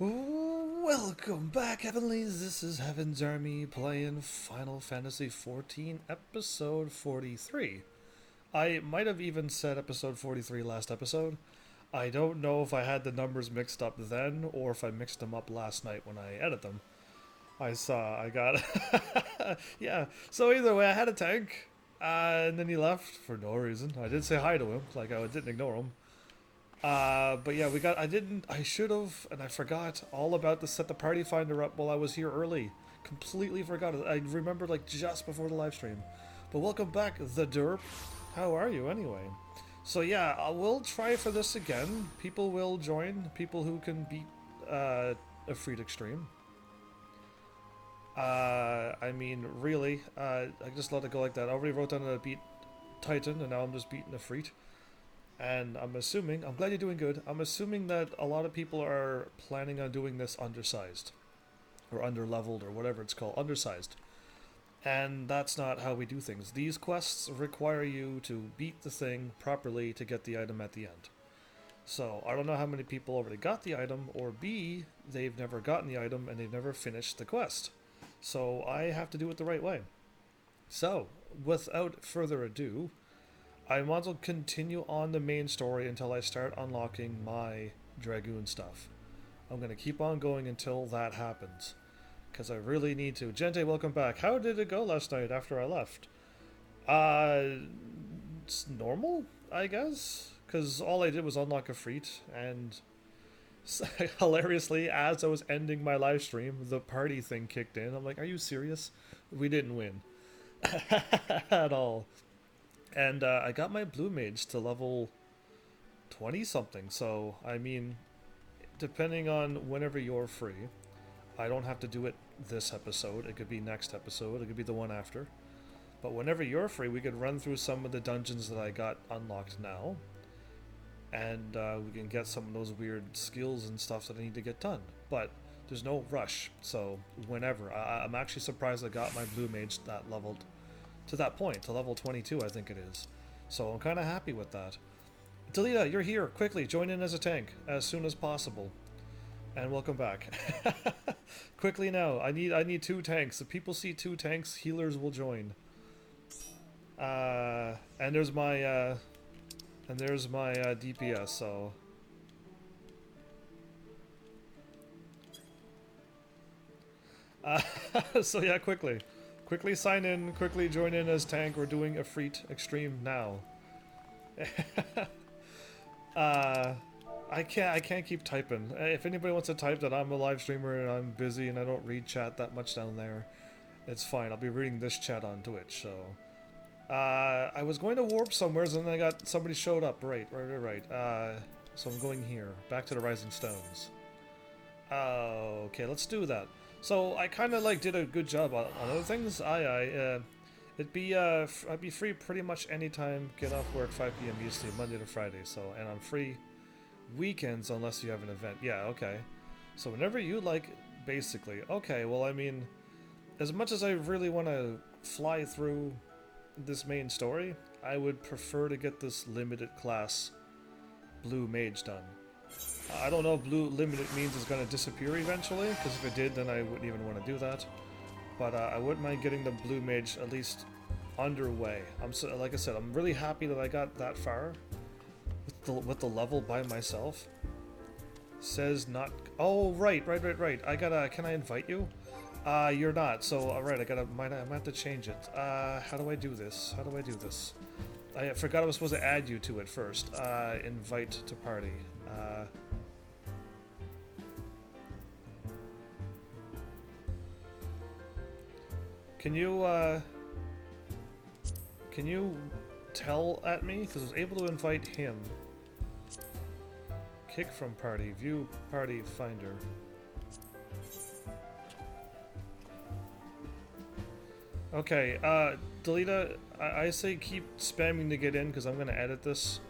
Welcome back, Heavenlies. This is Heaven's Army playing Final Fantasy XIV, episode 43. I might have even said episode 43 last episode. I don't know if I had the numbers mixed up then or if I mixed them up last night when I edit them. I got. Yeah, so either way, I had a tank, and then he left for no reason. I did say hi to him, like I didn't ignore him. But yeah, I should have, and I forgot all about the set the party finder up while I was here early. Completely forgot it. I remembered like just before the live stream. But welcome back, the derp. How are you anyway? So yeah, I will try for this again. People will join. People who can beat Ifrit Extreme. I mean, really, I just let it go like that. I already wrote down that I beat Titan, and now I'm just beating Ifrit. And I'm glad you're doing good. I'm assuming that a lot of people are planning on doing this undersized. Or underleveled, or whatever it's called. Undersized. And that's not how we do things. These quests require you to beat the thing properly to get the item at the end. So, I don't know how many people already got the item, or B, they've never gotten the item and they've never finished the quest. So, I have to do it the right way. So, without further ado, I want to continue on the main story until I start unlocking my Dragoon stuff. I'm going to keep on going until that happens. Because I really need to. Gente, welcome back. How did it go last night after I left? It's normal, I guess. Because all I did was unlock Ifrit, and hilariously, as I was ending my live stream, the party thing kicked in. I'm like, are you serious? We didn't win. At all. And I got my blue mage to level 20 something. So, I mean, depending on whenever you're free, I don't have to do it this episode. It could be next episode. It could be the one after. But whenever you're free, we could run through some of the dungeons that I got unlocked now. And we can get some of those weird skills and stuff that I need to get done. But there's no rush. So, whenever. I'm actually surprised I got my blue mage that leveled to that point, to level 22, I think it is. So I'm kind of happy with that. Delita, you're here. Quickly, join in as a tank as soon as possible. And welcome back. Quickly now. I need 2 tanks. If people see 2 tanks, healers will join. And there's my DPS. So. So yeah, quickly. Quickly sign in, quickly join in as tank. We're doing Ifrit Extreme now. I can't keep typing. If anybody wants to type that I'm a live streamer and I'm busy and I don't read chat that much down there, it's fine. I'll be reading this chat on Twitch, so. I was going to warp somewhere and then I got somebody showed up. Right. So I'm going here. Back to the Rising Stones. Okay, let's do that. So I kind of like did a good job on other things. I'd be free pretty much anytime. Get off work 5 p.m. Eastern, Monday to Friday. So, and I'm free weekends unless you have an event. Yeah, okay. So whenever you like, basically. Okay, well, I mean, as much as I really want to fly through this main story, I would prefer to get this limited class blue mage done. I don't know if blue limited means it's going to disappear eventually, because if it did, then I wouldn't even want to do that. But I wouldn't mind getting the blue mage at least underway. Like I said, I'm really happy that I got that far with the level by myself. Says not. Oh, right. I gotta. Can I invite you? You're not. So alright, I might have to change it. How do I do this? I forgot I was supposed to add you to it first. Invite to party. Can you tell at me? Because I was able to invite him. Kick from party. View party finder. Okay, Delita, I say keep spamming to get in because I'm going to edit this.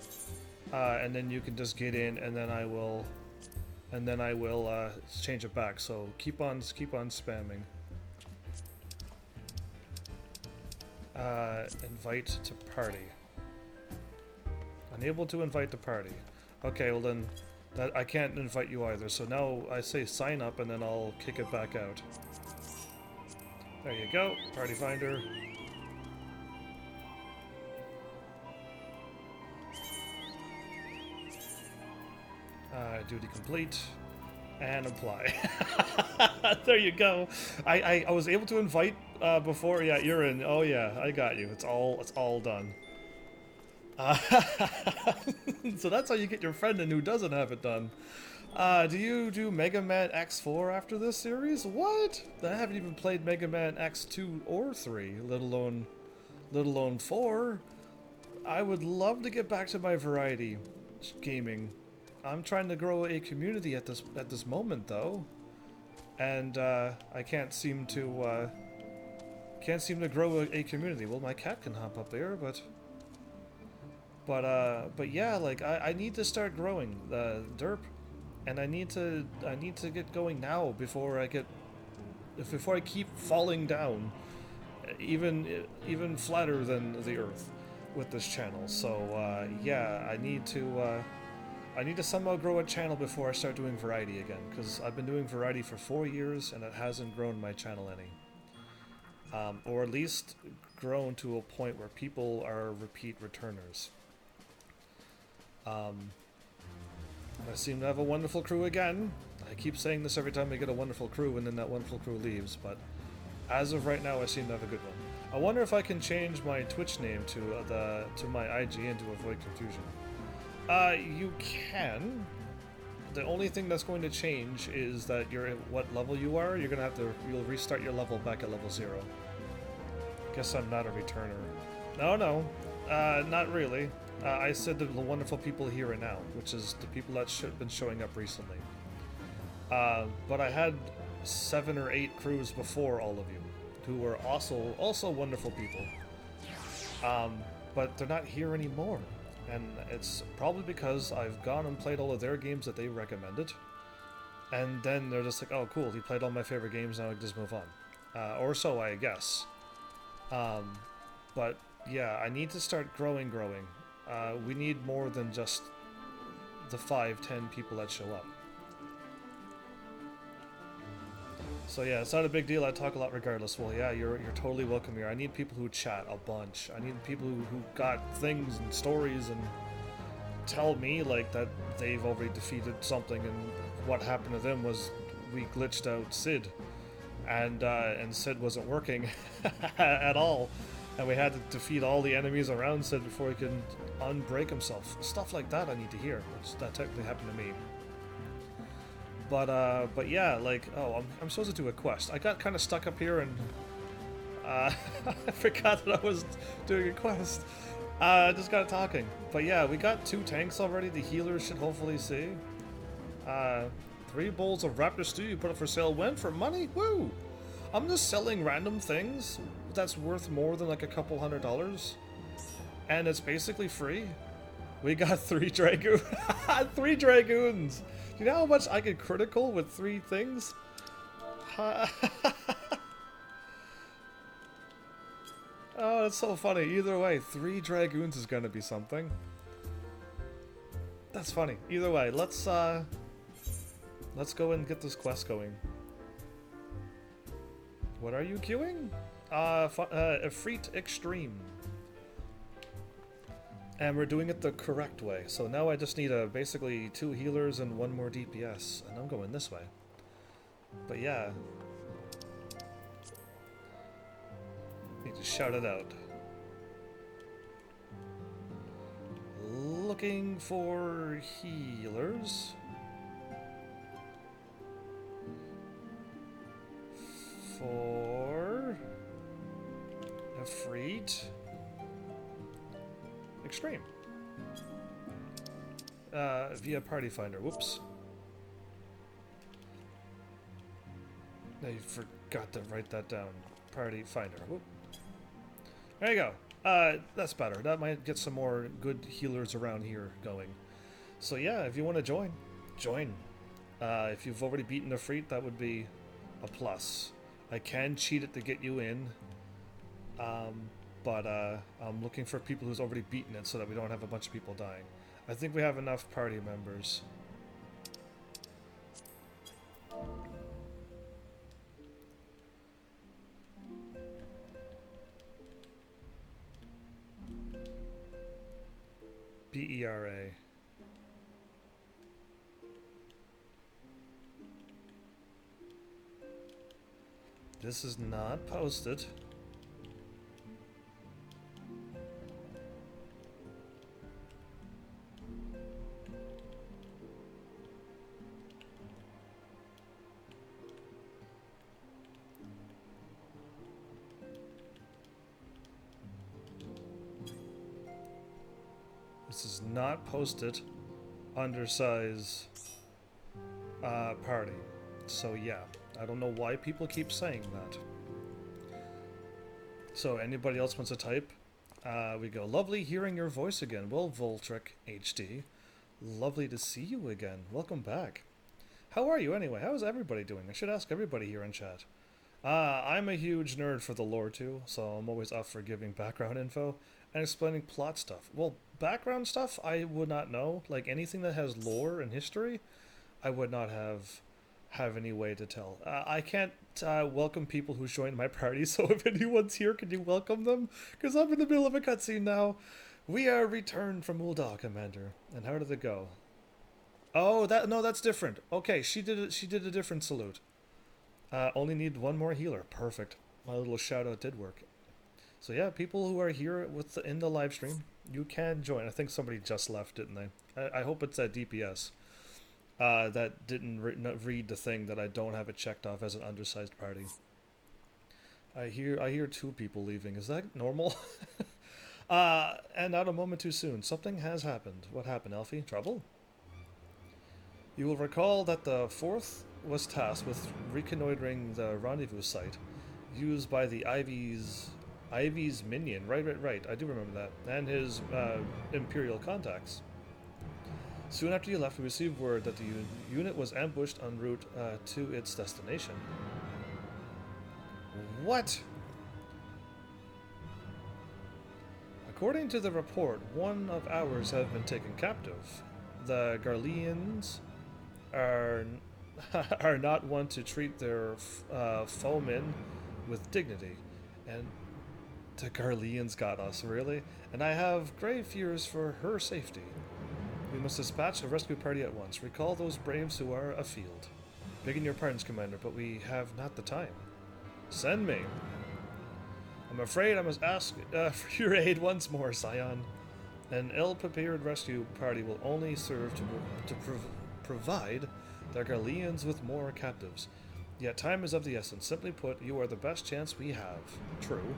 And then you can just get in and then I will change it back. So keep on spamming. Invite to party. Unable to invite to party. Okay, well then, That I can't invite you either, so now I say sign up and then I'll kick it back out. There you go, party finder. Duty complete. And apply. There you go. I was able to invite before. Yeah, you're in. Oh yeah, I got you. It's all done. So that's how you get your friend in who doesn't have it done. Do you do Mega Man X4 after this series? What? I haven't even played Mega Man X2 or 3, let alone 4. I would love to get back to my variety gaming. I'm trying to grow a community at this moment though, and I can't seem to grow a community. Well, my cat can hop up there, but yeah, like I need to start growing the derp, and I need to get going now before I keep falling down, even flatter than the earth with this channel. So yeah, I need to somehow grow a channel before I start doing variety again, because I've been doing variety for 4 years and it hasn't grown my channel any. Or at least grown to a point where people are repeat returners. I seem to have a wonderful crew again. I keep saying this every time I get a wonderful crew and then that wonderful crew leaves, but as of right now I seem to have a good one. I wonder if I can change my Twitch name to my IGN to avoid confusion. You can. The only thing that's going to change is that you're at what level you are. You'll restart your level back at level 0. Guess I'm not a returner. No, not really. I said the wonderful people here and now, which is the people that have been showing up recently. But I had 7 or 8 crews before all of you, who were also wonderful people. But they're not here anymore. And it's probably because I've gone and played all of their games that they recommended. And then they're just like, oh cool, he played all my favorite games, now I can just move on. Or so, I guess. But yeah, I need to start growing. We need more than just the 5-10 people that show up. So yeah, it's not a big deal. I talk a lot regardless. Well, yeah, you're totally welcome here. I need people who chat a bunch. I need people who got things and stories and tell me like that they've already defeated something and what happened to them was we glitched out Sid and Sid wasn't working at all, and we had to defeat all the enemies around Sid before he could unbreak himself. Stuff like that I need to hear. That technically happened to me. But yeah, like, oh, I'm supposed to do a quest. I got kind of stuck up here and I forgot that I was doing a quest. I just got talking. But yeah, we got 2 tanks already. The healers should hopefully see. 3 bowls of raptor stew you put up for sale. When? For money? Woo! I'm just selling random things that's worth more than like a couple $100. And it's basically free. We got 3 dragoons. 3 dragoons! You know how much I could critical with 3 things? Oh, that's so funny. Either way, 3 dragoons is gonna be something. That's funny. Either way, let's go and get this quest going. What are you queuing? Ifrit Extreme. And we're doing it the correct way. So now I just need basically 2 healers and 1 more DPS. And I'm going this way. But yeah. Need to shout it out. Looking for healers. For Ifrit Extreme. Via Party Finder. Whoops. I forgot to write that down. Party Finder. Whoop. There you go. That's better. That might get some more good healers around here going. So yeah, if you want to join, join. If you've already beaten Ifrit, that would be a plus. I can cheat it to get you in. But I'm looking for people who's already beaten it so that we don't have a bunch of people dying. I think we have enough party members. PERA. This is not posted. This is not posted undersize party. So yeah, I don't know why people keep saying that. So anybody else wants to type? We go, lovely hearing your voice again. Well, Voltric HD, lovely to see you again. Welcome back. How are you anyway? How is everybody doing? I should ask everybody here in chat. I'm a huge nerd for the lore too, so I'm always up for giving background info and explaining plot stuff. Well, background stuff I would not know. Like anything that has lore and history, I would not have any way to tell. I can't welcome people who joined my party, so if anyone's here, can you welcome them? Because I'm in the middle of a cutscene now. We are returned from Ul'dah, Commander. And how did it go? Oh, that's different. Okay, she did a different salute. Only need one more healer. Perfect. My little shout out did work. So yeah, people who are here in the live stream, you can join. I think somebody just left, didn't they? I hope it's at DPS. That didn't read the thing that I don't have it checked off as an undersized party. I hear 2 people leaving. Is that normal? And not a moment too soon. Something has happened. What happened, Elfie? Trouble? You will recall that the 4th was tasked with reconnoitering the rendezvous site used by the Ivy's minion. Right. I do remember that. And his Imperial contacts. Soon after you left, we received word that the unit was ambushed en route to its destination. What? According to the report, one of ours have been taken captive. The Garleans are not one to treat their foemen with dignity, and the Garleans got us, really? And I have grave fears for her safety. We must dispatch a rescue party at once. Recall those braves who are afield. Begging your pardons, Commander, but we have not the time. Send me. I'm afraid I must ask for your aid once more, Scion. An ill-prepared rescue party will only serve to provide the Garleans with more captives. Yet time is of the essence. Simply put, you are the best chance we have. True.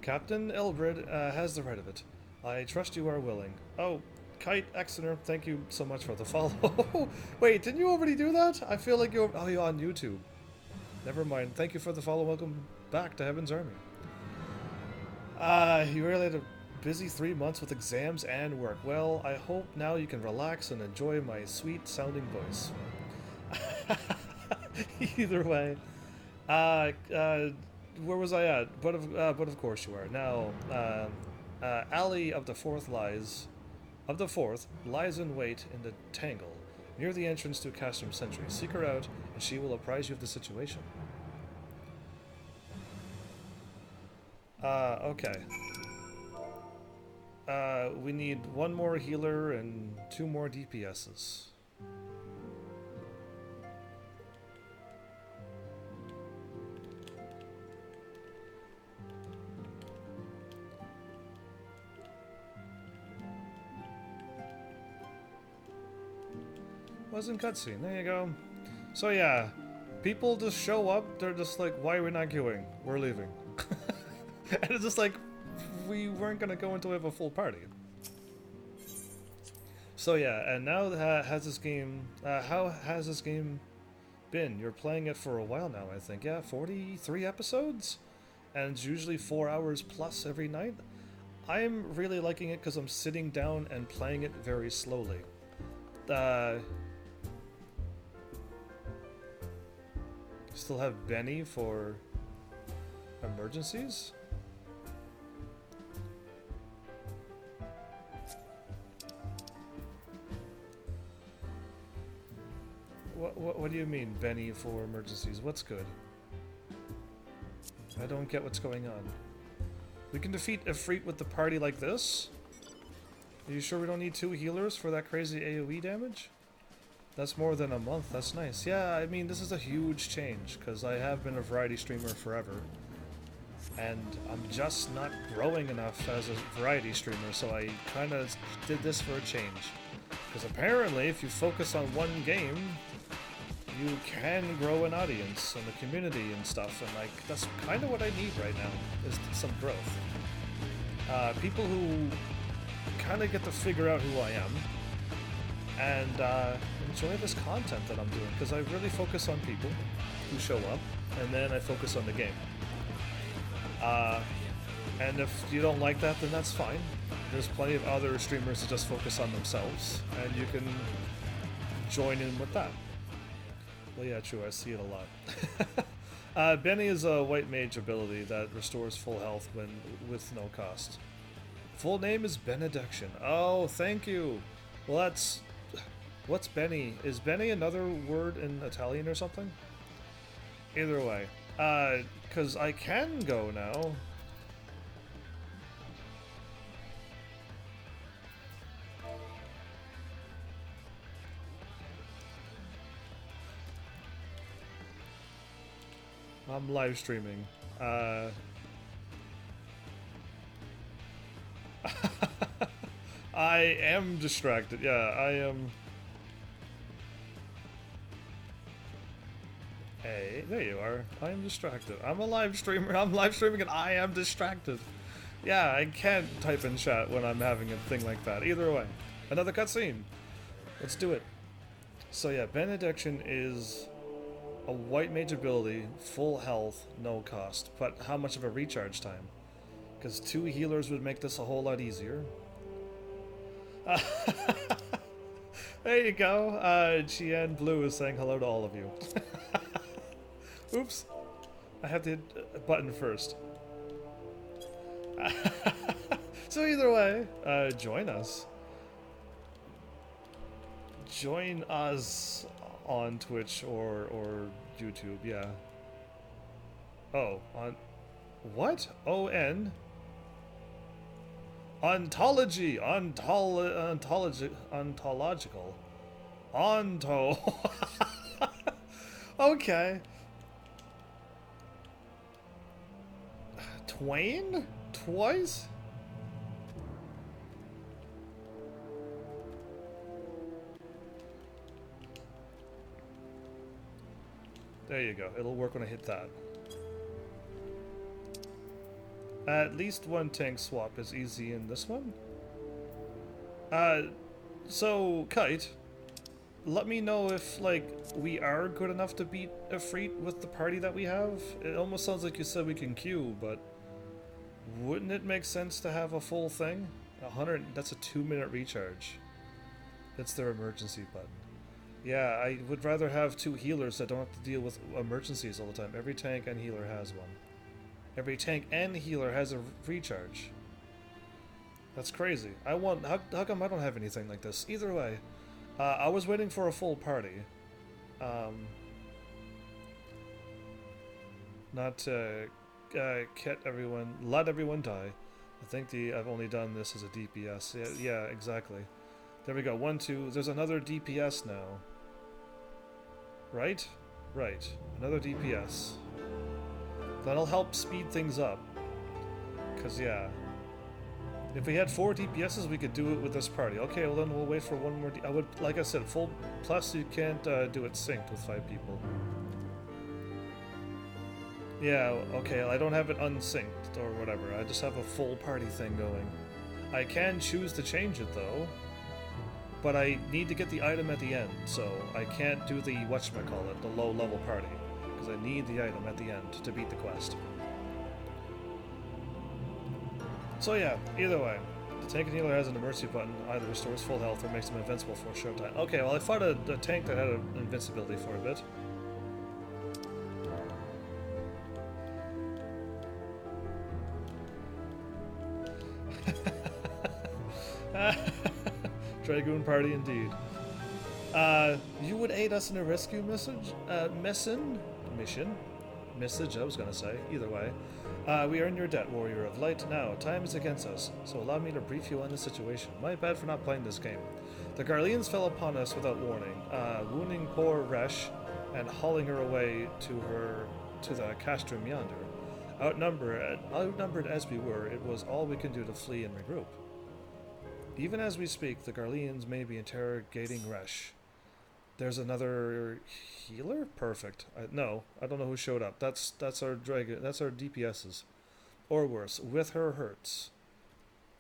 Captain Elbrid has the right of it. I trust you are willing. Oh, Kite Exeter, thank you so much for the follow. Wait, didn't you already do that? I feel like you're on YouTube. Never mind. Thank you for the follow. Welcome back to Heaven's Army. You really had a busy 3 months with exams and work. Well, I hope now you can relax and enjoy my sweet-sounding voice. Either way. Where was I at? But of course you are. Now, Alley of the Fourth lies in wait in the Tangle, near the entrance to Castrum Sentry. Seek her out, and she will apprise you of the situation. Okay. We need 1 more healer and 2 more DPSs. Wasn't cutscene. There you go. So yeah, people just show up. They're just like, "Why are we not queuing? We're leaving." And it's just like, we weren't gonna go until we have a full party. So yeah, and now has this game? How has this game been? You're playing it for a while now, I think. Yeah, 43 episodes, and it's usually 4 hours plus every night. I'm really liking it because I'm sitting down and playing it very slowly. Still have Benny for emergencies? What do you mean, Benny for emergencies? What's good? I don't get what's going on. We can defeat Ifrit with the party like this? Are you sure we don't need 2 healers for that crazy AoE damage? That's more than a month. That's nice. Yeah, I mean, this is a huge change, because I have been a variety streamer forever. And I'm just not growing enough as a variety streamer, so I kind of did this for a change. Because apparently, if you focus on one game, you can grow an audience and a community and stuff, and like, that's kind of what I need right now, is some growth. People who kind of get to figure out who I am, and enjoy this content that I'm doing, because I really focus on people who show up, and then I focus on the game. And if you don't like that, then that's fine. There's plenty of other streamers that just focus on themselves, and you can join in with that. Well, yeah, true, I see it a lot. Benny is a white mage ability that restores full health with no cost. Full name is Benediction. Oh, thank you. Well, that's... What's Benny? Is Benny another word in Italian or something? Either way. Because I can go now. I'm live streaming. I am distracted. Yeah, I am. Hey, there you are. I am distracted. I'm a live streamer. I'm live streaming and I am distracted. Yeah, I can't type in chat when I'm having a thing like that. Either way. Another cutscene. Let's do it. So yeah, Benediction is a white mage ability, full health, no cost. But how much of a recharge time? Because 2 healers would make this a whole lot easier. There you go. GN Blue is saying hello to all of you. Oops. I had to hit a button first. So either way, join us. Join us on Twitch or YouTube, yeah. Oh, on... What? O-N? Ontology! Ontological. Onto... Okay. Twain? Twice? There you go. It'll work when I hit that. At least one tank swap is easy in this one. So, Kite, let me know if, like, we are good enough to beat Ifrit with the party that we have. It almost sounds like you said we can queue, but wouldn't it make sense to have a full thing? 100, that's a 2-minute recharge. That's their emergency button. Yeah, I would rather have 2 healers that don't have to deal with emergencies all the time. Every tank and healer has one. Every tank and healer has a recharge. That's crazy. I want... How come I don't have anything like this? Either way, I was waiting for a full party. Not to let everyone die. I think I've only done this as a DPS. Yeah, exactly. There we go. 1, 2. There's another DPS now. Right? Right. Another DPS. That'll help speed things up. Because, yeah. If we had 4 DPSs, we could do it with this party. Okay, well then we'll wait for one more. I would, like I said, full. Plus, you can't do it synced with 5 people. Yeah, okay, I don't have it unsynced or whatever. I just have a full party thing going. I can choose to change it though. But I need to get the item at the end, so I can't do the whatchamacallit, the low-level party, because I need the item at the end to beat the quest. So yeah, either way, the tank and healer has an emergency button, either restores full health or makes them invincible for a short time. Okay, well I fought a tank that had an invincibility for a bit. Dragoon party indeed. You would aid us in a rescue mission? Message, I was gonna say. Either way. We are in your debt, Warrior of Light. Now, time is against us, so allow me to brief you on the situation. My bad for not playing this game. The Garleans fell upon us without warning, wounding poor Resh and hauling her away to the castrum yonder. Outnumbered as we were, it was all we can do to flee and regroup. Even as we speak, the Garleans may be interrogating Resh. There's another healer? Perfect. No, I don't know who showed up. That's our dragon. That's our DPSs, or worse, with her hurts.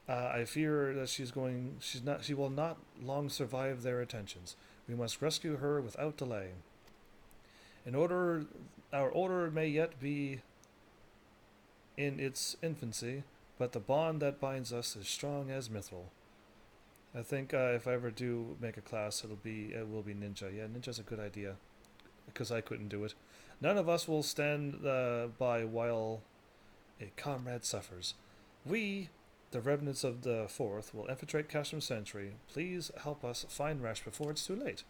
I fear that she will not long survive their attentions. We must rescue her without delay. Our order may yet be in its infancy, but the bond that binds us is strong as mithril. I think if I ever do make a class, it will be ninja. Yeah, ninja's a good idea, because I couldn't do it. None of us will stand by while a comrade suffers. We, the remnants of the Fourth, will infiltrate Castrum Century. Please help us find Resh before it's too late.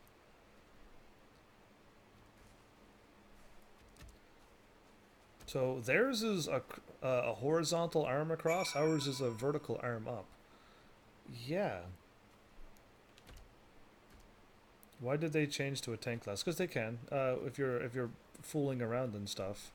So theirs is a horizontal arm across. Ours is a vertical arm up. Yeah. Why did they change to a tank class? Because they can. If you're fooling around and stuff.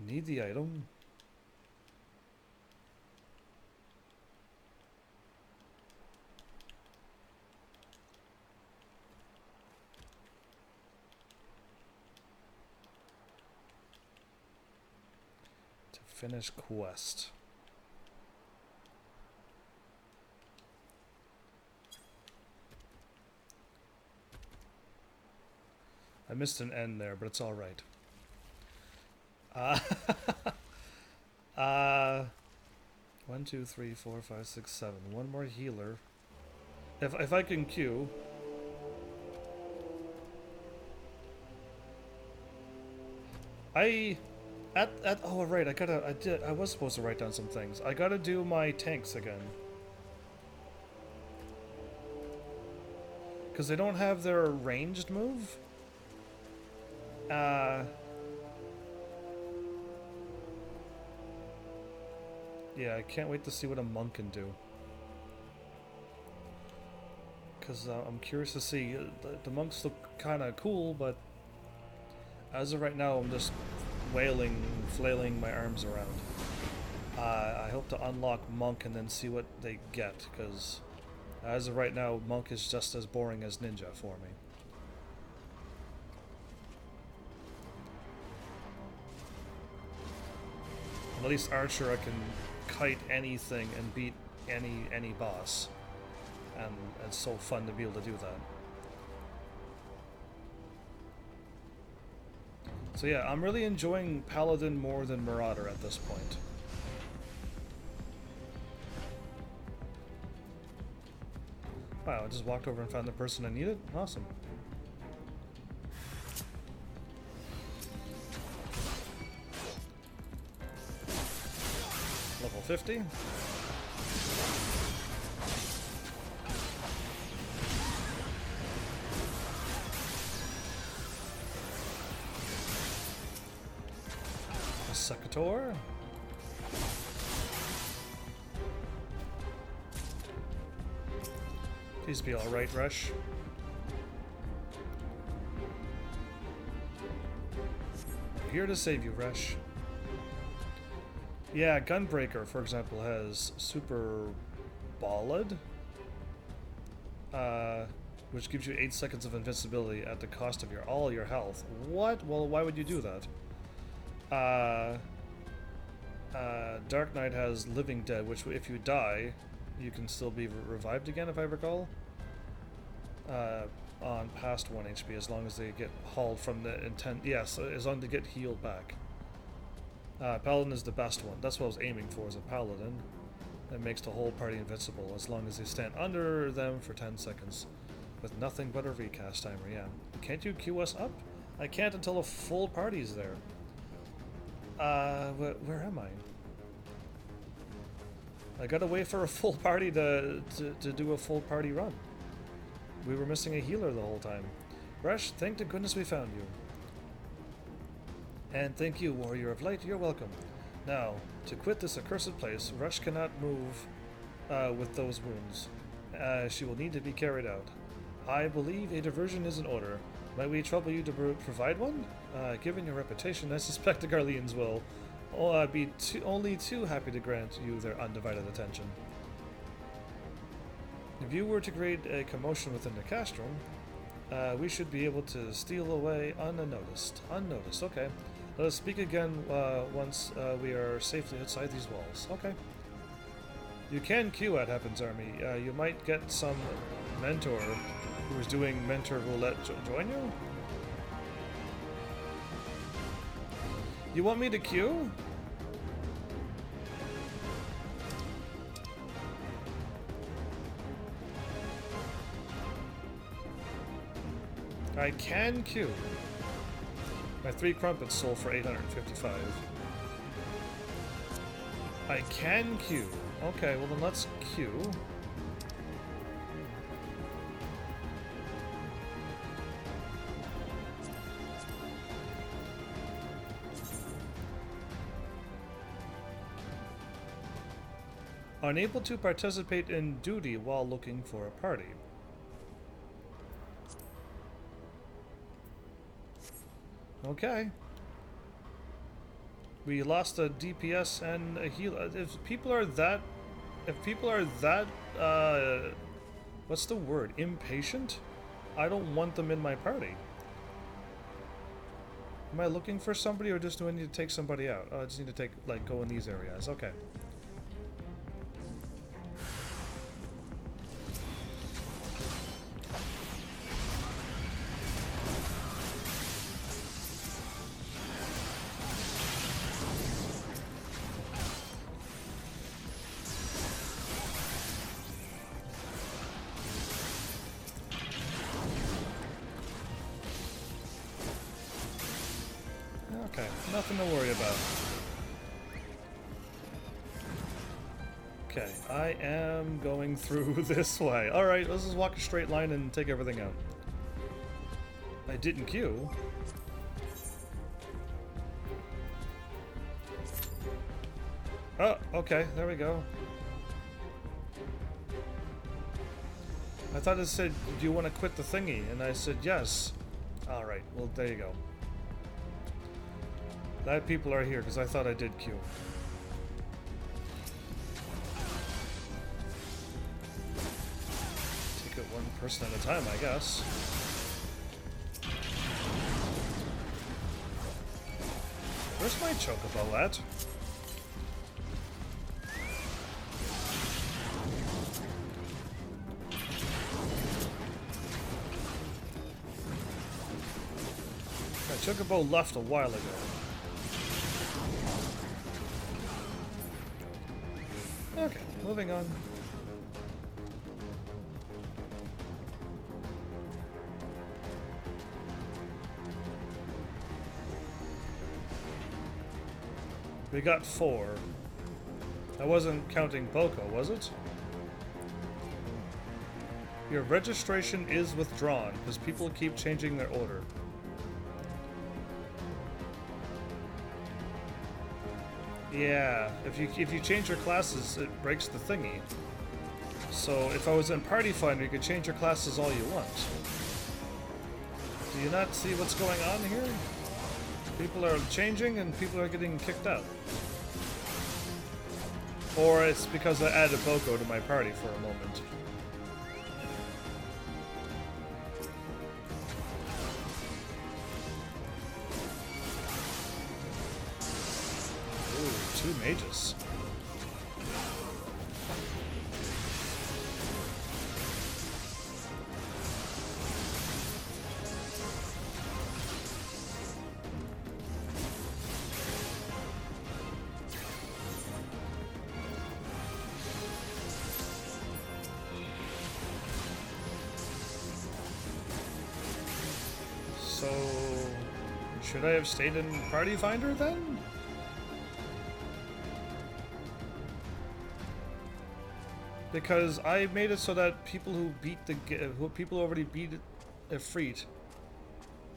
Need the item. To finish quest. I missed an N there, but it's all right. 1, 2, 3, 4, 5, 6, 7. One more healer. If I can queue. Oh right, I was supposed to write down some things. I gotta do my tanks again. Because they don't have their ranged move. Yeah, I can't wait to see what a monk can do. Because I'm curious to see. The monks look kind of cool, but as of right now, I'm just flailing my arms around. I hope to unlock monk and then see what they get, because as of right now, monk is just as boring as ninja for me. At least archer, I can kite anything and beat any boss, and it's so fun to be able to do that. So yeah, I'm really enjoying Paladin more than Marauder at this point. Wow, I just walked over and found the person I needed? Awesome. Level 50. A Secator. Please be alright, Rush. We're here to save you, Rush. Yeah, Gunbreaker, for example, has Super Ballad, which gives you 8 seconds of invincibility at the cost of all your health. What? Well, why would you do that? Dark Knight has Living Dead, which if you die, you can still be revived again, if I recall, on past 1 HP, as long as they get hauled from the intent. Yes, as long as they get healed back. Paladin is the best one. That's what I was aiming for, as a Paladin. It makes the whole party invincible as long as they stand under them for 10 seconds. With nothing but a recast timer, yeah. Can't you queue us up? I can't until a full party's there. Where am I? I gotta wait for a full party to do a full party run. We were missing a healer the whole time. Rush, thank to goodness we found you. And thank you, Warrior of Light, you're welcome. Now, to quit this accursed place, Rush cannot move with those wounds. She will need to be carried out. I believe a diversion is in order. Might we trouble you to provide one? Given your reputation, I suspect the Garleans will be only too happy to grant you their undivided attention. If you were to create a commotion within the castrum, we should be able to steal away unnoticed. Unnoticed, okay. Let us speak again once we are safely outside these walls. Okay. You can queue at HEAVENSARMY. You might get some mentor who is doing mentor roulette join you? You want me to queue? I can queue. My 3 crumpets sold for 855. I can queue. Okay, well then let's queue. Unable to participate in duty while looking for a party. Okay. We lost a DPS and a healer. If people are that, what's the word? Impatient? I don't want them in my party. Am I looking for somebody, or just do I need to take somebody out? Oh, I just need to take, like, go in these areas. Okay. Okay, nothing to worry about. Okay, I am going through this way. Alright, let's just walk a straight line and take everything out. I didn't queue. Oh, okay, there we go. I thought it said, do you want to quit the thingy? And I said, yes. Alright, well, there you go. Glad people are here, because I thought I did queue. Take it one person at a time, I guess. Where's my chocobo at? My chocobo left a while ago. Okay, moving on. We got 4. I wasn't counting Boko, was it? Your registration is withdrawn because people keep changing their order. Yeah, if you change your classes, it breaks the thingy. So if I was in Party Finder, you could change your classes all you want. Do you not see what's going on here? People are changing and people are getting kicked out. Or it's because I added Boko to my party for a moment. Ooh, 2 mages. Should I have stayed in Party Finder then? Because I made it so that people who beat people who already beat Ifrit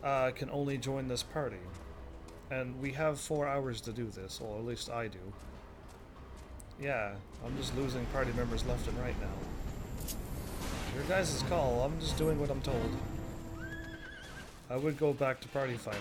can only join this party. And we have 4 hours to do this, or at least I do. Yeah, I'm just losing party members left and right now. Your guys' call, I'm just doing what I'm told. I would go back to Party Finder.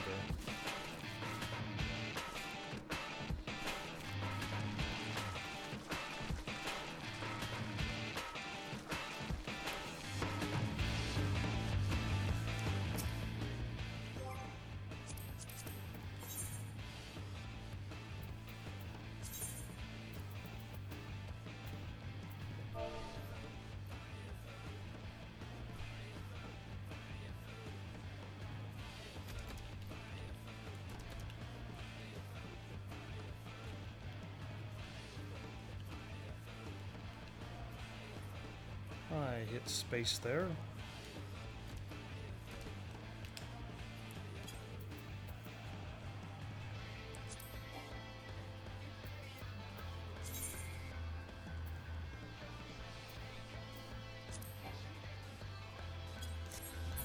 I hit space there.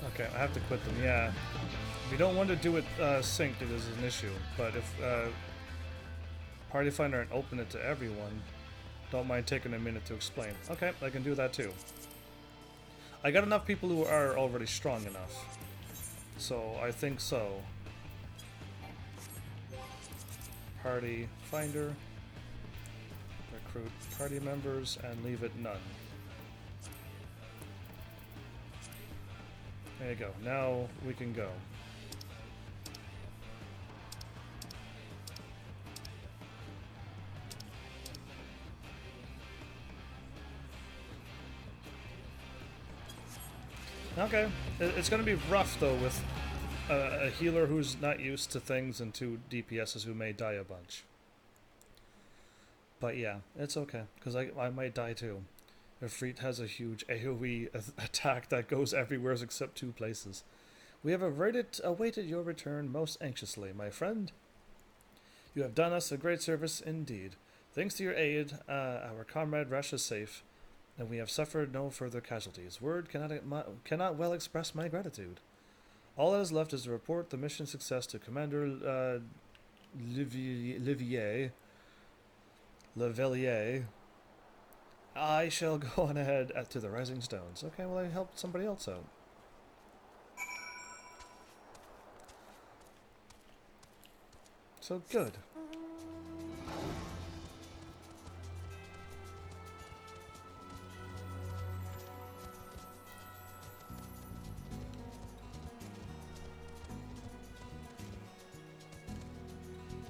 Okay, I have to quit them, yeah. If you don't want to do it synced, it is an issue. But if Party Finder and open it to everyone, don't mind taking a minute to explain. Okay, I can do that too. I got enough people who are already strong enough. So, I think so. Party Finder. Recruit party members and leave it none. There you go. Now we can go. Okay. It's going to be rough, though, with a healer who's not used to things and 2 DPSs who may die a bunch. But yeah, it's okay, because I might die too. Ifrit has a huge AoE attack that goes everywhere except 2 places. We have awaited your return most anxiously, my friend. You have done us a great service indeed. Thanks to your aid, our comrade Resh is safe, and we have suffered no further casualties. Word cannot well express my gratitude. All that is left is to report the mission success to Commander Levellier. I shall go on ahead to the Rising Stones. Okay, well I helped somebody else out. So good.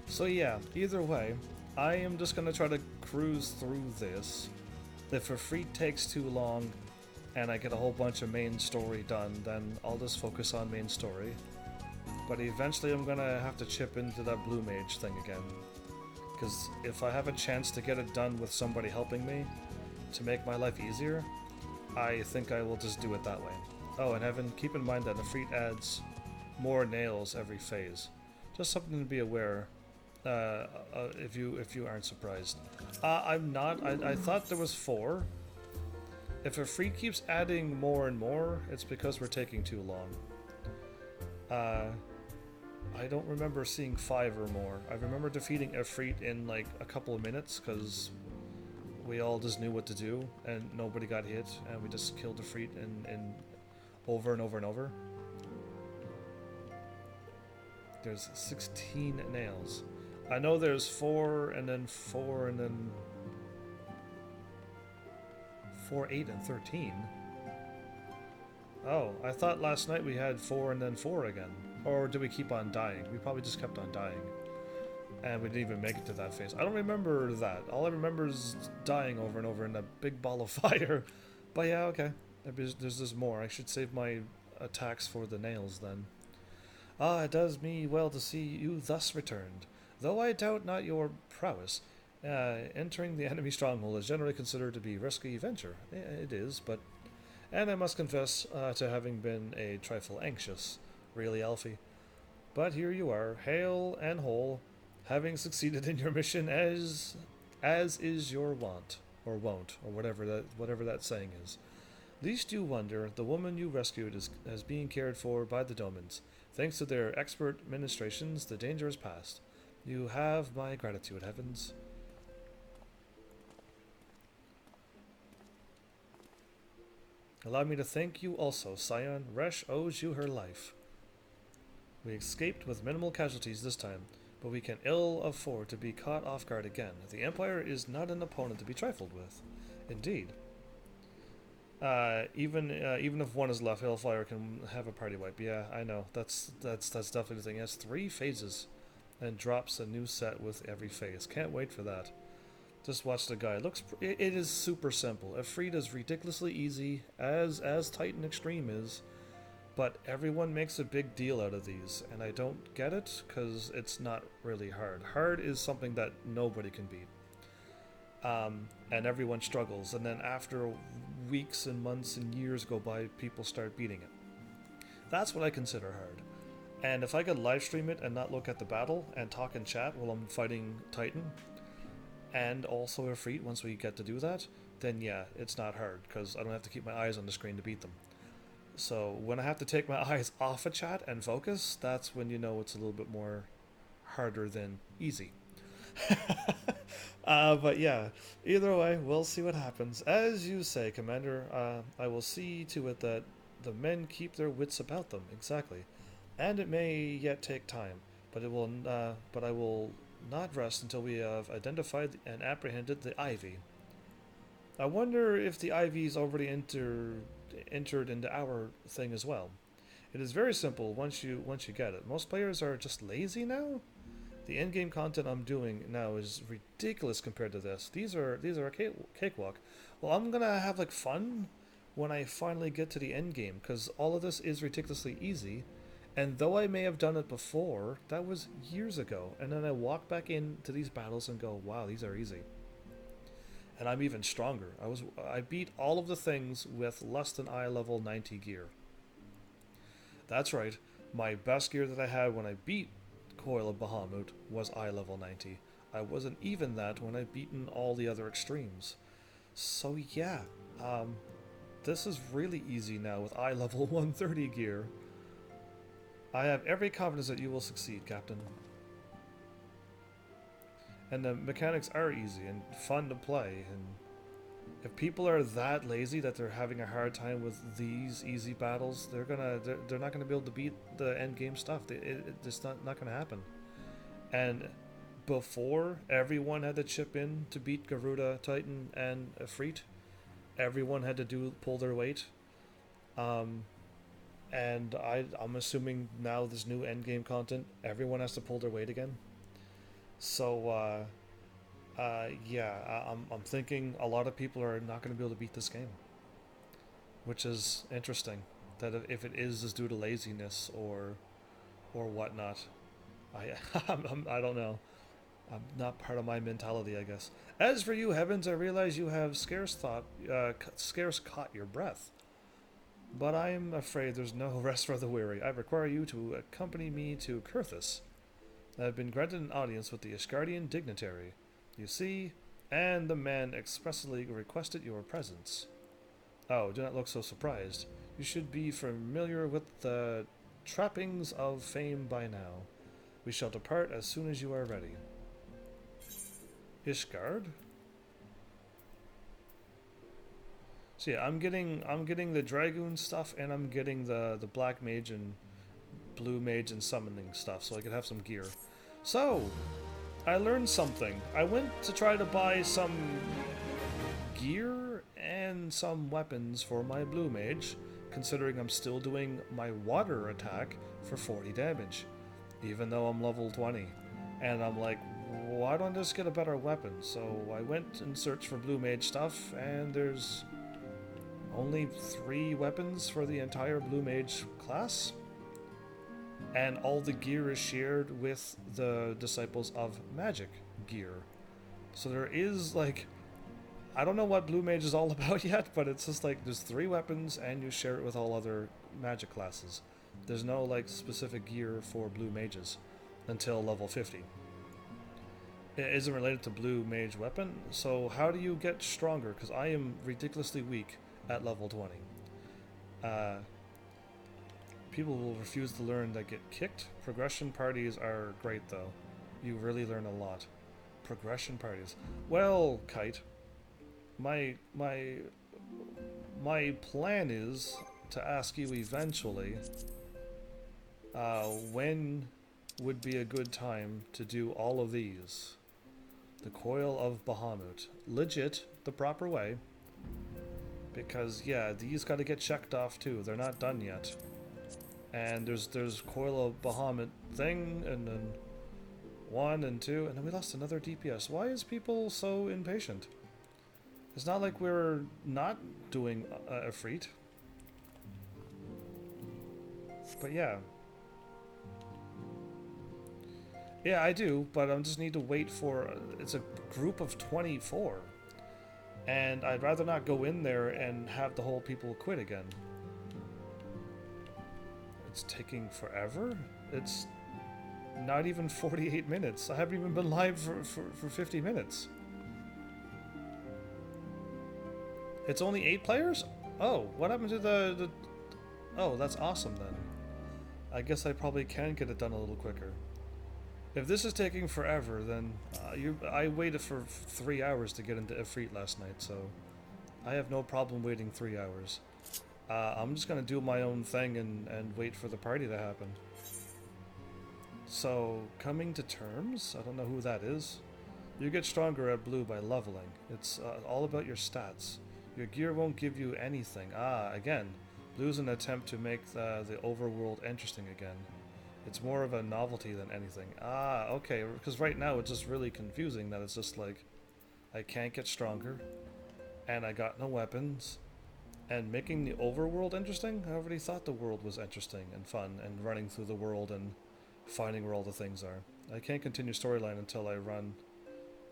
So yeah, either way, I am just going to try to cruise through this. If Ifrit takes too long and I get a whole bunch of main story done, then I'll just focus on main story. But eventually I'm going to have to chip into that blue mage thing again. Because if I have a chance to get it done with somebody helping me to make my life easier, I think I will just do it that way. Oh, and Evan, keep in mind that Ifrit adds more nails every phase. Just something to be aware. If you aren't surprised. I'm not. I thought there was 4. If Ifrit keeps adding more and more, it's because we're taking too long. I don't remember seeing 5 or more. I remember defeating Ifrit in like a couple of minutes because we all just knew what to do and nobody got hit and we just killed Ifrit in over and over and over. There's 16 nails. I know there's 4 and then 4 and then 4, 8, and 13. Oh, I thought last night we had 4 and then 4 again. Or did we keep on dying? We probably just kept on dying. And we didn't even make it to that phase. I don't remember that. All I remember is dying over and over in that big ball of fire. But yeah, okay. There's just more. I should save my attacks for the nails then. Ah, it does me well to see you thus returned. Though I doubt not your prowess, entering the enemy stronghold is generally considered to be a risky venture. It is, but... And I must confess to having been a trifle anxious. Really, Alfie? But here you are, hale and whole, having succeeded in your mission as is your wont, or wont, or whatever that saying is. Least you wonder, the woman you rescued is being cared for by the Domans. Thanks to their expert ministrations, the danger is past. You have my gratitude, heavens. Allow me to thank you also, Scion. Resh owes you her life. We escaped with minimal casualties this time, but we can ill afford to be caught off guard again. The Empire is not an opponent to be trifled with. Indeed. Even if one is left, Hellfire can have a party wipe. Yeah, I know. That's definitely the thing. It has 3 phases, and drops a new set with every phase. Can't wait for that. Just watch the guy. It is super simple. Ifrit is ridiculously easy, as Titan Extreme is, but everyone makes a big deal out of these, and I don't get it because it's not really hard. Hard is something that nobody can beat. And everyone struggles, and then after weeks and months and years go by, people start beating it. That's what I consider hard. And if I could live stream it and not look at the battle and talk in chat while I'm fighting Titan, and also Ifrit once we get to do that, then yeah, it's not hard, because I don't have to keep my eyes on the screen to beat them. So when I have to take my eyes off of chat and focus, that's when you know it's a little bit more harder than easy. But yeah, either way, we'll see what happens. As you say, Commander, I will see to it that the men keep their wits about them. Exactly, and it may yet take time, but I will not rest until we have identified and apprehended the Ivy. I wonder if the Ivy's already entered into our thing as well. It is very simple once you get it. Most players are just lazy now. The endgame content I'm doing now is ridiculous compared to this. These are a cakewalk. Well, I'm gonna have like fun when I finally get to the endgame, because all of this is ridiculously easy. And though I may have done it before, that was years ago. And then I walk back into these battles and go, wow, these are easy. And I'm even stronger. I beat all of the things with less than eye level 90 gear. That's right. My best gear that I had when I beat Coil of Bahamut was eye level 90. I wasn't even that when I beaten all the other extremes. So yeah, this is really easy now with eye level 130 gear. I have every confidence that you will succeed, Captain. And the mechanics are easy and fun to play, and if people are that lazy that they're having a hard time with these easy battles, they're not gonna be able to beat the end game stuff. It's not gonna happen. And before, everyone had to chip in to beat Garuda, Titan, and Ifrit. Everyone had to pull their weight. And I'm assuming now this new end game content, everyone has to pull their weight again. So yeah, I'm thinking a lot of people are not going to be able to beat this game, which is interesting. That if it is due to laziness or whatnot, I don't know. I'm not part of my mentality, I guess. As for you, Heavens, I realize you have scarce caught your breath. But I am afraid there's no rest for the weary. I require you to accompany me to Kurthus. I have been granted an audience with the Asgardian dignitary, you see, and the man expressly requested your presence. Oh, do not look so surprised. You should be familiar with the trappings of fame by now. We shall depart as soon as you are ready. Ishgard? So yeah, I'm getting the Dragoon stuff, and I'm getting the Black Mage and Blue Mage and summoning stuff, so I could have some gear. So, I learned something. I went to try to buy some gear and some weapons for my Blue Mage, considering I'm still doing my water attack for 40 damage, even though I'm level 20. And I'm like, why don't I just get a better weapon? So I went and searched for Blue Mage stuff, and there's only 3 weapons for the entire Blue Mage class. And all the gear is shared with the Disciples of Magic gear. So there is, like, I don't know what Blue Mage is all about yet, but it's just like there's 3 weapons and you share it with all other magic classes. There's no like specific gear for blue mages until level 50. It isn't related to blue mage weapon, so how do you get stronger? Because I am ridiculously weak at level 20. People will refuse to learn that get kicked. Progression parties are great though. You really learn a lot. Progression parties. Well, Kite, my plan is to ask you eventually when would be a good time to do all of these. The Coil of Bahamut. Legit, the proper way. Because, yeah, these gotta get checked off too. They're not done yet. And there's Coil of Bahamut thing, and then 1 and 2, and then we lost another DPS. Why is people so impatient? It's not like we're not doing Ifrit. But yeah. Yeah, I do, but I just need to wait for... it's a group of 24. And I'd rather not go in there and have the whole people quit again. It's taking forever? It's not even 48 minutes. I haven't even been live for 50 minutes. It's only 8 players? Oh, what happened to the... Oh, that's awesome then. I guess I probably can get it done a little quicker. If this is taking forever, then I waited for 3 hours to get into Ifrit last night, so I have no problem waiting 3 hours. I'm just gonna do my own thing and wait for the party to happen. So, coming to terms? I don't know who that is. You get stronger at blue by leveling. It's all about your stats. Your gear won't give you anything. Again, blue's an attempt to make the overworld interesting again. It's more of a novelty than anything. Okay, because right now it's just really confusing that it's just like, I can't get stronger, and I got no weapons, and making the overworld interesting? I already thought the world was interesting and fun, and running through the world and finding where all the things are. I can't continue storyline until I run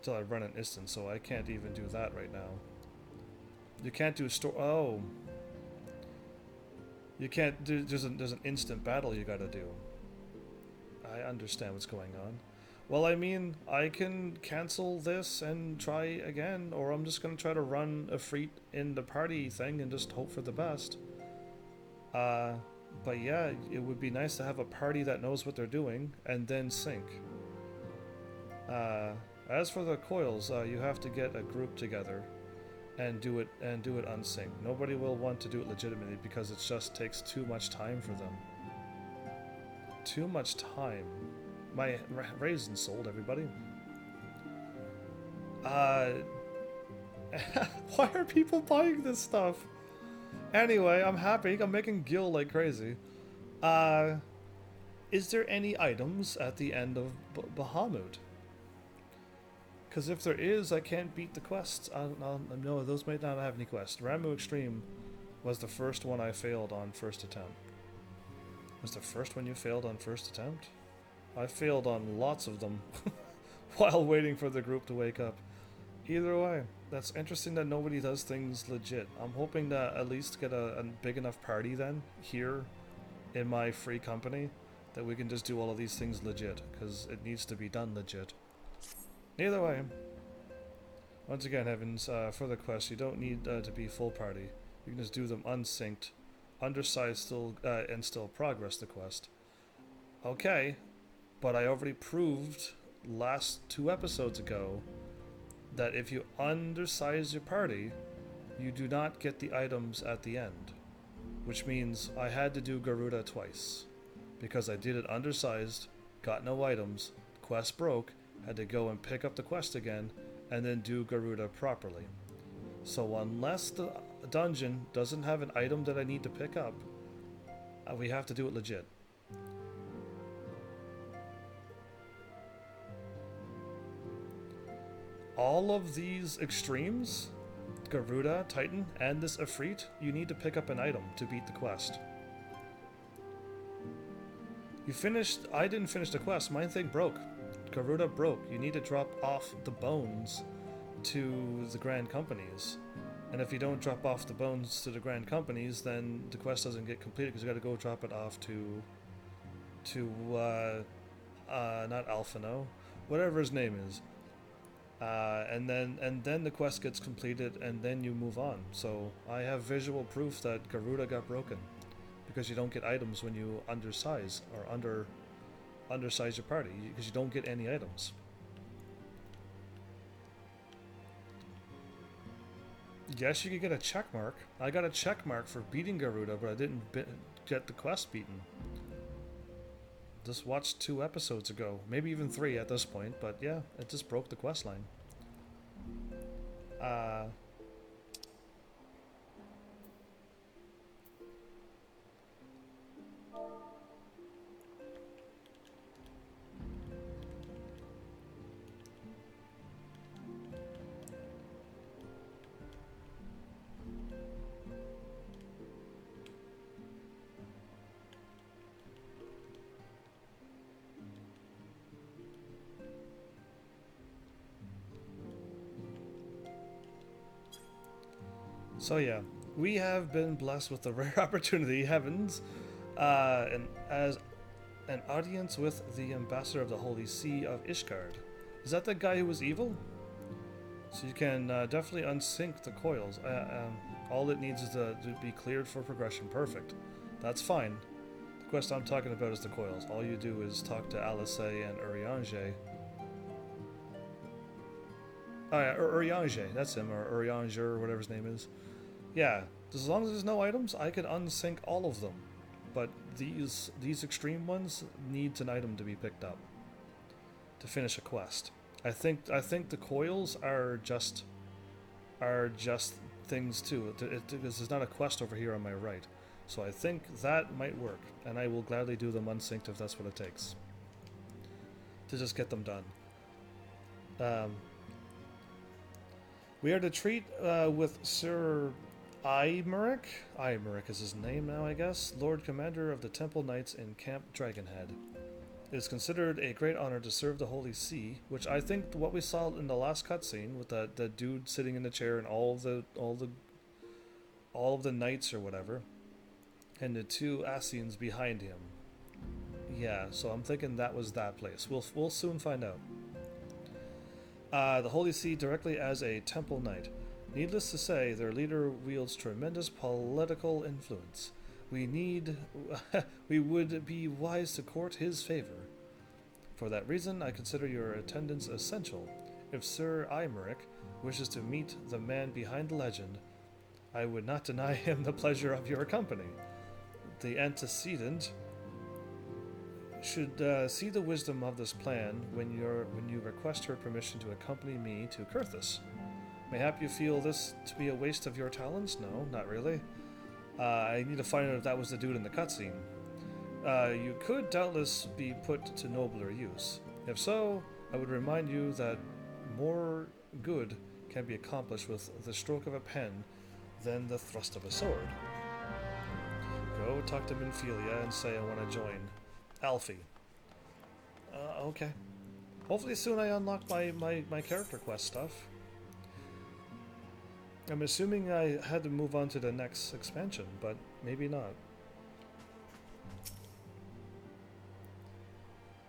an instance, so I can't even do that right now. You can't do you can't do, there's an instant battle you gotta do. I understand what's going on. Well, I mean, I can cancel this and try again, or I'm just gonna try to run Ifrit in the party thing and just hope for the best. But yeah, it would be nice to have a party that knows what they're doing and then sync. As for the coils, you have to get a group together and do it unsynced. Nobody will want to do it legitimately because it just takes too much time for them. Too much time. My raisin sold, everybody. Why are people buying this stuff? Anyway, I'm happy. I'm making Gil like crazy. Is there any items at the end of Bahamut? Because if there is, I can't beat the quests. No, those might not have any quests. Ramuh Extreme was the first one I failed on first attempt. Was the first one you failed on first attempt? I failed on lots of them while waiting for the group to wake up. Either way, that's interesting that nobody does things legit. I'm hoping to at least get a big enough party then, here in my free company, that we can just do all of these things legit, because it needs to be done legit. Either way, once again, Heavens, for the quest, you don't need to be full party. You can just do them unsynced, undersized and still progress the quest. Okay, but I already proved last 2 episodes ago that if you undersize your party, you do not get the items at the end. Which means I had to do Garuda twice. Because I did it undersized, got no items, quest broke, had to go and pick up the quest again, and then do Garuda properly. So unless the dungeon doesn't have an item that I need to pick up, we have to do it legit. All of these extremes, Garuda, Titan, and this Ifrit, you need to pick up an item to beat the quest. You finished... I didn't finish the quest, my thing broke. Garuda broke. You need to drop off the bones to the Grand Companies. And if you don't drop off the bones to the Grand Companies, then the quest doesn't get completed because you got to go drop it off to not Alphino, whatever his name is. And then the quest gets completed, and then you move on. So I have visual proof that Garuda got broken because you don't get items when you undersize or undersize your party because you don't get any items. Yes, you could get a check mark. I got a check mark for beating Garuda, but I didn't get the quest beaten. Just watched 2 episodes ago, maybe even 3 at this point, but yeah, it just broke the quest line. So yeah, we have been blessed with the rare opportunity, heavens, and as an audience with the ambassador of the Holy See of Ishgard. Is that the guy who was evil? So you can definitely unsync the coils. All it needs is to be cleared for progression. Perfect. That's fine. The quest I'm talking about is the coils. All you do is talk to Alice and Urianger. Oh yeah, Urianger, that's him, or Urianger, or whatever his name is. Yeah, as long as there's no items, I could unsync all of them. But these extreme ones needs an item to be picked up to finish a quest. I think the coils are just things too. Because there's not a quest over here on my right, so I think that might work, and I will gladly do them unsynced if that's what it takes to just get them done. We are to treat with Sir Imeric. Imeric is his name now, I guess. Lord Commander of the Temple Knights in Camp Dragonhead. It is considered a great honor to serve the Holy See, which I think what we saw in the last cutscene with the dude sitting in the chair and all of the knights or whatever, and the 2 Ascians behind him. Yeah, so I'm thinking that was that place. We'll soon find out. The Holy See directly as a Temple Knight. Needless to say, their leader wields tremendous political influence. We would be wise to court his favor. For that reason, I consider your attendance essential. If Sir Imeric wishes to meet the man behind the legend, I would not deny him the pleasure of your company. The antecedent should see the wisdom of this plan when you request her permission to accompany me to Kurthus. Mayhap you feel this to be a waste of your talents? No, not really. I need to find out if that was the dude in the cutscene. You could doubtless be put to nobler use. If so, I would remind you that more good can be accomplished with the stroke of a pen than the thrust of a sword. Go talk to Minfilia and say I want to join. Alfie. Okay. Hopefully soon I unlock my character quest stuff. I'm assuming I had to move on to the next expansion, but maybe not.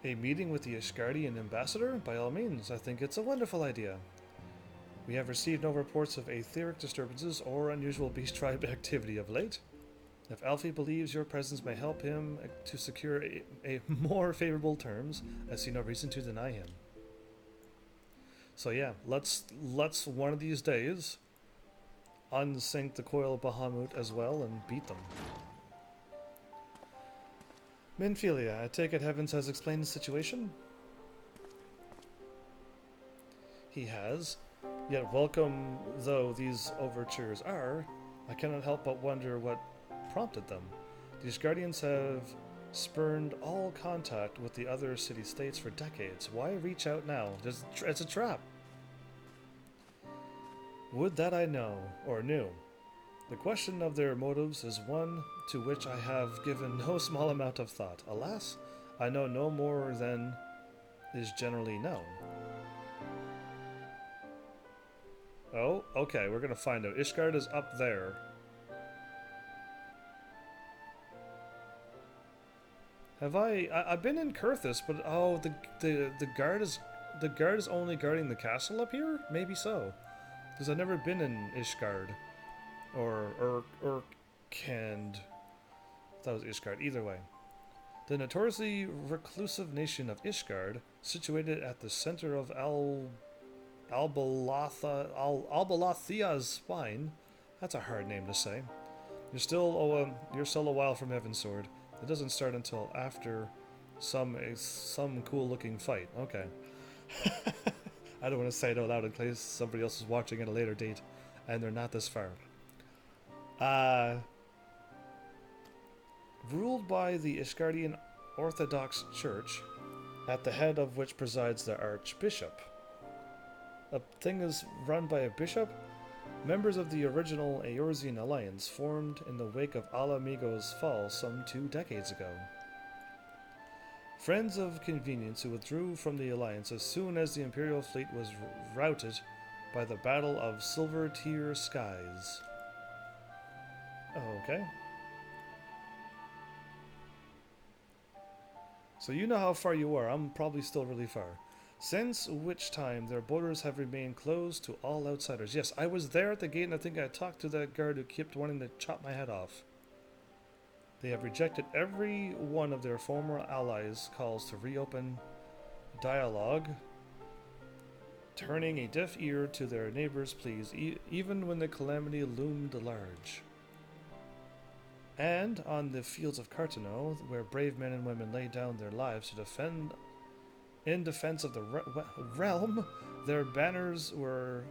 A meeting with the Ishgardian ambassador? By all means, I think it's a wonderful idea. We have received no reports of etheric disturbances or unusual beast tribe activity of late. If Alfie believes your presence may help him to secure a more favorable terms, I see no reason to deny him. So yeah, let's one of these days unsync the Coil of Bahamut as well and beat them. Minfilia, I take it Heavens has explained the situation? He has. Yet welcome though these overtures are, I cannot help but wonder what prompted them. These guardians have spurned all contact with the other city-states for decades. Why reach out now? It's a trap. Would that I know, or knew. The question of their motives is one to which I have given no small amount of thought. Alas, I know no more than is generally known. Oh, okay, we're gonna find out. Ishgard is up there. Have I've been in Kurthis, but oh, the guard is only guarding the castle up here? Maybe so. Because I've never been in Ishgard. Or Kend. That was Ishgard. Either way. The notoriously reclusive nation of Ishgard, situated at the center of Albalathia's spine. That's a hard name to say. You're still a while from Heavensward. It doesn't start until after some cool looking fight. Okay. I don't want to say it out loud in case somebody else is watching at a later date and they're not this far. Ruled by the Ishgardian Orthodox Church, at the head of which presides the Archbishop. A thing is run by a bishop? Members of the original Eorzean alliance formed in the wake of Ala Migo's fall some 2 decades ago. Friends of convenience who withdrew from the alliance as soon as the Imperial fleet was routed by the Battle of Silver Tear Skies. Okay. So you know how far you are. I'm probably still really far. Since which time their borders have remained closed to all outsiders. Yes, I was there at the gate and I think I talked to that guard who kept wanting to chop my head off. They have rejected every one of their former allies' calls to reopen dialogue, turning a deaf ear to their neighbors' pleas, even when the calamity loomed large. And on the fields of Cartano, where brave men and women laid down their lives to defend in defense of the realm, their banners were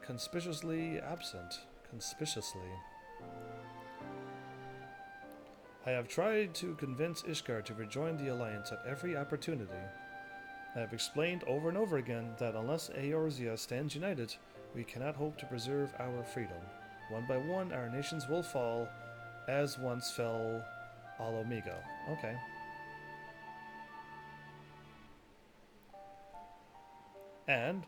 conspicuously absent. Conspicuously. I have tried to convince Ishgard to rejoin the alliance at every opportunity. I have explained over and over again that unless Eorzea stands united, we cannot hope to preserve our freedom. One by one, our nations will fall, as once fell Alomigo. Okay. And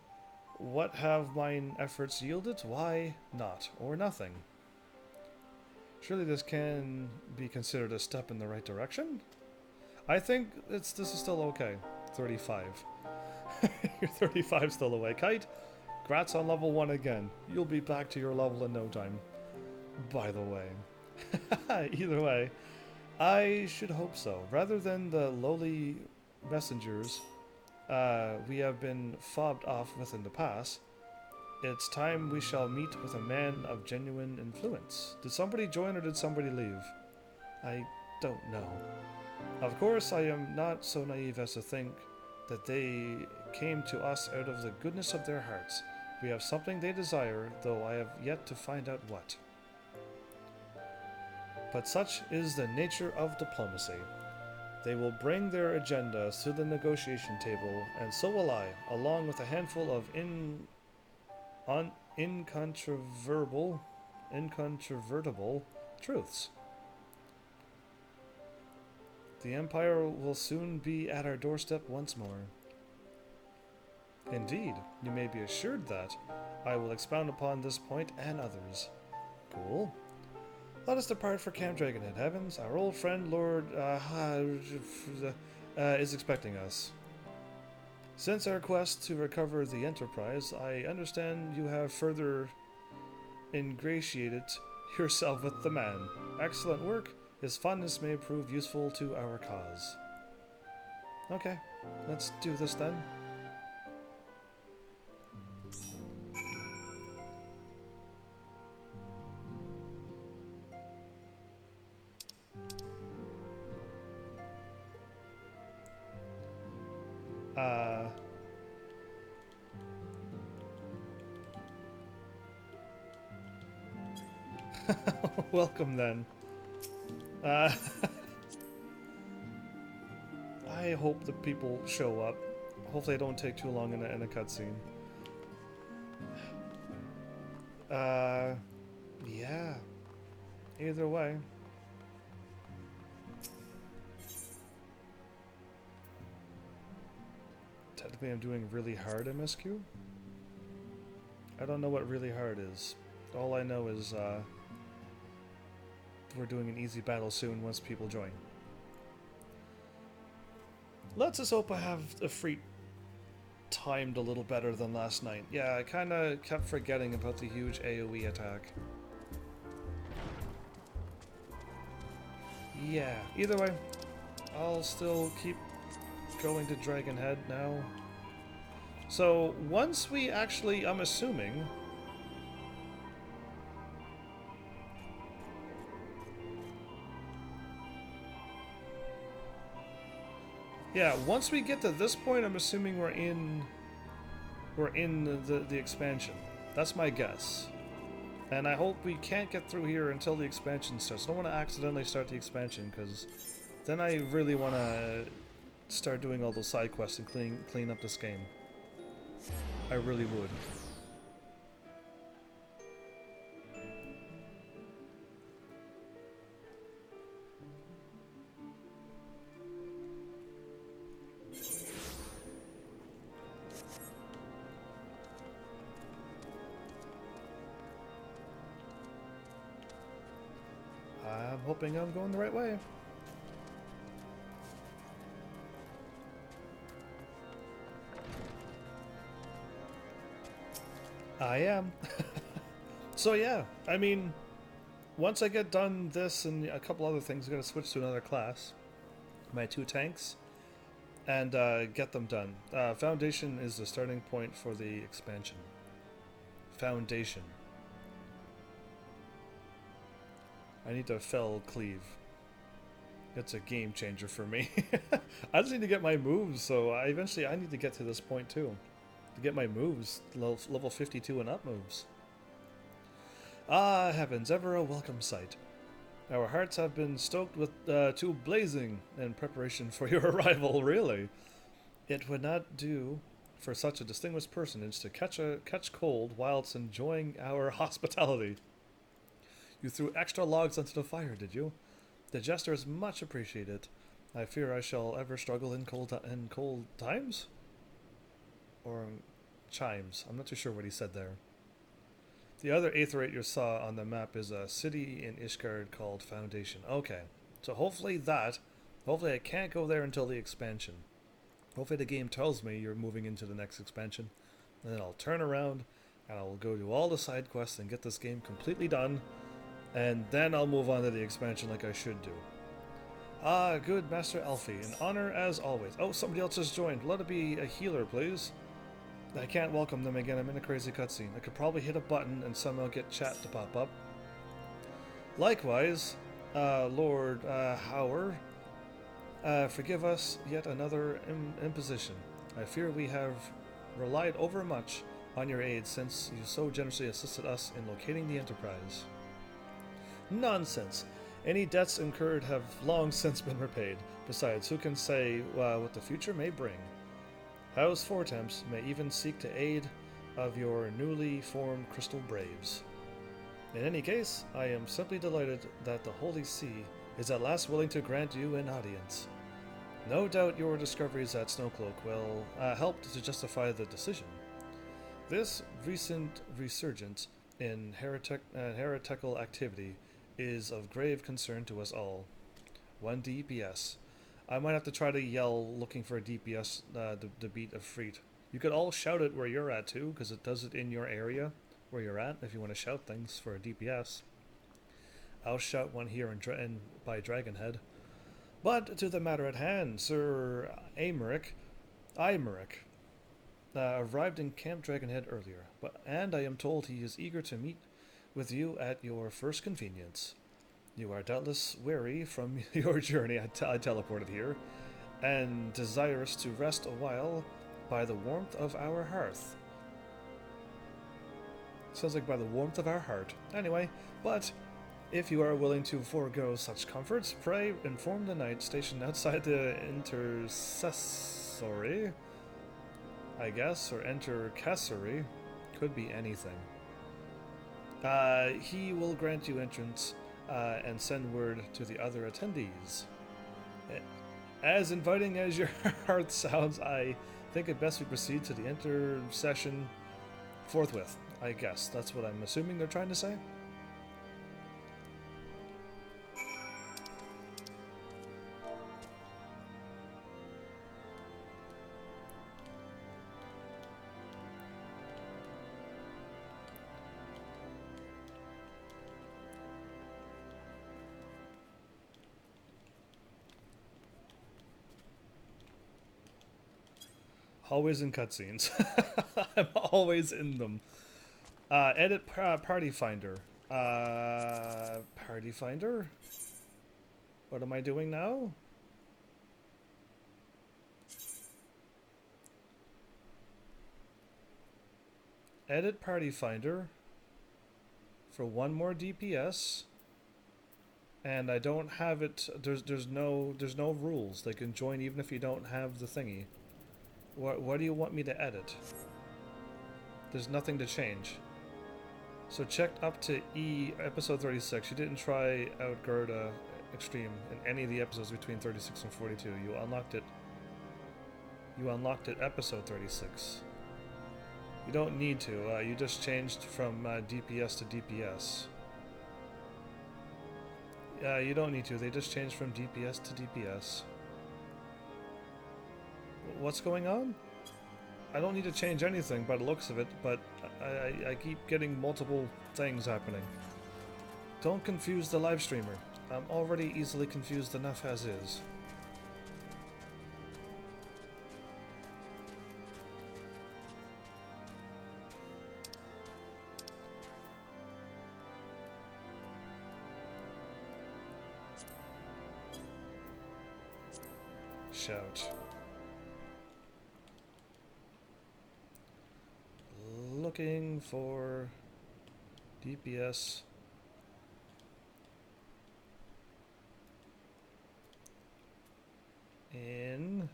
what have mine efforts yielded? Why, not, or nothing. Surely this can be considered a step in the right direction? I think this is still okay. 35. You're 35 still away. Kite, grats on level 1 again. You'll be back to your level in no time. By the way. Either way, I should hope so. Rather than the lowly messengers we have been fobbed off with in the past, it's time we shall meet with a man of genuine influence. Did somebody join or did somebody leave? I don't know. Of course, I am not so naive as to think that they came to us out of the goodness of their hearts. We have something they desire, though I have yet to find out what. But such is the nature of diplomacy. They will bring their agendas to the negotiation table, and so will I, along with a handful of incontrovertible truths. The Empire will soon be at our doorstep once more. Indeed, you may be assured that I will expound upon this point and others. Cool. Let us depart for Camp Dragonhead. Heavens, our old friend Lord is expecting us. Since our quest to recover the Enterprise, I understand you have further ingratiated yourself with the man. Excellent work. His fondness may prove useful to our cause. Okay, let's do this then. Welcome then. I hope the people show up. Hopefully it don't take too long in a cutscene. Yeah. Either way. Technically I'm doing really hard MSQ. I don't know what really hard is. All I know is we're doing an easy battle soon once people join. Let's just hope I have Ifrit timed a little better than last night. Yeah, I kind of kept forgetting about the huge AoE attack. Yeah, either way, I'll still keep going to Dragon Head now. So, once we actually, I'm assuming... Yeah, once we get to this point, I'm assuming we're in the expansion. That's my guess. And I hope we can't get through here until the expansion starts. I don't want to accidentally start the expansion, because then I really want to start doing all those side quests and clean up this game. I really would. I'm hoping I'm going the right way. I am. So yeah, I mean, once I get done this and a couple other things, I'm going to switch to another class. My 2 tanks. And get them done. Foundation is the starting point for the expansion. Foundation. I need to fell cleave. It's a game changer for me. I just need to get my moves, so eventually I need to get to this point too. To get my moves, level 52 and up moves. Ah, heavens, ever a welcome sight. Our hearts have been stoked with to blazing in preparation for your arrival, really. It would not do for such a distinguished personage to catch cold whilst enjoying our hospitality. You threw extra logs onto the fire, did you? The gesture is much appreciated. I fear I shall ever struggle in cold times? Or chimes. I'm not too sure what he said there. The other aetherite you saw on the map is a city in Ishgard called Foundation. Okay, so hopefully I can't go there until the expansion. Hopefully the game tells me you're moving into the next expansion, and then I'll turn around and I'll go do all the side quests and get this game completely done, and then I'll move on to the expansion like I should do. Ah, good Master Alfie, an honor as always. Oh, somebody else has joined. Let it be a healer, please. I can't welcome them again, I'm in a crazy cutscene. I could probably hit a button and somehow get chat to pop up. Likewise, Lord Howard, forgive us yet another imposition. I fear we have relied overmuch on your aid since you so generously assisted us in locating the Enterprise. Nonsense! Any debts incurred have long since been repaid. Besides, who can say what the future may bring? House Fortemps may even seek to aid of your newly formed Crystal Braves. In any case, I am simply delighted that the Holy See is at last willing to grant you an audience. No doubt your discoveries at Snowcloak will help to justify the decision. This recent resurgence in heretical activity is of grave concern to us all. 1 DPS. I might have to try to yell looking for a DPS to beat Ifrit. You could all shout it where you're at too, because it does it in your area where you're at if you want to shout things for a DPS. I'll shout one here in by Dragon Head. But to the matter at hand, Sir Imeric arrived in Camp Dragonhead earlier, and I am told he is eager to meet with you at your first convenience. You are doubtless weary from your journey, I teleported here, and desirous to rest a while by the warmth of our hearth. Sounds like by the warmth of our heart. Anyway, but if you are willing to forego such comforts, pray inform the knight stationed outside the intercessory, I guess, or intercessory. Could be anything. He will grant you entrance and send word to the other attendees. As inviting as your heart sounds, I think it best we proceed to the intercession forthwith. I guess that's what I'm assuming they're trying to say. Always in cutscenes. I'm always in them. Edit party finder. Party finder? What am I doing now? Edit party finder for one more DPS. And I don't have it. There's no rules. They can join even if you don't have the thingy. What do you want me to edit? There's nothing to change. So checked up to E episode 36. You didn't try out Ramuh Extreme in any of the episodes between 36 and 42. You unlocked it. You unlocked it episode 36. You don't need to. You just changed from DPS to DPS. Yeah, you don't need to. They just changed from DPS to DPS. What's going on? I don't need to change anything by the looks of it, but I keep getting multiple things happening. Don't confuse the live streamer. I'm already easily confused enough as is. Shout. Looking for DPS in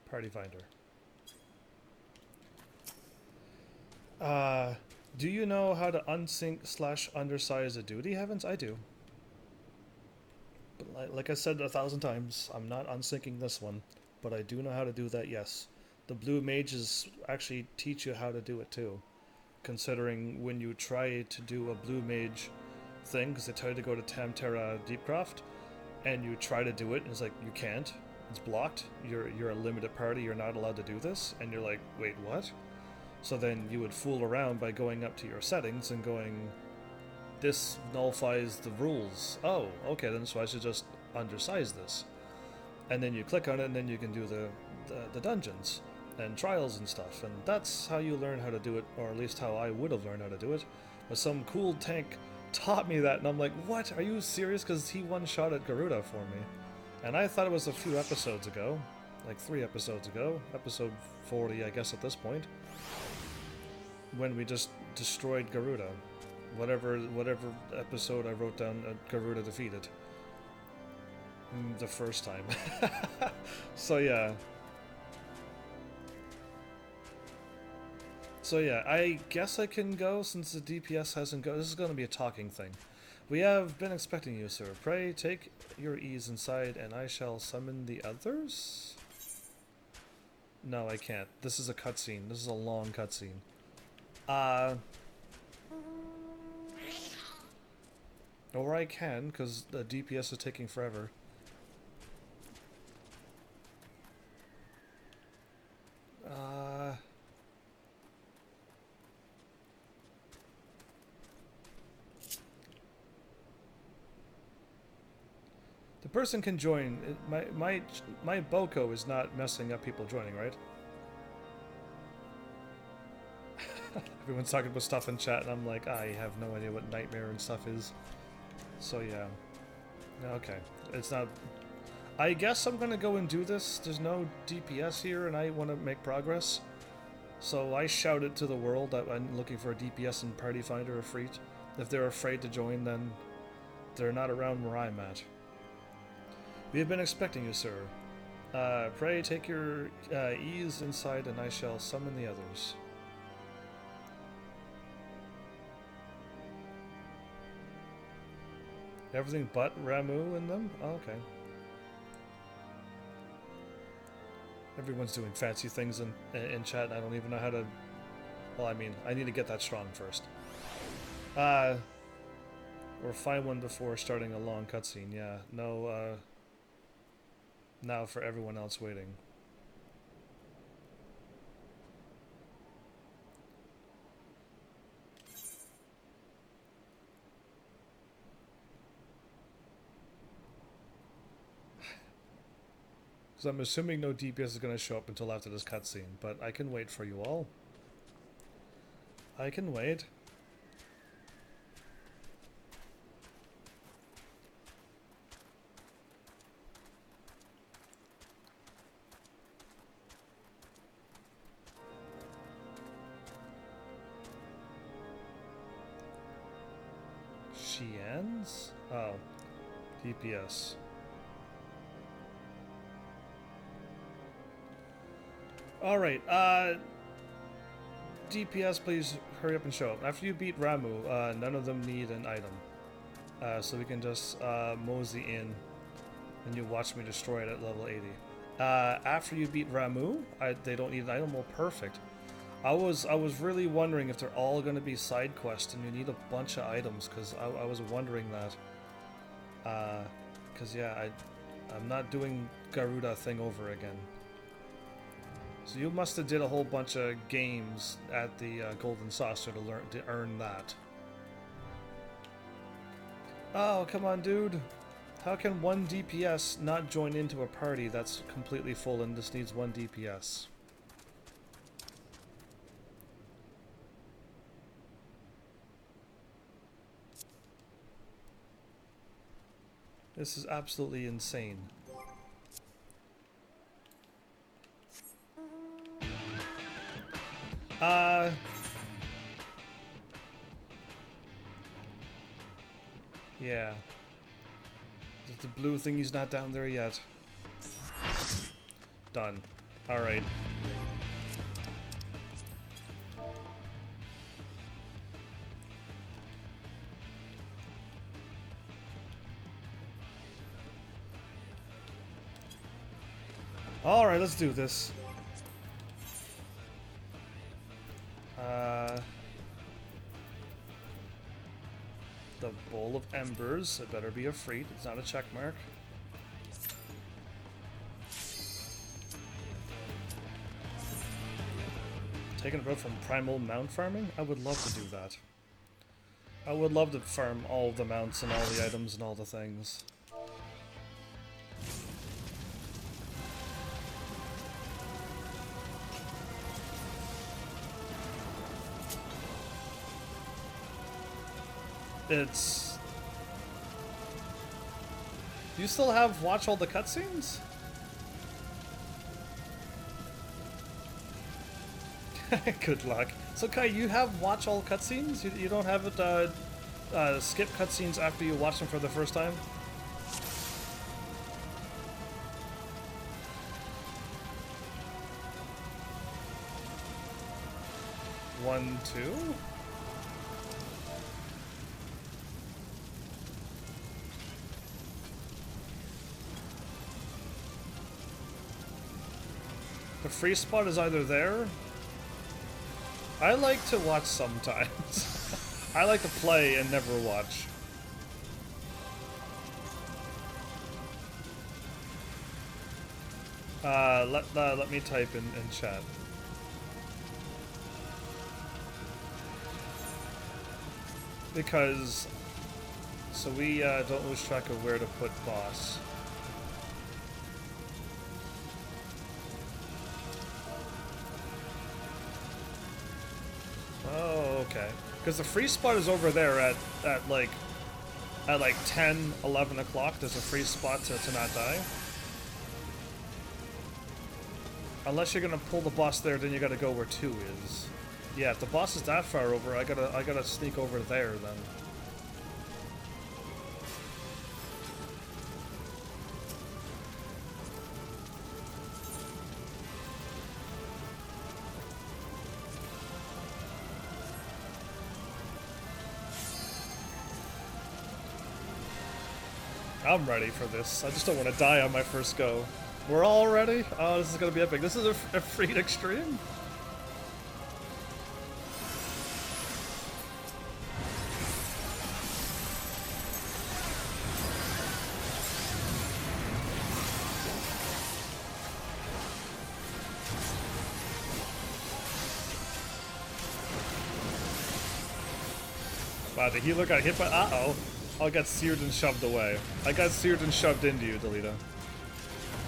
Party Finder. Do you know how to unsync / undersize a duty, Heavens? I do. But like I said 1,000 times, I'm not unsyncing this one, but I do know how to do that, yes. The blue mages actually teach you how to do it too. Considering when you try to do a blue mage thing, because they tell you to go to Tamterra Deepcroft, and you try to do it, and it's like, you can't. It's blocked. You're a limited party, you're not allowed to do this. And you're like, wait, what? So then you would fool around by going up to your settings and going, this nullifies the rules. Oh, okay, then so I should just undersize this. And then you click on it, and then you can do the dungeons and trials and stuff, and that's how you learn how to do it, or at least how I would have learned how to do it. But some cool tank taught me that, and I'm like, what? Are you serious? Because he one-shot at Garuda for me. And I thought it was a few episodes ago, like 3 episodes ago, episode 40 I guess at this point, when we just destroyed Garuda. Whatever episode I wrote down, Garuda defeated. The first time. So yeah. So yeah, I guess I can go since the DPS hasn't go. This is going to be a talking thing. We have been expecting you, sir. Pray take your ease inside and I shall summon the others? No, I can't. This is a cutscene. This is a long cutscene. Or I can, because the DPS is taking forever. The person can join. My Boko is not messing up people joining, right? Everyone's talking about stuff in chat, and I'm like, I have no idea what nightmare and stuff is. So yeah. Okay. It's not... I guess I'm gonna go and do this. There's no DPS here, and I want to make progress. So I shouted to the world that I'm looking for a DPS in Party Finder or Ifrit. If they're afraid to join, then they're not around where I'm at. We have been expecting you, sir. Pray take your ease inside, and I shall summon the others. Everything but Ramuh in them? Oh, okay. Everyone's doing fancy things in chat, and I don't even know how to Well, I mean, I need to get that strong first. Or find one before starting a long cutscene, yeah. No, now for everyone else waiting. Because I'm assuming no DPS is going to show up until after this cutscene, but I can wait for you all. I can wait. Xians? Oh, DPS. Alright, DPS, please hurry up and show up. After you beat Ramuh, none of them need an item. So we can just mosey in and you watch me destroy it at level 80. After you beat Ramuh, they don't need an item. Well, perfect. I was really wondering if they're all going to be side quests and you need a bunch of items, because I was wondering that. Because yeah, I'm not doing Garuda thing over again. So you must have did a whole bunch of games at the Golden Saucer to earn that. Oh, come on, dude. How can one DPS not join into a party that's completely full and just needs one DPS? This is absolutely insane. Yeah. The blue thingy's not down there yet. Done. Alright. Alright, let's do this. The Bowl of Embers. It better be Ifrit. It's not a check mark. Taking a vote from Primal mount farming? I would love to do that. I would love to farm all the mounts and all the items and all the things. It's... Do you still have watch all the cutscenes? Good luck. So Kai, you have watch all cutscenes? You don't have it skip cutscenes after you watch them for the first time? One, two? The free spot is either there. I like to watch sometimes. I like to play and never watch. Let me type in chat. Because so we don't lose track of where to put boss. Oh, okay. Because the free spot is over there at like 10, 11 o'clock. There's a free spot to not die. Unless you're gonna pull the boss there, then you gotta go where 2 is. Yeah, if the boss is that far over, I gotta sneak over there then. I'm ready for this. I just don't want to die on my first go. We're all ready? Oh, this is gonna be epic. This is a Ifrit Extreme? Wow, the healer got hit by... Uh-oh. I got seared and shoved away. I got seared and shoved into you, Delita.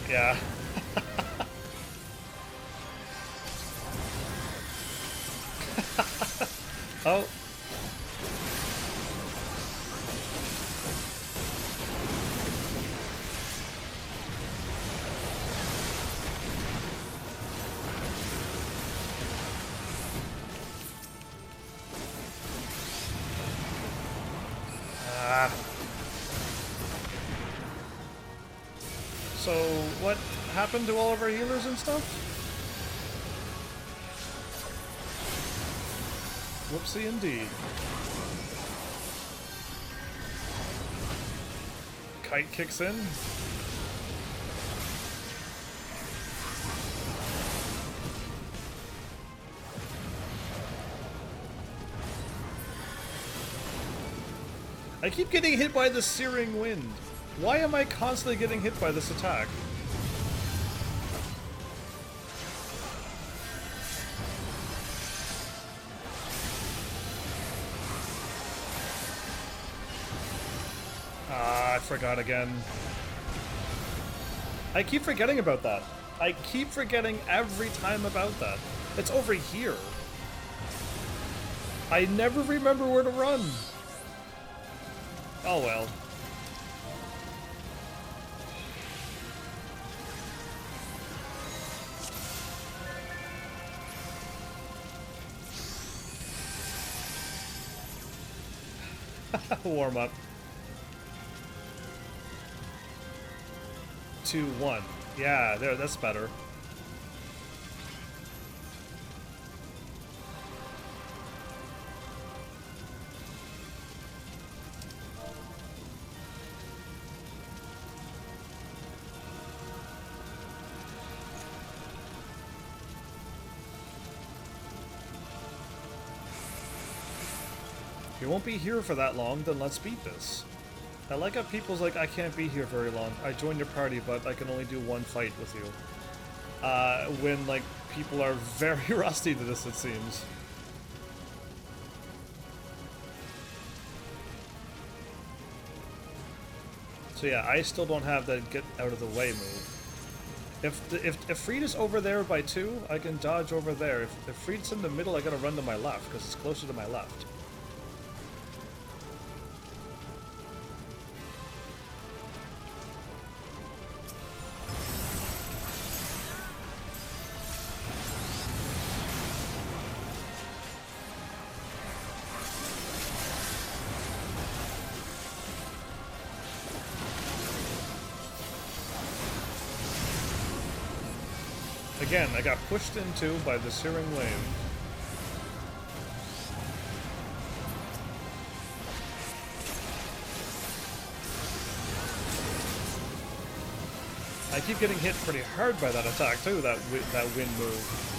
Yeah. Oh. So, what happened to all of our healers and stuff? Whoopsie indeed. Kite kicks in. I keep getting hit by the searing wind. Why am I constantly getting hit by this attack? Ah, I forgot again. I keep forgetting about that. I keep forgetting every time about that. It's over here. I never remember where to run. Oh well. Warm up. 2, 1. Yeah, there, that's better. If you won't be here for that long, then let's beat this. I like how people's like, I can't be here very long. I joined your party, but I can only do one fight with you. When, like, people are very rusty to this, it seems. So yeah, I still don't have that get out of the way move. If Ifrit is over there by 2, I can dodge over there. If Ifrit's in the middle, I gotta run to my left, because it's closer to my left. Again, I got pushed into by the searing wave. I keep getting hit pretty hard by that attack too, that wind move.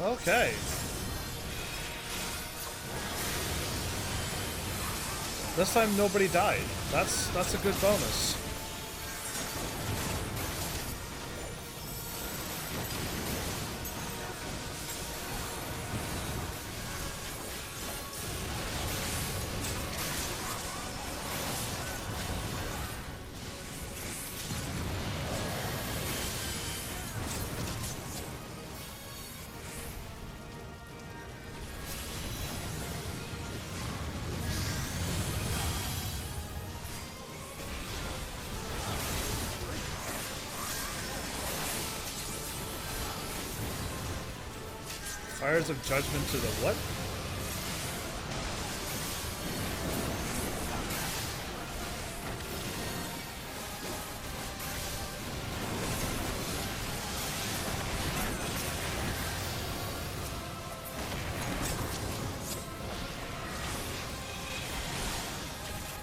Okay. This time nobody died. That's a good bonus. Fires of Judgment to the what?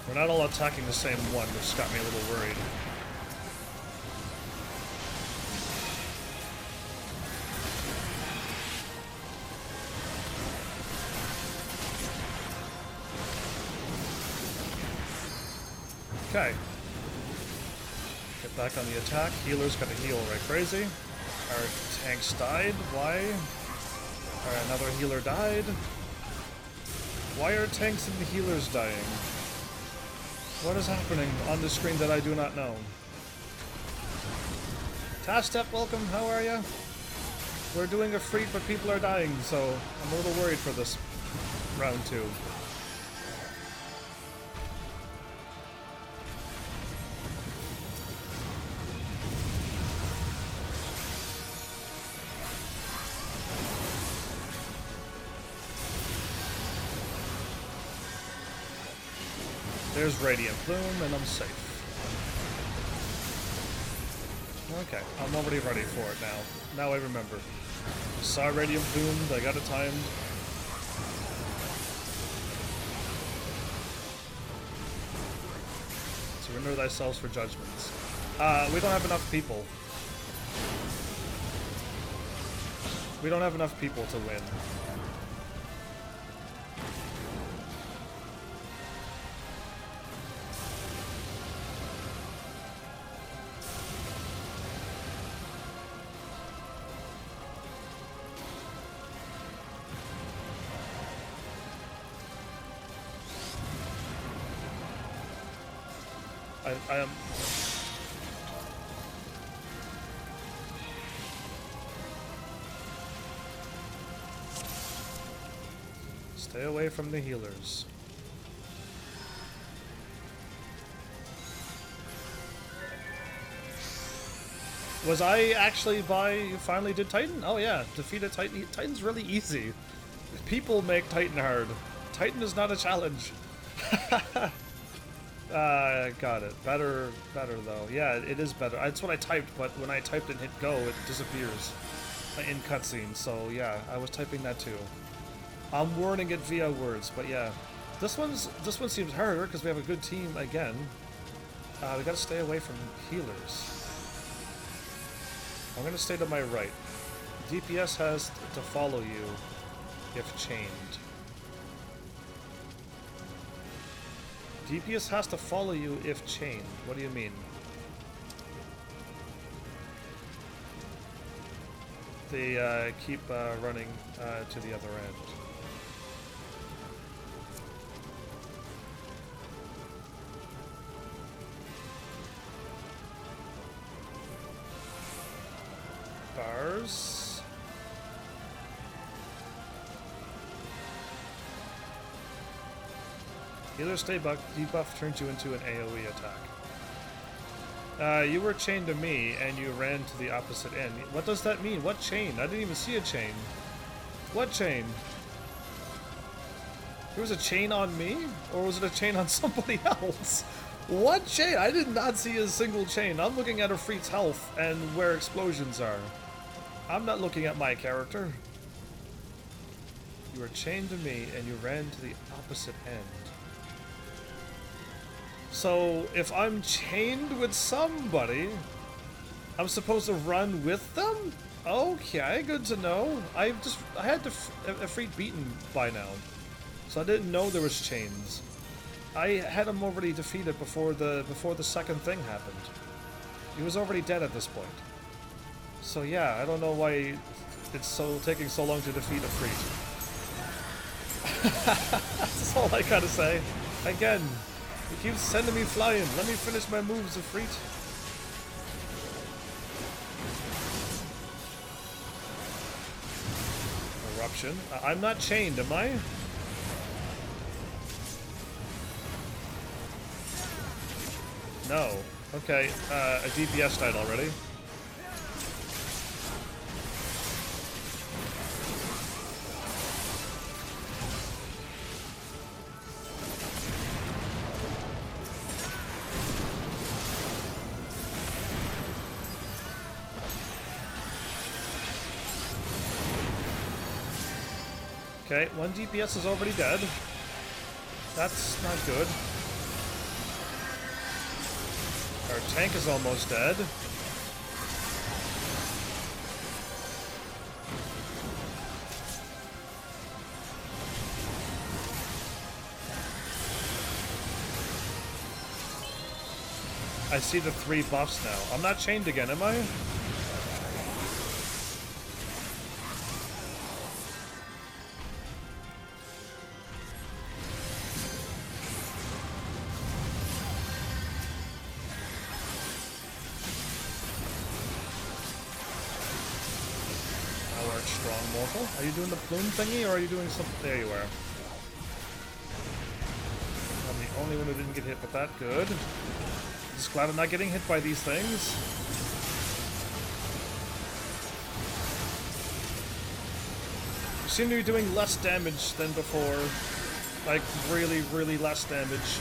We're not all attacking the same one, which got me a little worried. Okay. Get back on the attack. Healer's gonna heal like crazy. Our tanks died. Why? Alright, another healer died. Why are tanks and the healers dying? What is happening on the screen that I do not know? Tastep, welcome. How are ya? We're doing a Ifrit, but people are dying, so I'm a little worried for this round 2. There's Radiant Bloom, and I'm safe. Okay, I'm already ready for it now. Now I remember. Saw Radiant Bloom, I got it timed. Surrender thyself for judgments. We don't have enough people. We don't have enough people to win. I am... Stay away from the healers. Was I actually you finally did Titan? Oh yeah, defeat a Titan. Titan's really easy. People make Titan hard. Titan is not a challenge. Got it. Better though. Yeah, it is better. That's what I typed, but when I typed and hit go, it disappears in cutscenes. So yeah, I was typing that too. I'm wording it via words, but yeah, this one seems harder because we have a good team again. We gotta stay away from healers. I'm gonna stay to my right. DPS has to follow you if chained. DPS has to follow you if chained. What do you mean? They keep running to the other end. Bars. Healer stay debuff turns you into an AoE attack. You were chained to me and you ran to the opposite end. What does that mean? What chain? I didn't even see a chain. What chain? There was a chain on me? Or was it a chain on somebody else? What chain? I did not see a single chain. I'm looking at Ifrit's health and where explosions are. I'm not looking at my character. You were chained to me and you ran to the opposite end. So, if I'm chained with somebody, I'm supposed to run with them? Okay, good to know. I had Ifrit beaten by now, so I didn't know there was chains. I had him already defeated before the second thing happened. He was already dead at this point. So yeah, I don't know why it's taking so long to defeat Ifrit. That's all I gotta say. Again. He keeps sending me flying. Let me finish my moves, Ifrit. Eruption. I'm not chained, am I? No. Okay, a DPS died already. Okay, one DPS is already dead. That's not good. Our tank is almost dead. I see the 3 buffs now. I'm not chained again, am I? Are you doing the plume thingy, or are you doing something? There you are. I'm the only one who didn't get hit with that. Good. Just glad I'm not getting hit by these things. You seem to be doing less damage than before. Like, really, really less damage.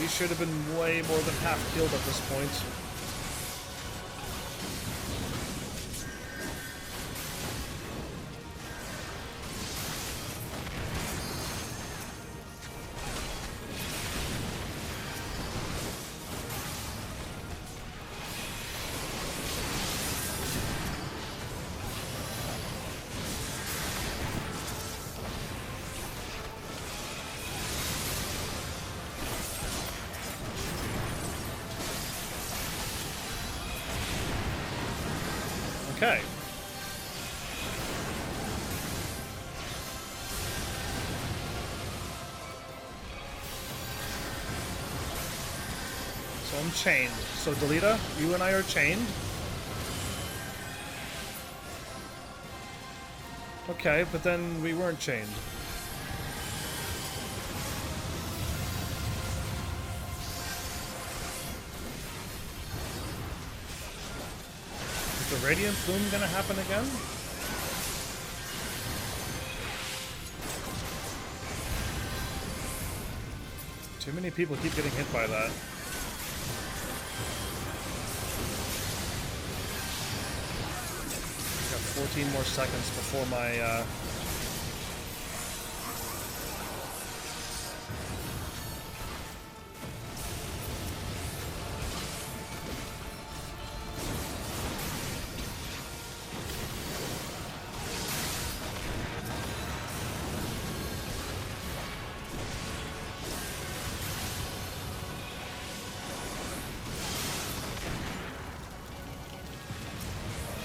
We should have been way more than half killed at this point. Okay. So I'm chained. So Delita, you and I are chained. Okay, but then we weren't chained. Is the Radiant Plume gonna happen again? Too many people keep getting hit by that. Got 14 more seconds before my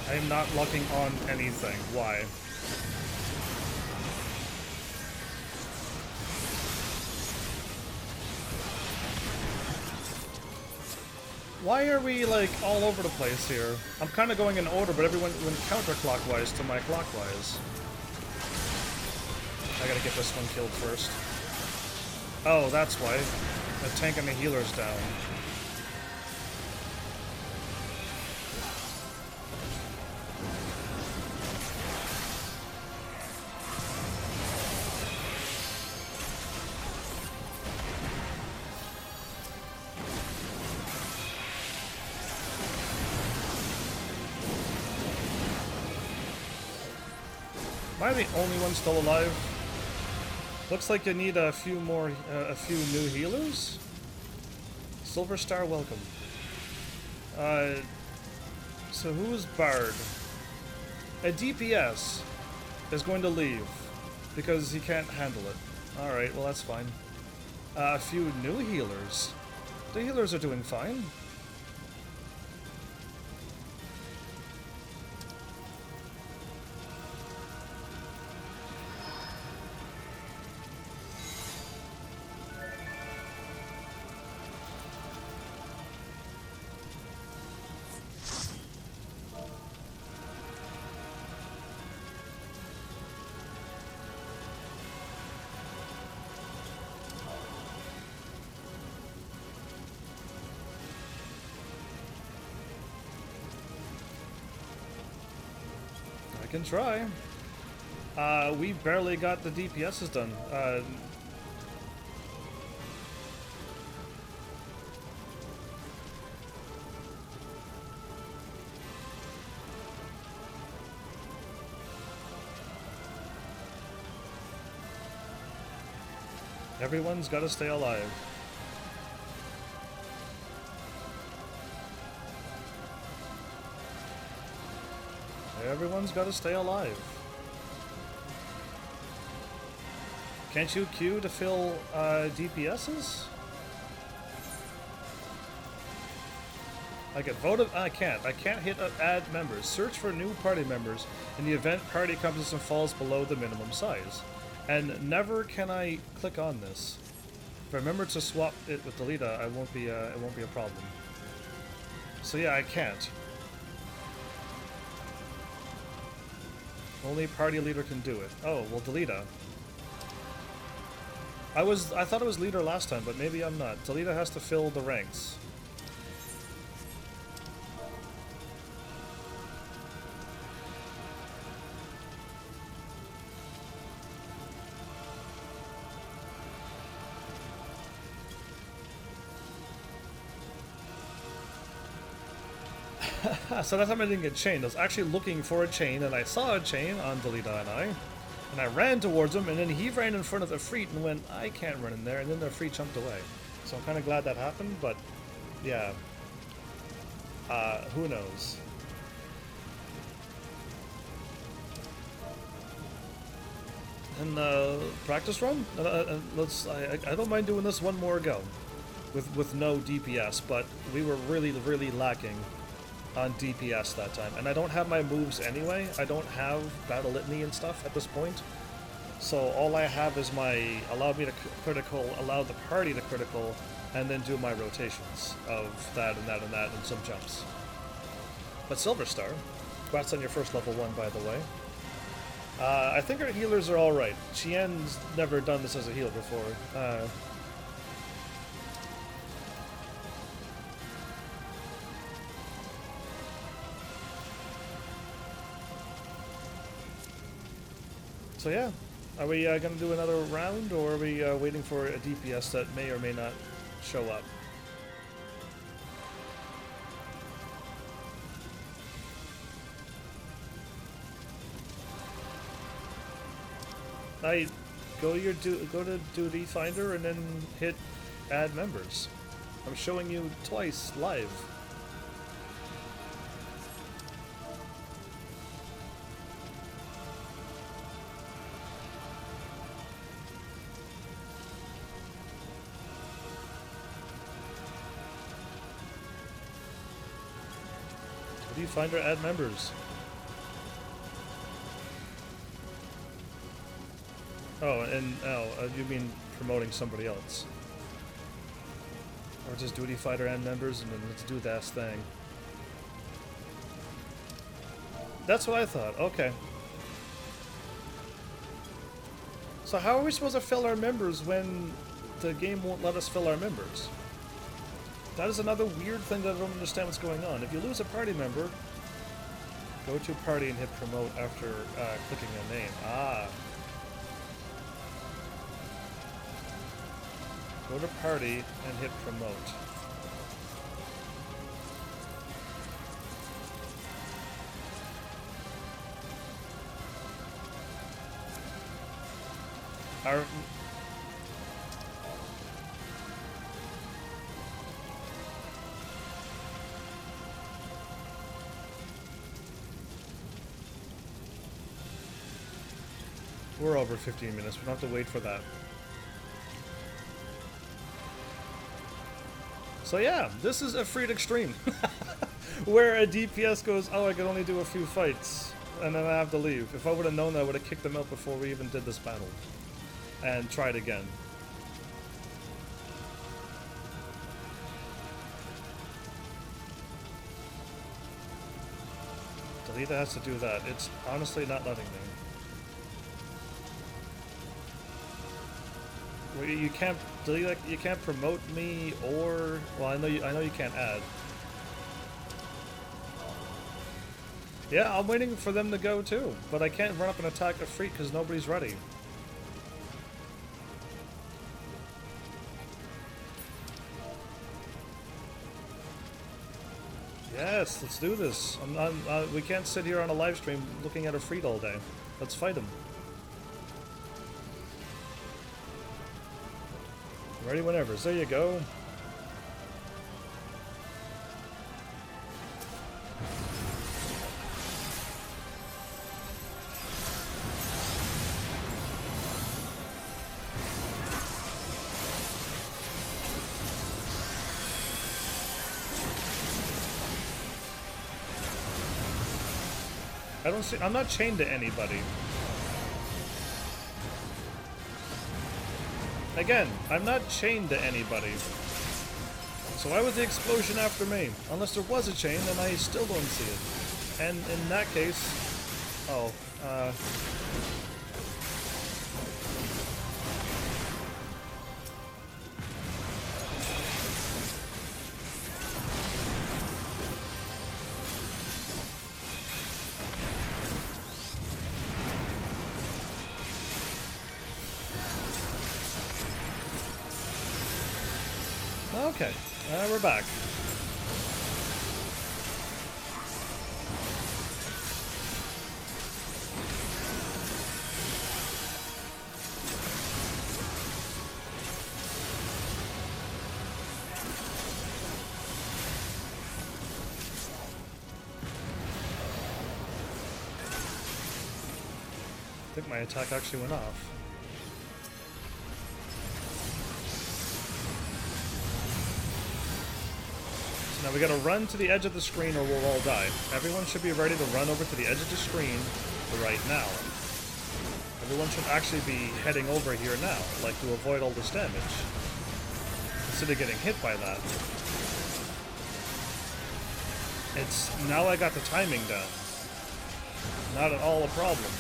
I am not locking on anything. Why? Why are we, like, all over the place here? I'm kind of going in order, but everyone went counterclockwise to my clockwise. I gotta get this one killed first. Oh, that's why. The tank and the healer's down. Am I the only one still alive? Looks like you need a few more, a few new healers. Silver Star, welcome. So who's Bard? A DPS is going to leave because he can't handle it. Alright, well that's fine. A few new healers. The healers are doing fine. I can try. We barely got the DPSs done. Everyone's got to stay alive. Everyone's got to stay alive. Can't you queue to fill DPSs? I get voted. I can't. I can't hit add members. Search for new party members in the event party composition falls below the minimum size. And never can I click on this. If I remember to swap it with Delita, it won't be a problem. So yeah, I can't. Only party leader can do it. Oh, well, Delita. I thought it was leader last time, but maybe I'm not. Delita has to fill the ranks. So that time I didn't get chained. I was actually looking for a chain, and I saw a chain on Delita and I ran towards him, and then he ran in front of Ifrit and went, I can't run in there, and then the Ifrit jumped away. So I'm kind of glad that happened, but yeah. Who knows? And practice run? I don't mind doing this one more go with no DPS, but we were really lacking on DPS that time, and I don't have my moves anyway. I don't have battle litany and stuff at this point, so all I have is my allow me to critical, allow the party to critical, and then do my rotations of that and that and that and some jumps. But Silver Star, congrats on your first level 1, by the way. I think our healers are all right. Chien's never done this as a healer before. So yeah, are we going to do another round, or are we waiting for a DPS that may or may not show up? Go to Duty Finder and then hit Add Members. I'm showing you twice live. Finder, add members. Oh, and you mean promoting somebody else? Or just duty fighter and members, and then let's do that thing. That's what I thought. Okay. So how are we supposed to fill our members when the game won't let us fill our members? That is another weird thing that I don't understand what's going on. If you lose a party member, go to party and hit promote after clicking a name. Go to party and hit promote. We're over 15 minutes. We don't have to wait for that. So yeah, this is Ifrit Extreme, where a DPS goes, oh, I can only do a few fights, and then I have to leave. If I would have known that, I would have kicked them out before we even did this battle, and tried again. Delita has to do that. It's honestly not letting me. You can't delete. You can't promote me, or well, I know you can't add. Yeah, I'm waiting for them to go too, but I can't run up and attack a freak because nobody's ready. Yes, let's do this. We can't sit here on a live stream looking at a freak all day. Let's fight him. Ready whenever. There you go. I don't see... I'm not chained to anybody. Again, I'm not chained to anybody. So why was the explosion after me? Unless there was a chain, then I still don't see it. And in that case... Oh, okay, we're back. I think my attack actually went off. Now we gotta run to the edge of the screen or we'll all die. Everyone should be ready to run over to the edge of the screen right now. Everyone should actually be heading over here now, like to avoid all this damage. Instead of getting hit by that. It's... now I got the timing down. Not at all a problem.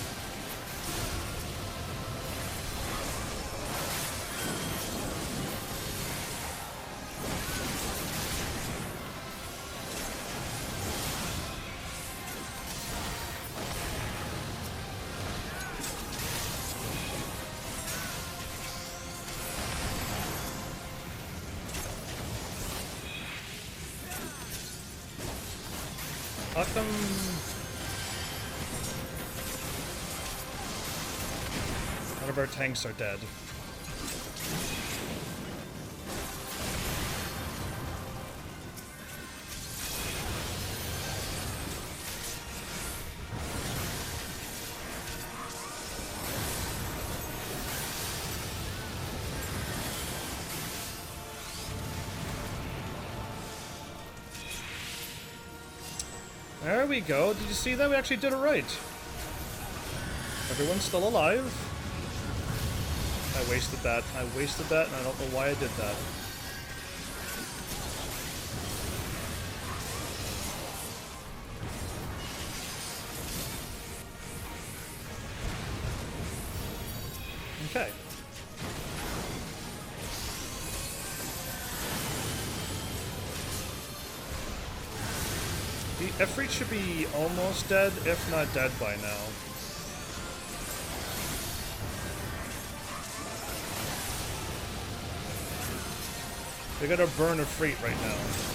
How come... none of our tanks are dead? There we go. Did you see that? We actually did it right. Everyone's still alive. I wasted that. I wasted that, and I don't know why I did that. Okay. The Ifrit should be almost dead, if not dead by now. They gotta burn Ifrit right now.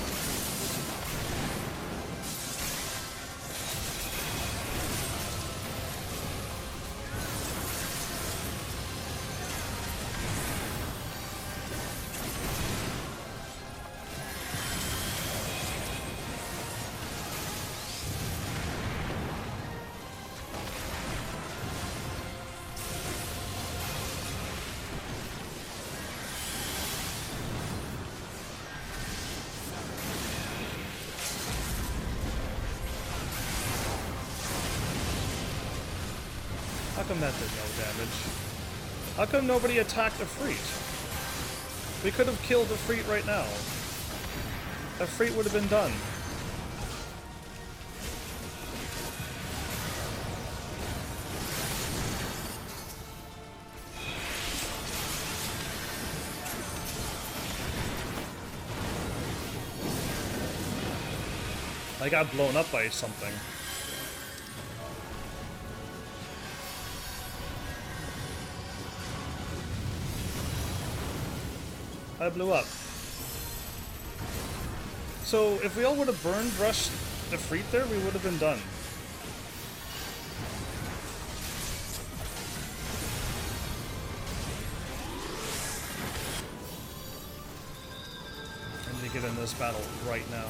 How come that did no damage? How come nobody attacked Ifrit? We could have killed Ifrit right now. Ifrit would have been done. I got blown up by something. I blew up. So, if we all would have burned rushed Ifrit there, we would have been done. I need to get in this battle right now.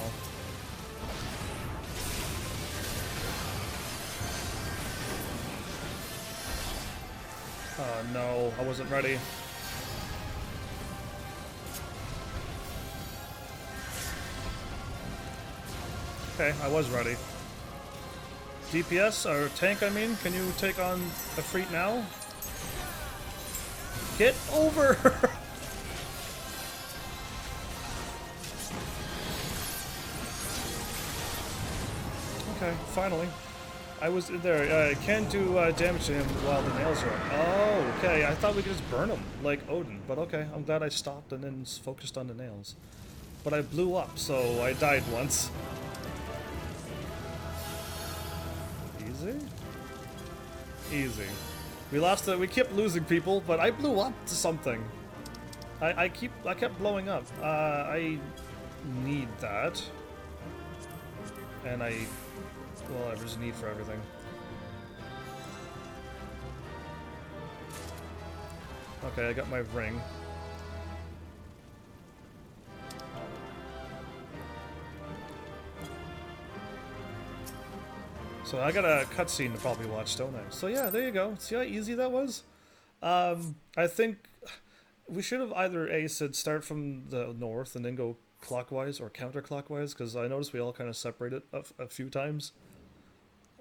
Oh no, I wasn't ready. Okay, I was ready. DPS, or tank I mean, can you take on Ifrit now? Get over! Okay, finally. I was there. I can't do damage to him while the nails are up. Oh, okay. I thought we could just burn him, like Odin. But okay, I'm glad I stopped and then focused on the nails. But I blew up, so I died once. Easy? Easy. We lost it. We kept losing people, but I blew up to something. I kept blowing up. I need that. And well, there's a need for everything. Okay, I got my ring. So I got a cutscene to probably watch, don't I? So yeah, there you go. See how easy that was? I think we should have either A, said start from the north and then go clockwise or counterclockwise, because I noticed we all kind of separated a few times.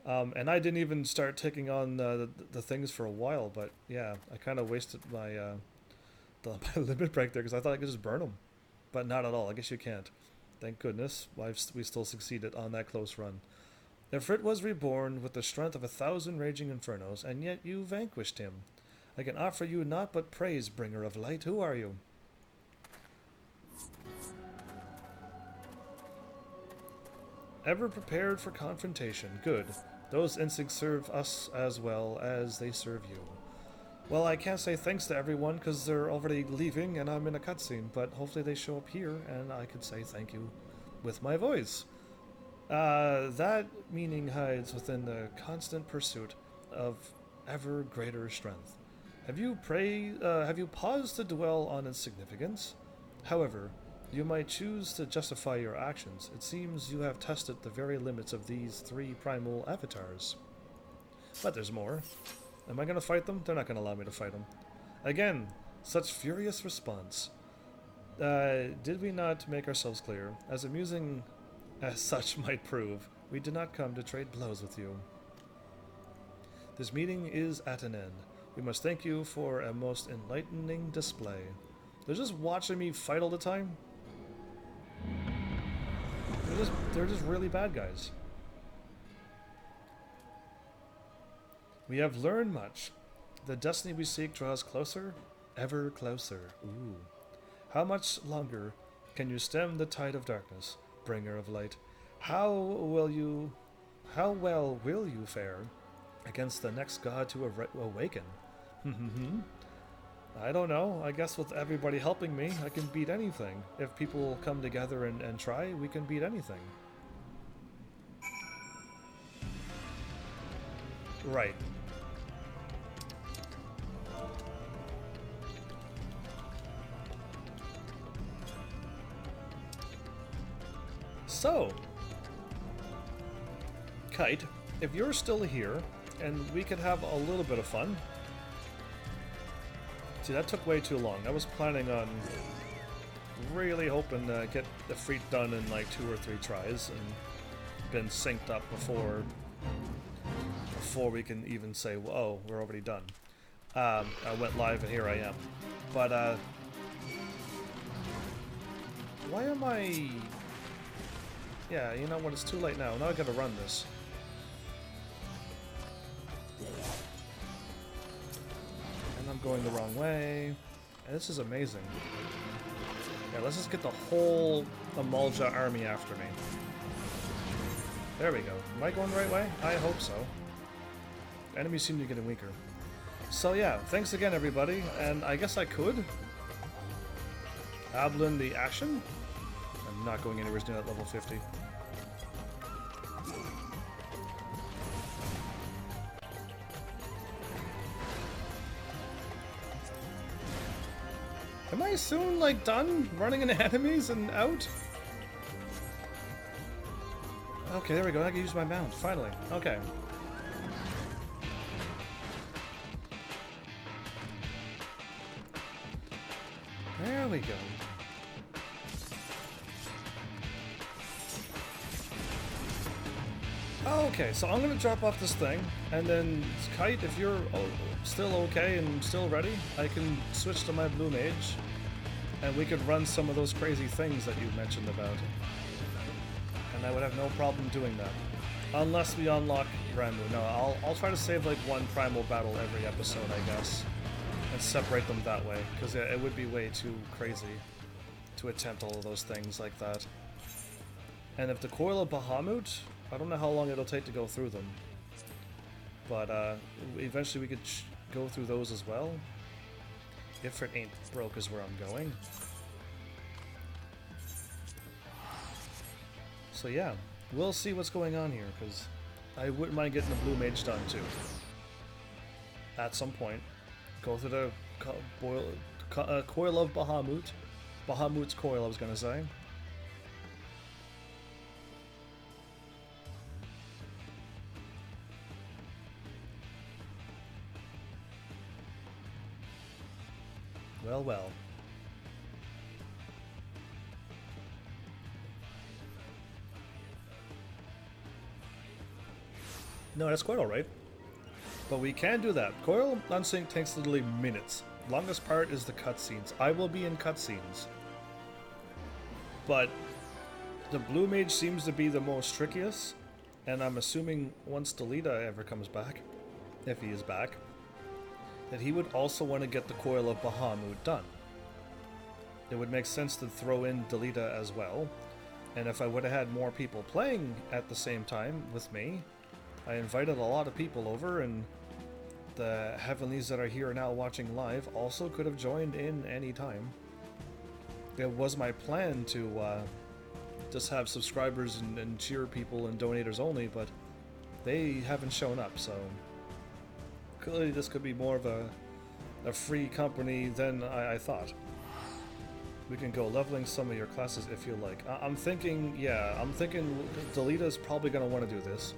And I didn't even start taking on the things for a while, but yeah, I kind of wasted my my limit break there because I thought I could just burn them. But not at all. I guess you can't. Thank goodness we still succeeded on that close run. Ifrit was reborn with the strength of 1,000 raging infernos, and yet you vanquished him. I can offer you naught but praise, bringer of light. Who are you? Ever prepared for confrontation. Good. Those instincts serve us as well as they serve you. Well, I can't say thanks to everyone because they're already leaving and I'm in a cutscene, but hopefully they show up here and I can say thank you with my voice. That meaning hides within the constant pursuit of ever greater strength. Have you paused to dwell on its significance? However, you might choose to justify your actions. It seems you have tested the very limits of these 3 primal avatars. But there's more. Am I going to fight them? They're not going to allow me to fight them. Again, such furious response. Did we not make ourselves clear? As amusing as such might prove, we did not come to trade blows with you. This meeting is at an end. We must thank you for a most enlightening display. They're just watching me fight all the time? They're just really bad guys. We have learned much. The destiny we seek draws closer, ever closer. Ooh. How much longer can you stem the tide of darkness, bringer of light? How well will you fare against the next god to awaken? I don't know. I guess with everybody helping me, I can beat anything. If people come together and try, we can beat anything. Right. So, Kite, if you're still here, and we could have a little bit of fun. See, that took way too long. I was planning on really hoping to get the Ifrit done in like 2 or 3 tries and been synced up before we can even say, whoa, we're already done. I went live and here I am. But, why am I... Yeah, you know what, it's too late now. Now I gotta run this. And I'm going the wrong way. And this is amazing. Yeah, let's just get the whole Amalja army after me. There we go. Am I going the right way? I hope so. Enemies seem to be getting weaker. So yeah, thanks again everybody, and I guess I could Ablin the Ashen? I'm not going anywhere near that level 50. Am I soon, like, done running into enemies and out? Okay, there we go. I can use my mount, finally. Okay. There we go. Okay, so I'm gonna drop off this thing, and then Kite, if you're still okay and still ready, I can switch to my Blue Mage, and we could run some of those crazy things that you mentioned about. And I would have no problem doing that. Unless we unlock Ramuh. No, I'll try to save like one primal battle every episode, I guess. And separate them that way, because it would be way too crazy to attempt all of those things like that. And if the Coil of Bahamut, I don't know how long it'll take to go through them. But eventually we could go through those as well. Ifrit ain't broke is where I'm going. So yeah, we'll see what's going on here, because I wouldn't mind getting the Blue Mage done too. At some point. Go through the Coil of Bahamut. Bahamut's Coil, I was going to say. Well, well. No, that's quite alright. But we can do that. Coil Unsync takes literally minutes. Longest part is the cutscenes. I will be in cutscenes. But the Blue Mage seems to be the most trickiest. And I'm assuming once Delita ever comes back, if he is back, that he would also want to get the Coil of Bahamut done. It would make sense to throw in Delita as well. And if I would have had more people playing at the same time with me, I invited a lot of people over, and the Heavenlies that are here now watching live also could have joined in any time. It was my plan to just have subscribers and cheer people and donators only, but they haven't shown up, so clearly this could be more of a free company than I thought. We can go leveling some of your classes if you like. I'm thinking Delita's probably going to want to do this.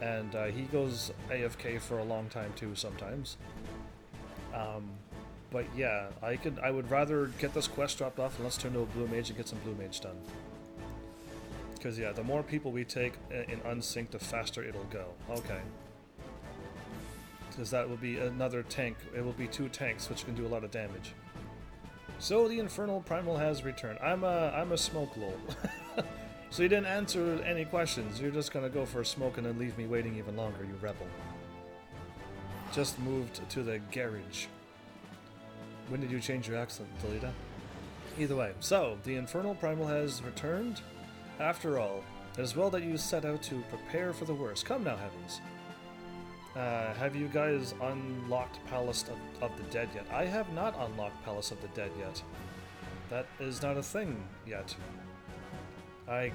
And he goes AFK for a long time too sometimes. But yeah, I would rather get this quest dropped off and let's turn to a Blue Mage and get some Blue Mage done. Because yeah, the more people we take in Unsync, the faster it'll go. Okay. Because that will be another tank. It will be 2 tanks, which can do a lot of damage. So the Infernal Primal has returned. I'm a smoke lol. So you didn't answer any questions. You're just gonna go for a smoke and then leave me waiting even longer, you rebel. Just moved to the garage. When did you change your accent, Delita? Either way, so the Infernal Primal has returned. After all, it is well that you set out to prepare for the worst. Come now, Heavens. Have you guys unlocked Palace of the Dead yet? I have not unlocked Palace of the Dead yet. That is not a thing yet. I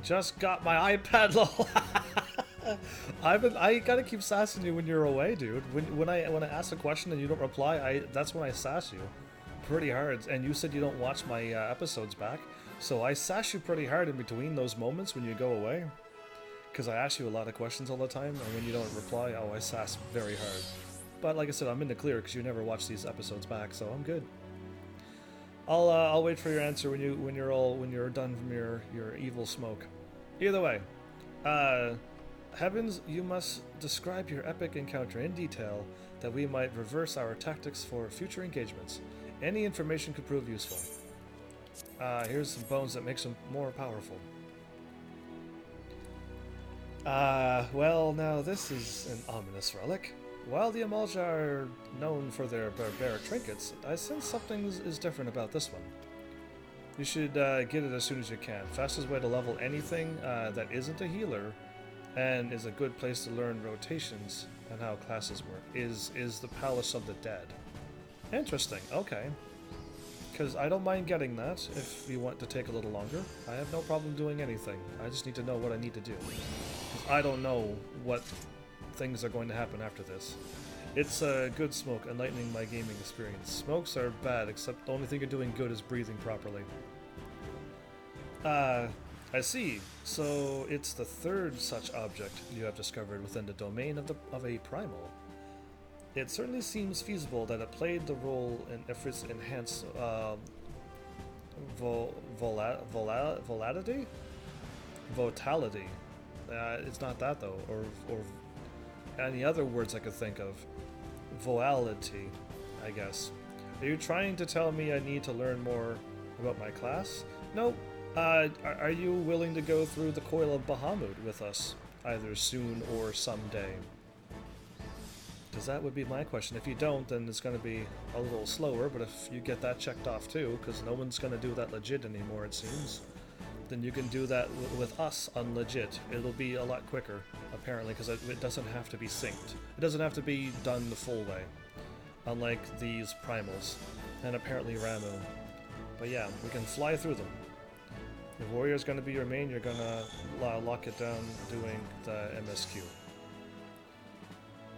just got my iPad, lol. I gotta keep sassing you when you're away, dude. When I ask a question and you don't reply, that's when I sass you pretty hard. And you said you don't watch my episodes back, so I sass you pretty hard in between those moments when you go away. Because I ask you a lot of questions all the time, and when you don't reply, I sass very hard. But like I said, I'm in the clear because you never watch these episodes back, so I'm good. I'll wait for your answer when you're done from your evil smoke. Either way, Heavens, you must describe your epic encounter in detail that we might reverse our tactics for future engagements. Any information could prove useful. Here's some bones that makes them more powerful. Well, now this is an ominous relic. While the Amalja are known for their barbaric trinkets, I sense something is different about this one. You should get it as soon as you can. Fastest way to level anything that isn't a healer, and is a good place to learn rotations and how classes work, is the Palace of the Dead. Interesting, okay. Because I don't mind getting that if you want to take a little longer. I have no problem doing anything. I just need to know what I need to do. Because I don't know what things are going to happen after this. It's a good smoke, enlightening my gaming experience. Smokes are bad, except the only thing you're doing good is breathing properly. I see. So it's the third such object you have discovered within the domain of a primal. It certainly seems feasible that it played the role in Ifrit's enhanced volatility. It's not that though, or any other words I could think of. Voality, I guess. Are you trying to tell me I need to learn more about my class? No. Are you willing to go through the Coil of Bahamut with us, either soon or someday? Because that would be my question. If you don't, then it's going to be a little slower, but if you get that checked off too, because no one's going to do that legit anymore, it seems, then you can do that with us unlegit. It'll be a lot quicker, apparently, because it doesn't have to be synced. It doesn't have to be done the full way, unlike these Primals, and apparently Ramuh. But yeah, we can fly through them. If Warrior's going to be your main, you're going to lock it down doing the MSQ.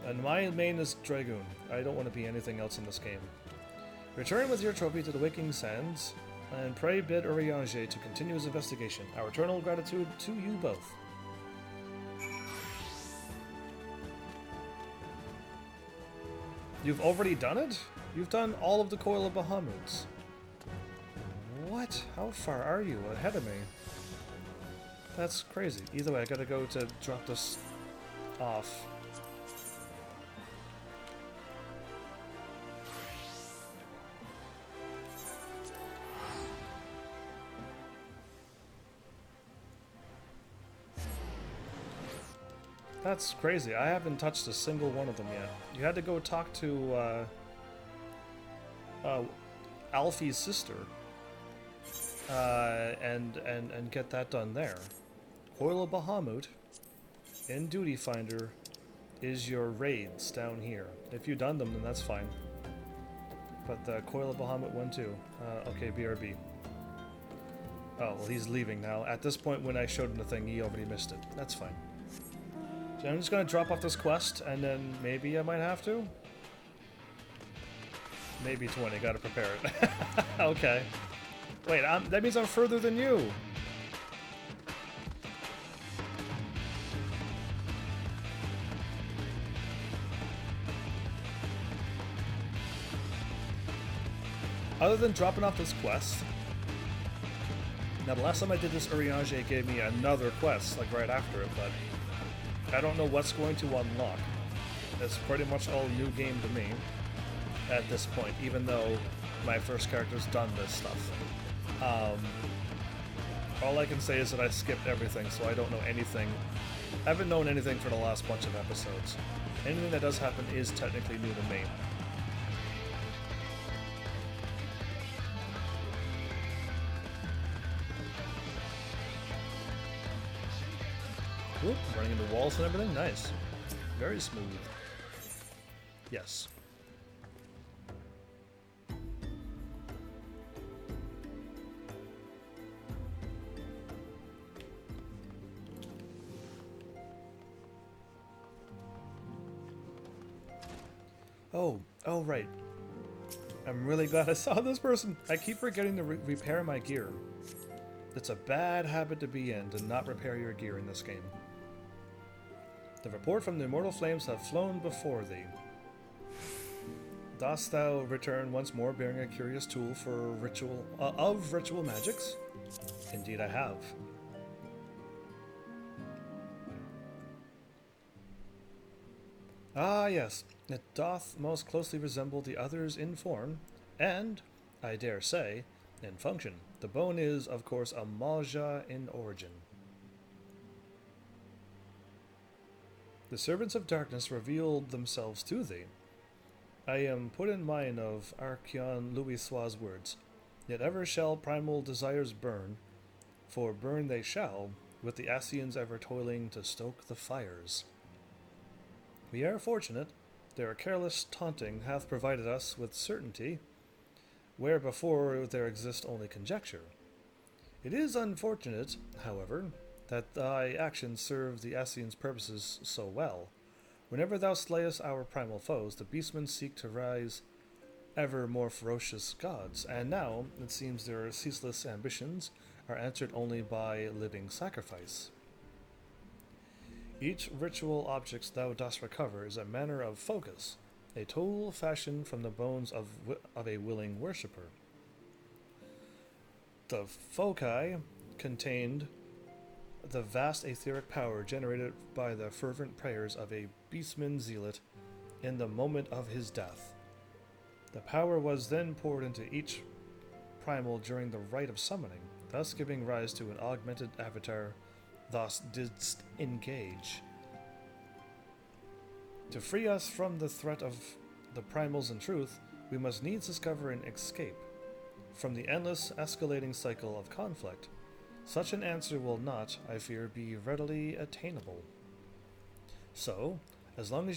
And my main is Dragoon. I don't want to be anything else in this game. Return with your trophy to the Waking Sands, and pray bid Urianger to continue his investigation. Our eternal gratitude to you both. You've already done it? You've done all of the Coil of Bahamuts. What? How far are you ahead of me? That's crazy. Either way, I gotta go to drop this off. That's crazy. I haven't touched a single one of them yet. You had to go talk to Alfie's sister and get that done there. Coil of Bahamut in Duty Finder is your raids down here. If you've done them, then that's fine. But the Coil of Bahamut one too. Okay, BRB. Oh, well, he's leaving now. At this point, when I showed him the thing, he already missed it. That's fine. So I'm just gonna drop off this quest, and then maybe I might have to? Maybe 20, gotta prepare it. Okay. Wait, that means I'm further than you! Other than dropping off this quest... Now, the last time I did this, Urianger gave me another quest, like right after it, but... I don't know what's going to unlock. It's pretty much all new game to me at this point, even though my first character's done this stuff. All I can say is that I skipped everything, so I don't know anything. I haven't known anything for the last bunch of episodes. Anything that does happen is technically new to me. Whoop, running into walls and everything? Nice. Very smooth. Yes. Oh, right. I'm really glad I saw this person. I keep forgetting to repair my gear. It's a bad habit to be in, to not repair your gear in this game. The report from the immortal flames have flown before thee. Dost thou return once more bearing a curious tool for ritual magics? Indeed I have. Ah yes, it doth most closely resemble the others in form, and, I dare say, in function. The bone is, of course, a Malja in origin. The servants of darkness revealed themselves to thee. I am put in mind of Archeon Louisois' words, yet ever shall primal desires burn, for burn they shall, with the Ascians ever toiling to stoke the fires. We are fortunate, their careless taunting hath provided us with certainty, where before there exist only conjecture. It is unfortunate, however, that thy actions serve the Ascians' purposes so well. Whenever thou slayest our primal foes, the beastmen seek to rise ever more ferocious gods, and now it seems their ceaseless ambitions are answered only by living sacrifice. Each ritual object thou dost recover is a manner of focus, a tool fashioned from the bones of a willing worshipper. The foci contained the vast etheric power generated by the fervent prayers of a beastman zealot in the moment of his death. The power was then poured into each primal during the rite of summoning, thus giving rise to an augmented avatar, thus didst engage. To free us from the threat of the primals in truth, we must needs discover an escape from the endless escalating cycle of conflict. Such an answer will not, I fear, be readily attainable. So, as long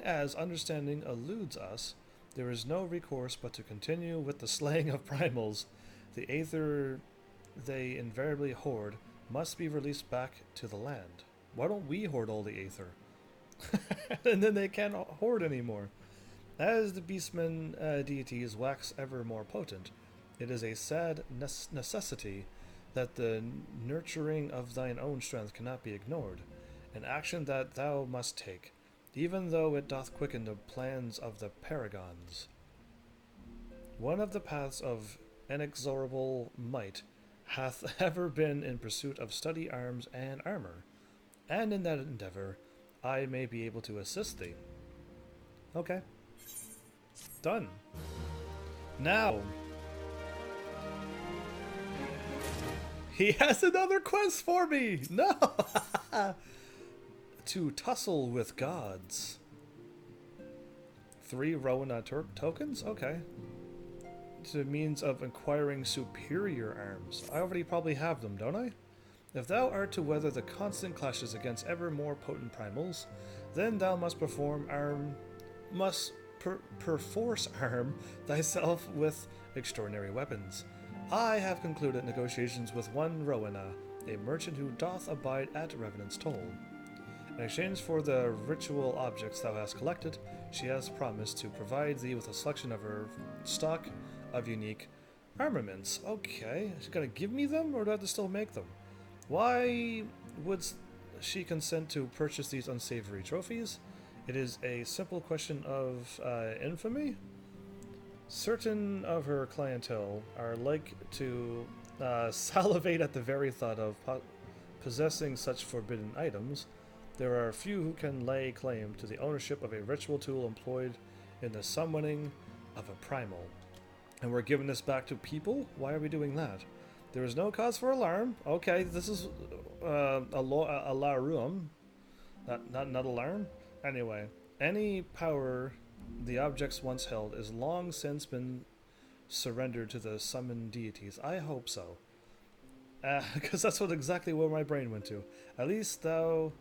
as understanding eludes us, there is no recourse but to continue with the slaying of primals. The aether they invariably hoard must be released back to the land. Why don't we hoard all the aether? And then they can't hoard anymore. As the beastmen deities wax ever more potent, it is a sad necessity that the nurturing of thine own strength cannot be ignored, an action that thou must take, even though it doth quicken the plans of the paragons. One of the paths of inexorable might hath ever been in pursuit of study arms and armor, and in that endeavor I may be able to assist thee. Okay. Done. Now, he has another quest for me! No! To tussle with gods. 3 Rowan tokens? Okay. It's a means of acquiring superior arms. I already probably have them, don't I? If thou art to weather the constant clashes against ever more potent primals, then thou must perforce arm thyself with extraordinary weapons. I have concluded negotiations with one Rowena, a merchant who doth abide at Revenant's Toll. In exchange for the ritual objects thou hast collected, she has promised to provide thee with a selection of her stock of unique armaments. Okay, she's gonna give me them, or do I have to still make them? Why would she consent to purchase these unsavory trophies? It is a simple question of infamy. Certain of her clientele are like to salivate at the very thought of possessing such forbidden items. There are few who can lay claim to the ownership of a ritual tool employed in the summoning of a primal. And we're giving this back to people? Why are we doing that? There is no cause for alarm. Okay, this is alarum. Not alarm? Anyway, any power the objects once held is long since been surrendered to the summoned deities. I hope so. Because that's exactly where my brain went to. At least thou...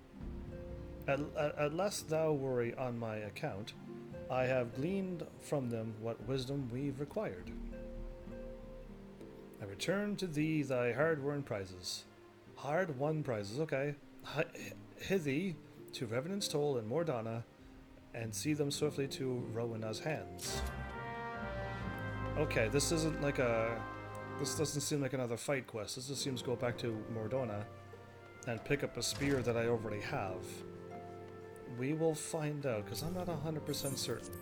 At lest thou worry on my account, I have gleaned from them what wisdom we've required. I return to thee thy hard-won prizes. Hard-won prizes, okay. Hithee to Revenant's Toll and Mordana, and see them swiftly to Rowena's hands. Okay, this isn't like a... This doesn't seem like another fight quest. This just seems to go back to Mordana and pick up a spear that I already have. We will find out, because I'm not 100% certain.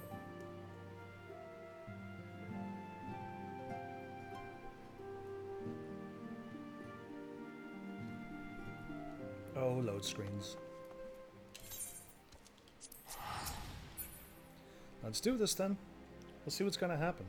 Oh, load screens. Let's do this then. Let's see what's going to happen.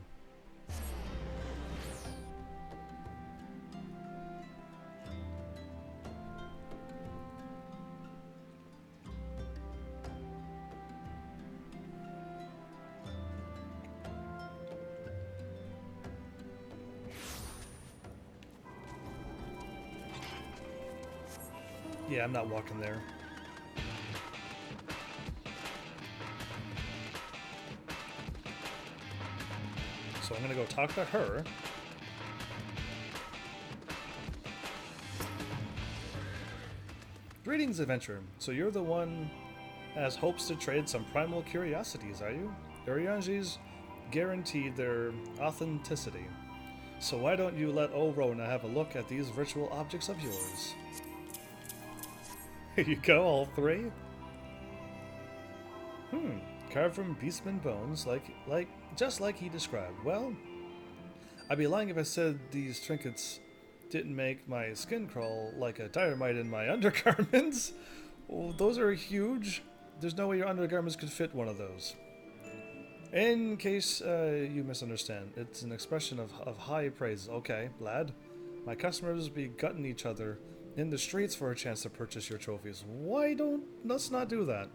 Yeah, I'm not walking there. So I'm gonna go talk to her. Greetings, adventurer. So you're the one has hopes to trade some primal curiosities, are you? Urianji's guaranteed their authenticity. So why don't you let old Rona have a look at these virtual objects of yours? Here you go, all 3. Carved from beastman bones, just like he described. Well, I'd be lying if I said these trinkets didn't make my skin crawl like a dynamite in my undergarments. Well, those are huge. There's no way your undergarments could fit one of those. In case you misunderstand, it's an expression of high praise. Okay, lad. My customers be gutting each other in the streets for a chance to purchase your trophies. Let's not do that.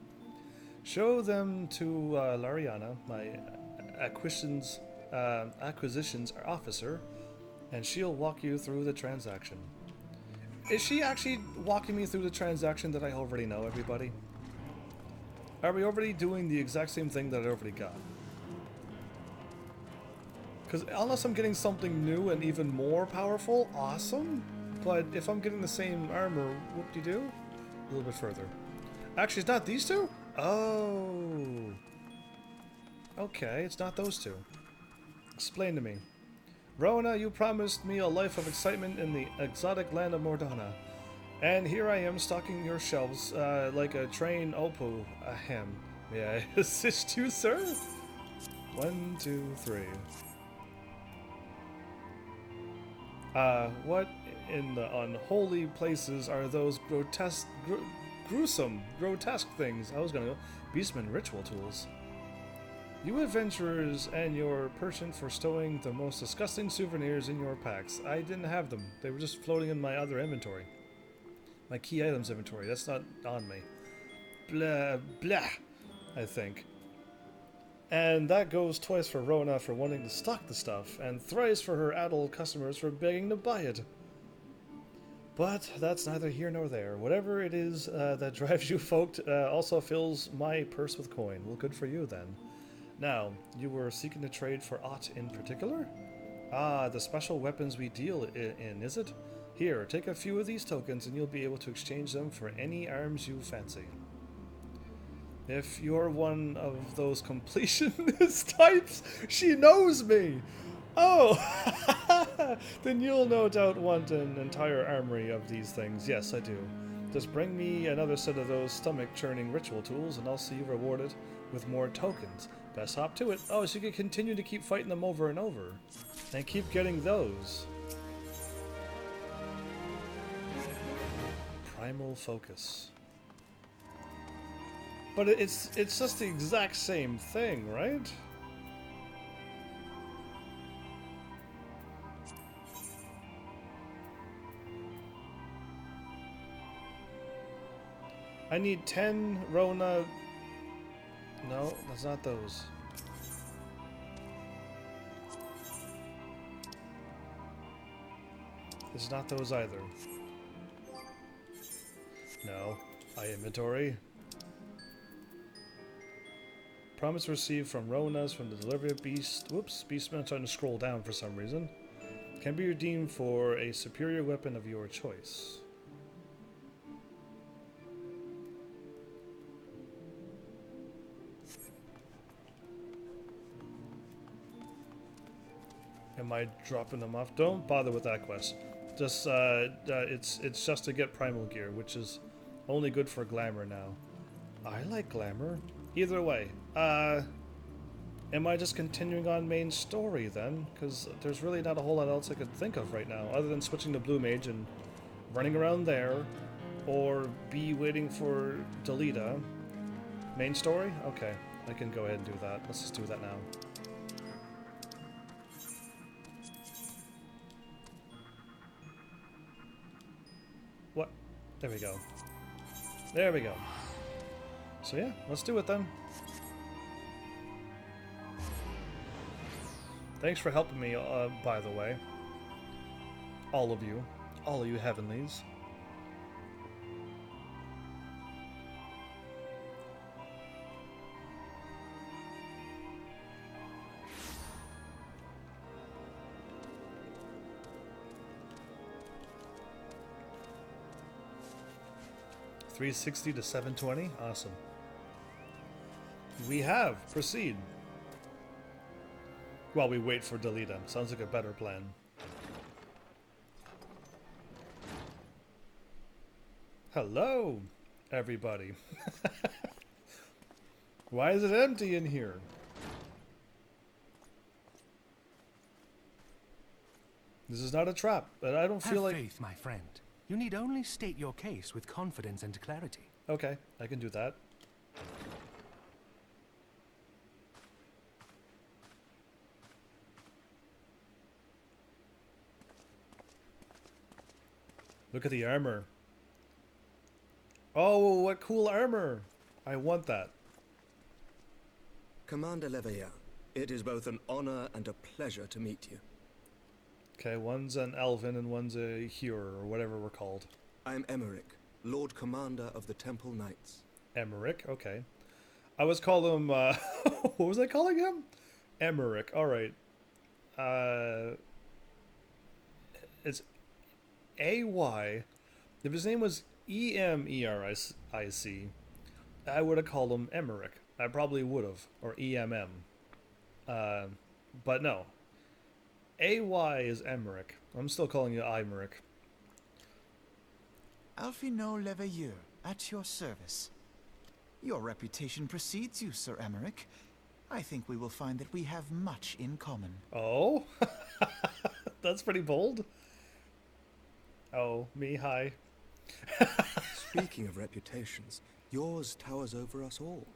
Show them to Lariana, my acquisitions officer, and she'll walk you through the transaction. Is she actually walking me through the transaction that I already know, everybody? Are we already doing the exact same thing that I already got? Because unless I'm getting something new and even more powerful, awesome. But if I'm getting the same armor, whoop-de-doo, a little bit further. Actually, it's not these two? Oh. Okay, it's not those two. Explain to me. Rona, you promised me a life of excitement in the exotic land of Mordana. And here I am stocking your shelves like a trained Oppo. Ahem. May I assist you, sir? 1, 2, 3. What in the unholy places are those gruesome, grotesque things? I was gonna go. Beastman ritual tools. You adventurers and your penchant for stowing the most disgusting souvenirs in your packs. I didn't have them. They were just floating in my other inventory. My key items inventory. That's not on me. Blah, blah, I think. And that goes twice for Rona for wanting to stock the stuff, and thrice for her adult customers for begging to buy it. But that's neither here nor there. Whatever it is that drives you folk also fills my purse with coin. Well, good for you then. Now, you were seeking to trade for aught in particular? Ah, the special weapons we deal in, is it? Here, take a few of these tokens and you'll be able to exchange them for any arms you fancy. If you're one of those completionist types, she knows me! Oh! Then you'll no doubt want an entire armory of these things. Yes, I do. Just bring me another set of those stomach-churning ritual tools and I'll see you rewarded with more tokens. Best hop to it. Oh, so you can continue to keep fighting them over and over. And keep getting those. Primal focus. But it's just the exact same thing, right? I need 10 Rona. No, that's not those. It's not those either. No. Inventory. Promise received from Ronas from the delivery of beast. Whoops, beastman trying to scroll down for some reason. Can be redeemed for a superior weapon of your choice. Am I dropping them off? Don't bother with that quest. Just it's just to get primal gear, which is only good for glamour now. I like glamour. Either way, am I just continuing on main story then? Because there's really not a whole lot else I could think of right now, other than switching to Blue Mage and running around there, or be waiting for Delita. Main story? Okay, I can go ahead and do that. Let's just do that now. What? There we go. There we go. So yeah, let's do it then. Thanks for helping me, by the way. All of you heavenlies. $360 to $720? Awesome. We have. Proceed. While we wait for Delita. Sounds like a better plan. Hello, everybody. Why is it empty in here? This is not a trap, but I don't feel Have like... faith, my friend. You need only state your case with confidence and clarity. Okay, I can do that. Look at the armor. Oh, what cool armor! I want that. Commander Leveilleur, it is both an honor and a pleasure to meet you. Okay, one's an Elven and one's a Hearer, or whatever we're called. I am Emmerich, Lord Commander of the Temple Knights. Emmerich, okay. I was calling him, what was I calling him? Emmerich, alright. It's A-Y. If his name was E-M-E-R-I-C, I would have called him Emmerich. I probably would have, or E-M-M. But no. A-Y is Emmerich. I'm still calling you Imeric. Alphino Leveilleur, at your service. Your reputation precedes you, Sir Emmerich. I think we will find that we have much in common. Oh? That's pretty bold. Oh, me, hi. Speaking of reputations, yours towers over us all.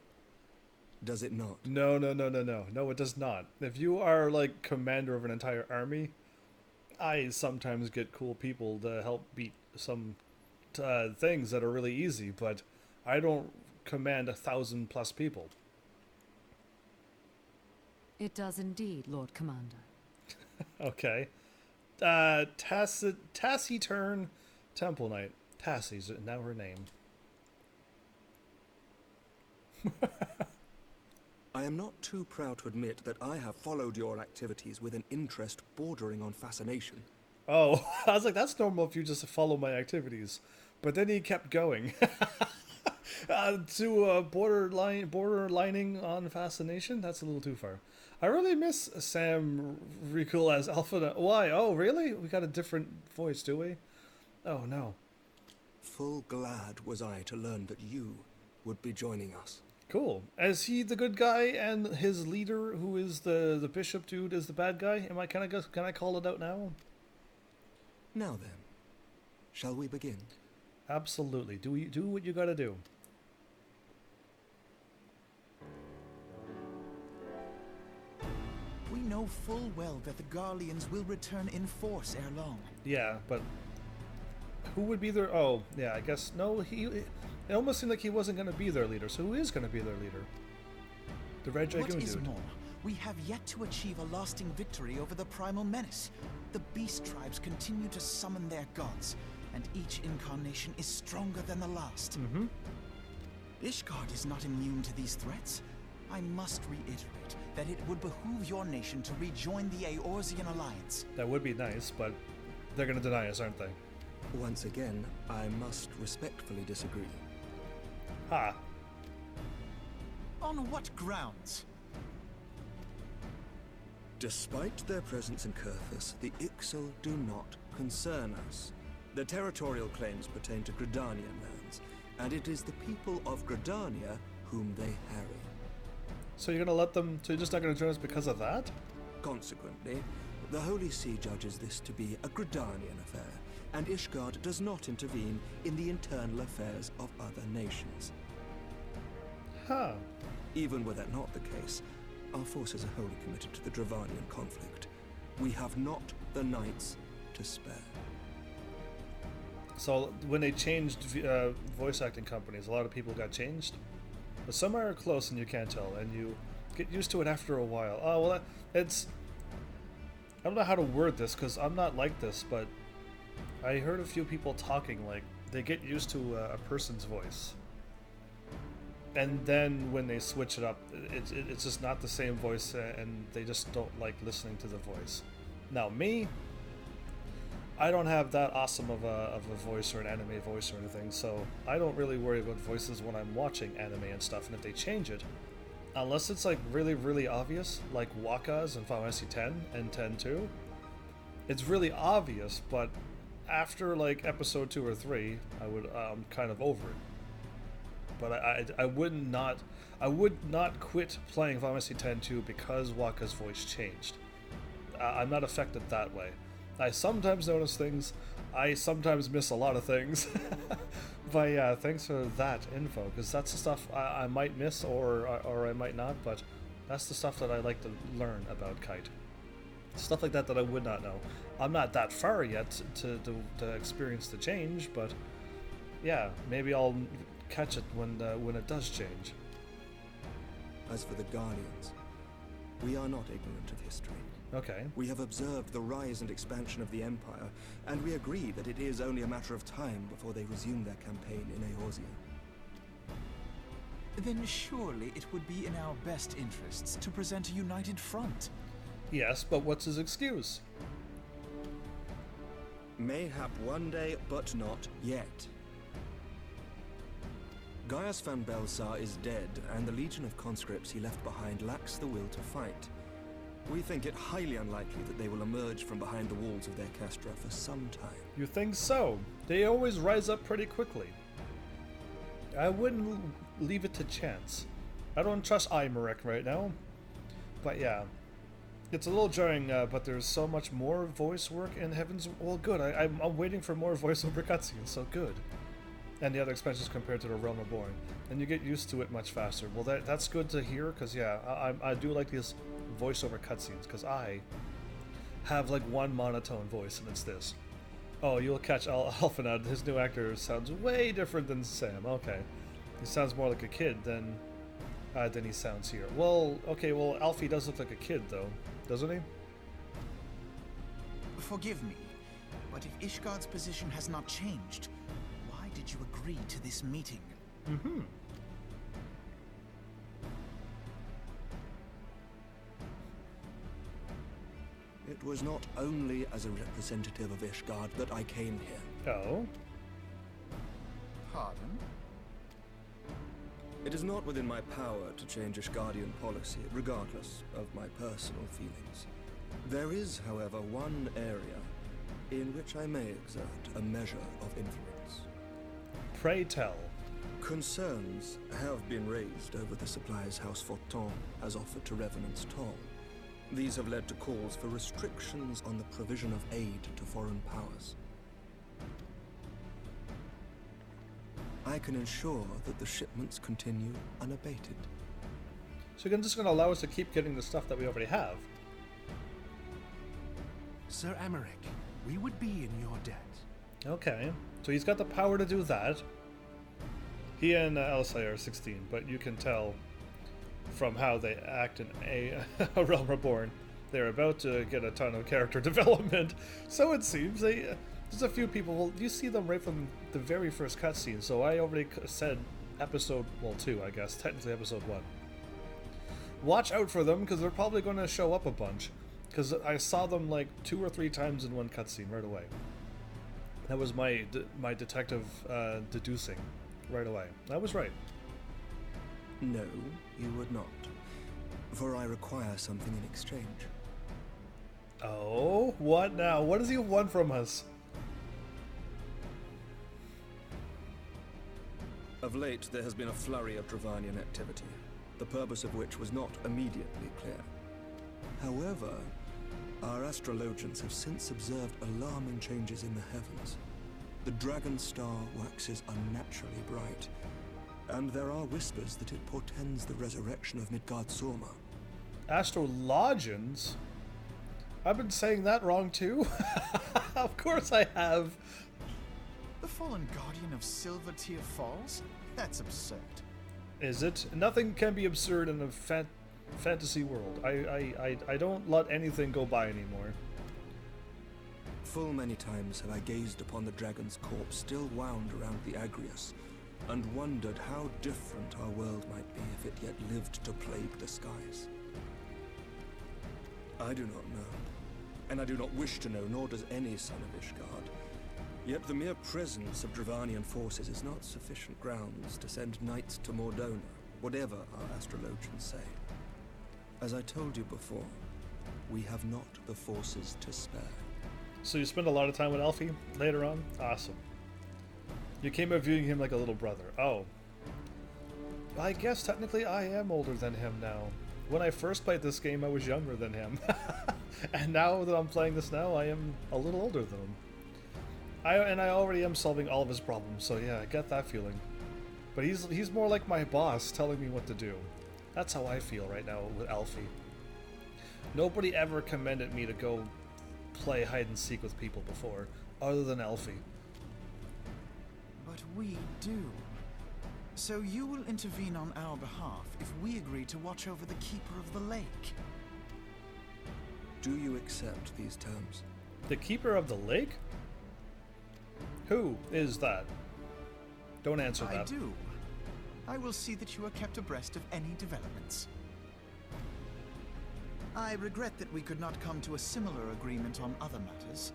Does it not? No, no, no, no, no. No, it does not. If you are, like, commander of an entire army, I sometimes get cool people to help beat some things that are really easy, but I don't command 1,000+ people. It does indeed, Lord Commander. Okay. Taciturn Temple Knight. Tassie's now her name. I am not too proud to admit that I have followed your activities with an interest bordering on fascination. Oh, I was like, that's normal if you just follow my activities. But then he kept going. To borderlining on fascination? That's a little too far. I really miss Sam Riegel as Alpha. Why? Oh, really? We got a different voice, do we? Oh, no. Full glad was I to learn that you would be joining us. Cool. Is he the good guy and his leader, who is the bishop dude, is the bad guy? Can I call it out now? Now then, shall we begin? Absolutely. Do what you gotta do. We know full well that the Garleans will return in force ere long. Yeah, but who would be their... Oh, yeah, I guess... No, it almost seemed like he wasn't going to be their leader, so who is going to be their leader? The Red Dragoon dude. What is more, we have yet to achieve a lasting victory over the Primal Menace. The Beast Tribes continue to summon their gods, and each incarnation is stronger than the last. Mm-hmm. Ishgard is not immune to these threats. I must reiterate that it would behoove your nation to rejoin the Eorzean Alliance. That would be nice, but they're going to deny us, aren't they? Once again, I must respectfully disagree. Ha! On what grounds? Despite their presence in Kurthus, the Ixal do not concern us. Their territorial claims pertain to Gridanian lands, and it is the people of Gridania whom they harry. So you're going to let them... So you're just not going to join us because of that? Consequently, the Holy See judges this to be a Gridanian affair, and Ishgard does not intervene in the internal affairs of other nations. Huh. Even were that not the case, our forces are wholly committed to the Dravanian conflict. We have not the knights to spare. So when they changed voice acting companies, a lot of people got changed? But some are close and you can't tell, and you get used to it after a while. Oh, well, it's... I don't know how to word this, because I'm not like this, but I heard a few people talking like they get used to a person's voice. And then when they switch it up, it's just not the same voice, and they just don't like listening to the voice. Now, me, I don't have that awesome of a voice or an anime voice or anything, so I don't really worry about voices when I'm watching anime and stuff. And if they change it, unless it's like really, really obvious, like Waka's in Final Fantasy X and 10-2, it's really obvious. But after like episode 2 or 3, I'm kind of over it. But I would not quit playing Final Fantasy X-2 because Waka's voice changed. I'm not affected that way. I sometimes notice things. I sometimes miss a lot of things. But yeah, thanks for that info, because that's the stuff I might miss or I might not, but that's the stuff that I like to learn about Kite. Stuff like that I would not know. I'm not that far yet to experience the change, but yeah, maybe I'll catch it when it does change. As for the Guardians, we are not ignorant of history. Okay. We have observed the rise and expansion of the Empire, and we agree that it is only a matter of time before they resume their campaign in Eorzea. Then surely it would be in our best interests to present a united front. Yes, but what's his excuse? Mayhap one day, but not yet. Gaius van Belsar is dead, and the legion of conscripts he left behind lacks the will to fight. We think it highly unlikely that they will emerge from behind the walls of their castra for some time. You think so? They always rise up pretty quickly. I wouldn't leave it to chance. I don't trust Imeric right now. But yeah. It's a little jarring, but there's so much more voice work in Heavens. Well, good. I'm waiting for more voiceover cutscenes, so good. And the other expansions compared to the Realm Reborn. And you get used to it much faster. Well, that's good to hear, because yeah, I do like these voiceover cutscenes, because I have like one monotone voice, and it's this. Oh, you'll catch Alphanad. His new actor sounds way different than Sam. Okay. He sounds more like a kid than he sounds here. Well, okay, well, Alfie does look like a kid, though. Doesn't he? Forgive me, but if Ishgard's position has not changed, why did you agree to this meeting? Mm-hmm. It was not only as a representative of Ishgard that I came here. Oh? Pardon? It is not within my power to change Ishgardian policy, regardless of my personal feelings. There is, however, one area in which I may exert a measure of influence. Pray tell. Concerns have been raised over the supplies House Fortin has offered to Revenant's Toll. These have led to calls for restrictions on the provision of aid to foreign powers. I can ensure that the shipments continue unabated. So you're just going to allow us to keep getting the stuff that we already have? Sir Emmerich, we would be in your debt. Okay. So he's got the power to do that. He and Elisai are 16, but you can tell from how they act in a Realm Reborn, they're about to get a ton of character development. So it seems there's a few people. Well, you see them right from the very first cutscene. So I already said episode 2, I guess, technically episode 1. Watch out for them, because they're probably going to show up a bunch. Because I saw them like 2 or 3 times in one cutscene right away. That was my detective deducing right away. I was right. No, you would not. For I require something in exchange. Oh, what now? What does he want from us? Of late, there has been a flurry of Dravanian activity, the purpose of which was not immediately clear. However, our astrologians have since observed alarming changes in the heavens. The dragon star waxes unnaturally bright, and there are whispers that it portends the resurrection of Midgard-Sorma. Astrologians? I've been saying that wrong too? Of course I have. The fallen guardian of Silvertear Falls? That's absurd. Is it? Nothing can be absurd in a fantasy world. I don't let anything go by anymore. Full many times have I gazed upon the dragon's corpse still wound around the Agrius, and wondered how different our world might be if it yet lived to plague the skies. I do not know, and I do not wish to know, nor does any son of Ishgard. Yet the mere presence of Dravanian forces is not sufficient grounds to send knights to Mordona, whatever our astrologians say. As I told you before, we have not the forces to spare. So you spend a lot of time with Alfie later on? Awesome. You came up viewing him like a little brother. Oh. I guess technically I am older than him now. When I first played this game, I was younger than him. And now that I'm playing this now, I am a little older than him. I already am solving all of his problems, so yeah, I get that feeling. But he's more like my boss telling me what to do. That's how I feel right now with Alfie. Nobody ever commended me to go play hide and seek with people before, other than Alfie. But we do. So you will intervene on our behalf if we agree to watch over the Keeper of the Lake. Do you accept these terms? The Keeper of the Lake? Who is that? Don't answer that. I do. I will see that you are kept abreast of any developments. I regret that we could not come to a similar agreement on other matters,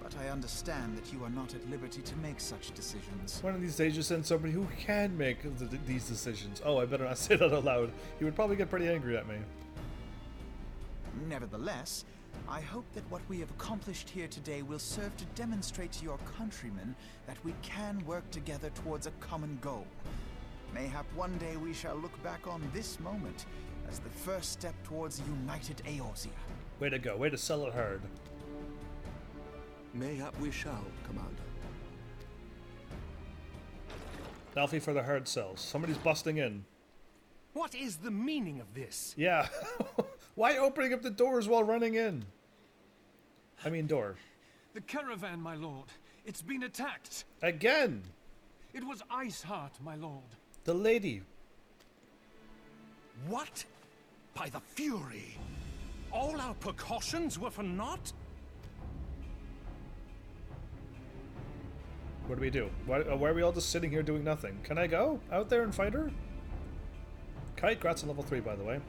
but I understand that you are not at liberty to make such decisions. One of these days you send somebody who can make these decisions. Oh, I better not say that out loud. He would probably get pretty angry at me. Nevertheless, I hope that what we have accomplished here today will serve to demonstrate to your countrymen that we can work together towards a common goal. Mayhap one day we shall look back on this moment as the first step towards united Eorzea. Way to go. Way to sell it hard. Mayhap we shall, Commander. Alfie for the hard sells. Somebody's busting in. What is the meaning of this? Yeah. Why opening up the doors while running in? I mean door. The caravan, my lord. It's been attacked. Again! It was Iceheart, my lord. The lady. What? By the Fury! All our precautions were for naught? What do we do? Why are we all just sitting here doing nothing? Can I go out there and fight her? Kite, Gratz on level 3, by the way.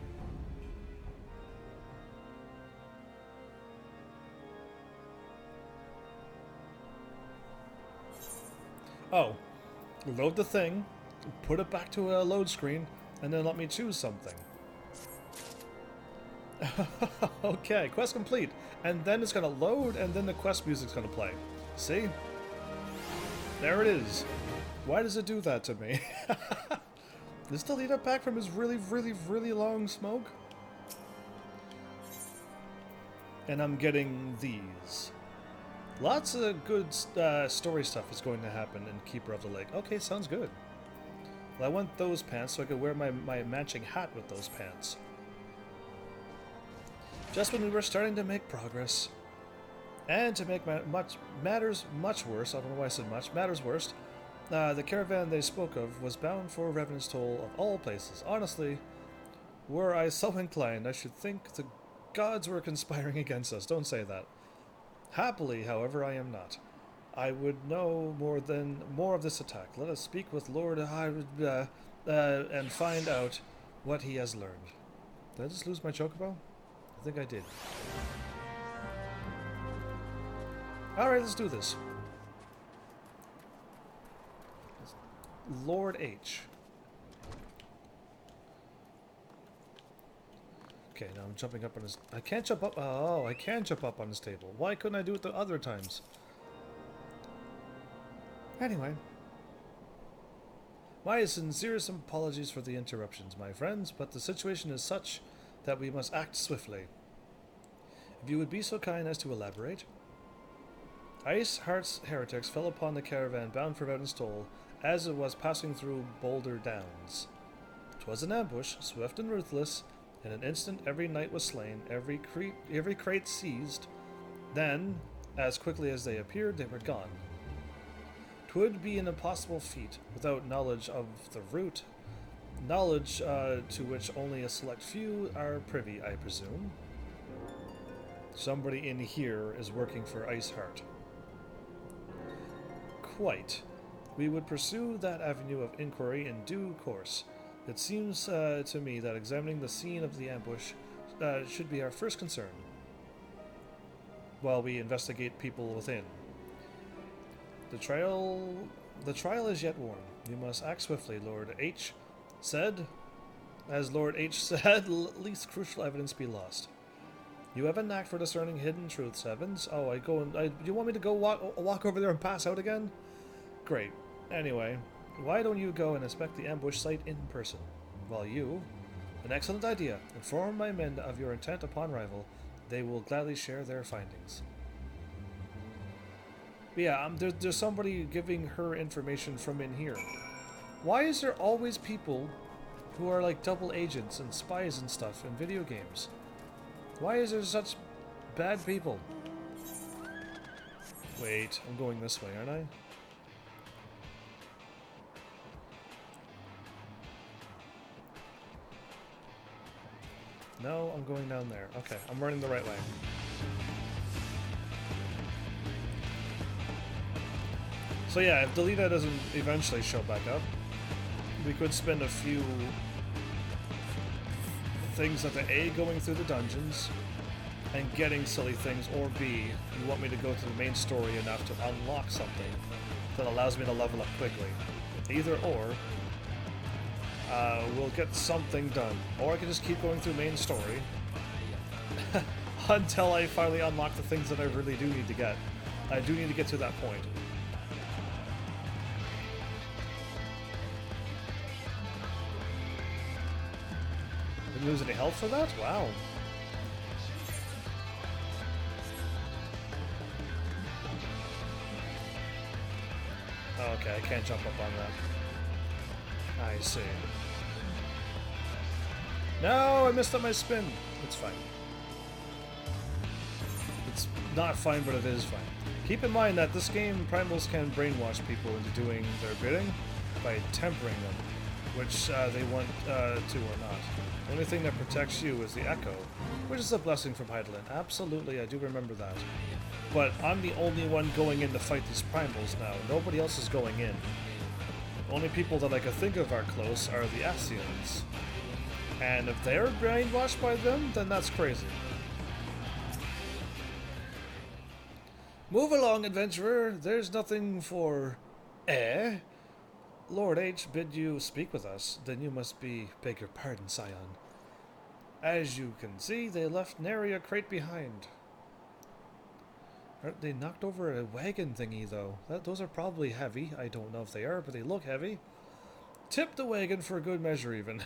Oh. Load the thing, put it back to a load screen, and then let me choose something. Okay, quest complete. And then it's gonna load, and then the quest music's gonna play. See? There it is. Why does it do that to me? Is the lead up back from his really, really, really long smoke? And I'm getting these. Lots of good story stuff is going to happen in Keeper of the Lake. Okay, sounds good. Well, I want those pants so I could wear my matching hat with those pants. Just when we were starting to make progress. And to make matters much worse, I don't know why I said much, matters worse, the caravan they spoke of was bound for Revenant's Toll of all places. Honestly, were I so inclined, I should think the gods were conspiring against us. Don't say that. Happily, however, I am not. I would know more of this attack. Let us speak with Lord and find out what he has learned. Did I just lose my chocobo? I think I did. Alright, let's do this. Lord H. Okay, now I'm jumping up on his... I can't jump up... Oh, I can jump up on his table. Why couldn't I do it the other times? Anyway. My sincerest apologies for the interruptions, my friends, but the situation is such that we must act swiftly. If you would be so kind as to elaborate. Iceheart's heretics fell upon the caravan bound for Revenant's Toll as it was passing through Boulder Downs. 'Twas an ambush, swift and ruthless. In an instant every knight was slain, every crate seized. Then, as quickly as they appeared, they were gone. 'Twould be an impossible feat without knowledge of the route, knowledge to which only a select few are privy, I presume. Somebody in here is working for Iceheart. Quite. We would pursue that avenue of inquiry in due course. It seems to me that examining the scene of the ambush should be our first concern, while we investigate people within. The trial is yet warm. We must act swiftly, Lord H. said. As Lord H. said, least crucial evidence be lost. You have a knack for discerning hidden truths, Evans. Oh, you want me to go walk over there and pass out again? Great. Anyway, why don't you go and inspect the ambush site in person, while you, An excellent idea. Inform my men of your intent upon arrival. They will gladly share their findings. But yeah, there's somebody giving her information from in here. Why is there always people who are like double agents and spies and stuff in video games? Why is there such bad people? Wait, I'm going this way, aren't I? No, I'm going down there. Okay, I'm running the right way. So yeah, if Delita doesn't eventually show back up, we could spend a few things at the A, going through the dungeons and getting silly things, or B, you want me to go to the main story enough to unlock something that allows me to level up quickly. Either or, we'll get something done. Or I can just keep going through main story until I finally unlock the things that I really do need to get. I do need to get to that point. Didn't lose any health for that? Wow. Oh, okay, I can't jump up on that. I see. No, I missed up my spin. It's fine. It's not fine, but it is fine. Keep in mind that this game, Primals can brainwash people into doing their bidding by tempering them, which they want to or not. The only thing that protects you is the Echo, which is a blessing from Heidelin. Absolutely, I do remember that. But I'm the only one going in to fight these Primals now. Nobody else is going in. The only people that I can think of are close are the Ascians. And if they're brainwashed by them, then that's crazy. Move along, adventurer. There's nothing for... Lord H bid you speak with us. Then you must beg your pardon, Scion. As you can see, they left nary a crate behind. They knocked over a wagon thingy, though. Those are probably heavy. I don't know if they are, but they look heavy. Tip the wagon for good measure, even.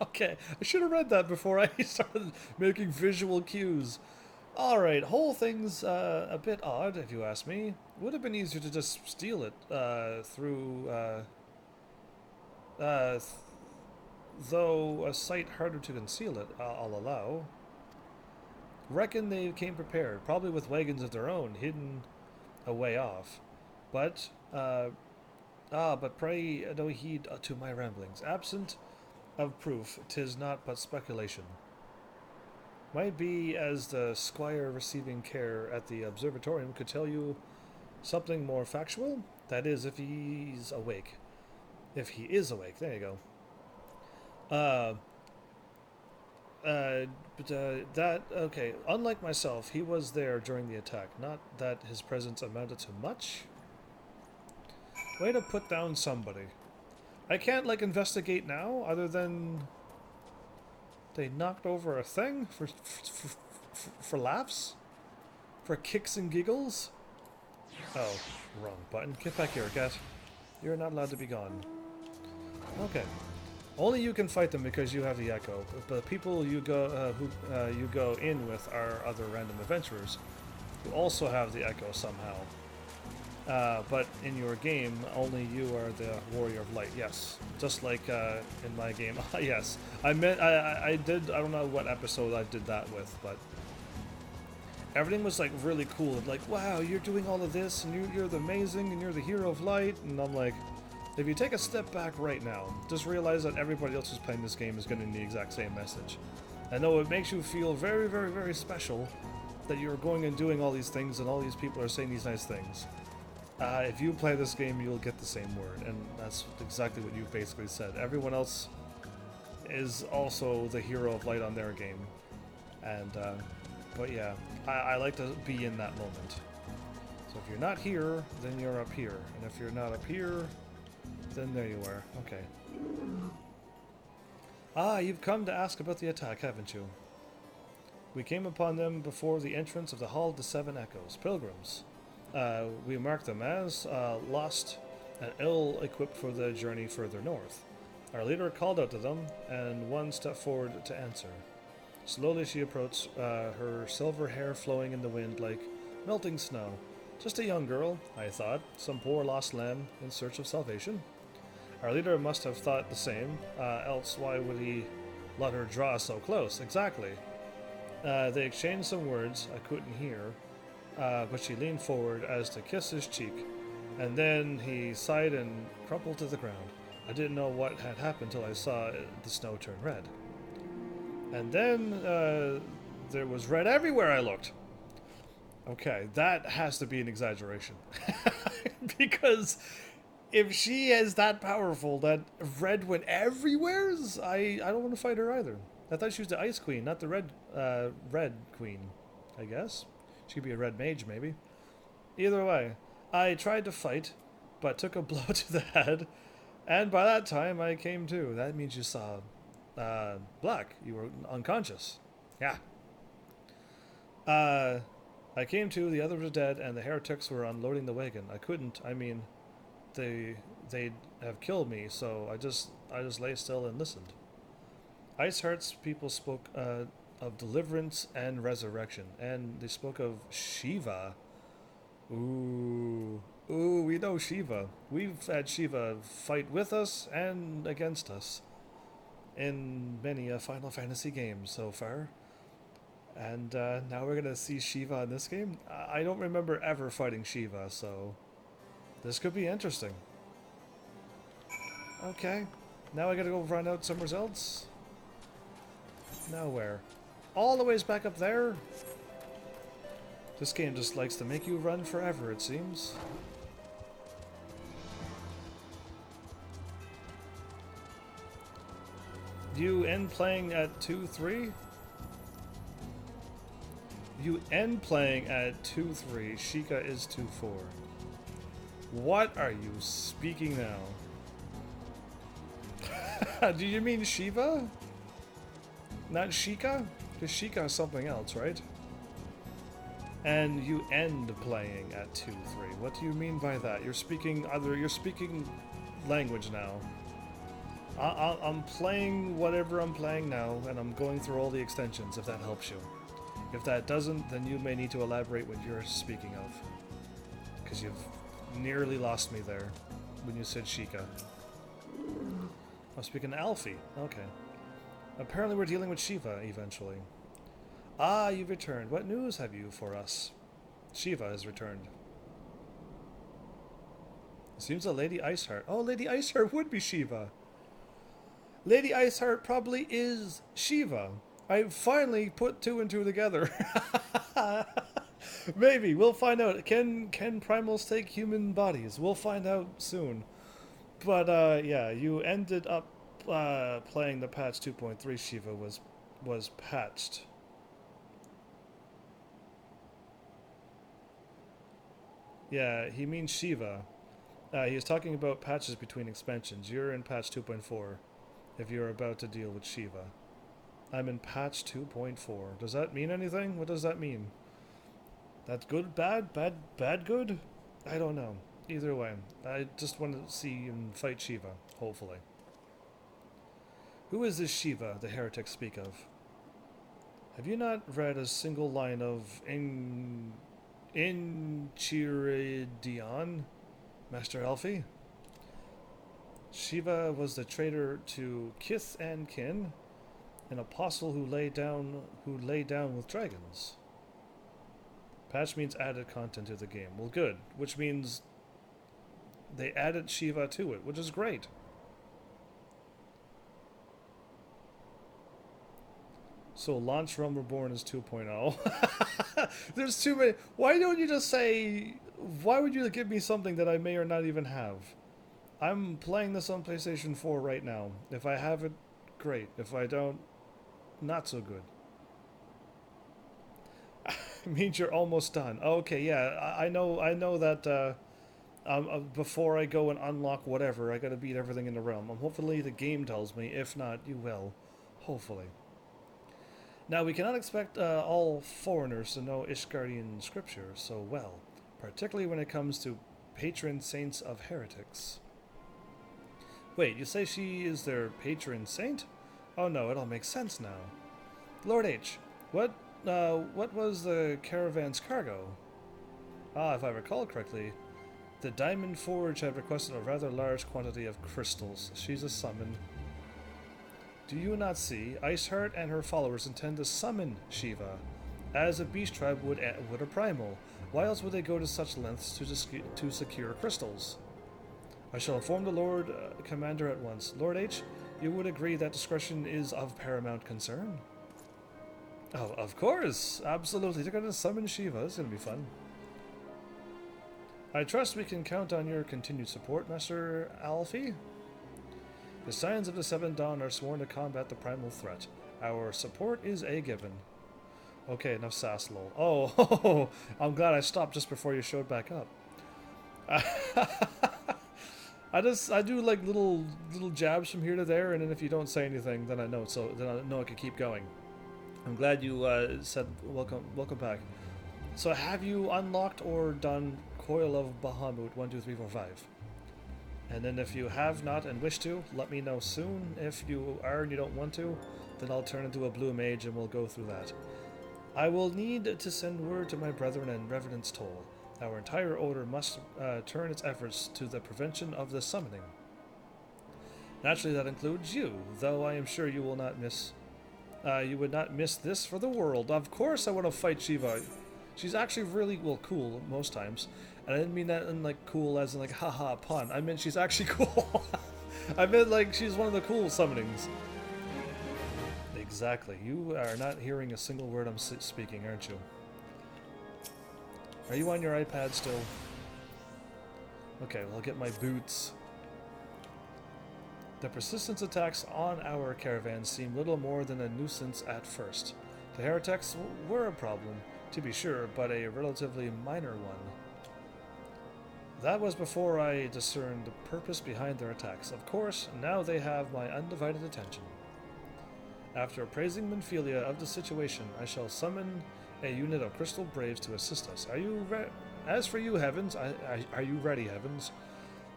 Okay, I should have read that before I started making visual cues. Alright, whole thing's a bit odd, if you ask me. Would have been easier to just steal it through... though a sight harder to conceal it, I'll allow. Reckon they came prepared, probably with wagons of their own, hidden a way off. But, but pray no heed to my ramblings. Absent of proof, 'tis not but speculation. Might be as the squire receiving care at the observatorium could tell you something more factual. That is, if he's awake. If he is awake, there you go. Okay, unlike myself, he was there during the attack. Not that his presence amounted to much. Way to put down somebody. I can't, like, investigate now, other than... They knocked over a thing? For laughs? For kicks and giggles? Oh, wrong button. Get back here, Gat. You're not allowed to be gone. Okay. Only you can fight them because you have the Echo. But the people you go you go in with are other random adventurers who also have the Echo somehow. But in your game, only you are the Warrior of Light. Yes, just like in my game. Yes, I did. I don't know what episode I did that with, but everything was like really cool. Like, wow, you're doing all of this, and you're the amazing, and you're the hero of light. And I'm like, if you take a step back right now, just realize that everybody else who's playing this game is getting the exact same message. I know it makes you feel very, very, very special that you're going and doing all these things, and all these people are saying these nice things. If you play this game, you'll get the same word, and that's exactly what you basically said. Everyone else is also the hero of light on their game, and but yeah, I like to be in that moment. So if you're not here, then you're up here, and if you're not up here, then there you are. Okay. You've come to ask about the attack, haven't you? We came upon them before the entrance of the Hall of the Seven Echoes, pilgrims. We marked them as lost and ill-equipped for the journey further north. Our leader called out to them, and one stepped forward to answer. Slowly she approached, her silver hair flowing in the wind like melting snow. Just a young girl, I thought, some poor lost lamb in search of salvation. Our leader must have thought the same, else why would he let her draw so close? Exactly. They exchanged some words I couldn't hear, but she leaned forward as to kiss his cheek, and then he sighed and crumpled to the ground. I didn't know what had happened till I saw the snow turn red. And then there was red everywhere I looked. Okay, that has to be an exaggeration. Because if she is that powerful that red went everywhere, I don't want to fight her either. I thought she was the Ice Queen, not the Red Queen, I guess. She could be a red mage, maybe. Either way, I tried to fight, but took a blow to the head, and by that time I came to. That means you saw black. You were unconscious. Yeah. I came to, the others were dead, and the heretics were unloading the wagon. I couldn't, I mean, they'd have killed me, so I just lay still and listened. Iceheart's people spoke of deliverance and resurrection, and they spoke of Shiva. Ooh, we know Shiva. We've had Shiva fight with us and against us in many a Final Fantasy game so far. And now we're gonna see Shiva in this game. I don't remember ever fighting Shiva, so this could be interesting. Okay, now I gotta go run out somewhere else. Now where? All the ways back up there? This game just likes to make you run forever, it seems. You end playing at 2-3? You end playing at 2-3. Sheikah is 2-4. What are you speaking now? Do you mean Shiva? Not Sheikah? Because Sheikah is something else, right? And you end playing at 2-3. What do you mean by that? You're speaking language now. I'm playing whatever I'm playing now, and I'm going through all the extensions, if that helps you. If that doesn't, then you may need to elaborate what you're speaking of. Because you've nearly lost me there when you said Sheikah. I'm speaking Alfie. Okay. Apparently we're dealing with Shiva eventually. Ah, you've returned. What news have you for us? Shiva has returned. It seems that Lady Iceheart... Oh, Lady Iceheart would be Shiva. Lady Iceheart probably is Shiva. I finally put two and two together. Maybe. We'll find out. Can primals take human bodies? We'll find out soon. But, yeah, you ended up playing the patch 2.3 Shiva was patched. Yeah, he means Shiva. He was talking about patches between expansions. You're in patch 2.4 if you're about to deal with Shiva. I'm in patch 2.4. Does that mean anything? What does that mean? That's good, bad, good? I don't know. Either way, I just want to see him fight Shiva, hopefully. Who is this Shiva the heretics speak of? Have you not read a single line of Enchiridion, Master Elfie? Shiva was the traitor to kith and kin, an apostle who lay down with dragons. Patch means added content to the game. Well, good, which means they added Shiva to it, which is great. So launch Realm Reborn is 2.0. There's too many. Why don't you just say... Why would you give me something that I may or not even have? I'm playing this on PlayStation 4 right now. If I have it, great. If I don't, not so good. It means you're almost done. Okay, yeah, I know that before I go and unlock whatever, I gotta beat everything in the realm. Hopefully the game tells me. If not, you will. Hopefully. Now, we cannot expect all foreigners to know Ishgardian scripture so well, particularly when it comes to patron saints of heretics. Wait, you say she is their patron saint? Oh no, it all makes sense now. Lord H, what was the caravan's cargo? Ah, if I recall correctly, the Diamond Forge had requested a rather large quantity of crystals. She's a summon. Do you not see? Iceheart and her followers intend to summon Shiva, as a beast tribe would a primal. Why else would they go to such lengths to secure crystals? I shall inform the Lord Commander at once. Lord H, you would agree that discretion is of paramount concern? Oh, of course! Absolutely. They're going to summon Shiva. It's going to be fun. I trust we can count on your continued support, Master Alfie. The Scions of the Seventh Dawn are sworn to combat the primal threat. Our support is a given. Okay, enough sass, lol. Oh, I'm glad I stopped just before you showed back up. I do like little jabs from here to there, and then if you don't say anything, then I know. So then I know I can keep going. I'm glad you said welcome back. So have you unlocked or done Coil of Bahamut 1, 2, 3, 4, 5? And then if you have not and wish to, let me know soon. If you are and you don't want to, then I'll turn into a blue mage and we'll go through that. I will need to send word to my brethren and Revenant's Toll. Our entire order must turn its efforts to the prevention of the summoning. Naturally, that includes you, though I am sure you will not miss. You would not miss this for the world. Of course, I want to fight Shiva. She's actually really cool most times, and I didn't mean that in like cool as in like haha pun. I meant she's actually cool. I meant like she's one of the cool summonings. Exactly. You are not hearing a single word I'm speaking, aren't you? Are you on your iPad still? Okay, well, I'll get my boots. The persistent attacks on our caravan seemed little more than a nuisance at first. The heretics were a problem, to be sure, but a relatively minor one. That was before I discerned the purpose behind their attacks. Of course, now they have my undivided attention. After appraising Minfilia of the situation, I shall summon a unit of Crystal Braves to assist us. Are you As for you, Heavens, are you ready, Heavens?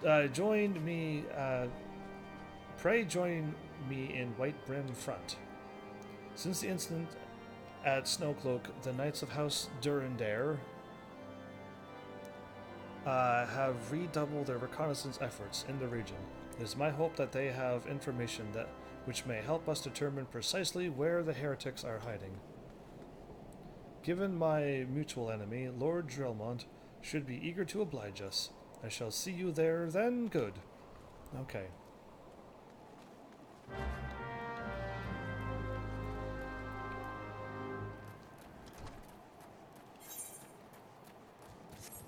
Pray join me in White Brim front. Since the incident at Snowcloak, the Knights of House Durandare have redoubled their reconnaissance efforts in the region. It is my hope that they have information which may help us determine precisely where the heretics are hiding. Given my mutual enemy, Lord Drellmont should be eager to oblige us. I shall see you there then. Good. Okay.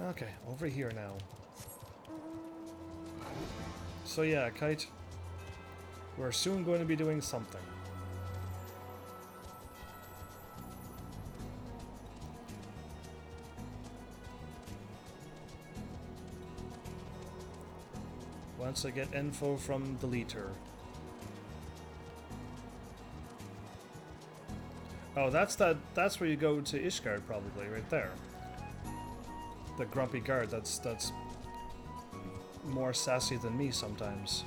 Okay, over here now. So yeah, Kite, we're soon going to be doing something. Once I get info from the leader. Oh, that's where you go to Ishgard, probably, right there. The grumpy guard, that's more sassy than me sometimes.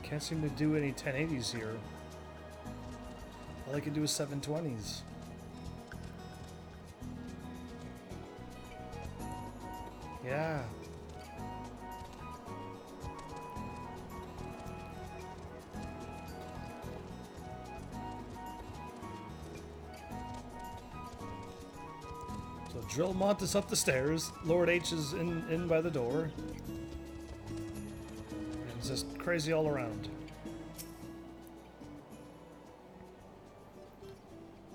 Can't seem to do any 1080s here. All I can do is 720s. Yeah. So Drillmont is up the stairs. Lord H is in by the door. And it's just crazy all around.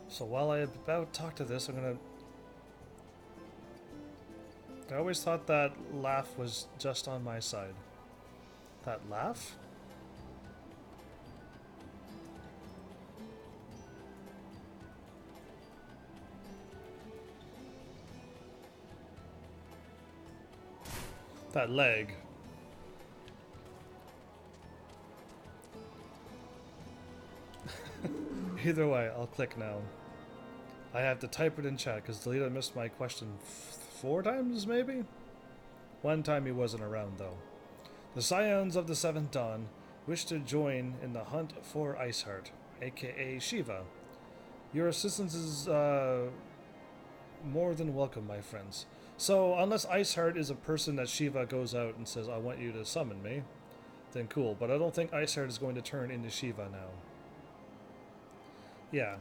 So while I about talk to this, I'm gonna... I always thought that laugh was just on my side. That laugh? That leg. Either way, I'll click now. I have to type it in chat because Delita missed my question 4 times, maybe? One time he wasn't around, though. The Scions of the Seventh Dawn wish to join in the hunt for Iceheart, aka Shiva. Your assistance is more than welcome, my friends. So, unless Iceheart is a person that Shiva goes out and says, I want you to summon me, then cool. But I don't think Iceheart is going to turn into Shiva now. Yeah,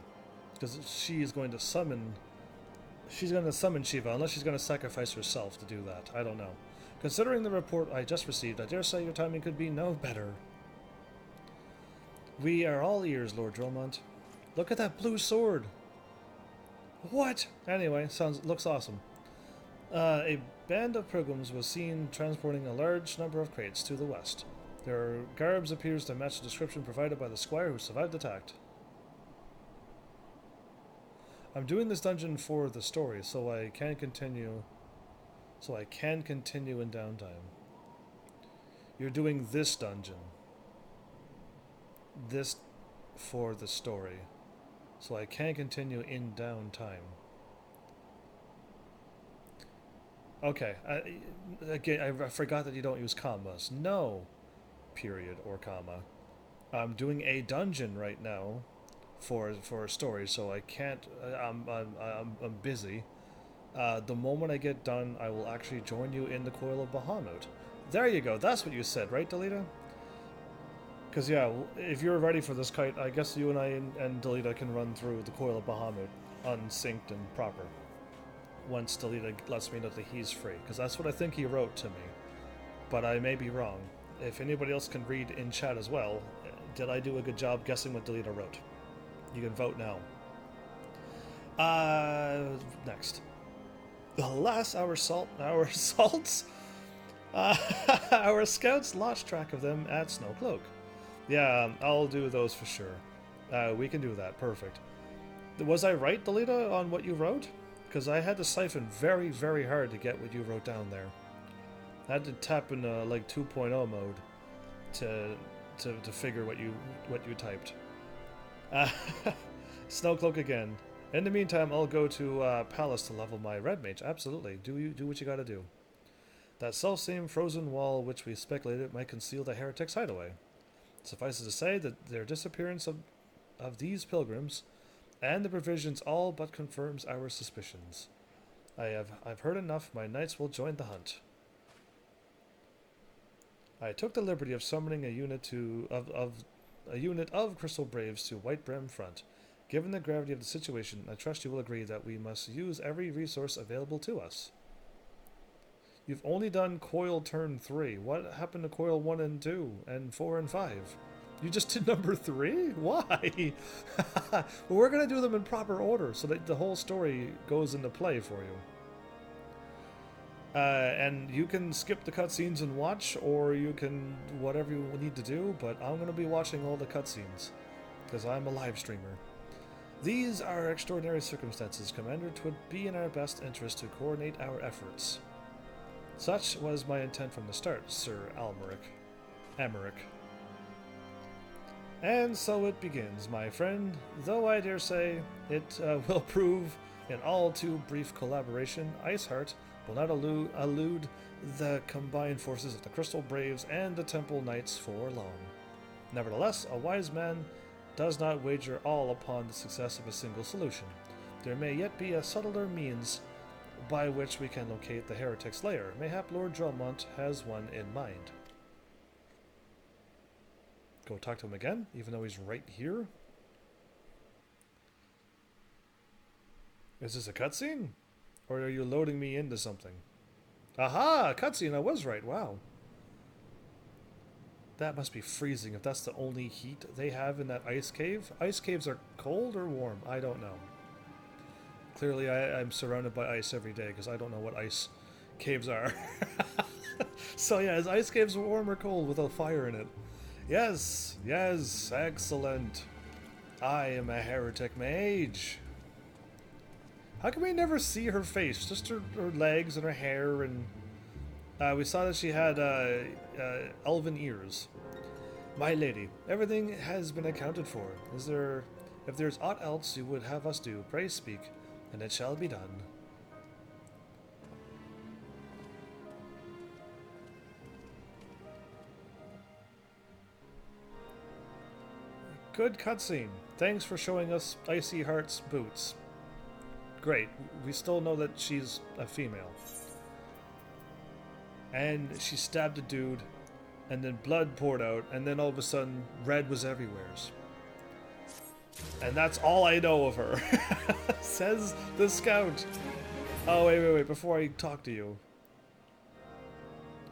because she is going to summon... She's going to summon Shiva, unless she's going to sacrifice herself to do that. I don't know. Considering the report I just received, I dare say your timing could be no better. We are all ears, Lord Dromont. Look at that blue sword! What? Anyway, looks awesome. A band of pilgrims was seen transporting a large number of crates to the west. Their garbs appears to match the description provided by the squire who survived the attack. I'm doing this dungeon for the story, so I can continue. So I can continue in downtime. You're doing this dungeon. This for the story. So I can continue in downtime. Okay, again, I forgot that you don't use commas. No, period or comma. I'm doing a dungeon right now for a story, so I can't. I'm busy. The moment I get done, I will actually join you in the Coil of Bahamut. There you go. That's what you said, right, Delita? Because yeah, if you're ready for this kite, I guess you and I and Delita can run through the Coil of Bahamut unsynced and proper. Once Delita lets me know that he's free, because that's what I think he wrote to me. But I may be wrong. If anybody else can read in chat as well, did I do a good job guessing what Delita wrote? You can vote now. Next. Alas, our assaults. Our scouts lost track of them at Snowcloak. Yeah, I'll do those for sure. We can do that. Perfect. Was I right, Delita, on what you wrote? Because I had to siphon very, very hard to get what you wrote down there. I had to tap in like 2.0 mode to figure what you typed. Snowcloak again. In the meantime, I'll go to Palace to level my red mage. Absolutely. Do what you gotta do. That self-same frozen wall which we speculated might conceal the heretic's hideaway. Suffice it to say that their disappearance of these pilgrims and the provisions all but confirms our suspicions. I've heard enough. My knights will join the hunt. I took the liberty of summoning a unit of Crystal Braves to White Brim Front. Given the gravity of the situation, I trust you will agree that we must use every resource available to us. You've only done Coil Turn 3. What happened to Coil 1 and 2 and 4 and 5? You just did number 3? Why? Well, we're going to do them in proper order so that the whole story goes into play for you. And you can skip the cutscenes and watch, or you can whatever you need to do, but I'm going to be watching all the cutscenes because I'm a live streamer. These are extraordinary circumstances, Commander. 'Twould be in our best interest to coordinate our efforts. Such was my intent from the start, Sir Emmerich. And so it begins, my friend, though I dare say it will prove in all too brief collaboration, Iceheart will not elude the combined forces of the Crystal Braves and the Temple Knights for long. Nevertheless, a wise man does not wager all upon the success of a single solution. There may yet be a subtler means by which we can locate the heretic's lair. Mayhap Lord Dromont has one in mind. Go talk to him again, even though he's right here? Is this a cutscene? Or are you loading me into something? Aha! Cutscene, I was right, wow. That must be freezing if that's the only heat they have in that ice cave. Ice caves are cold or warm? I don't know. Clearly I'm surrounded by ice every day because I don't know what ice caves are. So yeah, is ice caves warm or cold with a fire in it? Yes, excellent. I am a heretic mage. How can we never see her face? Just her legs and her hair and We saw that she had elven ears. My lady, everything has been accounted for. If there's aught else you would have us do, pray speak, and it shall be done. Good cutscene. Thanks for showing us Icy Heart's boots. Great. We still know that she's a female. And she stabbed a dude, and then blood poured out, and then all of a sudden, red was everywhere. And that's all I know of her. Says the scout. Oh, wait, before I talk to you.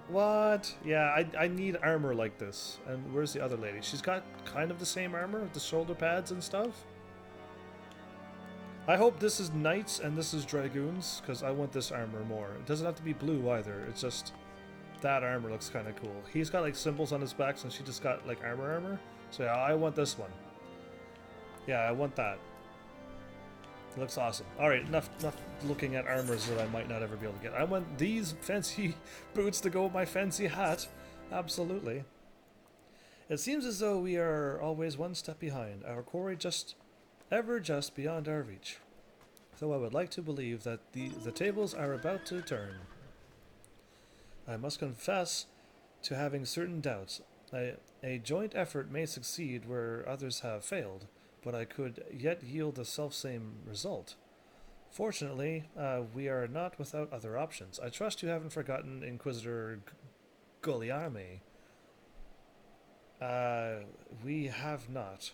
What? Yeah, I need armor like this. And where's the other lady? She's got kind of the same armor, the shoulder pads and stuff. I hope this is knights and this is dragoons, because I want this armor more. It doesn't have to be blue either, it's just that armor looks kind of cool. He's got like symbols on his back, and she just got like armor. So yeah, I want this one. Yeah, I want that. It looks awesome. Alright, enough looking at armors that I might not ever be able to get. I want these fancy boots to go with my fancy hat. Absolutely. It seems as though we are always one step behind. Our quarry ever just beyond our reach. Though I would like to believe that the tables are about to turn. I must confess to having certain doubts. A joint effort may succeed where others have failed, but I could yet yield the selfsame result. Fortunately, we are not without other options. I trust you haven't forgotten Inquisitor Guglielmi. We have not.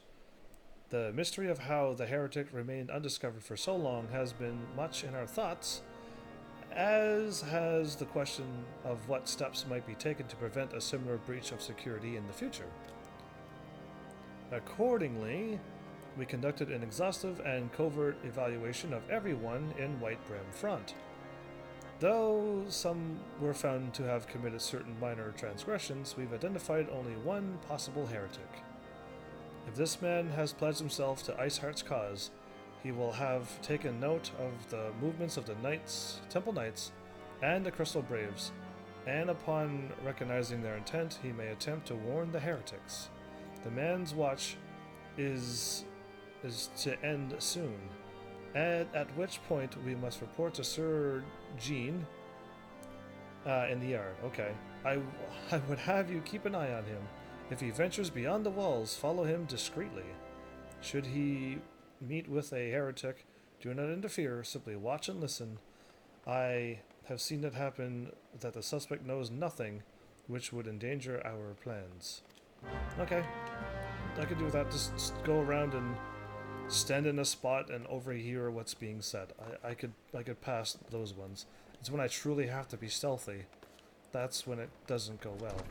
The mystery of how the heretic remained undiscovered for so long has been much in our thoughts, as has the question of what steps might be taken to prevent a similar breach of security in the future. Accordingly, we conducted an exhaustive and covert evaluation of everyone in White Brim Front. Though some were found to have committed certain minor transgressions, we've identified only one possible heretic. If this man has pledged himself to Iceheart's cause, he will have taken note of the movements of the Temple Knights, and the Crystal Braves, and upon recognizing their intent, he may attempt to warn the heretics. The man's watch is to end soon, at which point we must report to Sir Jean in the yard. Okay. I would have you keep an eye on him. If he ventures beyond the walls, follow him discreetly. Should he meet with a heretic, do not interfere, simply watch and listen. I have seen it happen that the suspect knows nothing which would endanger our plans. Okay. I could do that. Just go around and stand in a spot and overhear what's being said. I could pass those ones. It's when I truly have to be stealthy. That's when it doesn't go well.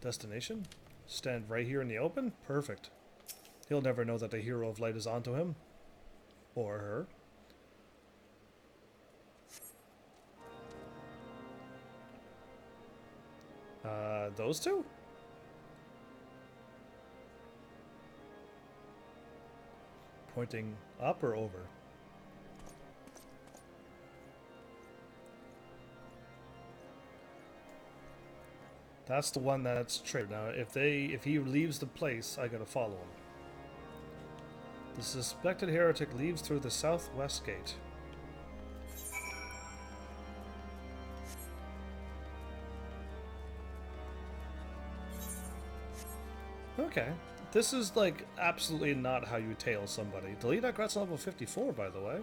Destination? Stand right here in the open? Perfect. He'll never know that the hero of light is onto him. Or her. Those two? Pointing up or over? That's the one that's triggered. Now, if he leaves the place, I gotta follow him. The suspected heretic leaves through the southwest gate. Okay. This is, like, absolutely not how you tail somebody. Delete Gratz level 54, by the way.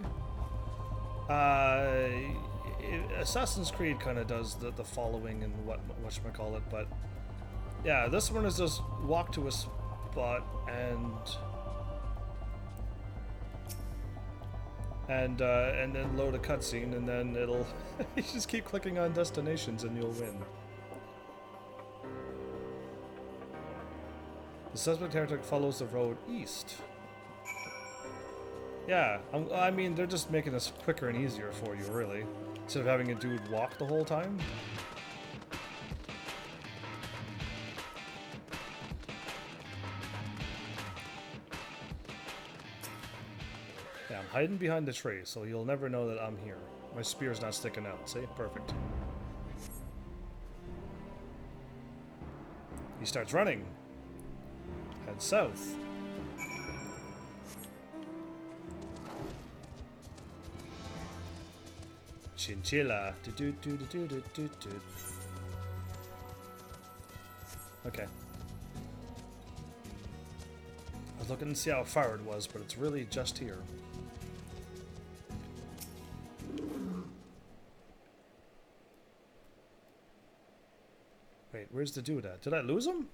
Assassin's Creed kind of does the following and whatchamacallit, but yeah, this one is just walk to a spot and then load a cutscene, and then it'll you just keep clicking on destinations and you'll win. The suspect heretic follows the road east. Yeah, I mean, they're just making this quicker and easier for you, really. Instead of having a dude walk the whole time. Yeah, I'm hiding behind the tree, so you'll never know that I'm here. My spear's not sticking out. See? Perfect. He starts running. Head south. Chinchilla. Okay. I was looking to see how far it was, but it's really just here. Wait, where's the dude at? Did I lose him?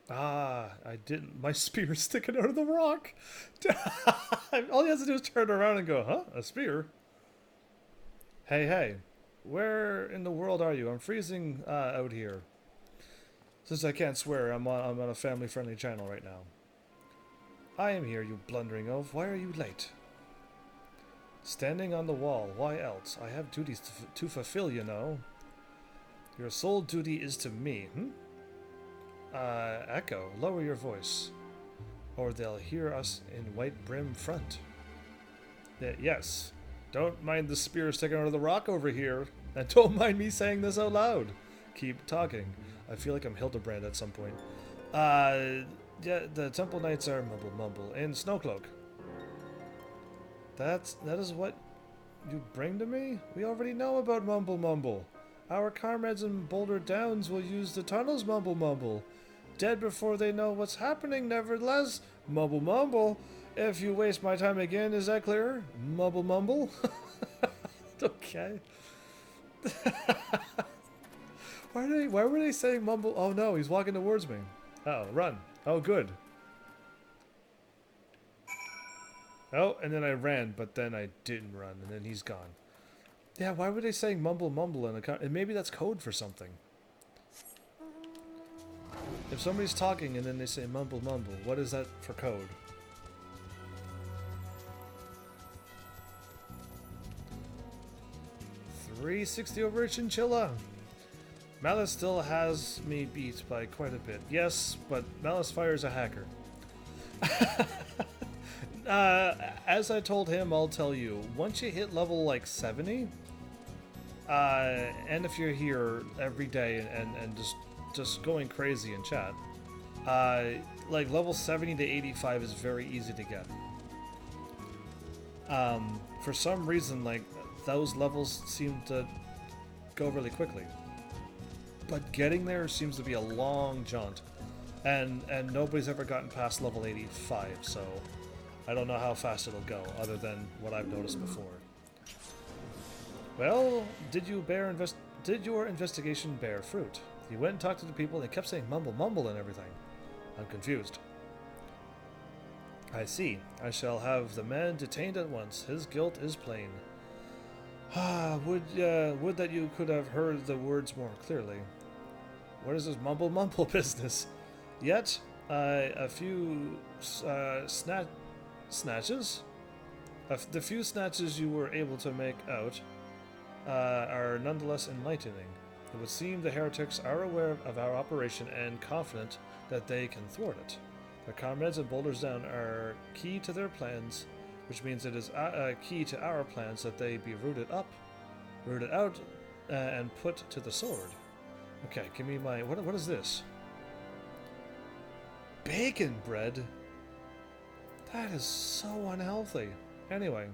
Ah, I didn't. My spear's sticking out of the rock. All he has to do is turn around and go, huh? A spear? Hey, hey. Where in the world are you? I'm freezing out here. Since I can't swear, I'm on a family-friendly channel right now. I am here, you blundering oaf. Why are you late? Standing on the wall. Why else? I have duties to fulfill, you know. Your sole duty is to me, Echo, lower your voice, or they'll hear us in white brim front. Yes, don't mind the spear sticking out of the rock over here, and don't mind me saying this out loud. Keep talking. I feel like I'm Hildebrand at some point. Yeah, the Temple Knights are mumble in Snowcloak. That is what you bring to me? We already know about mumble. Our comrades in Boulder Downs will use the tunnels mumble. Dead before they know what's happening, nevertheless. Mumble. If you waste my time again, is that clear? Mumble. Okay. Why were they saying mumble? Oh no, he's walking towards me. Uh-oh, run. Oh, good. Oh, and then I ran, but then I didn't run, and then he's gone. Yeah, why were they saying mumble in a and maybe that's code for something. If somebody's talking and then they say mumble, what is that for code? $360 over a chinchilla. Malice still has me beat by quite a bit. Yes, but Malice Fire's a hacker. As I told him, I'll tell you. Once you hit level like 70, and if you're here every day and just going crazy in chat, like level 70 to 85 is very easy to get. For some reason, like those levels seem to go really quickly, but getting there seems to be a long jaunt, and nobody's ever gotten past level 85, so I don't know how fast it'll go, other than what I've noticed before. Well, did your investigation bear fruit? You went and talked to the people, and they kept saying mumble and everything. I'm confused. I see. I shall have the man detained at once. His guilt is plain. Would that you could have heard the words more clearly. What is this mumble business? Yet, a few snatches? The few snatches you were able to make out are nonetheless enlightening. It would seem the heretics are aware of our operation and confident that they can thwart it. Their comrades in Boulders Down are key to their plans, which means it is key to our plans that they be rooted out, and put to the sword. Okay, give me my... What is this? Bacon bread? That is so unhealthy. Anyway.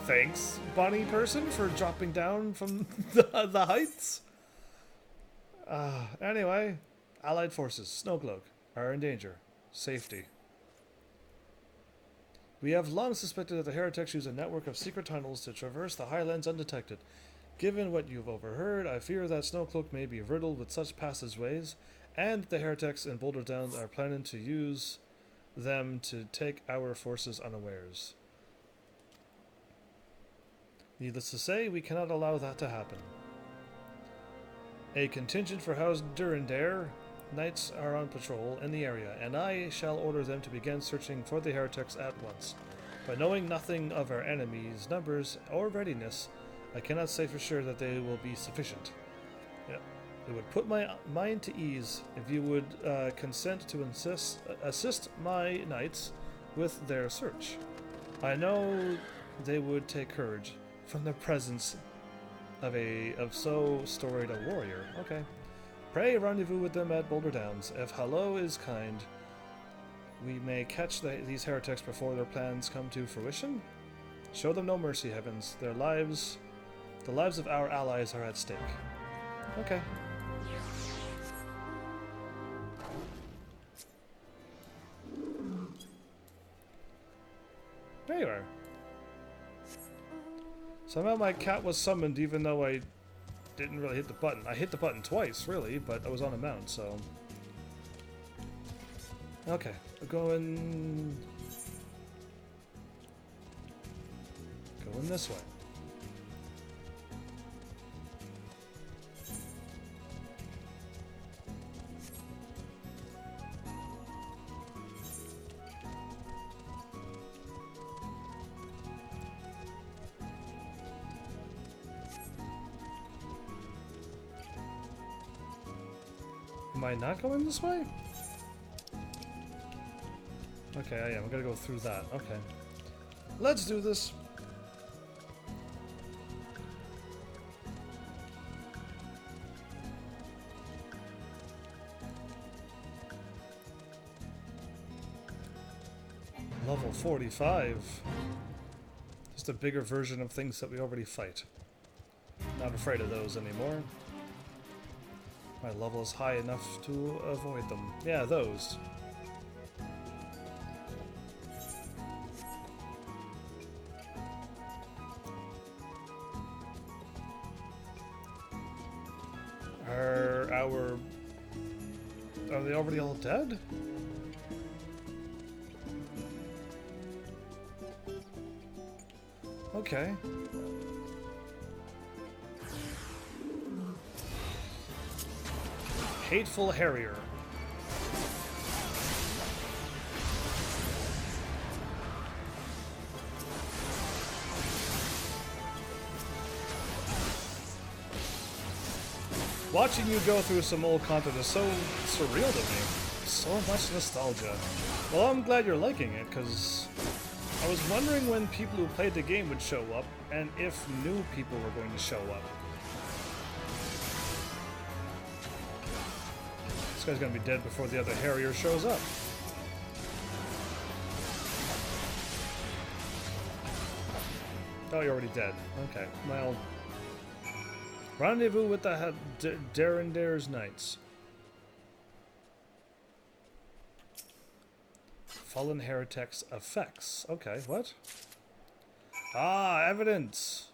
Thanks, bunny person, for dropping down from the heights. Anyway, Allied forces, Snowcloak, are in danger. Safety. We have long suspected that the heretics use a network of secret tunnels to traverse the highlands undetected. Given what you've overheard, I fear that Snowcloak may be riddled with such passageways, and the heretics in Boulder Downs are planning to use them to take our forces unawares. Needless to say, we cannot allow that to happen. A contingent for House Durandare Knights are on patrol in the area, and I shall order them to begin searching for the heretics at once. But knowing nothing of our enemies' numbers or readiness, I cannot say for sure that they will be sufficient. Yeah. It would put my mind to ease if you would consent to assist my knights with their search. I know they would take courage from the presence of so storied a warrior. Okay. Pray rendezvous with them at Boulder Downs. If Hello is kind, we may catch these heretics before their plans come to fruition. Show them no mercy, heavens. The lives of our allies are at stake. Okay. There you are. Somehow my cat was summoned even though I didn't really hit the button. I hit the button twice, really, but I was on a mount, so... Okay, we're going this way. Am I not going this way? Okay, I am. I'm gonna go through that. Okay. Let's do this. Level 45. Just a bigger version of things that we already fight. Not afraid of those anymore. My level is high enough to avoid them. Yeah, those. Are they already all dead? Okay. Hateful Harrier. Watching you go through some old content is so surreal to me. So much nostalgia. Well, I'm glad you're liking it, because I was wondering when people who played the game would show up, and if new people were going to show up. This guy's gonna be dead before the other Harrier shows up. Oh, you're already dead. Okay, well... Rendezvous with the Darendare's Knights. Fallen Heretics effects. Okay, what? Ah, evidence!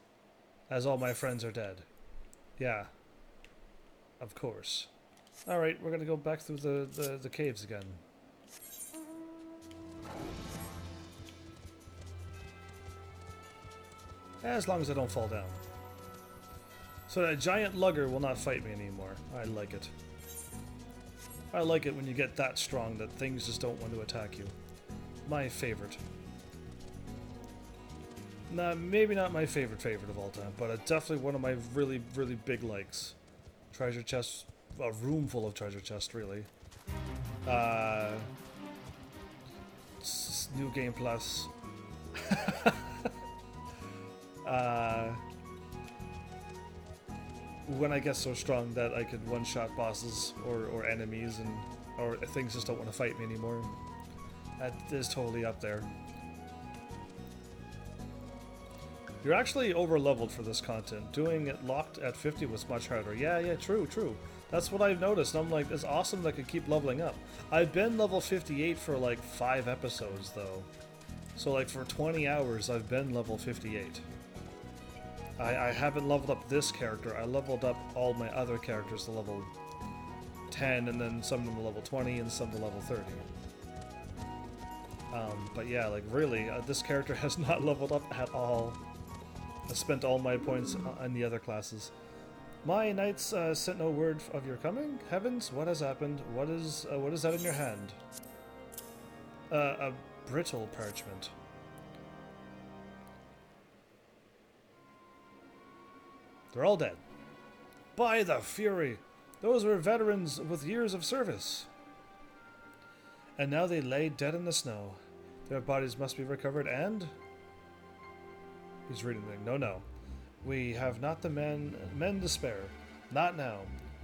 As all my friends are dead. Yeah. Of course. Alright, we're gonna go back through the caves again. As long as I don't fall down. So that giant lugger will not fight me anymore. I like it. I like it when you get that strong that things just don't want to attack you. My favorite. Nah, maybe not my favorite of all time, but definitely one of my really, really big likes. Treasure chests, a room full of treasure chests, really. New Game Plus. When I get so strong that I could one-shot bosses or enemies or things just don't want to fight me anymore. That is totally up there. You're actually over-leveled for this content. Doing it locked at 50 was much harder. Yeah, true. That's what I've noticed. I'm like, it's awesome that I could keep leveling up. I've been level 58 for like 5 episodes, though. So like for 20 hours, I've been level 58. I haven't leveled up this character. I leveled up all my other characters to level 10, and then some of them to level 20, and some to level 30. But yeah, like really, this character has not leveled up at all. I spent all my points on the other classes. My knights sent no word of your coming. Heavens, what has happened? What is that in your hand? A brittle parchment. They're all dead. By the fury! Those were veterans with years of service. And now they lay dead in the snow. Their bodies must be recovered and... He's reading the thing. No, no. We have not the men to spare. Not now.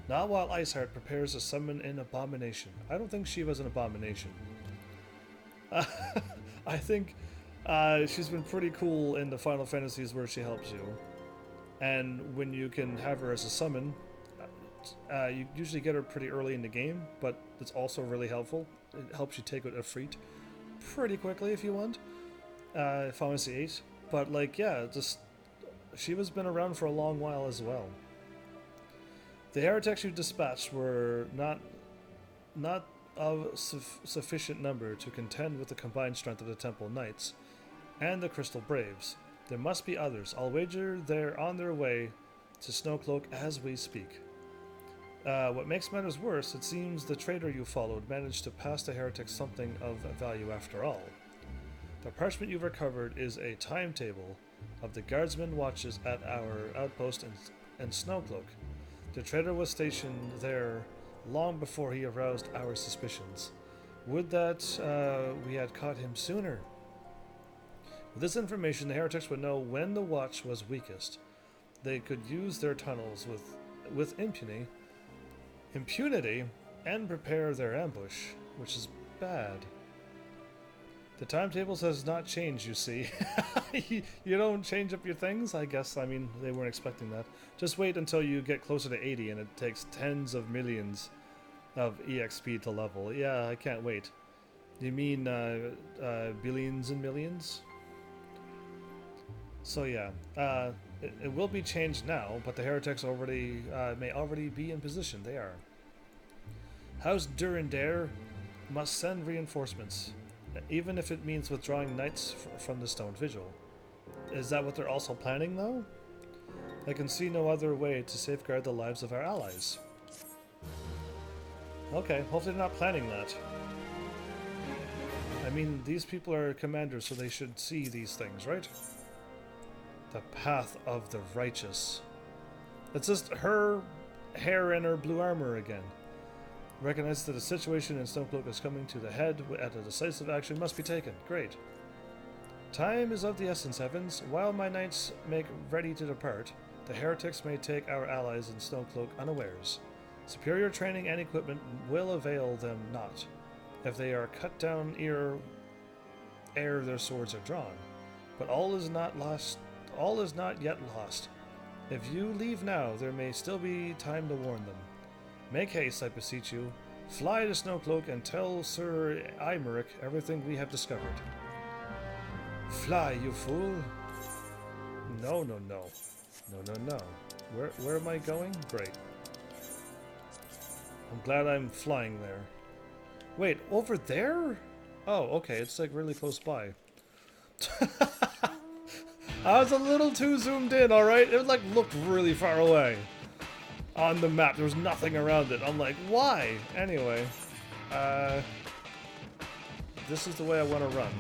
Not while Iceheart prepares to summon an abomination. I don't think Shiva's an abomination. I think she's been pretty cool in the Final Fantasies where she helps you. And when you can have her as a summon, you usually get her pretty early in the game, but it's also really helpful. It helps you take out Ifrit pretty quickly if you want. Final Fantasy 8. But like, yeah, just Shiva's been around for a long while as well. The heretics you dispatched were not of sufficient number to contend with the combined strength of the Temple Knights and the Crystal Braves. There must be others. I'll wager they're on their way to Snowcloak as we speak. What makes matters worse, it seems the traitor you followed managed to pass the heretics something of value after all. The parchment you've recovered is a timetable of the guardsmen watches at our outpost in Snowcloak. The traitor was stationed there long before he aroused our suspicions. Would that we had caught him sooner. With this information, the heretics would know when the watch was weakest. They could use their tunnels with impunity and prepare their ambush, which is bad. The timetables has not changed, you see. You don't change up your things, I guess. I mean, they weren't expecting that. Just wait until you get closer to 80 and it takes tens of millions of EXP to level. Yeah, I can't wait. You mean billions and millions? So yeah, it will be changed now, but the heretics may already be in position. They are. House Durandare must send reinforcements, even if it means withdrawing knights from the Stone Vigil. Is that what they're also planning, though? I can see no other way to safeguard the lives of our allies. Okay, hopefully they're not planning that. I mean, these people are commanders, so they should see these things, right? The path of the righteous. It's just her hair and her blue armor again. Recognize that the situation in Snowcloak is coming to the head and a decisive action must be taken. Great. Time is of the essence, Heavens. While my knights make ready to depart, the heretics may take our allies in Snowcloak unawares. Superior training and equipment will avail them not, if they are cut down ere their swords are drawn. But all is not lost. All is not yet lost. If you leave now, there may still be time to warn them. Make haste, I beseech you. Fly to Snowcloak and tell Sir Imeric everything we have discovered. Fly, you fool! No, no, no. No, no, no. Where am I going? Great. I'm glad I'm flying there. Wait, over there? Oh, okay, it's like really close by. I was a little too zoomed in, alright? It like looked really far away on the map. There was nothing around it. I'm like, why? Anyway, this is the way I want to run.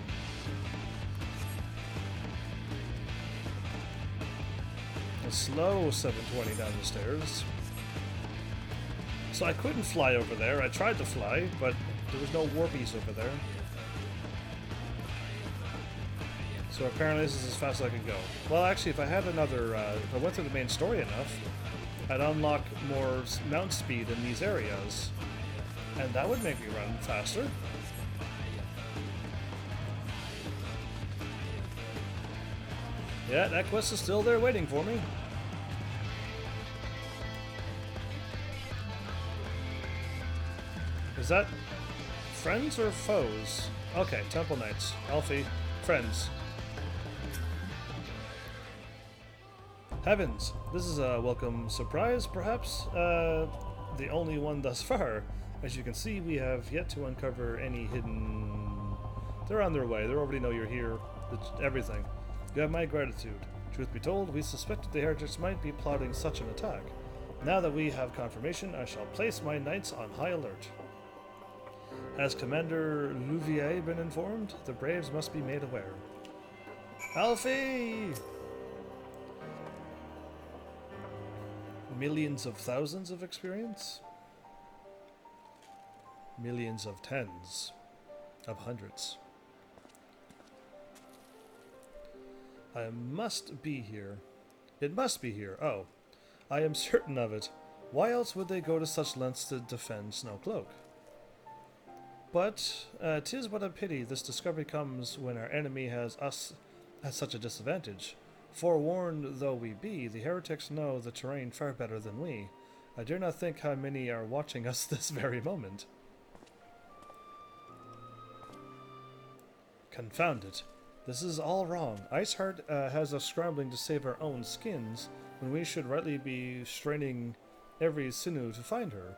A slow 720 down the stairs. So I couldn't fly over there. I tried to fly, but there was no warpies over there. So apparently this is as fast as I can go. Well, actually, if I had another, if I went through the main story enough, I'd unlock more mount speed in these areas, and that would make me run faster. Yeah, that quest is still there waiting for me. Is that friends or foes? Okay, Temple Knights. Alfie. Friends. Heavens, this is a welcome surprise, perhaps? The only one thus far. As you can see, we have yet to uncover any hidden... They're on their way. They already know you're here. It's everything. You have my gratitude. Truth be told, we suspected the heretics might be plotting such an attack. Now that we have confirmation, I shall place my knights on high alert. Has Commander Louvier been informed? The Braves must be made aware. Alfie! Millions of thousands of experience? millions of tens of hundreds. I must be here. It must be here. Oh, I am certain of it. Why else would they go to such lengths to defend Snowcloak? But 'tis what a pity this discovery comes when our enemy has us at such a disadvantage. Forewarned though we be, the heretics know the terrain far better than we. I dare not think how many are watching us this very moment. Confound it. This is all wrong. Iceheart has us scrambling to save our own skins, when we should rightly be straining every sinew to find her.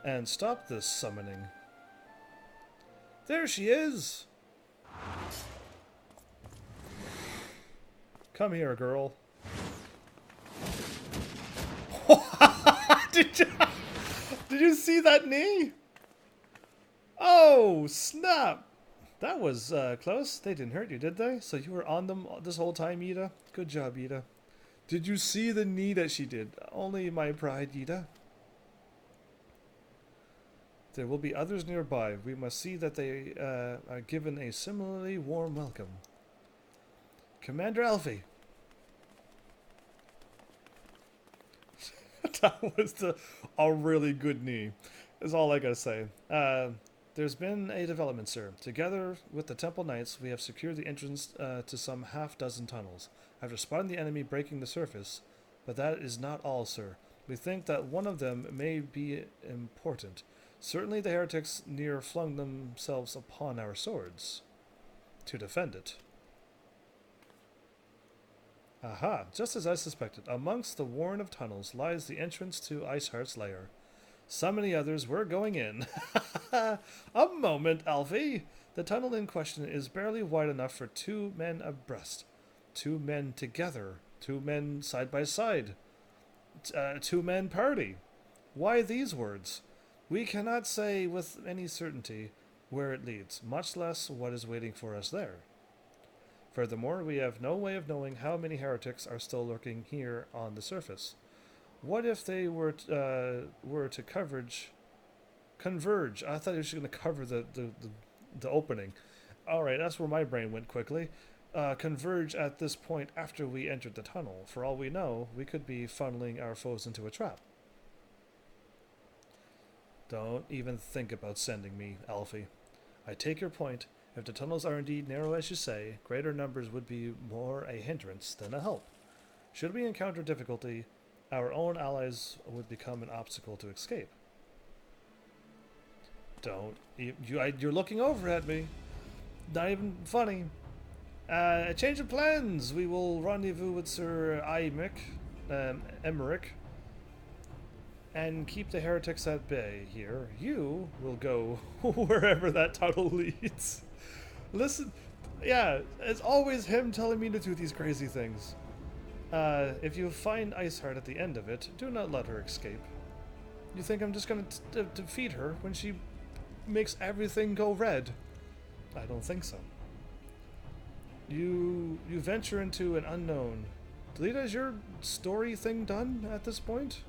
And stop this summoning. There she is! Come here, girl. Did you see that knee? Oh, snap! That was close. They didn't hurt you, did they? So you were on them this whole time, Ida? Good job, Ida. Did you see the knee that she did? Only my pride, Ida. There will be others nearby. We must see that they are given a similarly warm welcome. Commander Alfie. That was a really good knee, is all I gotta say. There's been a development, sir. Together with the Temple Knights, we have secured the entrance to some half-dozen tunnels, after spotting the enemy breaking the surface. But that is not all, sir. We think that one of them may be important. Certainly the heretics near flung themselves upon our swords to defend it. Aha, just as I suspected. Amongst the warren of tunnels lies the entrance to Iceheart's lair. So many others were going in. A moment, Alfie. The tunnel in question is barely wide enough for 2 men abreast. 2 men together. 2 men side by side. 2 men party. Why these words? We cannot say with any certainty where it leads, much less what is waiting for us there. Furthermore, we have no way of knowing how many heretics are still lurking here on the surface. What if they were to converge? I thought he was going to cover the opening. All right, that's where my brain went quickly. Converge at this point after we entered the tunnel. For all we know, we could be funneling our foes into a trap. Don't even think about sending me, Alfie. I take your point. If the tunnels are indeed narrow as you say, greater numbers would be more a hindrance than a help. Should we encounter difficulty, our own allies would become an obstacle to escape. Don't. You're looking over at me. Not even funny. A change of plans. We will rendezvous with Sir Emmerich, and keep the heretics at bay here. You will go wherever that tunnel leads. Listen, yeah, it's always him telling me to do these crazy things. If you find Iceheart at the end of it, do not let her escape. You think I'm just going to defeat her when she makes everything go red? I don't think so. You venture into an unknown. Delita, is your story thing done at this point?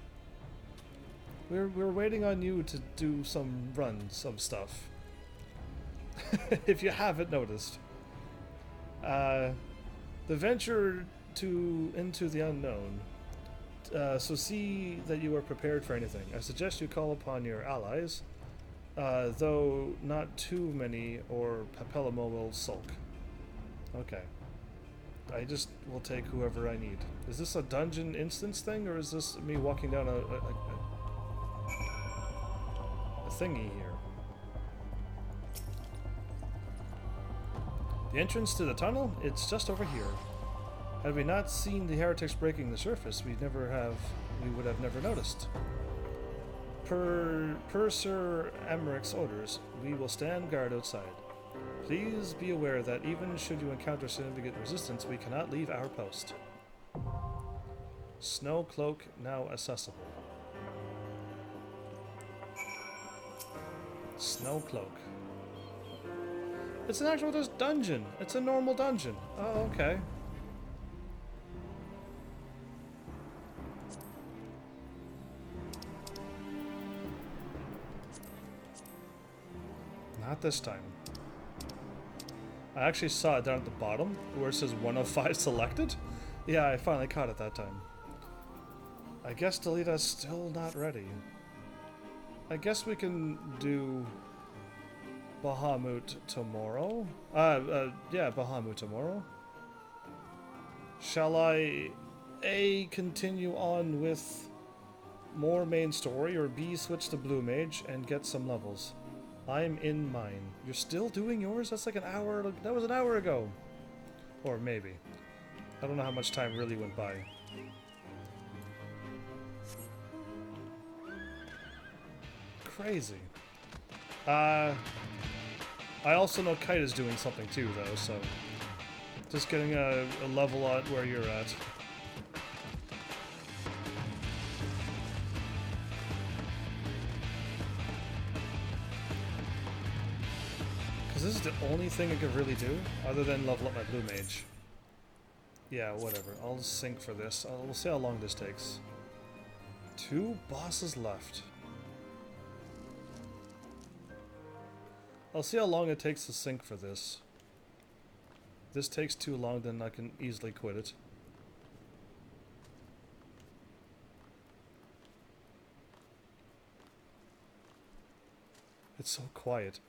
We're waiting on you to do some runs of stuff. If you haven't noticed. The venture into the unknown. So see that you are prepared for anything. I suggest you call upon your allies, though not too many, or Papelamo will sulk. Okay. I just will take whoever I need. Is this a dungeon instance thing, or is this me walking down a thingy here? The entrance to the tunnel? It's just over here. Had we not seen the heretics breaking the surface, we would have never noticed. Per Sir Emmerich's orders, we will stand guard outside. Please be aware that even should you encounter significant resistance, we cannot leave our post. Snow cloak now accessible. Snow cloak. It's an actual just dungeon. It's a normal dungeon. Oh, okay. Not this time. I actually saw it down at the bottom where it says 1 of 5 selected. Yeah, I finally caught it that time. I guess Delita's still not ready. I guess we can do Bahamut tomorrow. Yeah, Bahamut tomorrow. Shall I A, continue on with more main story, or B, switch to Blue Mage and get some levels? I'm in mine. You're still doing yours? That's like an hour. That was an hour ago. Or maybe. I don't know how much time really went by. Crazy. I also know Kite is doing something too, though, so just getting a level at where you're at. Because this is the only thing I could really do, other than level up my Blue Mage. Yeah, whatever. I'll sync for this. We'll see how long this takes. 2 bosses left. I'll see how long it takes to sync for this. If this takes too long, then I can easily quit it. It's so quiet.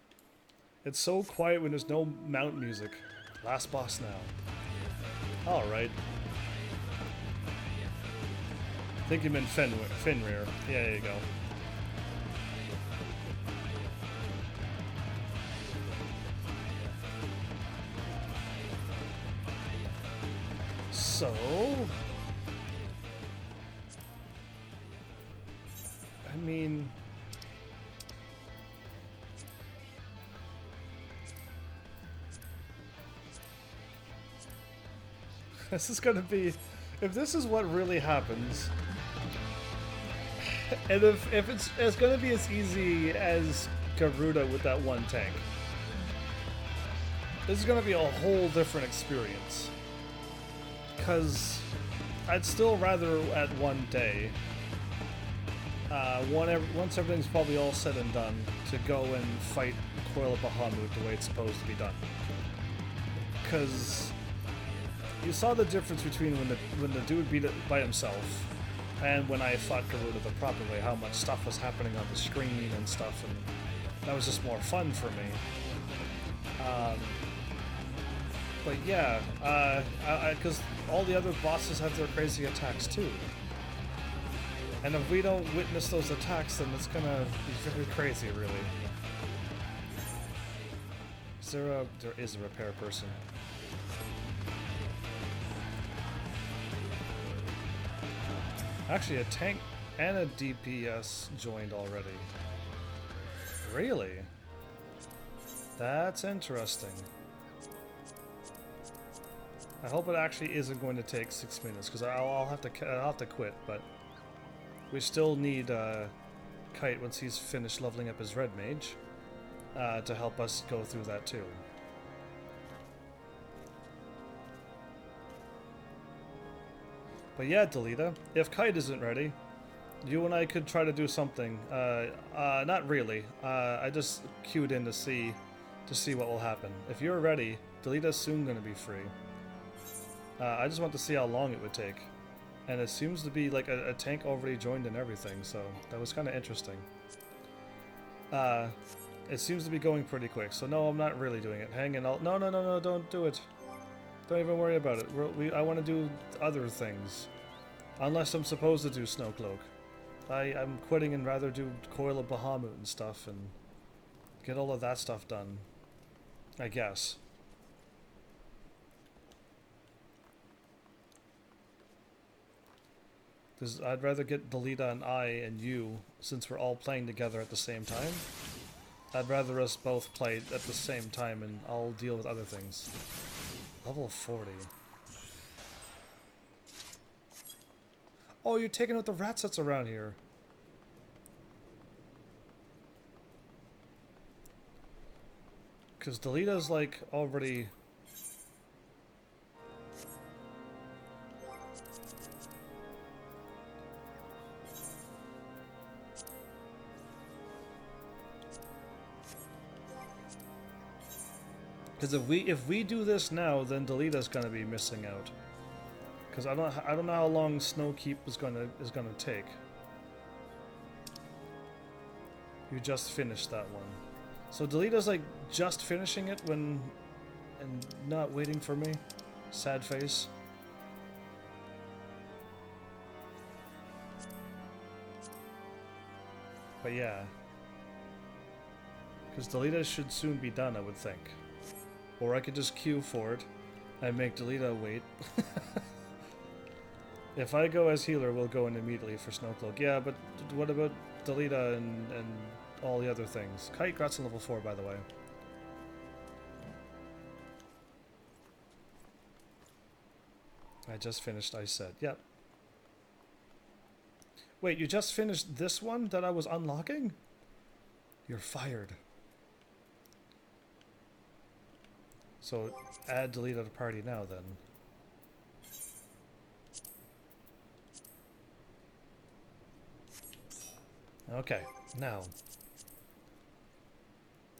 It's so quiet when there's no mount music. Last boss now. Alright. I think you meant Fenrir. Yeah, there you go. So, I mean, this is gonna be, if this is what really happens, and if it's gonna be as easy as Garuda with that one tank, this is gonna be a whole different experience. Because I'd still rather at one day, once everything's probably all said and done, to go and fight Coil of Bahamut the way it's supposed to be done. Because you saw the difference between when the dude beat it by himself and when I fought Garuda the proper way, how much stuff was happening on the screen and stuff, and that was just more fun for me. But yeah, because all the other bosses have their crazy attacks too. And if we don't witness those attacks, then it's gonna be very crazy, really. There is a repair person. Actually, a tank and a DPS joined already. Really? That's interesting. I hope it actually isn't going to take 6 minutes, because I'll have to quit. But we still need Kite once he's finished leveling up his red mage to help us go through that too. But yeah, Delita, if Kite isn't ready, you and I could try to do something. Not really. I just queued in to see what will happen. If you're ready, Delita's soon going to be free. I just want to see how long it would take. And it seems to be like a tank already joined and everything, so that was kind of interesting. It seems to be going pretty quick, so no, I'm not really doing it. Hang in, no, don't do it. Don't even worry about it. I want to do other things. Unless I'm supposed to do Snowcloak. I'm quitting and rather do Coil of Bahamut and stuff and get all of that stuff done. I guess. I'd rather get Delita and I and you, since we're all playing together at the same time. I'd rather us both play at the same time and I'll deal with other things. Level 40. Oh, you're taking out the rat sets around here. Because Delita's like already... Because if we do this now, then Delita's gonna be missing out. Because I don't know how long Snowkeep is gonna take. You just finished that one, so Delita's like just finishing it and not waiting for me. Sad face. But yeah, because Delita should soon be done, I would think. Or I could just queue for it and make Delita wait. If I go as healer, we'll go in immediately for Snowcloak. Yeah, but what about Delita and all the other things? Kite got to level 4, by the way. I just finished, I said. Yep. Wait, you just finished this one that I was unlocking? You're fired. So, add Delita to the party now, then. Okay, now.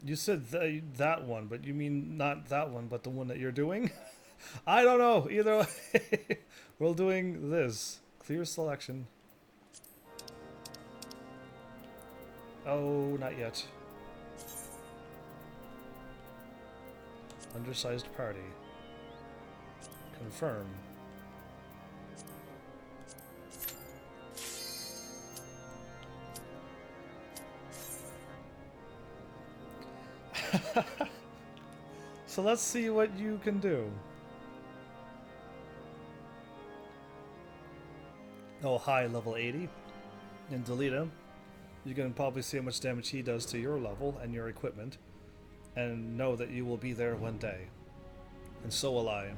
You said that one, but you mean not that one, but the one that you're doing? I don't know, either way. We're doing this. Clear selection. Oh, not yet. Undersized party. Confirm. So let's see what you can do. Oh, hi, level 80. And Delita. You can probably see how much damage he does to your level and your equipment. And know that you will be there one day. And so will I.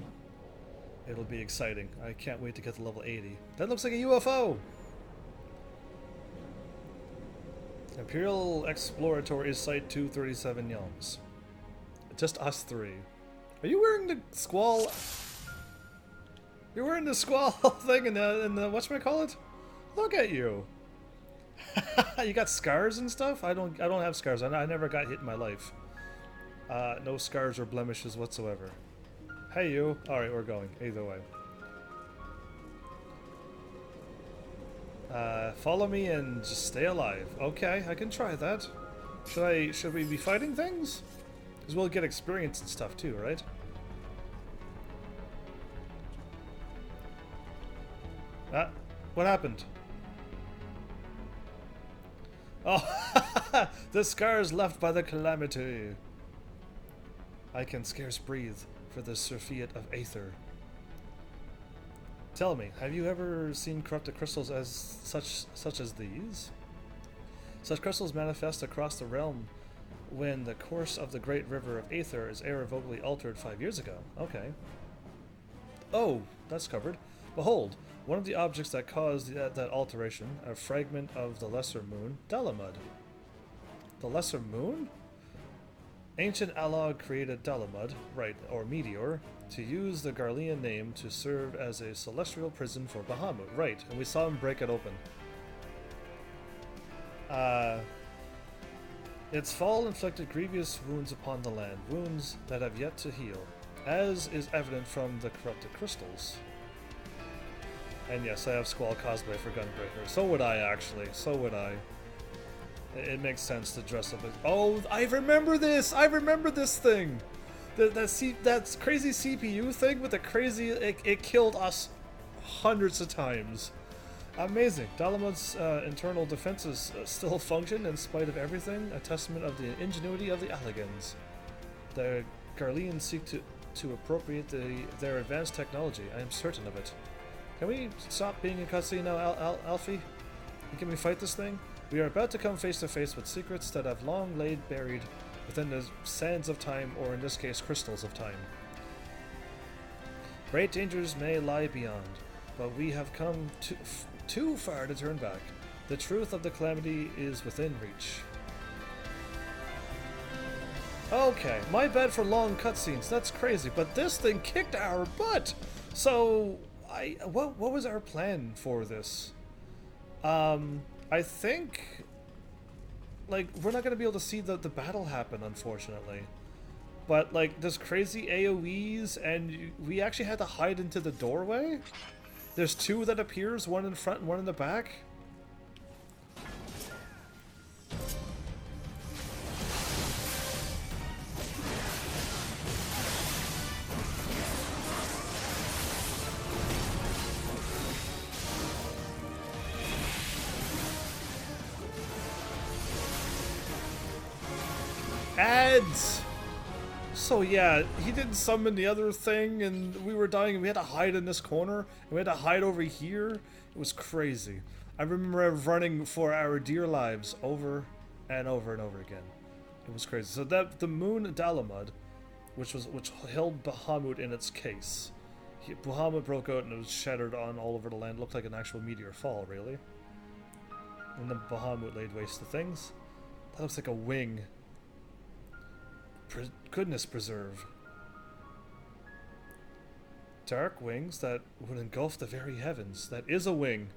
It'll be exciting. I can't wait to get to level 80. That looks like a UFO! Imperial Exploratory Site 237 Yelms. Just us three. Are you wearing the Squall? You're wearing the Squall thing in the whatchamacallit? Look at you. You got scars and stuff? I don't have scars. I never got hit in my life. No scars or blemishes whatsoever. Hey you. Alright, we're going. Either way. Follow me and just stay alive. Okay, I can try that. Should we be fighting things? Because we'll get experience and stuff too, right? Ah, what happened? Oh, the scars left by the calamity. I can scarce breathe for the surfeit of Aether. Tell me, have you ever seen corrupted crystals as such as these? Such crystals manifest across the realm when the course of the great river of Aether is irrevocably altered 5 years ago. Okay. Oh, that's covered. Behold, one of the objects that caused that alteration, a fragment of the lesser moon, Dalamud. The lesser moon? Ancient Alog created Dalamud, right, or meteor, to use the Garlean name to serve as a celestial prison for Bahamut. Right, and we saw him break it open. Its fall inflicted grievous wounds upon the land, wounds that have yet to heal, as is evident from the corrupted crystals. And yes, I have Squall cosplay for Gunbreaker. So would I, actually. So would I. It makes sense to dress up as... Oh, I remember this! I remember this thing! That crazy CPU thing with the crazy... It killed us hundreds of times. Amazing. Dalamud's internal defenses still function in spite of everything, a testament of the ingenuity of the Alligans. The Garleans seek to appropriate their advanced technology. I am certain of it. Can we stop being in cutscene now, Alfie? Can we fight this thing? We are about to come face to face with secrets that have long laid buried within the sands of time, or in this case, crystals of time. Great dangers may lie beyond, but we have come too far to turn back. The truth of the calamity is within reach. Okay, my bad for long cutscenes. That's crazy, but this thing kicked our butt. So, what was our plan for this? I think, like, we're not gonna be able to see the battle happen, unfortunately. But like, there's crazy AoEs, and we actually had to hide into the doorway. There's two that appears, one in front and one in the back. Ads! So yeah, he didn't summon the other thing, and we were dying, and we had to hide in this corner, and we had to hide over here. It was crazy. I remember running for our dear lives over and over and over again. It was crazy. So that the moon Dalamud, which held Bahamut in its case. Bahamut broke out and it was shattered on all over the land. It looked like an actual meteor fall, really. And then Bahamut laid waste to things. That looks like a wing. Goodness preserve. Dark wings that would engulf the very heavens. That is a wing.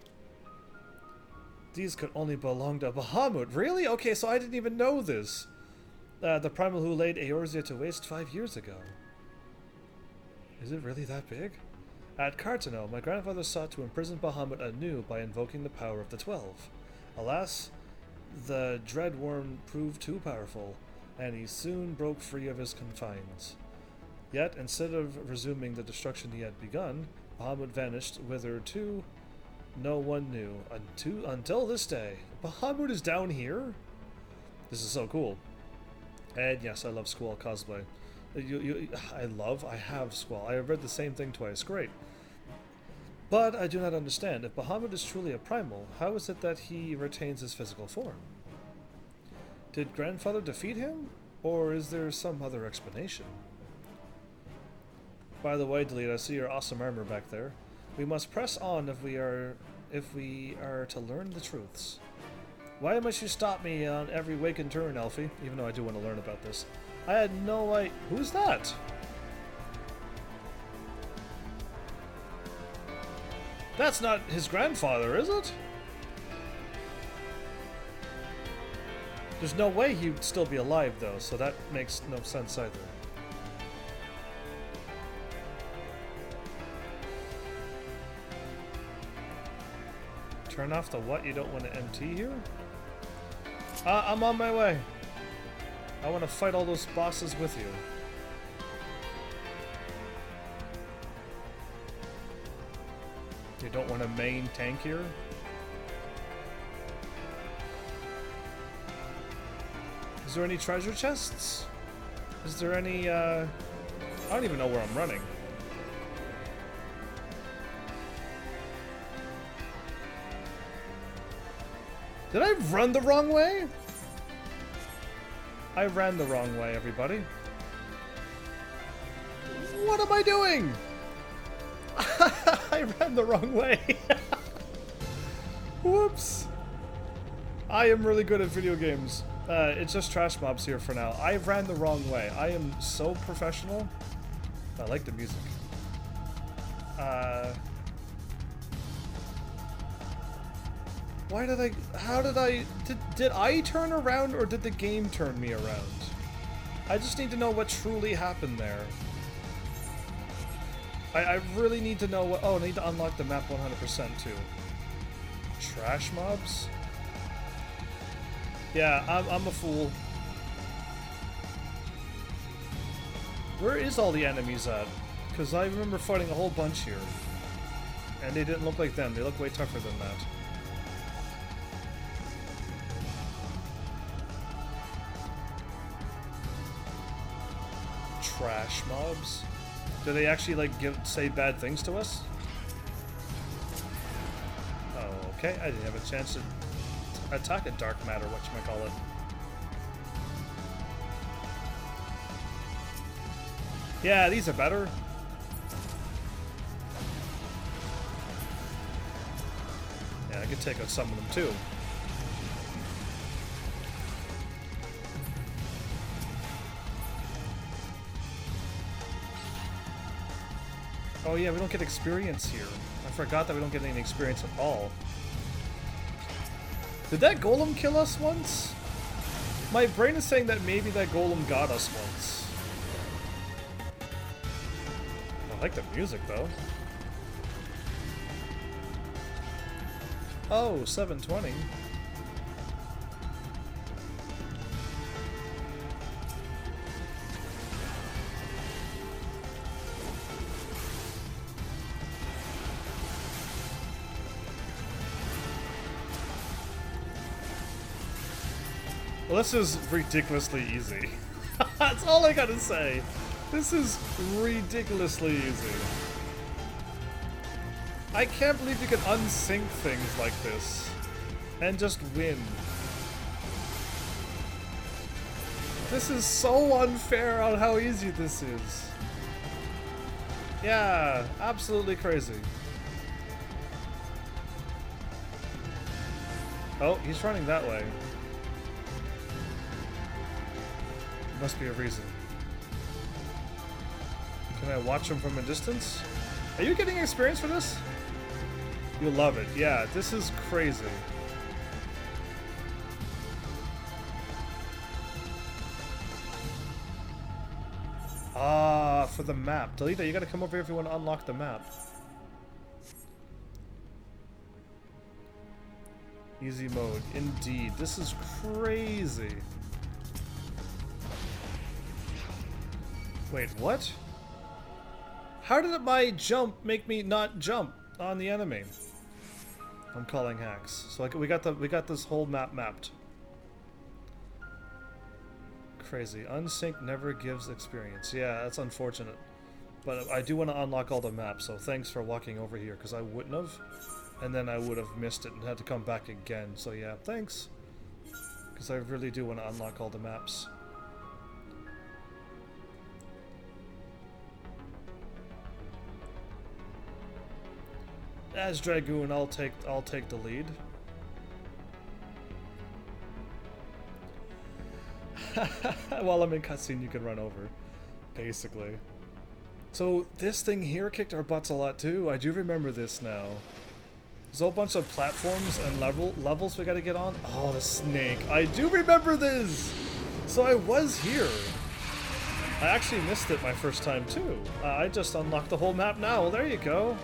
These could only belong to Bahamut. Really? Okay, so I didn't even know this. The primal who laid Eorzea to waste 5 years ago. Is it really that big? At Cartano, my grandfather sought to imprison Bahamut anew by invoking the power of the 12. Alas, the dread worm proved too powerful, and he soon broke free of his confines. Yet, instead of resuming the destruction he had begun, Bahamut vanished, whither to, no one knew, until this day. Bahamut is down here? This is so cool. And yes, I love Squall cosplay. I have Squall. I have read the same thing twice. Great. But I do not understand. If Bahamut is truly a primal, how is it that he retains his physical form? Did grandfather defeat him? Or is there some other explanation? By the way, Delete, I see your awesome armor back there. We must press on if we are to learn the truths. Why must you stop me on every wake and turn, Elfie? Even though I do want to learn about this. I had no idea. Who's that? That's not his grandfather, is it? There's no way he'd still be alive, though, so that makes no sense either. Turn off the what? You don't want to MT here? I'm on my way. I want to fight all those bosses with you. You don't want to main tank here? Is there any treasure chests? Is there any, I don't even know where I'm running. Did I run the wrong way? I ran the wrong way, everybody. What am I doing? I ran the wrong way. Whoops. I am really good at video games. It's just trash mobs here for now. I ran the wrong way. I am so professional. I like the music. Why did I... How did I... Did I turn around or did the game turn me around? I just need to know what truly happened there. I really need to know what... Oh, I need to unlock the map 100% too. Trash mobs? Yeah, I'm a fool. Where is all the enemies at? Because I remember fighting a whole bunch here. And they didn't look like them. They look way tougher than that. Trash mobs? Do they actually, like, say bad things to us? Oh, okay. I didn't have a chance to attack a dark matter, whatchamacallit. Yeah, these are better. Yeah, I could take out some of them too. Oh yeah, we don't get experience here. I forgot that we don't get any experience at all. Did that golem kill us once? My brain is saying that maybe that golem got us once. I like the music though. Oh, 720. Well, this is ridiculously easy. That's all I gotta say. This is ridiculously easy. I can't believe you can unsync things like this and just win. This is so unfair on how easy this is. Yeah, absolutely crazy. Oh, he's running that way. Must be a reason. Can I watch him from a distance? Are you getting experience for this? You'll love it. Yeah, this is crazy. Ah, for the map. Delita, you gotta come over here if you want to unlock the map. Easy mode. Indeed. This is crazy. Wait, what? How did my jump make me not jump on the enemy? I'm calling hacks. So like we got this whole map mapped. Crazy. Unsync never gives experience. Yeah, that's unfortunate. But I do want to unlock all the maps, so thanks for walking over here, because I wouldn't have. And then I would have missed it and had to come back again. So yeah, thanks. Because I really do want to unlock all the maps. As Dragoon, I'll take the lead. While I'm in cutscene, you can run over, basically. So this thing here kicked our butts a lot too. I do remember this now. There's a whole bunch of platforms and levels we gotta get on. Oh, the snake! I do remember this. So I was here. I actually missed it my first time too. I just unlocked the whole map now. Well, there you go.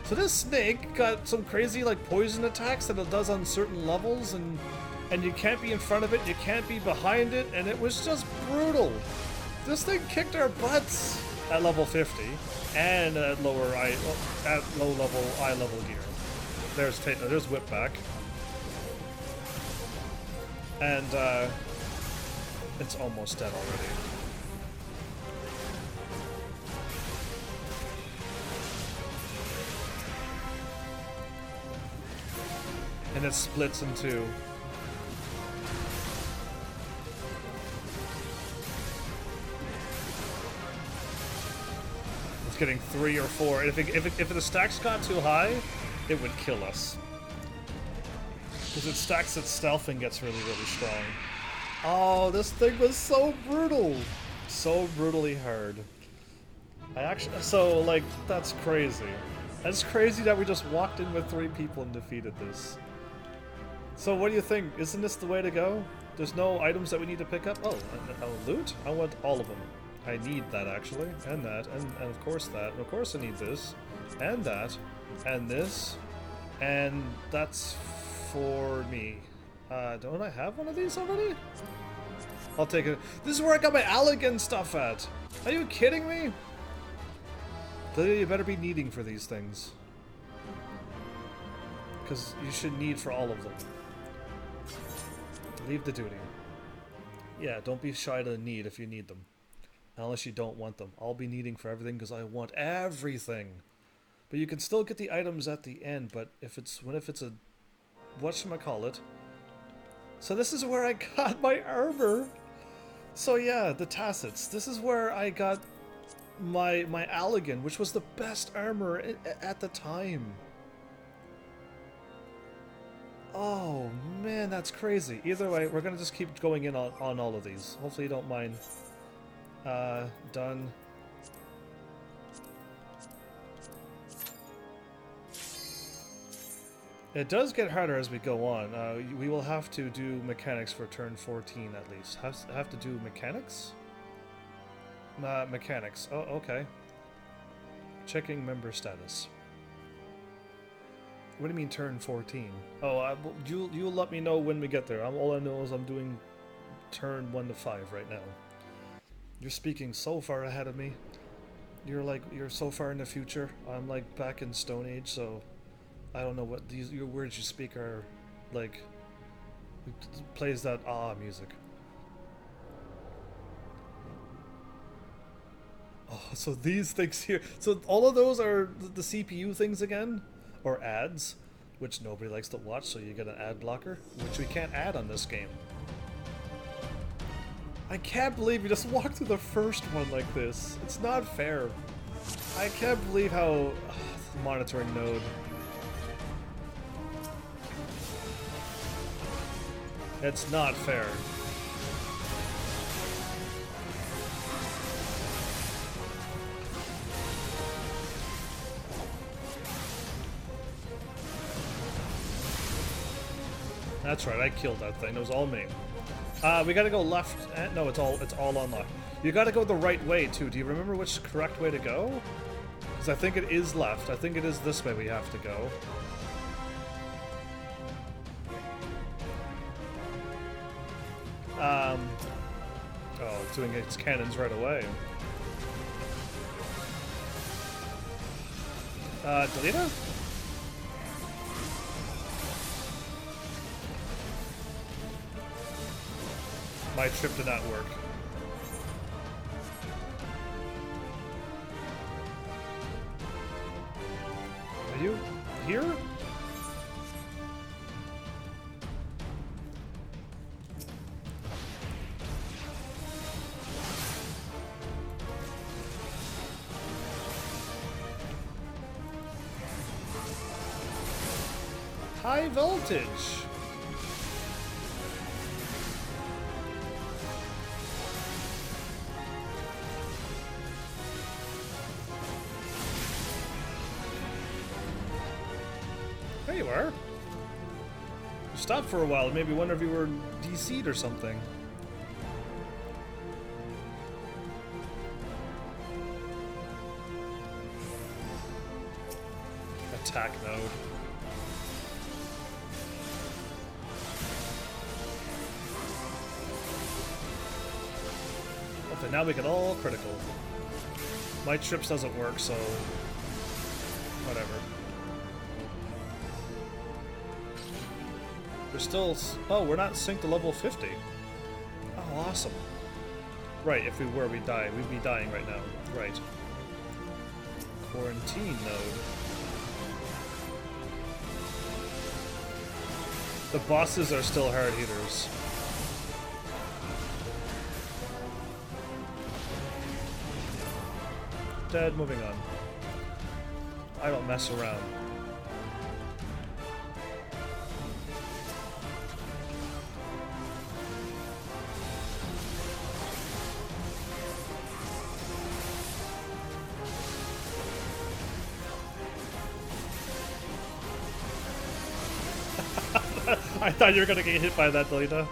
So this snake got some crazy like poison attacks that it does on certain levels, and you can't be in front of it, you can't be behind it, and it was just brutal. This thing kicked our butts at level 50 and at low level eye level gear. There's whip back, and it's almost dead already. And it splits in two. It's getting 3 or 4. If the stacks got too high, it would kill us. Because it stacks its stealth and gets really, really strong. Oh, this thing was so brutal. So brutally hard. So, like, that's crazy. That's crazy that we just walked in with 3 people and defeated this. So what do you think? Isn't this the way to go? There's no items that we need to pick up? Oh, loot? I want all of them. I need that actually, and that, and of course that. And of course I need this, and that, and this, and that's for me. Don't I have one of these already? I'll take it. This is where I got my Allegan stuff at. Are you kidding me? You better be needing for these things. Because you should need for all of them. Leave the duty. Yeah, don't be shy to need if you need them. Unless you don't want them. I'll be needing for everything because I want everything. But you can still get the items at the end, but if it's a whatchamacallit. So this is where I got my armor. So yeah, the Tassets. This is where I got my Allegan, which was the best armor at the time. Oh man, that's crazy. Either way, we're gonna just keep going in on all of these. Hopefully you don't mind. Done. It does get harder as we go on. We will have to do mechanics for turn 14 at least. Have to do mechanics? Mechanics. Oh, okay. Checking member status. What do you mean turn 14? Oh, you'll let me know when we get there. All I know is I'm doing turn 1 to 5 right now. You're speaking so far ahead of me. You're so far in the future. I'm like back in Stone Age, so I don't know what your words you speak are like. It plays that music. Oh, so these things here. So all of those are the CPU things again? Or ads, which nobody likes to watch, so you get an ad blocker, which we can't add on this game. I can't believe you just walked through the first one like this. It's not fair. I can't believe how... monitoring node. It's not fair. That's right, I killed that thing. It was all me. We gotta go left. No, it's all unlocked. You gotta go the right way too. Do you remember which correct way to go? Because I think it is left. I think it is this way we have to go. Oh, it's doing its cannons right away. Delita? My trip did not work. Are you here? High voltage. There you are. You stopped for a while. Maybe wonder if you were DC'd or something. Attack node. Okay, now we can all critical. My trips doesn't work, so whatever. We're still... Oh, we're not synced to level 50. Oh, awesome. Right, if we were, we'd die. We'd be dying right now. Right. Quarantine node. The bosses are still hard hitters. Dead, moving on. I don't mess around. I thought you were gonna get hit by that, Delita.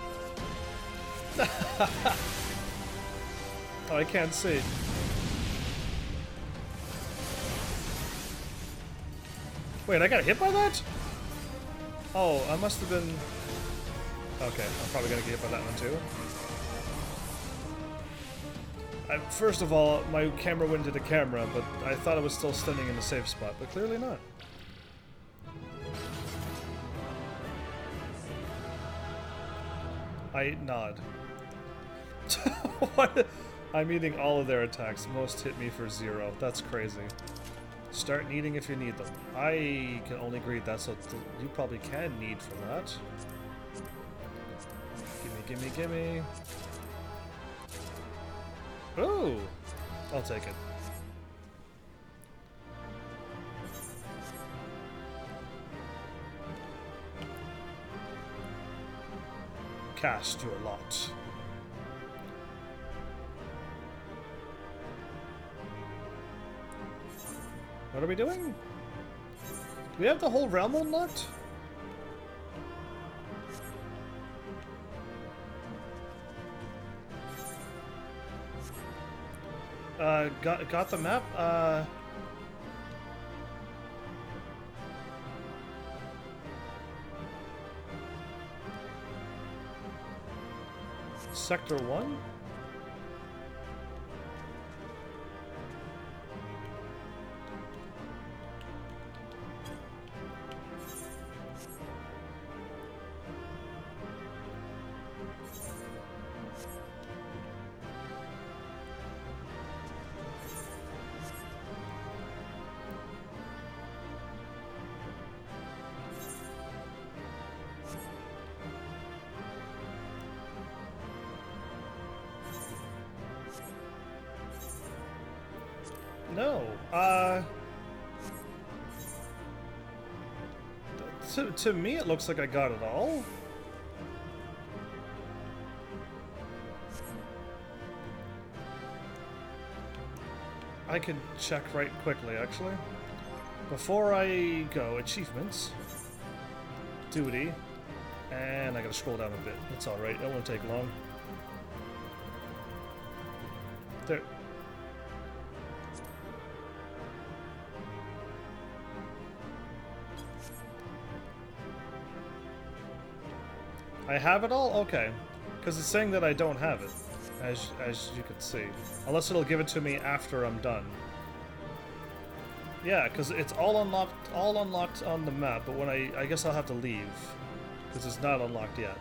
Oh, I can't see. Wait, I got hit by that? Oh, I must have been... Okay, I'm probably gonna get hit by that one too. First of all, my camera went into the camera, but I thought it was still standing in the safe spot, but clearly not. I nod. What? I'm eating all of their attacks. Most hit me for 0. That's crazy. Start needing if you need them. I can only greet that, so you probably can need for that. Gimme, gimme, gimme. Ooh! I'll take it. Cast your lot. What are we doing? Do we have the whole realm unlocked? Got the map? Sector 1? No. To me, it looks like I got it all. I could check right quickly, actually. Before I go, achievements, duty, and I gotta scroll down a bit. It's alright, it won't take long. There. I have it all? Okay. Because it's saying that I don't have it, as you can see. Unless it'll give it to me after I'm done. Yeah, because it's all unlocked on the map, but when I guess I'll have to leave. Because it's not unlocked yet.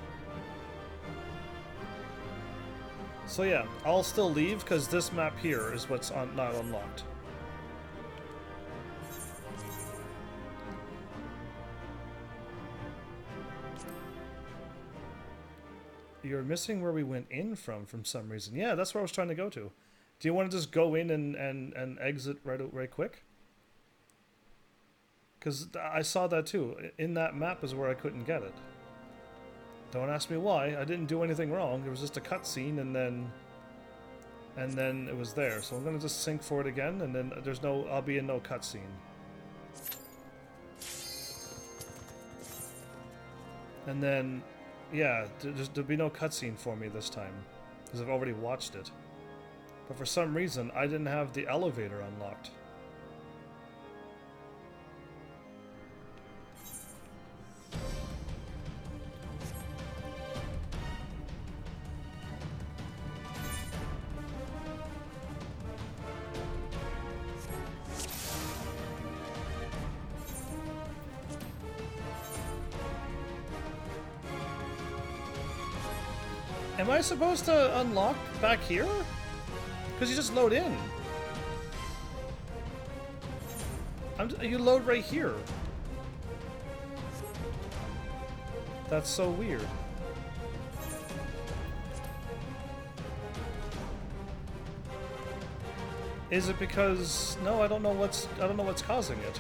So yeah, I'll still leave, because this map here is what's not unlocked. You're missing where we went in from some reason. Yeah, that's where I was trying to go to. Do you want to just go in and exit right quick? Because I saw that too. In that map is where I couldn't get it. Don't ask me why. I didn't do anything wrong. It was just a cutscene, and then it was there. So I'm gonna just sync for it again, and then I'll be in no cutscene. And then, yeah, there'll be no cutscene for me this time, because I've already watched it. But for some reason, I didn't have the elevator unlocked. Am I supposed to unlock back here? Because you just load in. You load right here. That's so weird. Is it because no? I don't know what's causing it.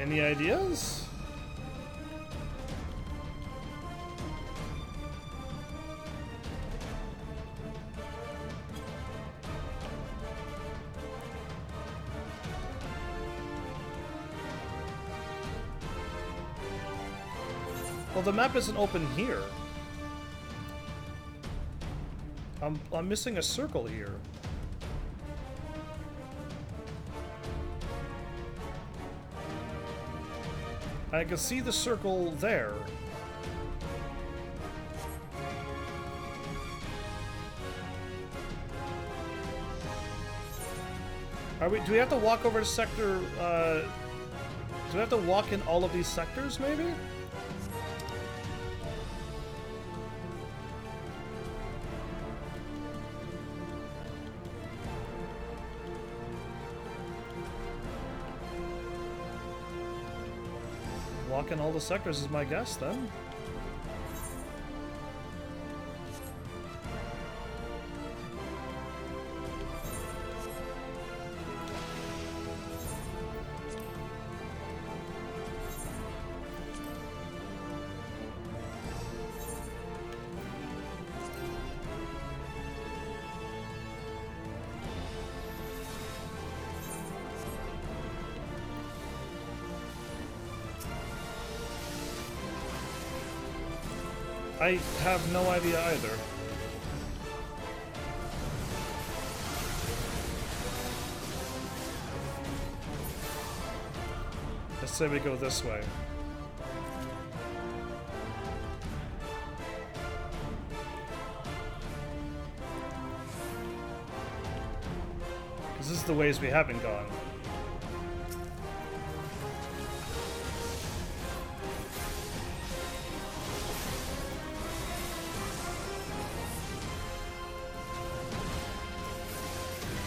Any ideas? Well, the map isn't open here. I'm missing a circle here. I can see the circle there. Do we have to walk over to sector, do we have to walk in all of these sectors, maybe? Walk in all the sectors is my guess, then. I have no idea either. let's say we go this way. Because this is the ways we haven't gone.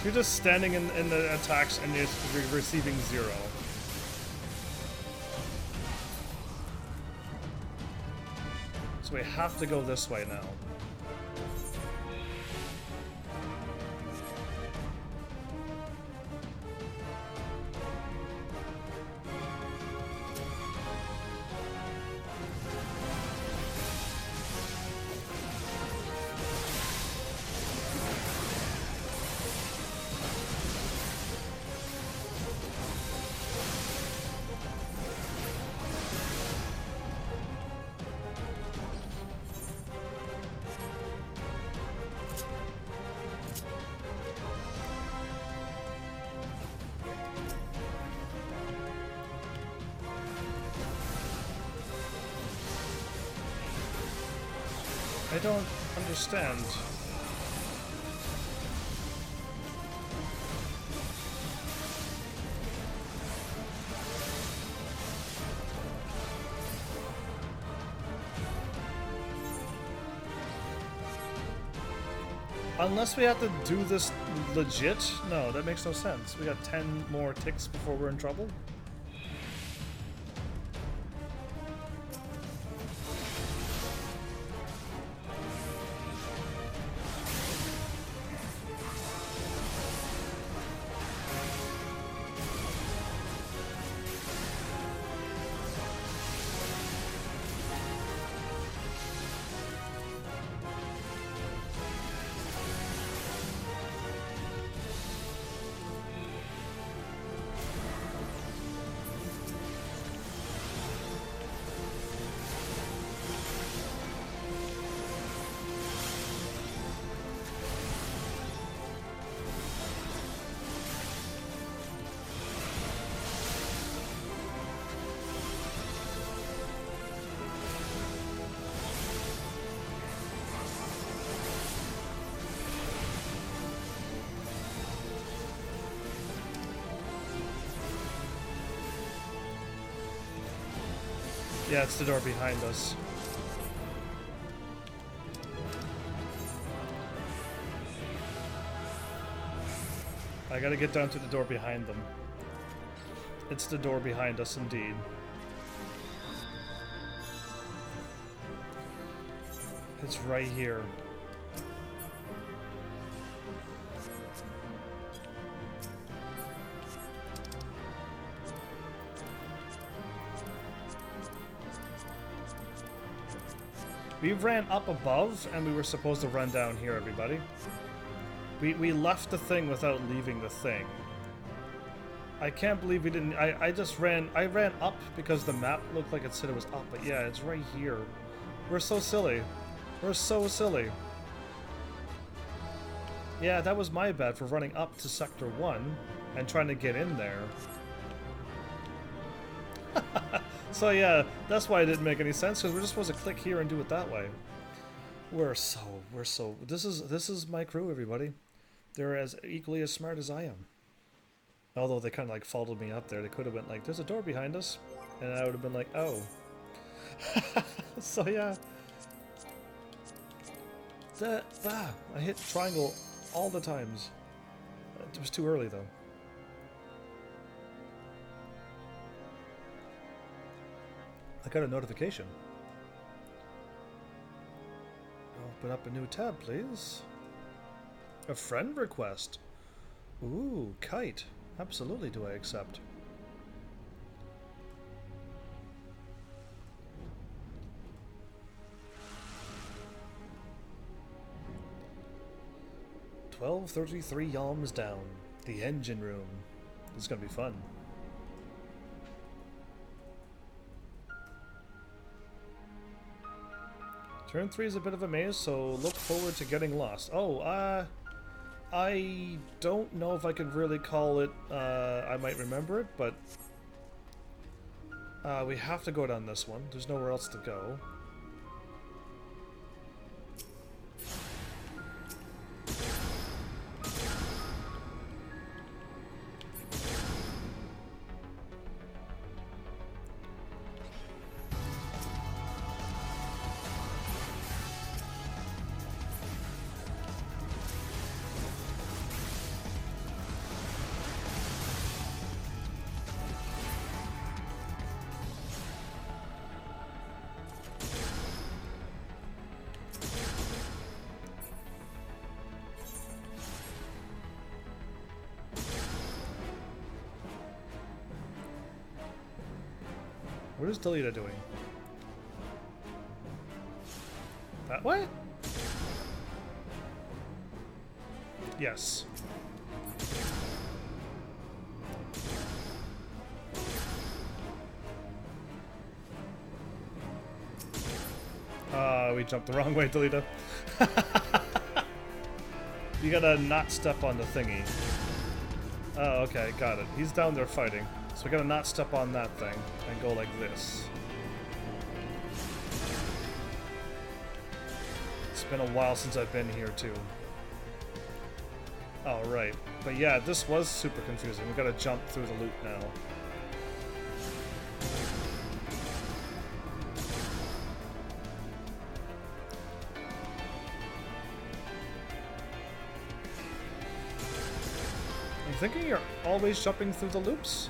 You're just standing in the attacks and you're receiving 0. So we have to go this way now. I don't understand. Unless we have to do this legit? No, that makes no sense. We got 10 more ticks before we're in trouble? Yeah, it's the door behind us. I gotta get down to the door behind them. It's the door behind us, indeed. It's right here. We ran up above, and we were supposed to run down here, everybody. We left the thing without leaving the thing. I can't believe we didn't... I ran up because the map looked like it said it was up, but yeah, it's right here. We're so silly. We're so silly. Yeah, that was my bad for running up to Sector 1 and trying to get in there. So yeah, that's why it didn't make any sense, because we're just supposed to click here and do it that way. We're so... This is my crew, everybody. They're as equally as smart as I am. Although they kind of like followed me up there. They could have been like, there's a door behind us. And I would have been like, oh. So yeah. I hit triangle all the times. It was too early though. I got a notification. Open up a new tab, please. A friend request. Ooh, kite. Absolutely do I accept. $12.33 yalms down. The engine room. This is gonna be fun. Turn 3 is a bit of a maze, so look forward to getting lost. Oh, I don't know if I could really call it, I might remember it, but We have to go down this one. There's nowhere else to go. What is Delita doing? That way? Yes. We jumped the wrong way, Delita. You gotta not step on the thingy. Oh, okay, got it. He's down there fighting. So we gotta not step on that thing and go like this. It's been a while since I've been here too. Oh, right. But yeah, this was super confusing. We gotta jump through the loop now. I'm thinking you're always jumping through the loops?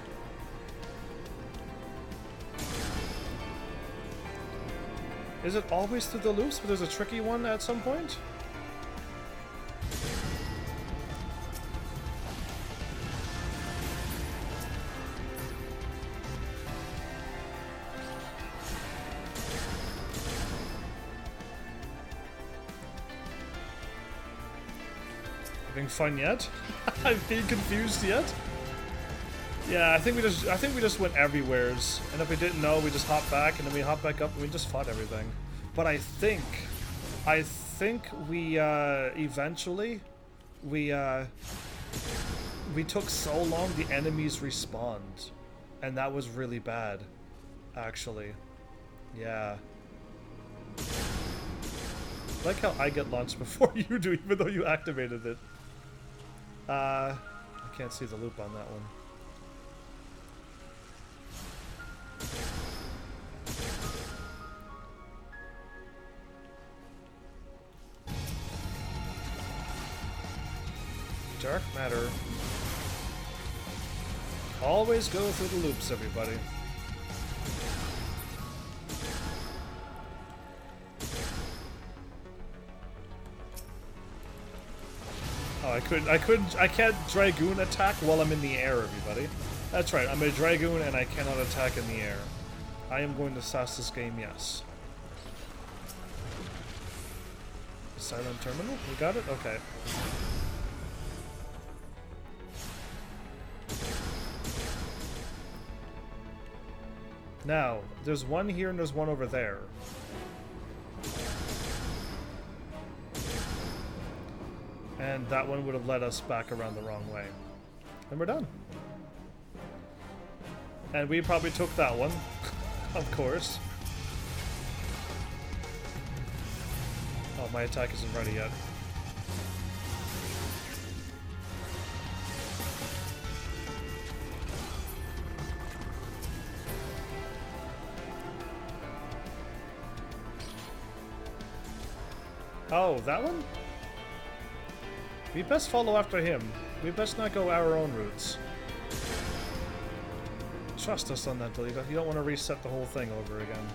Is it always through the loops, but there's a tricky one at some point? Having fun yet? I'm being confused yet? Yeah, I think we just went everywheres, and if we didn't know, we just hopped back, and then we hopped back up, and we just fought everything. But I think we eventually we took so long the enemies respawned, and that was really bad, actually. Yeah. I like how I get launched before you do, even though you activated it. I can't see the loop on that one. Dark matter. Always go through the loops, everybody. Oh, I can't Dragoon attack while I'm in the air, everybody. That's right, I'm a Dragoon and I cannot attack in the air. I am going to sass this game, yes. Silent terminal? We got it? Okay. Now, there's one here and there's one over there. And that one would have led us back around the wrong way. And we're done. And we probably took that one, of course. Oh, my attack isn't ready yet. Oh, that one? We best follow after him. We best not go our own routes. Trust us on that, Delita. You don't want to reset the whole thing over again.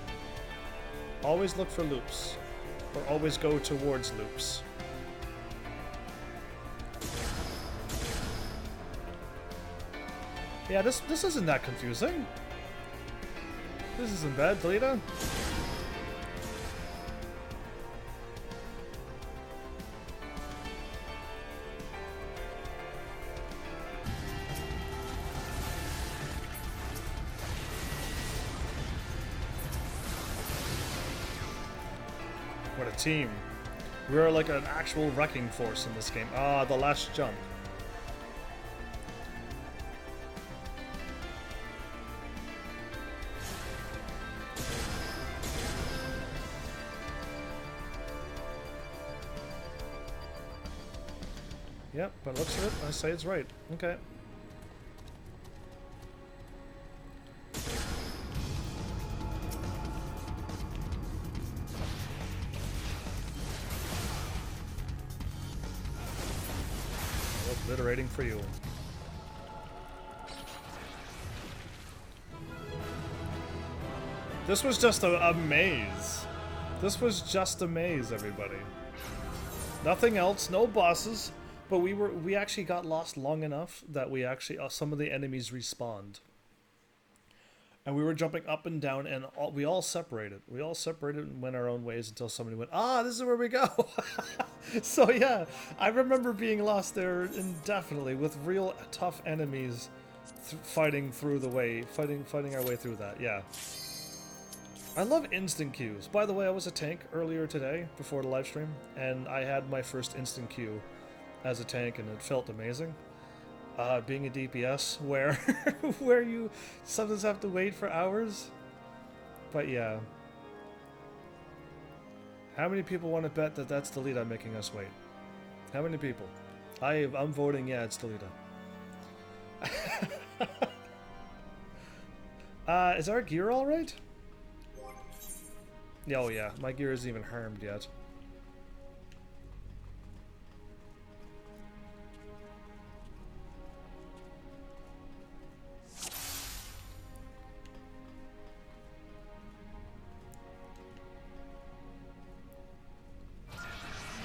Always look for loops. Or always go towards loops. Yeah, this isn't that confusing. This isn't bad, Delita. What a team. We are like an actual wrecking force in this game. Ah, the last jump. Yep, but looks at it, I say it's right. Okay. Obliterating for you. This was just a maze. This was just a maze, everybody. Nothing else, no bosses, but we actually got lost long enough that we actually some of the enemies respawned. And we were jumping up and down, and we all separated. We all separated and went our own ways until somebody went, ah, this is where we go. So yeah, I remember being lost there indefinitely with real tough enemies fighting through the way, fighting our way through that. Yeah. I love instant queues. By the way, I was a tank earlier today before the live stream, and I had my first instant queue as a tank, and it felt amazing. Being a DPS where where you sometimes have to wait for hours. But yeah. How many people want to bet that that's Delita making us wait? How many people? I'm voting yeah, it's Delita. Is our gear alright? Oh yeah, my gear isn't even harmed yet.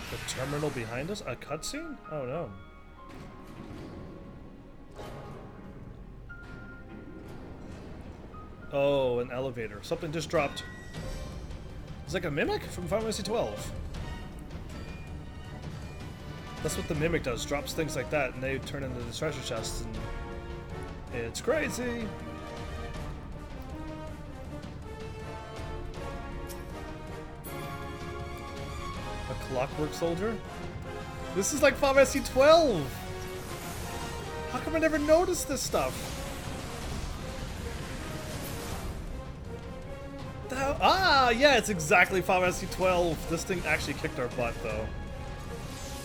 The terminal behind us? A cutscene? Oh no. Oh, an elevator. Something just dropped. It's like a mimic from Final Fantasy XII. That's what the mimic does, drops things like that, and they turn into the treasure chests, and it's crazy. A clockwork soldier? This is like Final Fantasy XII! How come I never noticed this stuff? Ah, yeah, it's exactly Final Fantasy XII. This thing actually kicked our butt, though.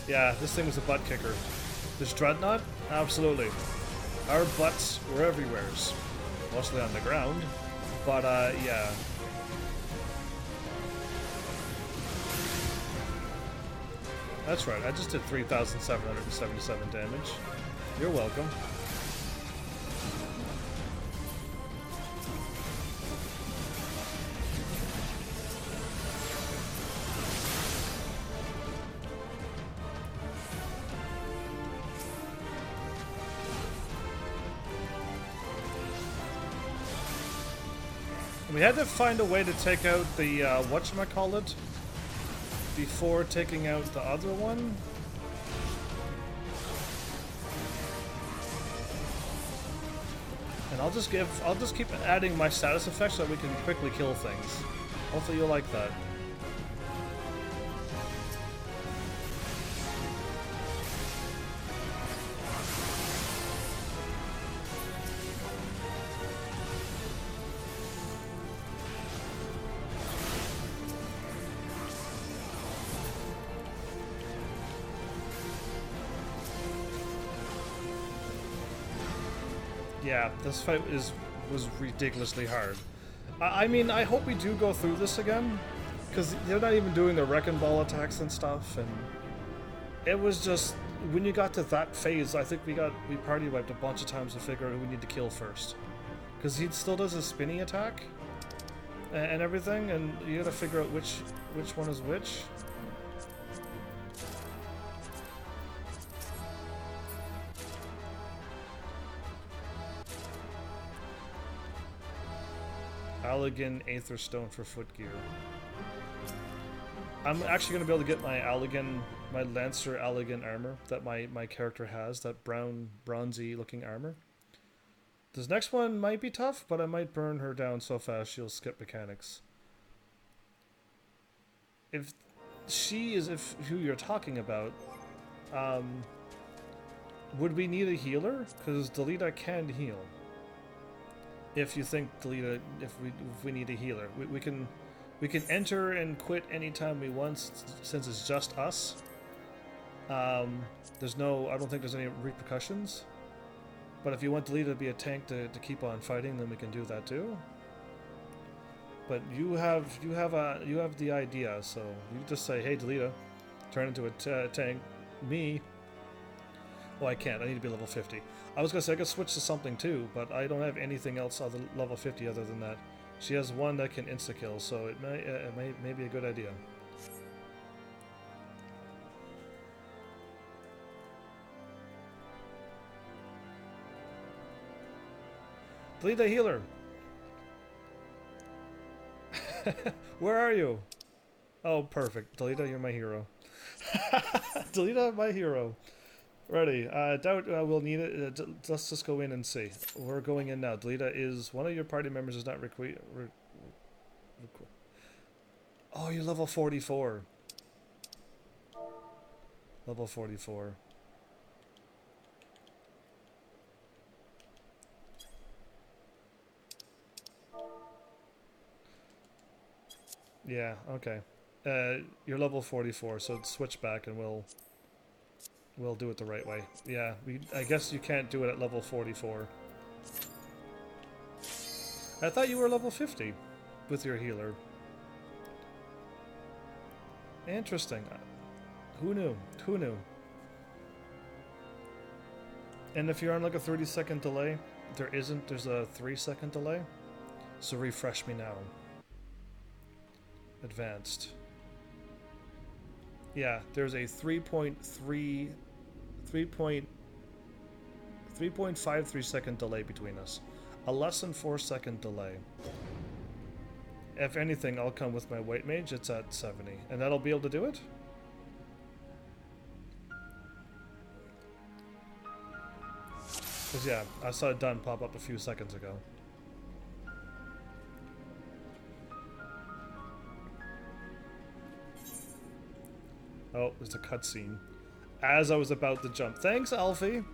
Yeah, this thing was a butt kicker. This dreadnought? Absolutely. Our butts were everywheres. Mostly on the ground. But, yeah. That's right, I just did 3,777 damage. You're welcome. We had to find a way to take out the, whatchamacallit, before taking out the other one. And I'll just keep adding my status effects so that we can quickly kill things. Hopefully you'll like that. Yeah, this fight was ridiculously hard. I mean, I hope we do go through this again, because they're not even doing the wrecking ball attacks and stuff, and it was just, when you got to that phase, I think we party wiped a bunch of times to figure out who we need to kill first. Because he still does a spinny attack and everything, and you gotta figure out which one is which. Allegan Aether Stone for footgear. I'm actually going to be able to get my Lancer Allegan armor that my character has, that bronzy looking armor. This next one might be tough, but I might burn her down so fast she'll skip mechanics. If she is who you're talking about, would we need a healer? Because Delita can heal. If you think Delita, if we need a healer, we can enter and quit anytime we want, since it's just us. There's no, I don't think there's any repercussions. But if you want Delita to be a tank to keep on fighting, then we can do that too. But you have the idea, so you just say, hey Delita, turn into a tank. Me. Oh, I can't. I need to be level 50. I was gonna say I could switch to something too, but I don't have anything else other level 50 other than that. She has one that can insta kill, so it may be a good idea. Delita healer. Where are you? Oh, perfect. Delita, you're my hero. Delita, my hero. Ready. Doubt we'll need it. Let's just go in and see. We're going in now. Delita is one of your party members is not oh, you're level 44. Level 44. Yeah, okay. You're level 44, so switch back and we'll do it the right way. Yeah, I guess you can't do it at level 44. I thought you were level 50 with your healer. Interesting. Who knew? Who knew? And if you're on like a 30-second delay, there's a 3-second delay. So refresh me now. Advanced. Yeah, there's a 3.53 second delay between us. A less than 4-second delay. If anything, I'll come with my white mage. It's at 70. And that'll be able to do it? Because yeah, I saw it done pop up a few seconds ago. Oh, there's a cutscene. As I was about to jump. Thanks, Alfie!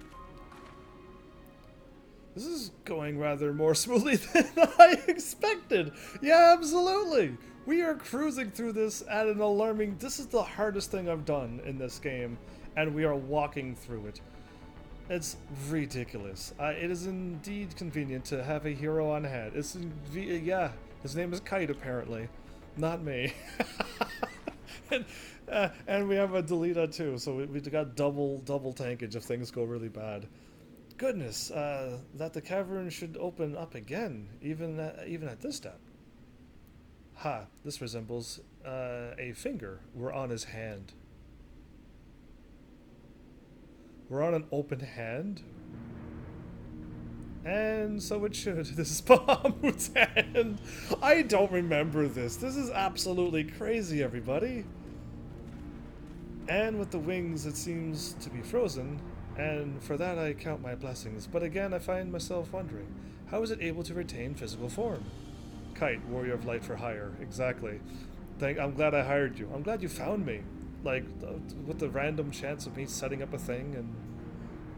This is going rather more smoothly than I expected! Yeah, absolutely! We are cruising through this at an alarming... This is the hardest thing I've done in this game, and we are walking through it. It's ridiculous. It is indeed convenient to have a hero on hand. Yeah, his name is Kite, apparently. Not me. And we have a Delita too, so we've got double tankage if things go really bad. Goodness, that the cavern should open up again, even at this step. Ha, this resembles a finger. We're on his hand. We're on an open hand. And so it should. This is Bahamut's hand. I don't remember this. This is absolutely crazy, everybody. And with the wings, it seems to be frozen, and for that I count my blessings. But again, I find myself wondering, how is it able to retain physical form? Kite, warrior of light for hire. Exactly. I'm glad I hired you. I'm glad you found me. Like, with the random chance of me setting up a thing and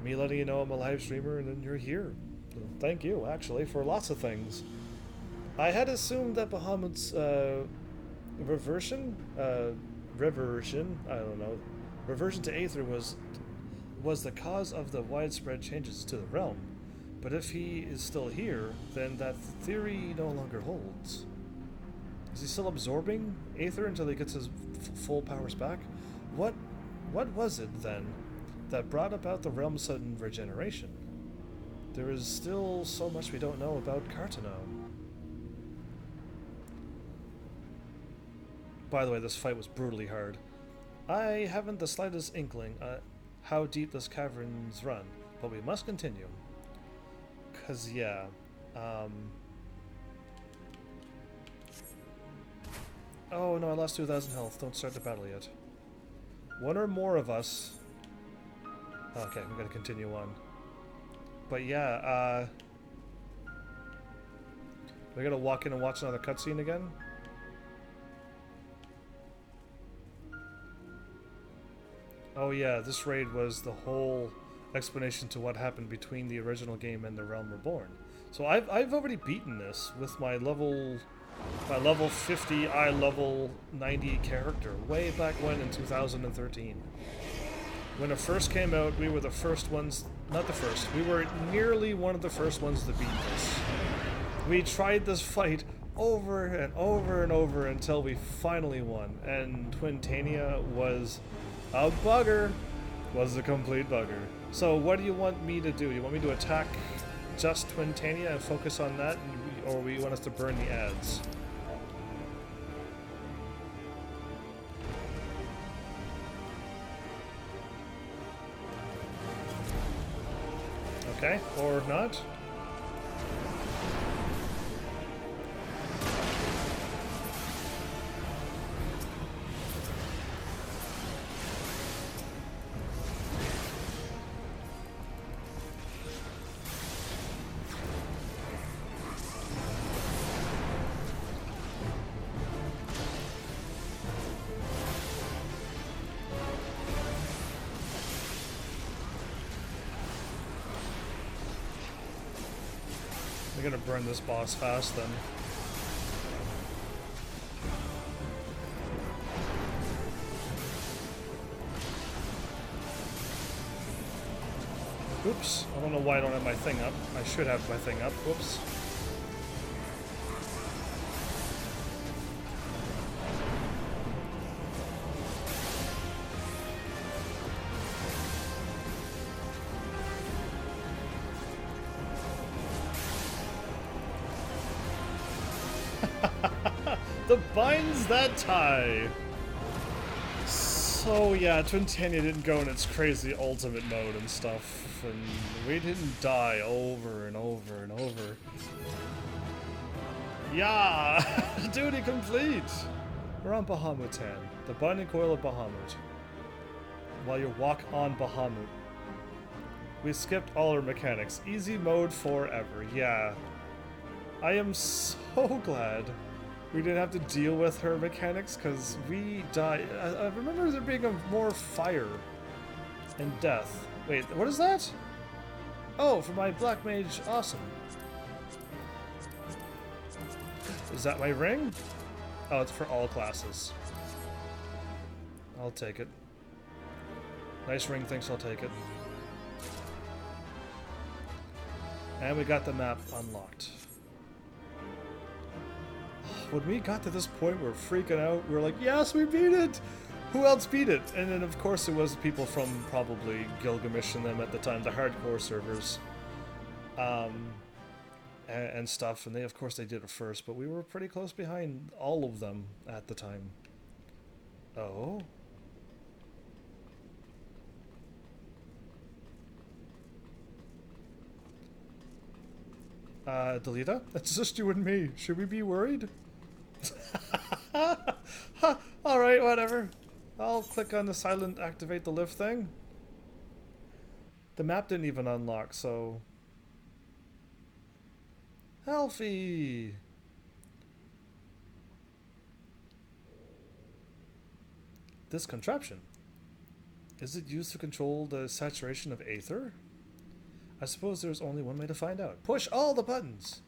me letting you know I'm a live streamer, and then you're here. So thank you, actually, for lots of things. I had assumed that Bahamut's reversion, I don't know, reversion to Aether was the cause of the widespread changes to the realm. But if he is still here, then that theory no longer holds. Is he still absorbing Aether until he gets his full powers back? What was it, then, that brought about the realm's sudden regeneration? There is still so much we don't know about Cartano. By the way, this fight was brutally hard. I haven't the slightest inkling how deep this cavern's run, but we must continue. 'Cause yeah, oh no, I lost 2,000 health. Don't start the battle yet. One or more of us... Okay, we gotta continue on. But yeah, we gotta walk in and watch another cutscene again? Oh yeah, this raid was the whole explanation to what happened between the original game and The Realm Reborn. So I've already beaten this with my level 50, level 90 character way back when in 2013. When it first came out, we were the first ones, not the first, we were nearly one of the first ones to beat this. We tried this fight over and over and over until we finally won, and Twintania was a bugger, was a complete bugger. So what do you want me to do? You want me to attack just Twintania and focus on that, or you want us to burn the ads? Okay, or not? We're gonna burn this boss fast then. Oops, I don't know why I don't have my thing up. I should have my thing up. Whoops. The binds that tie. So yeah, Twintania didn't go in its crazy ultimate mode and stuff, and we didn't die over and over and over. Yeah! Duty complete! We're on Bahamut, the binding coil of Bahamut. While you walk on Bahamut. We skipped all our mechanics. Easy mode forever, yeah. I am so glad we didn't have to deal with her mechanics, because we died. I remember there being more fire and death. Wait, what is that? Oh, for my Black Mage, awesome. Is that my ring? Oh, it's for all classes. I'll take it. Nice ring thinks I'll take it. And we got the map unlocked. When we got to this point, we were freaking out. We were like, yes, we beat it! Who else beat it? And then, of course, it was people from probably Gilgamesh and them at the time, the hardcore servers. And stuff. And they, of course, they did it first. But we were pretty close behind all of them at the time. Oh? Delita? It's just you and me. Should we be worried? Alright, whatever. I'll click on the silent activate the lift thing. The map didn't even unlock, so... Healthy! This contraption. Is it used to control the saturation of aether? I suppose there's only one way to find out. Push all the buttons!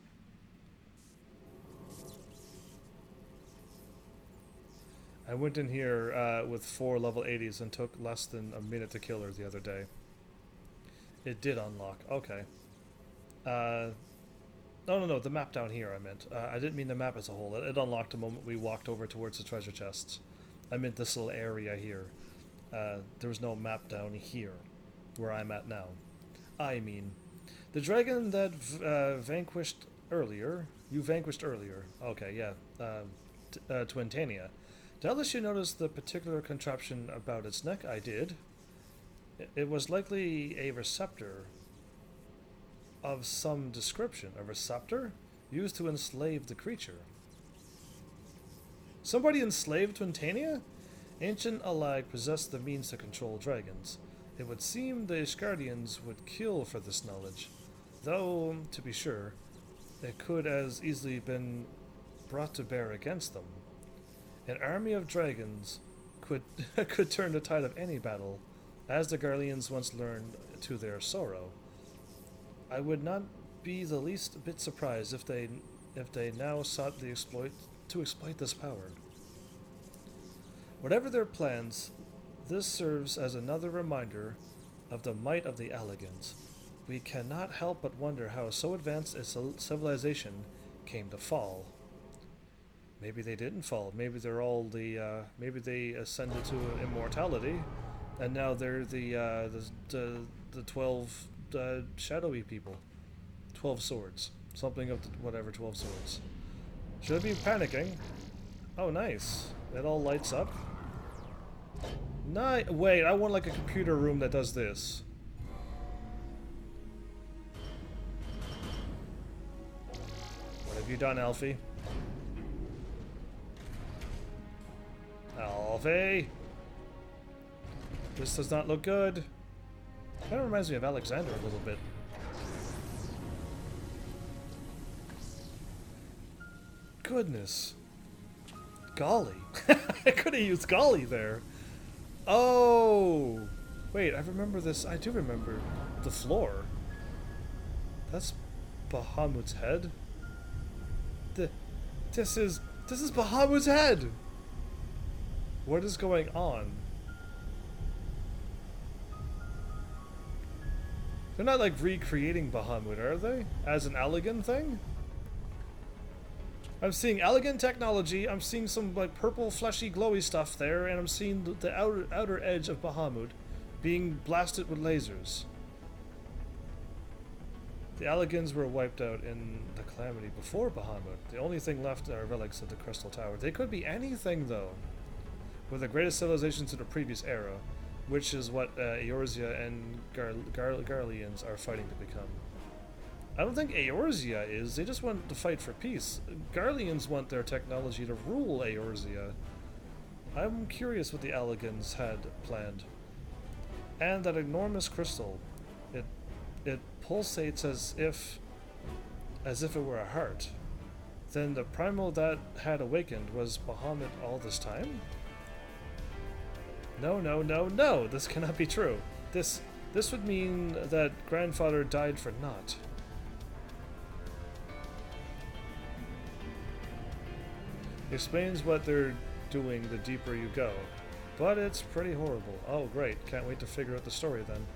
I went in here with 4 level 80s and took less than a minute to kill her the other day. It did unlock. Okay. No, the map down here I meant. I didn't mean the map as a whole. It unlocked the moment we walked over towards the treasure chests. I meant this little area here. There was no map down here, where I'm at now. I mean, the dragon that vanquished earlier. You vanquished earlier. Okay, yeah. Twintania. Tell us you noticed the particular contraption about its neck. I did. It was likely a receptor of some description. A receptor? Used to enslave the creature. Somebody enslaved Twintania? Ancient Alag possessed the means to control dragons. It would seem the Ishgardians would kill for this knowledge. Though, to be sure, it could as easily been brought to bear against them. An army of dragons could turn the tide of any battle, as the Garleans once learned to their sorrow. I would not be the least bit surprised if they now sought to exploit this power. Whatever their plans, This serves as another reminder of the might of the Elegans. We cannot help but wonder how so advanced a civilization came to fall. Maybe they didn't fall. Maybe they're all maybe they ascended to immortality, and now they're the 12 shadowy people. 12 swords. Something of the, whatever 12 swords. Should I be panicking? Oh, nice. It all lights up. Wait, I want like a computer room that does this. What have you done, Alfie? Alfie! This does not look good. Kind of reminds me of Alexander a little bit. Goodness. Golly. I could have used golly there. Oh! Wait, I remember this. I do remember the floor. That's Bahamut's head. This is Bahamut's head! What is going on? They're not like recreating Bahamut, are they? As an elegant thing? I'm seeing elegant technology, I'm seeing some like purple fleshy glowy stuff there, and I'm seeing the outer edge of Bahamut being blasted with lasers. The Elegans were wiped out in the Calamity before Bahamut. The only thing left are relics of the Crystal Tower. They could be anything though. We're the greatest civilizations of the previous era, which is what Eorzea and Garleans are fighting to become. I don't think Eorzea is. They just want to fight for peace. Garleans want their technology to rule Eorzea. I'm curious what the Elegans had planned. And that enormous crystal, it pulsates as if it were a heart. Then the primal that had awakened was Bahamut all this time? No, no, no, no! This cannot be true. This would mean that grandfather died for naught. Explains what they're doing the deeper you go. But it's pretty horrible. Oh great, can't wait to figure out the story then.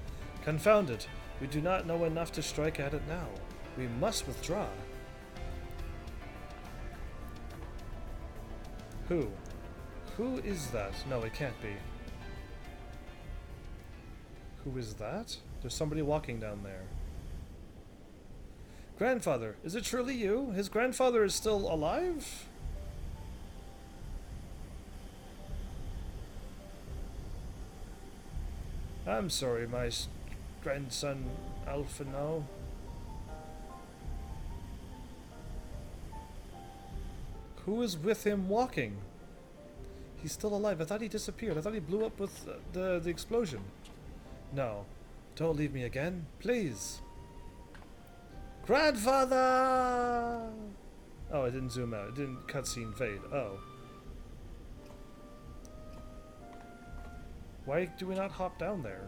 Confound it! We do not know enough to strike at it now. We must withdraw. Who? Who is that? No, it can't be. Who is that? There's somebody walking down there. Grandfather, is it truly you? His grandfather is still alive? I'm sorry, my grandson Alphino. Who is with him walking? He's still alive. I thought he disappeared. I thought he blew up with the explosion. No. Don't leave me again, please. Grandfather! Oh, it didn't zoom out. It didn't cutscene fade. Oh. Why do we not hop down there?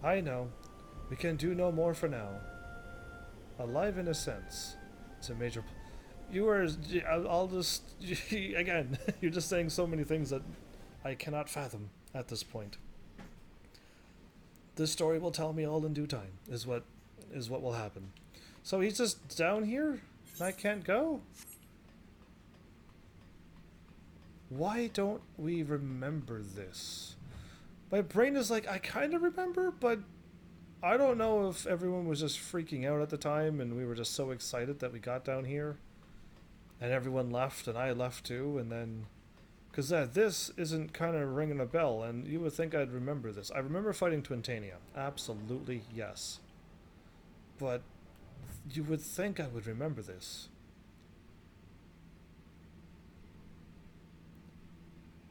I know. We can do no more for now. Alive in a sense. It's a major... You are... I'll just... Again, you're just saying so many things that I cannot fathom at this point. This story will tell me all in due time, is what will happen. So he's just down here? I can't go? Why don't we remember this? My brain is like, I kind of remember, but I don't know if everyone was just freaking out at the time and we were just so excited that we got down here. And everyone left, and I left too, and then... Because this isn't kind of ringing a bell, and you would think I'd remember this. I remember fighting Twintania. Absolutely, yes. But you would think I would remember this.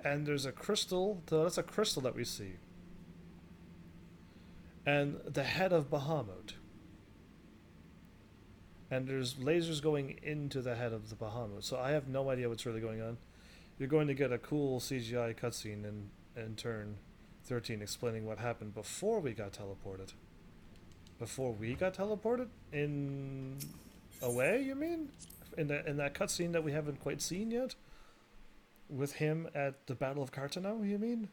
And there's a crystal. That's a crystal that we see. And the head of Bahamut. And there's lasers going into the head of the Bahamut. So I have no idea what's really going on. You're going to get a cool CGI cutscene in turn 13 explaining what happened before we got teleported. Before we got teleported? In a way, you mean? In that cutscene that we haven't quite seen yet? with him at the Battle of Cartano, you mean?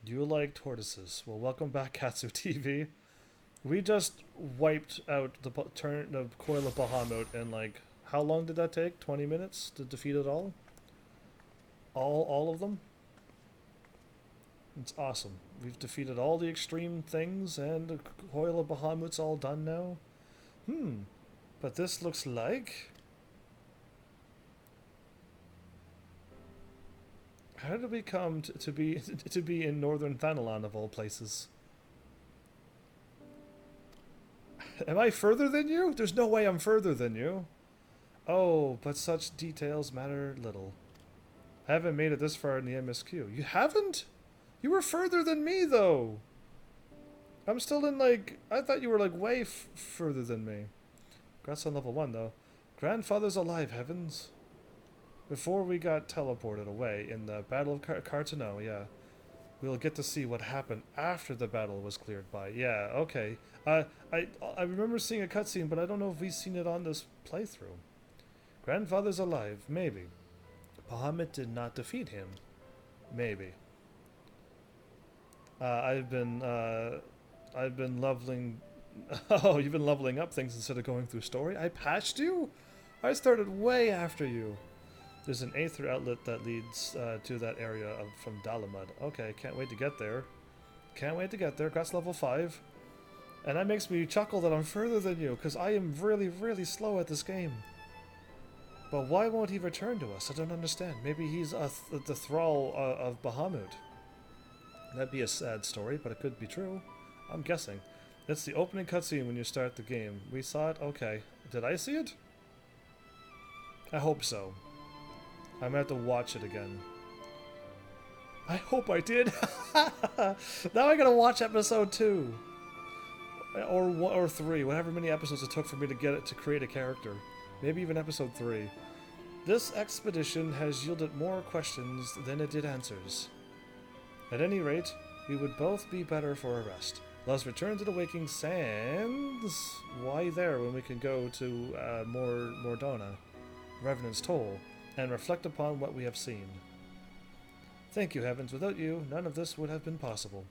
You like tortoises. Well, welcome back, Katsu TV. We just wiped out the Coil of Bahamut in like, how long did that take? 20 minutes to defeat it all? All of them? It's awesome. We've defeated all the extreme things, and the Coil of Bahamut's all done now. But this looks like... How did we come to be in Northern Thanalan of all places? Am I further than you? There's no way I'm further than you. Oh, but such details matter little. I haven't made it this far in the MSQ. You haven't? You were further than me, though. I'm still in, like... I thought you were, like, way further than me. Congrats on level 1, though. Grandfather's alive, heavens. Before we got teleported away in the Battle of Cartano, yeah. We'll get to see what happened after the battle was cleared by. Yeah, okay. I remember seeing a cutscene, but I don't know if we've seen it on this playthrough. Grandfather's alive, maybe. Bahamut did not defeat him. Maybe. I've been leveling... Oh, you've been leveling up things instead of going through story? I patched you? I started way after you. There's an Aether outlet that leads to that area from Dalamud. Okay, can't wait to get there. Can't wait to get there. That's level 5. And that makes me chuckle that I'm further than you, because I am really, really slow at this game. But why won't he return to us? I don't understand. Maybe he's the thrall of Bahamut. That'd be a sad story, but it could be true. I'm guessing. It's the opening cutscene when you start the game. We saw it? Okay. Did I see it? I hope so. I'm gonna have to watch it again. I hope I did. Now I gotta watch episode 2. Or 3, whatever many episodes it took for me to get it to create a character. Maybe even episode 3. This expedition has yielded more questions than it did answers. At any rate, we would both be better for a rest. Let's return to the Waking Sands. Why there when we can go to Mordona, Revenant's Toll, and reflect upon what we have seen? Thank you, heavens. Without you, none of this would have been possible.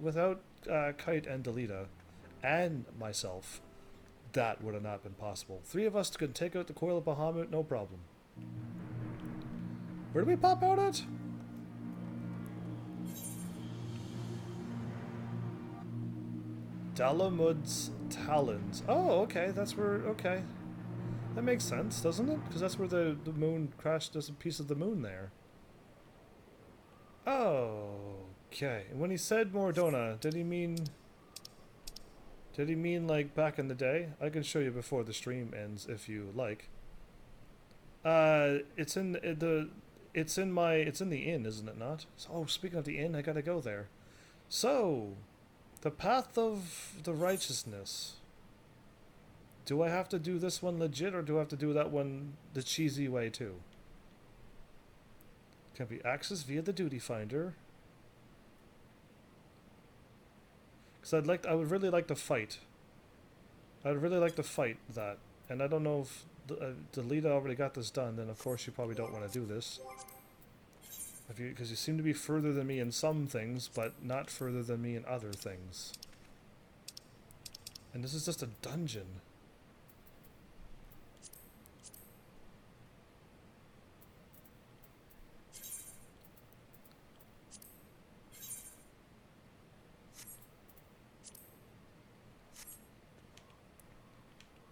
Without Kite and Delita, and myself, that would have not been possible. 3 of us could take out the Coil of Bahamut, no problem. Where do we pop out at? Dalamud's Talons. Oh, okay, that's where... Okay. That makes sense, doesn't it? Because that's where the moon crashed. There's a piece of the moon there. Oh, okay. And when he said Mordona, did he mean... Did he mean like back in the day? I can show you before the stream ends if you like. It's in the inn, isn't it not? Oh, speaking of the inn, I gotta go there. So, the path of the righteousness. Do I have to do this one legit, or do I have to do that one the cheesy way too? Can be accessed via the duty finder. Because I would really like to fight. I would really like to fight that. And I don't know if Delita already got this done, then of course you probably don't want to do this. Because you seem to be further than me in some things, but not further than me in other things. And this is just a dungeon.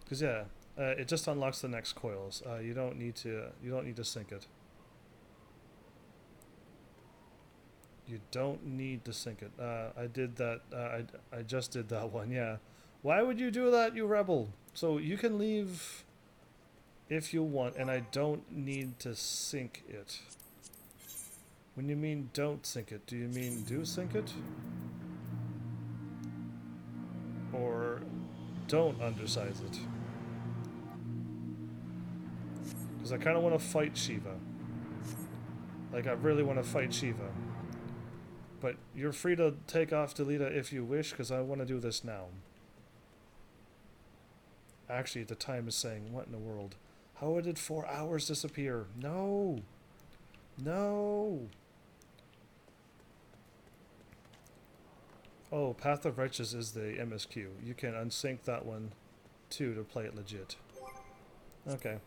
Because yeah, it just unlocks the next coils. You don't need to sync it. You don't need to sync it. I did that. I just did that one. Yeah. Why would you do that, you rebel? So you can leave if you want, and I don't need to sync it. When you mean don't sync it, do you mean do sync it? Or don't undersize it? Because I kind of want to fight Shiva. Like, I really want to fight Shiva. But you're free to take off Delita if you wish, because I want to do this now. Actually, the time is saying, what in the world? How did 4 hours disappear? No! No! Oh, Path of Righteous is the MSQ. You can unsync that one too to play it legit. Okay.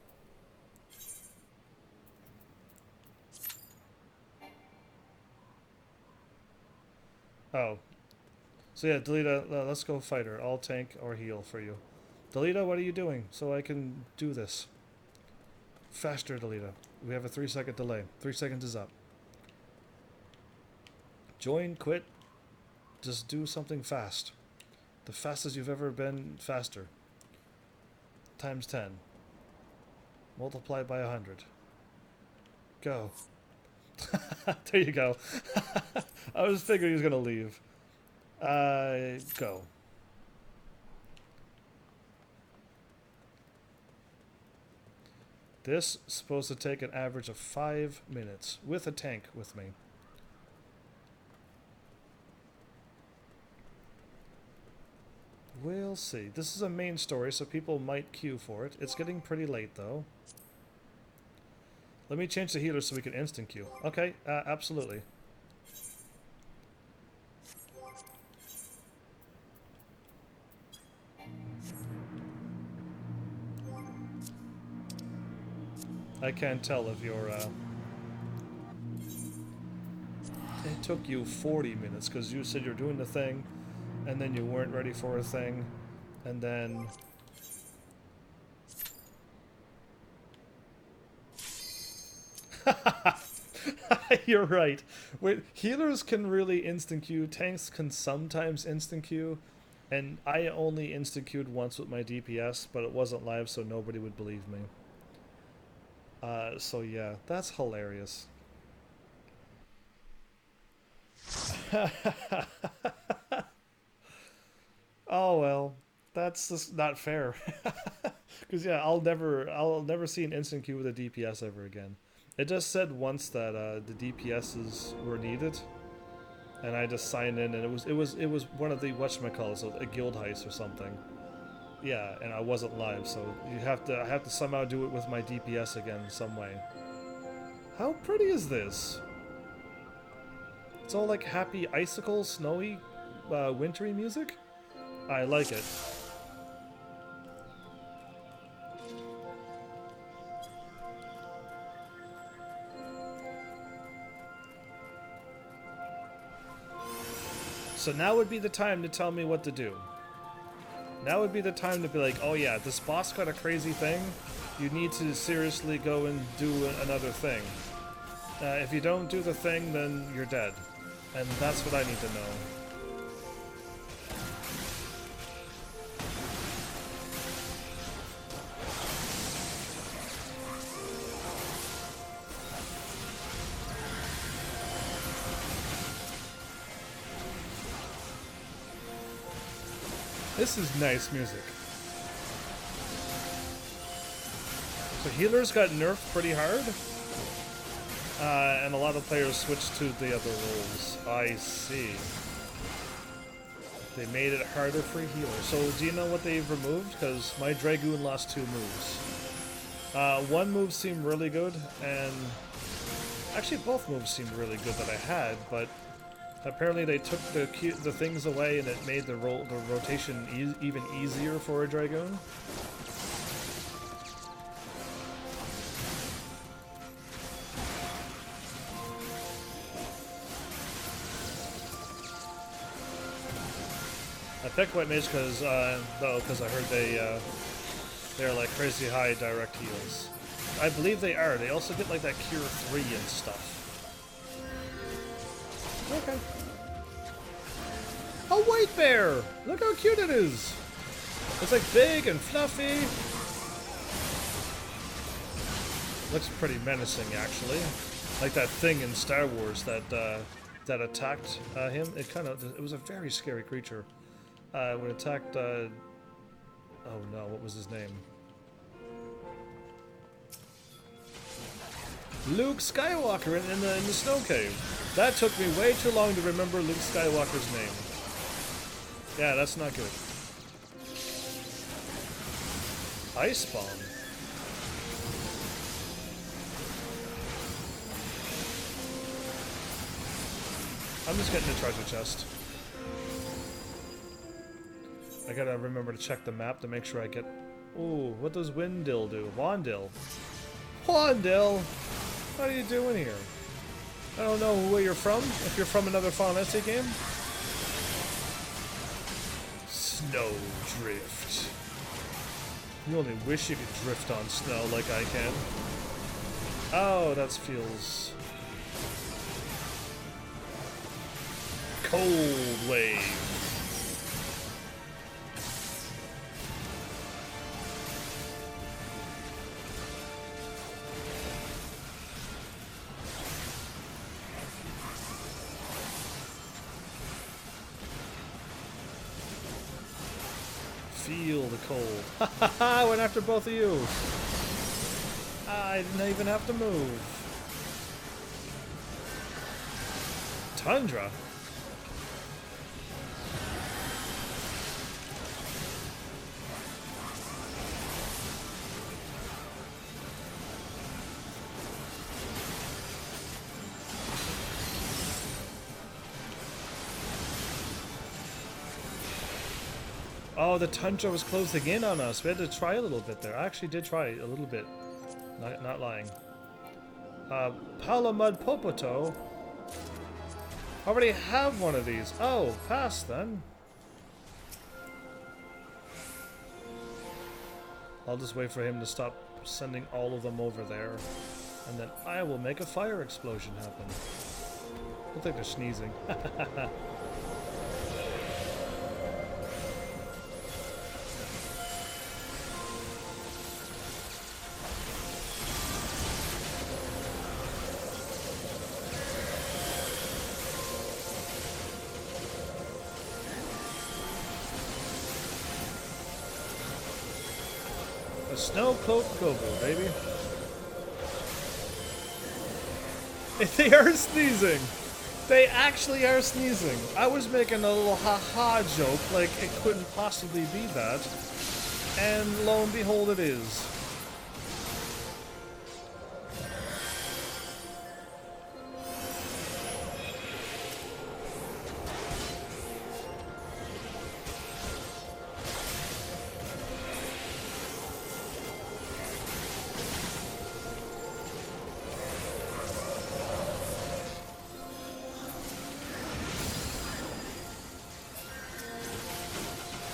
Oh. So yeah, Delita, let's go fighter. I'll tank or heal for you. Delita, what are you doing? So I can do this. Faster, Delita. We have a 3-second delay. 3 seconds is up. Join, quit. Just do something fast. The fastest you've ever been, faster. Times 10. Multiplied by 100. Go. There you go. I was figuring he was going to leave. Go. This is supposed to take an average of 5 minutes with a tank with me. We'll see. This is a main story, so people might queue for it. It's getting pretty late, though. Let me change the healer so we can instant queue. Okay, absolutely. I can't tell if you're, It took you 40 minutes, because you said you're doing the thing, and then you weren't ready for a thing, and then... You're right. Wait, healers can really instant queue, tanks can sometimes instant queue, and I only instant queued once with my DPS, but it wasn't live, so nobody would believe me. So yeah, that's hilarious. Oh well, that's just not fair. Because yeah, I'll never see an instant queue with a DPS ever again. It just said once that the DPSs were needed, and I just signed in, and it was one of the whatchamacallit, so a guild heist or something. Yeah, and I wasn't live, so I have to somehow do it with my DPS again some way. How pretty is this? It's all like happy icicle, snowy, wintry music. I like it. So now would be the time to tell me what to do. Now would be the time to be like, oh yeah, this boss got a crazy thing. You need to seriously go and do another thing. If you don't do the thing, then you're dead. And that's what I need to know. This is nice music. So healers got nerfed pretty hard. And a lot of players switched to the other roles. I see. They made it harder for healers. So do you know what they've removed? Because my Dragoon lost 2 moves. One move seemed really good, and actually both moves seemed really good that I had, but apparently they took the things away, and it made the rotation even easier for a Dragoon. I picked White Mage because I heard they're like crazy high direct heals. I believe they are. They also get like that Cure 3 and stuff. Okay. A white bear! Look how cute it is! It's like big and fluffy. Looks pretty menacing, actually. Like that thing in Star Wars that attacked him. It was a very scary creature. When it attacked, oh no, what was his name? Luke Skywalker in the snow cave. That took me way too long to remember Luke Skywalker's name. Yeah, that's not good. Ice bomb. I'm just getting the treasure chest. I gotta remember to check the map to make sure I get... Ooh, what does Windil do? Wandil. Wandil! What are you doing here? I don't know where you're from. If you're from another Final Fantasy game. Snowdrift. You only wish you could drift on snow like I can. Oh, that feels... Cold wave. Feel the cold. I went after both of you. I didn't even have to move. Tundra? Oh, the tundra was closing in on us. We had to try a little bit there. I actually did try a little bit. Not lying. Palamud Popoto. Already have one of these. Oh, pass then. I'll just wait for him to stop sending all of them over there. And then I will make a fire explosion happen. Look like they're sneezing. A snow-cloaked Gobu, baby. They are sneezing! They actually are sneezing! I was making a little ha-ha joke, like it couldn't possibly be that. And lo and behold it is.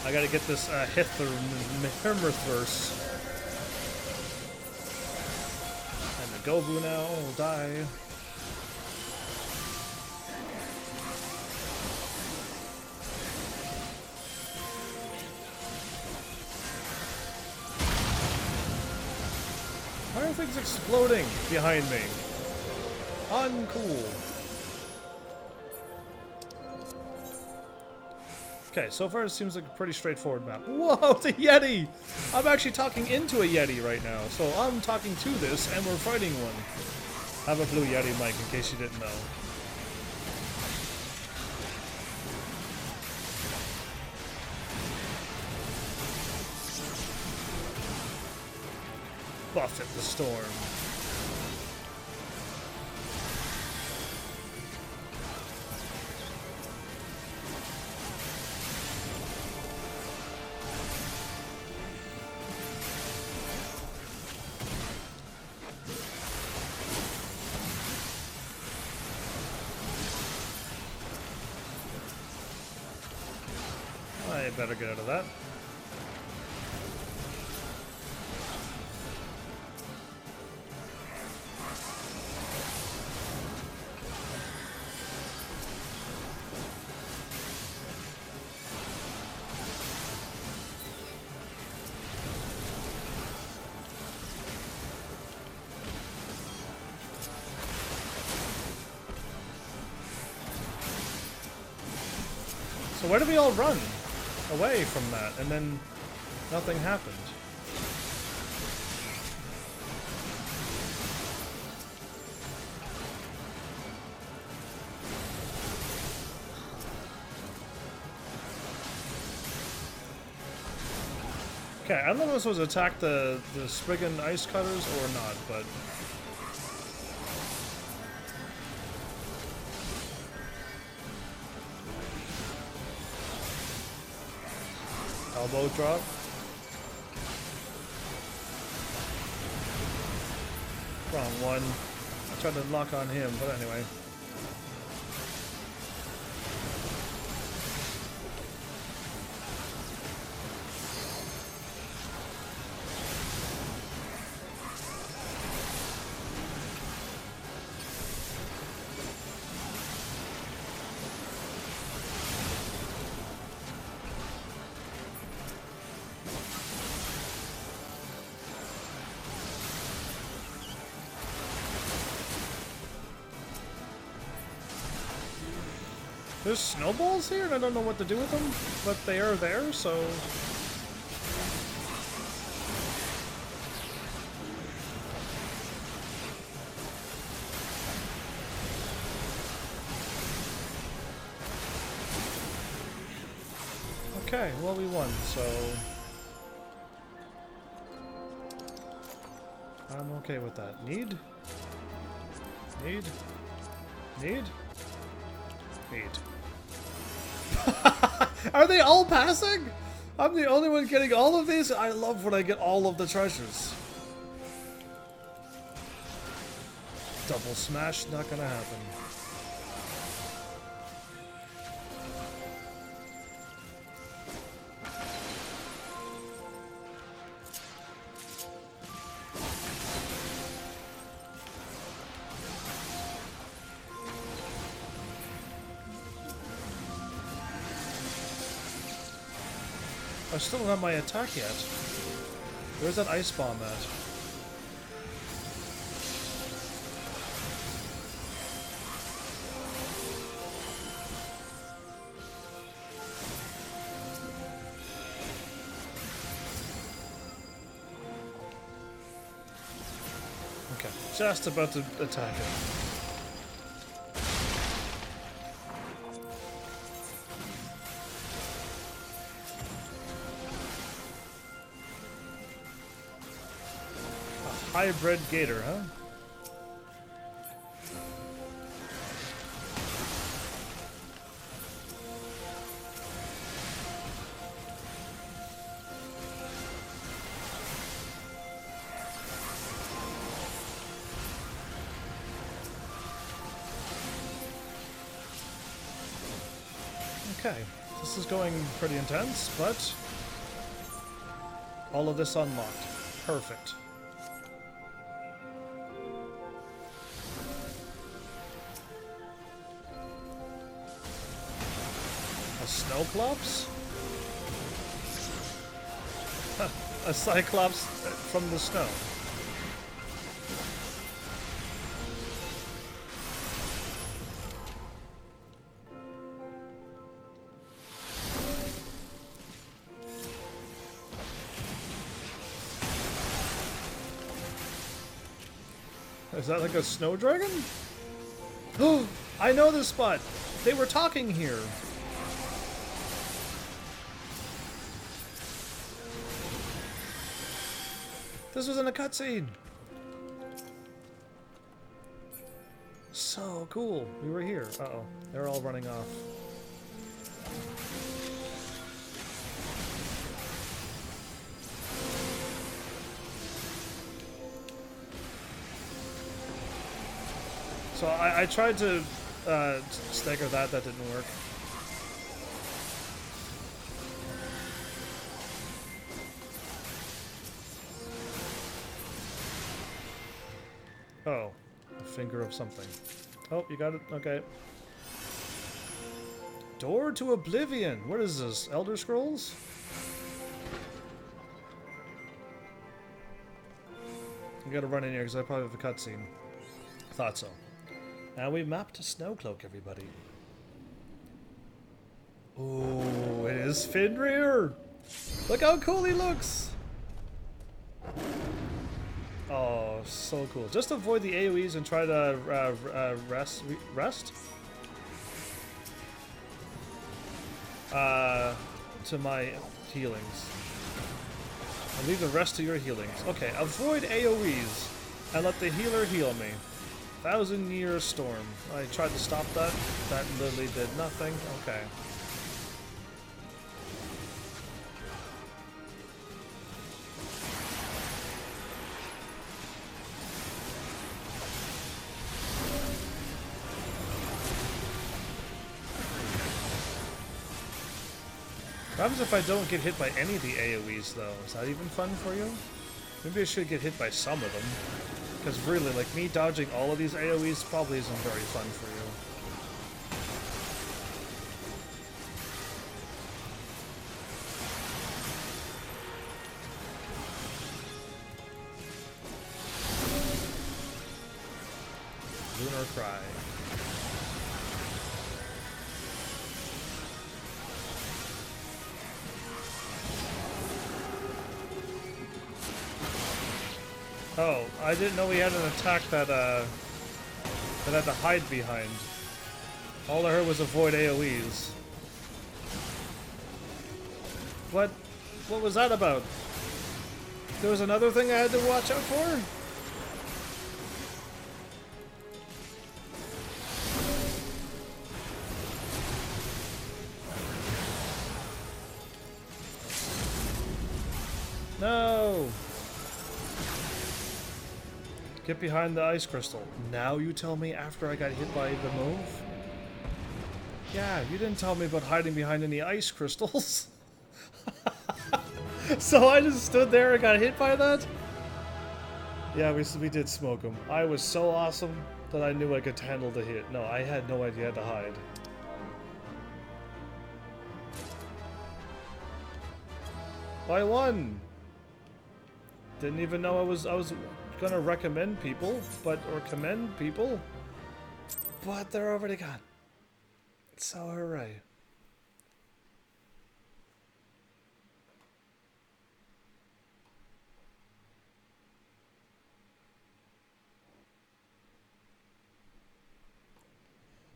I gotta get this Hithermithverse. And the Gobu now will die. Why are things exploding behind me? Uncool. Okay, so far it seems like a pretty straightforward map. Whoa, it's a Yeti! I'm actually talking into a Yeti right now. So I'm talking to this, and we're fighting one. I have a blue Yeti mic, in case you didn't know. Buffet the storm. I better get out of that. So where do we all run? Away from that, and then nothing happened. Okay, I don't know if this was attack the Spriggan ice cutters or not, but Elbow drop. Wrong one. I tried to lock on him, but anyway. There's snowballs here, and I don't know what to do with them, but they are there, so... Okay, well we won, so... I'm okay with that. Need? Need? Need? Need. Are they all passing? I'm the only one getting all of these? I love when I get all of the treasures. Double smash, not gonna happen. I still don't have my attack yet. Where's that ice bomb at? Okay, just about to attack it. Hybrid gator, huh? Okay, this is going pretty intense, but all of this unlocked. Perfect. Snowclops? Huh, a Cyclops from the snow. Is that like a snow dragon? Oh, I know this spot! They were talking here! This was in a cutscene. So cool. We were here. Uh-oh. They're all running off. So I tried to stagger that. That didn't work. Oh, a finger of something. Oh, you got it? Okay. Door to Oblivion. What is this? Elder Scrolls? I gotta run in here because I probably have a cutscene. Thought so. Now we mapped to Snowcloak, everybody. Ooh, it is Fenrir! Look how cool he looks! Oh, so cool. Just avoid the AoEs and try to rest? To my healings. And leave the rest to your healings. Okay, avoid AoEs and let the healer heal me. 1,000-year storm. I tried to stop that. That literally did nothing. Okay. What happens if I don't get hit by any of the AoEs though? Is that even fun for you? Maybe I should get hit by some of them. Because really, like, me dodging all of these AoEs probably isn't very fun for you. Lunar Cry. Oh, I didn't know he had an attack that that had to hide behind. All I heard was avoid AoEs. What was that about? There was another thing I had to watch out for? No! Get behind the ice crystal. Now you tell me after I got hit by the move? Yeah, you didn't tell me about hiding behind any ice crystals. So I just stood there and got hit by that? Yeah, we did smoke him. I was so awesome that I knew I could handle the hit. No, I had no idea how to hide. I won! Didn't even know I was gonna recommend people, or commend people, but they're already gone. So hooray.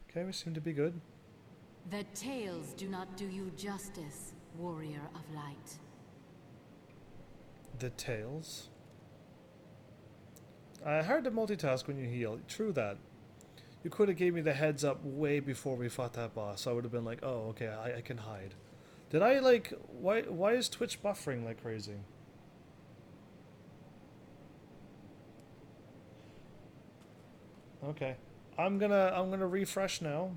Okay, we seem to be good. The tales do not do you justice, warrior of light. The tails? Hard to multitask when you heal. True that. You could have gave me the heads up way before we fought that boss. I would have been like, oh, okay, I can hide. Did I, like... Why is Twitch buffering like crazy? Okay. I'm gonna refresh now.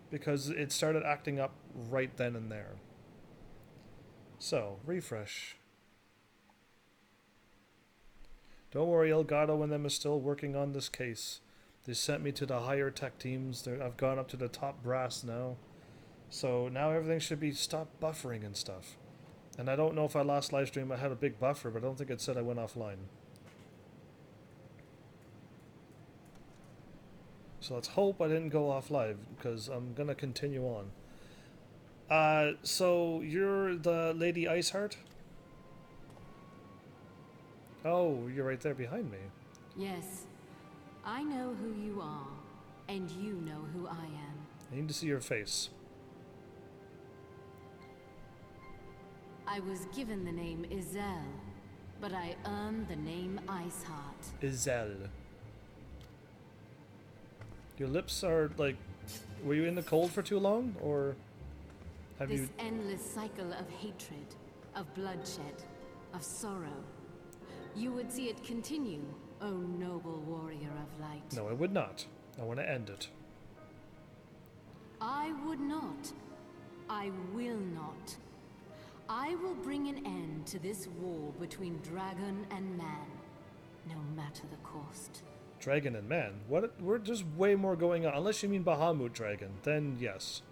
Because it started acting up right then and there. So, refresh. Don't worry, Elgato and them is still working on this case. They sent me to the higher tech teams. I've gone up to the top brass now. So now everything should be stopped buffering and stuff. And I don't know if I last live stream I had a big buffer, but I don't think it said I went offline. So let's hope I didn't go off live, because I'm gonna continue on. So you're the Lady Iceheart? Oh, you're right there behind me. Yes, I know who you are, and you know who I am. I need to see your face. I was given the name Izel, but I earned the name Iceheart. Izel. Your lips are like... Were you in the cold for too long, or have This you... endless cycle of hatred, of bloodshed, of sorrow. You would see it continue, O noble warrior of light. No, I would not. I want to end it. I would not. I will not. I will bring an end to this war between dragon and man, no matter the cost. Dragon and man? What? We're just way more going on. Unless you mean Bahamut dragon, then yes.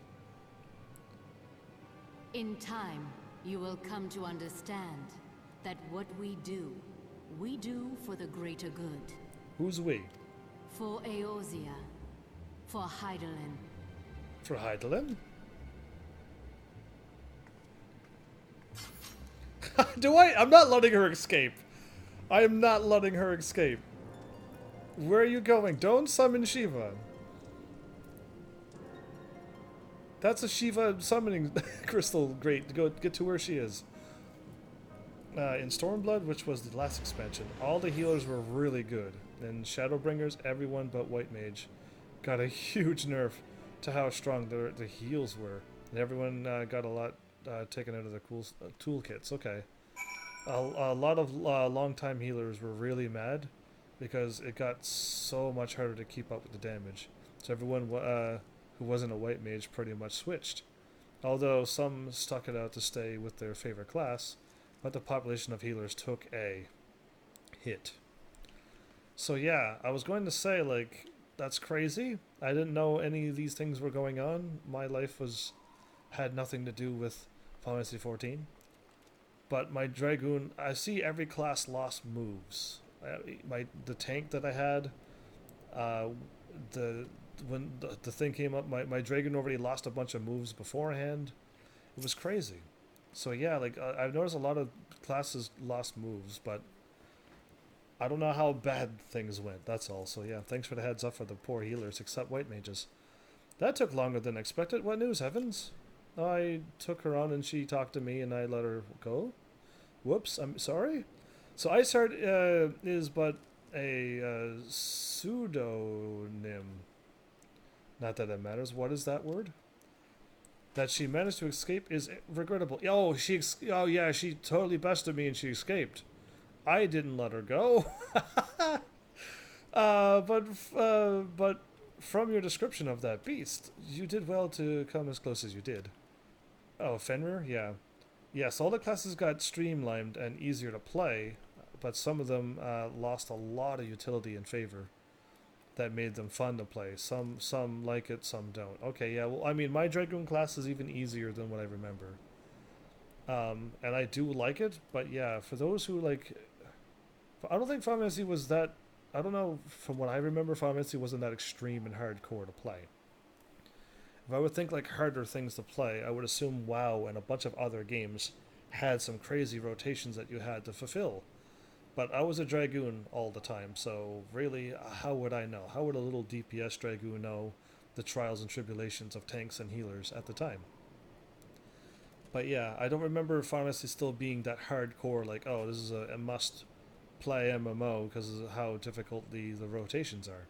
In time, you will come to understand that what we do for the greater good. Who's we? For Eorzea. For Hydaelyn. For Hydaelyn? I'm not letting her escape. I am not letting her escape. Where are you going? Don't summon Shiva. That's a Shiva summoning crystal. Great. Go get to where she is. In Stormblood, which was the last expansion, all the healers were really good. And Shadowbringers, everyone but White Mage got a huge nerf to how strong the heals were. And everyone got a lot taken out of their cool toolkits. Okay. A lot of long-time healers were really mad because it got so much harder to keep up with the damage. So everyone who wasn't a White Mage pretty much switched. Although some stuck it out to stay with their favorite class, but the population of healers took a hit. So yeah, I was going to say, like, that's crazy. I didn't know any of these things were going on. My life had nothing to do with Final Fantasy 14. But my Dragoon, I see every class lost moves. The tank that I had, when the thing came up, my Dragoon already lost a bunch of moves beforehand. It was crazy. So yeah, like I've noticed a lot of classes lost moves, but I don't know how bad things went. That's all. So yeah, thanks for the heads up for the poor healers, except white mages. That took longer than expected. What news, Heavens? I took her on and she talked to me and I let her go. Whoops, I'm sorry. So Iceheart is but a pseudonym. Not that it matters. What is that word? That she managed to escape is regrettable. Oh, oh yeah, she totally bested me and she escaped. I didn't let her go. But from your description of that beast, you did well to come as close as you did. Oh, Fenrir? Yeah. Yes, all the classes got streamlined and easier to play, but some of them lost a lot of utility and favor that made them fun to play. Some like it, some don't. Okay, yeah, well, I mean, my Dragoon class is even easier than what I remember. And I do like it, but yeah, for those who like... I don't think Final Fantasy was that... I don't know, from what I remember, Final Fantasy wasn't that extreme and hardcore to play. If I would think like harder things to play, I would assume WoW and a bunch of other games had some crazy rotations that you had to fulfill. But I was a Dragoon all the time, so really, how would I know? How would a little DPS Dragoon know the trials and tribulations of tanks and healers at the time? But yeah, I don't remember Final Fantasy still being that hardcore, like, oh, this is a must-play MMO because of how difficult the rotations are.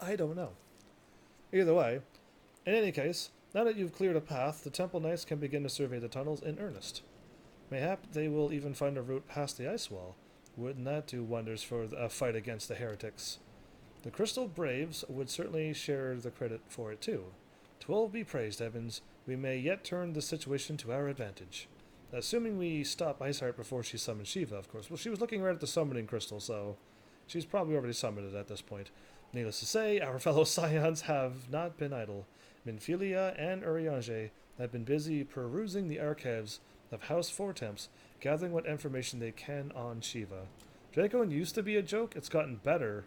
I don't know. Either way, in any case, now that you've cleared a path, the Temple Knights can begin to survey the tunnels in earnest. Mayhap they will even find a route past the ice wall. Wouldn't that do wonders for a fight against the heretics? The Crystal Braves would certainly share the credit for it too. 12 be praised, Evans. We may yet turn the situation to our advantage. Assuming we stop Iceheart before she summons Shiva, of course. Well, she was looking right at the summoning crystal, so she's probably already summoned it at this point. Needless to say, our fellow Scions have not been idle. Minfilia and Urianger have been busy perusing the archives of House Fortemps, gathering what information they can on Shiva. Dragoon used to be a joke. It's gotten better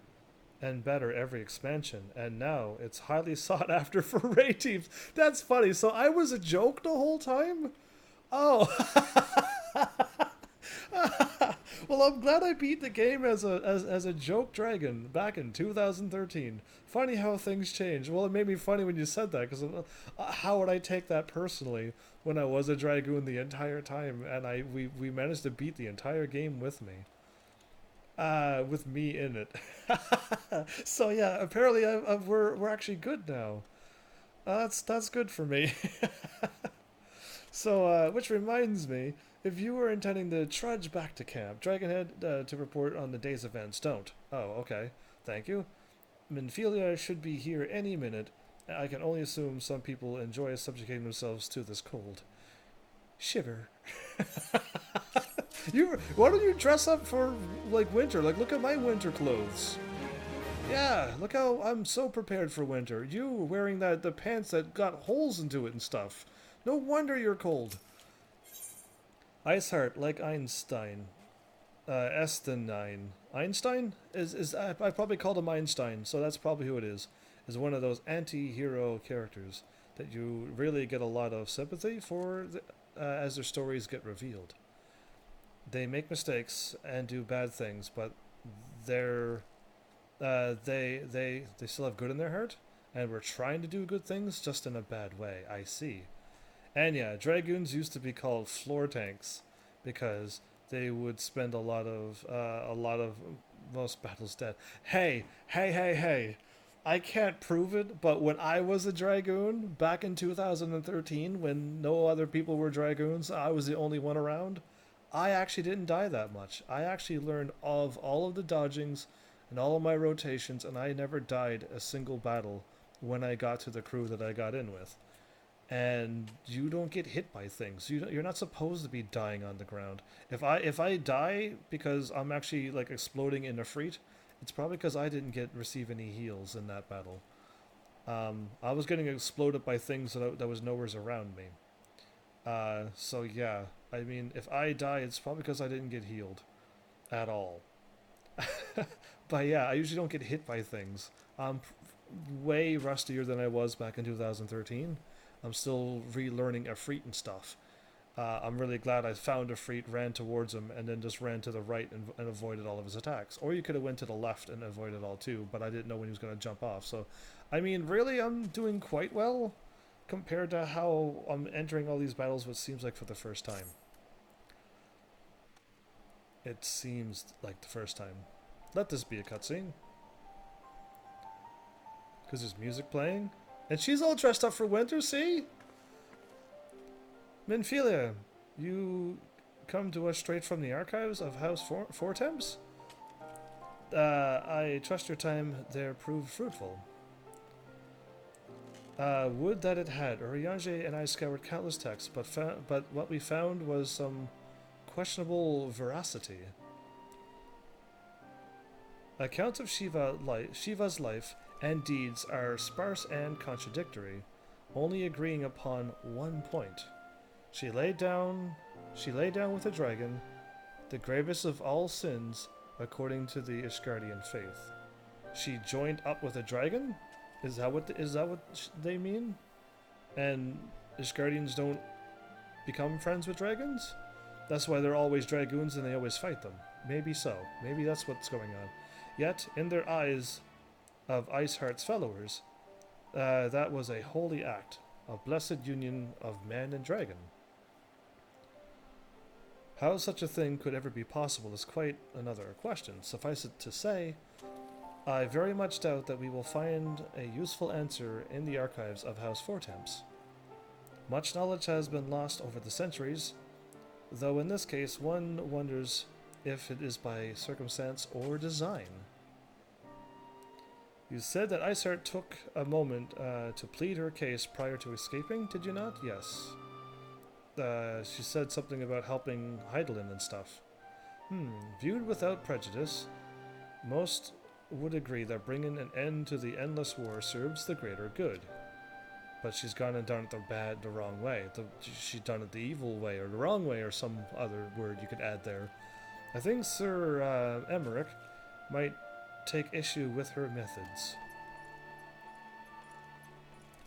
and better every expansion, and now it's highly sought after for raid teams. That's funny. So I was a joke the whole time? Oh. Well, I'm glad I beat the game as a joke dragon back in 2013. Funny how things change. Well, it made me funny when you said that, because how would I take that personally when I was a Dragoon the entire time, and we managed to beat the entire game with me. With me in it. So yeah, apparently we're actually good now. That's good for me. So, which reminds me, if you were intending to trudge back to camp, Dragonhead to report on the day's events, don't. Oh, okay. Thank you. Minfilia should be here any minute. I can only assume some people enjoy subjugating themselves to this cold. Shiver. Why don't you dress up for, like, winter? Like, look at my winter clothes. Yeah, look how I'm so prepared for winter. You wearing the pants that got holes into it and stuff. No wonder you're cold. Iceheart, like Einstein. Estenine. Einstein? I probably called him Einstein, so that's probably who it is. Is one of those anti-hero characters that you really get a lot of sympathy for as their stories get revealed. They make mistakes and do bad things, but they still have good in their heart, and we're trying to do good things just in a bad way. I see. And yeah, Dragoons used to be called floor tanks because they would spend a lot of most battles dead. Hey! I can't prove it, but when I was a Dragoon back in 2013, when no other people were Dragoons, I was the only one around, I actually didn't die that much. I actually learned of all of the dodgings and all of my rotations, and I never died a single battle when I got to the crew that I got in with. and you don't get hit by things. You're not supposed to be dying on the ground. If I die because I'm actually like exploding in Ifrit, it's probably because I didn't receive any heals in that battle. I was getting exploded by things that was nowhere around me. So yeah, I mean, if I die, it's probably because I didn't get healed at all. But yeah, I usually don't get hit by things. I'm way rustier than I was back in 2013. I'm still relearning Ifrit and stuff. I'm really glad I found Ifrit, ran towards him, and then just ran to the right and avoided all of his attacks. Or you could have went to the left and avoided all too, but I didn't know when he was going to jump off. So, I mean, really, I'm doing quite well compared to how I'm entering all these battles, what seems like for the first time. It seems like the first time. Let this be a cutscene. Because there's music playing. And she's all dressed up for winter, see? Minfilia, you come to us straight from the archives of House Fortemps? I trust your time there proved fruitful. Would that it had. Urianger and I scoured countless texts, but what we found was some questionable veracity. Accounts of Shiva's life and deeds are sparse and contradictory, only agreeing upon one point. She lay down with a dragon, the gravest of all sins, according to the Ishgardian faith. She joined up with a dragon? Is that what they mean? And Ishgardians don't become friends with dragons? That's why they're always dragoons and they always fight them. Maybe so. Maybe that's what's going on. Yet, in their eyes of Iceheart's followers, that was a holy act, a blessed union of man and dragon. How such a thing could ever be possible is quite another question. Suffice it to say, I very much doubt that we will find a useful answer in the archives of House Fortemps. Much knowledge has been lost over the centuries, though in this case one wonders if it is by circumstance or design. You said that Iceheart took a moment to plead her case prior to escaping, did you not? Yes. She said something about helping Hydaelyn and stuff. Viewed without prejudice, most would agree that bringing an end to the endless war serves the greater good. But she's gone and done it the wrong way. She's done it the evil way, or the wrong way, or some other word you could add there. I think Sir Emmerich might take issue with her methods.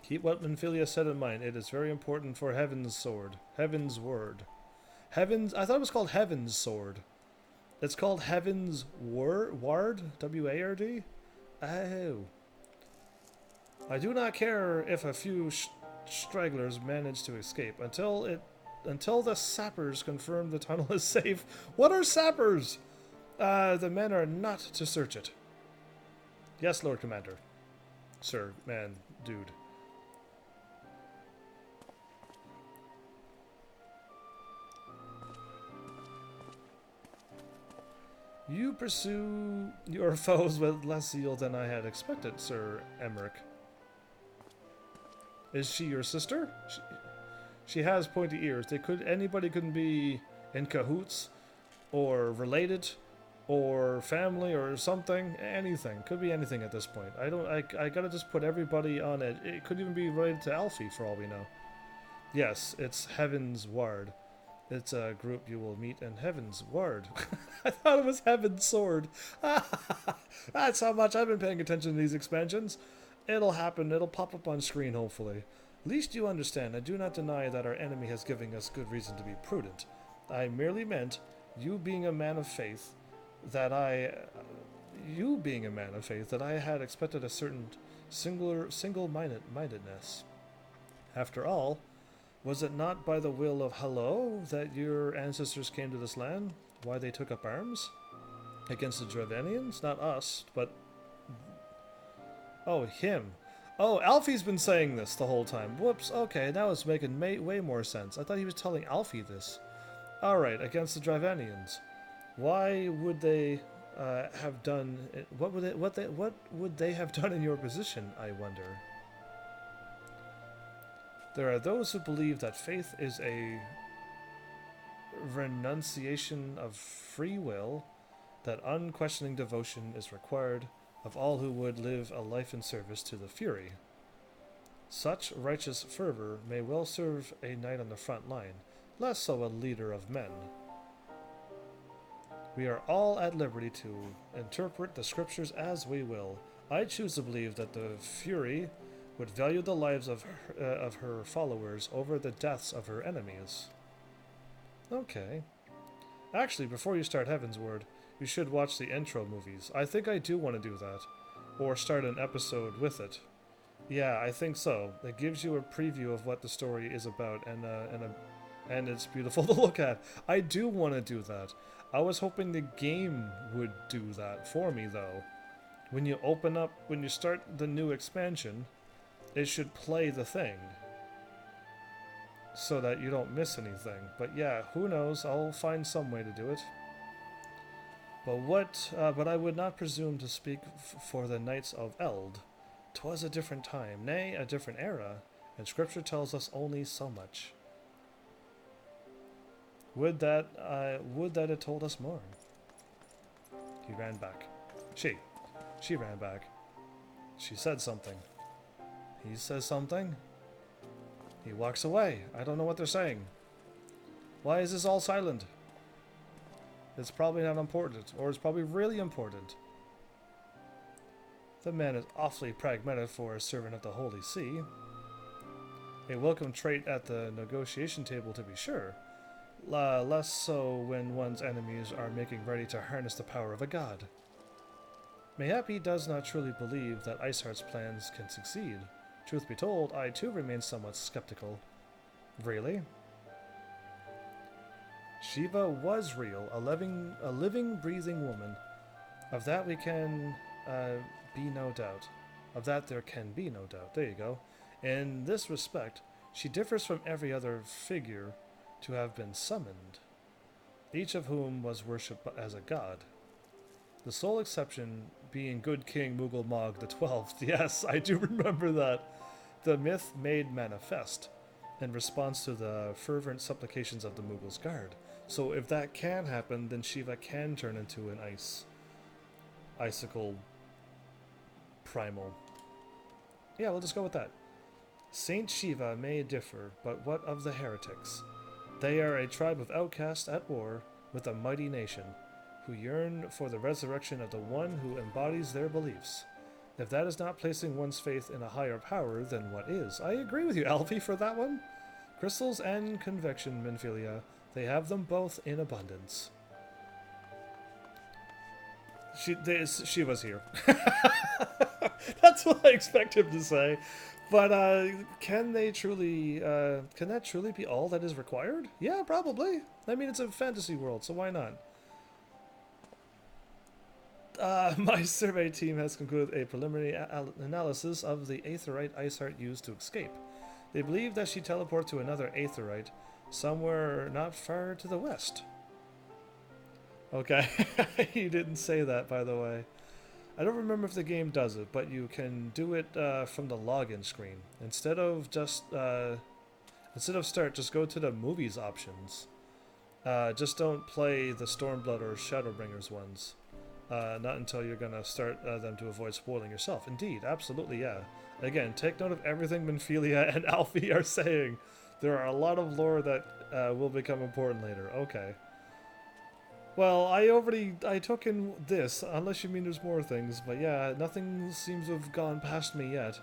Keep what Minfilia said in mind. It is very important for Heaven's Sword. Heaven's Word. I thought it was called Heaven's Sword. It's called Heaven's Ward? W-A-R-D? Oh. I do not care if a few stragglers manage to escape until the sappers confirm the tunnel is safe. What are sappers? The men are not to search it. Yes, Lord Commander. Sir, man, dude. You pursue your foes with less zeal than I had expected, Sir Emmerich. Is she your sister? She has pointy ears. Anybody couldn't be in cahoots, or related, or family, or something. Anything. Could be anything at this point. I gotta just put everybody on it. It could even be related to Alfie, for all we know. Yes, it's Heaven's Ward. It's a group you will meet in Heaven's Ward. I thought it was Heaven's Sword. That's how much I've been paying attention to these expansions. It'll happen. It'll pop up on screen, hopefully. Least you understand, I do not deny that our enemy has given us good reason to be prudent. I merely meant, you being a man of faith, that I had expected a certain single-mindedness. After all, was it not by the will of Hello that your ancestors came to this land? Why they took up arms? Against the Dravenians? Not us, but... Oh, him. Oh, Alfie's been saying this the whole time. Whoops, okay, now it's making way more sense. I thought he was telling Alfie this. Alright, against the Dravenians. Why would they have done... What would they have done in your position, I wonder? There are those who believe that faith is a renunciation of free will, that unquestioning devotion is required of all who would live a life in service to the Fury. Such righteous fervor may well serve a knight on the front line, less so a leader of men. We are all at liberty to interpret the scriptures as we will. I choose to believe that the Fury would value the lives of her followers over the deaths of her enemies. Okay. Actually, before you start Heavensward, you should watch the intro movies. I think I do want to do that. Or start an episode with it. Yeah, I think so. It gives you a preview of what the story is about, and it's beautiful to look at. I do want to do that. I was hoping the game would do that for me, though. When you start the new expansion, it should play the thing, so that you don't miss anything. But yeah, who knows? I'll find some way to do it. But I would not presume to speak for the Knights of Eld. 'Twas a different time, nay, a different era, and Scripture tells us only so much. Would that it told us more. He ran back. She ran back. She said something. He says something. He walks away. I don't know what they're saying. Why is this all silent? It's probably not important, or it's probably really important. The man is awfully pragmatic for a servant of the Holy See. A welcome trait at the negotiation table, to be sure. Less so when one's enemies are making ready to harness the power of a god. Mayhap he does not truly believe that Iceheart's plans can succeed. Truth be told, I too remain somewhat skeptical. Really? Shiva was real, a living, breathing woman. Of that we can be no doubt. Of that there can be no doubt. There you go. In this respect, she differs from every other figure to have been summoned, each of whom was worshipped as a god. The sole exception being good King Mughal Mog the 12th. Yes, I do remember that. The myth made manifest in response to the fervent supplications of the Mughals' guard. So if that can happen, then Shiva can turn into an icicle primal. Yeah, we'll just go with that. Saint Shiva may differ, but what of the heretics? They are a tribe of outcasts at war with a mighty nation, who yearn for the resurrection of the one who embodies their beliefs. If that is not placing one's faith in a higher power, then what is? I agree with you, Alfie, for that one. Crystals and convection, Minfilia, they have them both in abundance. She was here. That's what I expect him to say. But can that truly be all that is required? Yeah, probably. I mean, it's a fantasy world, so why not? My survey team has concluded a preliminary analysis of the Aetherite Iceheart used to escape. They believe that she teleported to another Aetherite somewhere not far to the west. Okay, he didn't say that, by the way. I don't remember if the game does it, but you can do it from the login screen. Instead of start, just go to the movies options. Just don't play the Stormblood or Shadowbringers ones. Not until you're gonna start them to avoid spoiling yourself. Indeed, absolutely, yeah. Again, take note of everything Minfilia and Alfie are saying. There are a lot of lore that will become important later. Okay. Well, I took in this, unless you mean there's more things, but yeah, nothing seems to have gone past me yet.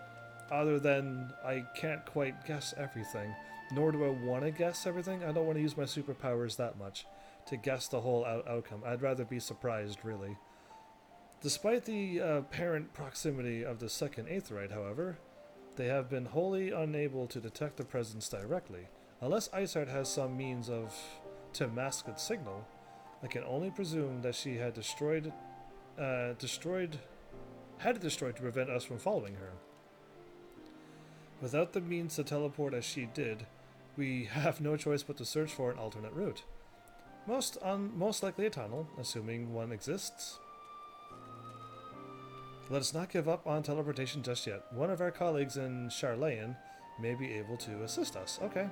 Other than I can't quite guess everything. Nor do I want to guess everything. I don't want to use my superpowers that much to guess the whole outcome. I'd rather be surprised, really. Despite the apparent proximity of the second Aetherite, however, they have been wholly unable to detect the presence directly. Unless Iceheart has some means to mask its signal, I can only presume that she had destroyed it destroyed to prevent us from following her. Without the means to teleport as she did, we have no choice but to search for an alternate route. Most likely a tunnel, assuming one exists. Let us not give up on teleportation just yet. One of our colleagues in Charlayan may be able to assist us. Okay.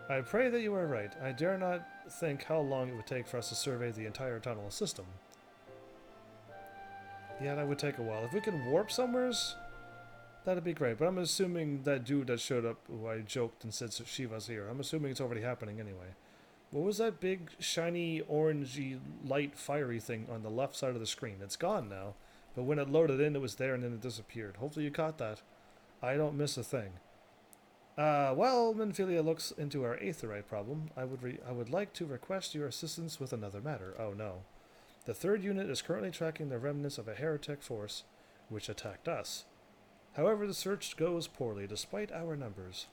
I pray that you are right. I dare not think how long it would take for us to survey the entire tunnel system. Yeah, that would take a while. If we can warp somewheres, that'd be great. But I'm assuming that dude that showed up, who I joked and said Shiva's here, I'm assuming it's already happening anyway. What was that big, shiny, orangey, light, fiery thing on the left side of the screen? It's gone now. But when it loaded in, it was there and then it disappeared. Hopefully you caught that. I don't miss a thing. While Minfilia looks into our aetherite problem, I would like to request your assistance with another matter. Oh no. The 3rd unit is currently tracking the remnants of a heretic force which attacked us. However, the search goes poorly despite our numbers.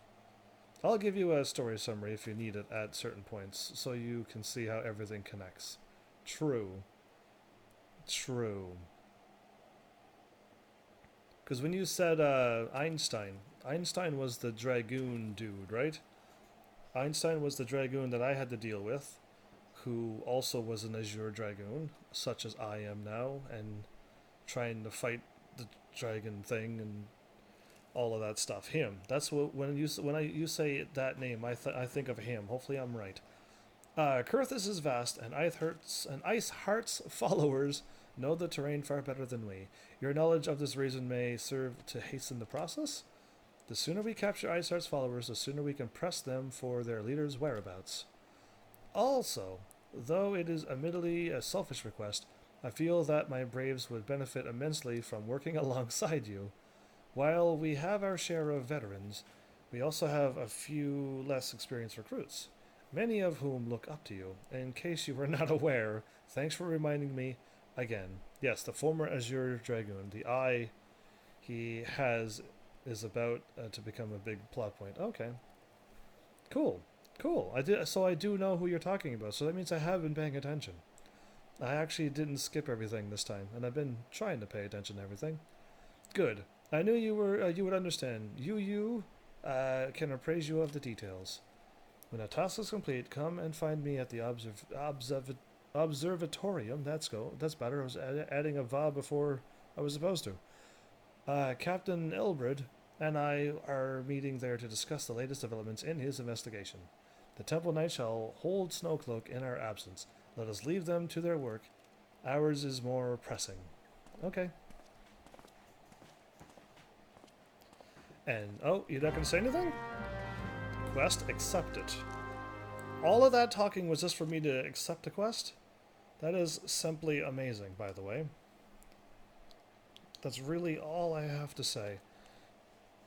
I'll give you a story summary if you need it at certain points, so you can see how everything connects. True. True. Because when you said Einstein was the Dragoon dude, right? Einstein was the Dragoon that I had to deal with, who also was an Azure Dragoon, such as I am now, and trying to fight the dragon thing and all of that stuff. Him. That's what when you say that name, I think of him. Hopefully I'm right. Kurthus is vast, and Ice Heart's followers know the terrain far better than we. Your knowledge of this region may serve to hasten the process. The sooner we capture Ice Heart's followers, the sooner we can press them for their leader's whereabouts. Also, though it is admittedly a selfish request, I feel that my braves would benefit immensely from working alongside you. While we have our share of veterans, we also have a few less experienced recruits, many of whom look up to you. In case you were not aware, thanks for reminding me again. Yes, the former Azure Dragoon, the eye he has is about to become a big plot point. Okay. Cool. Cool. I do know who you're talking about, so that means I have been paying attention. I actually didn't skip everything this time, and I've been trying to pay attention to everything. Good. I knew you would understand. You can appraise you of the details. When a task is complete, come and find me at the observatorium. That's better. I was adding a va before I was supposed to. Captain Elbrid and I are meeting there to discuss the latest developments in his investigation. The Temple Knight shall hold Snowcloak in our absence. Let us leave them to their work. Ours is more pressing. Okay. And, oh, you're not going to say anything? Quest accepted. All of that talking was just for me to accept a quest? That is simply amazing, by the way. That's really all I have to say.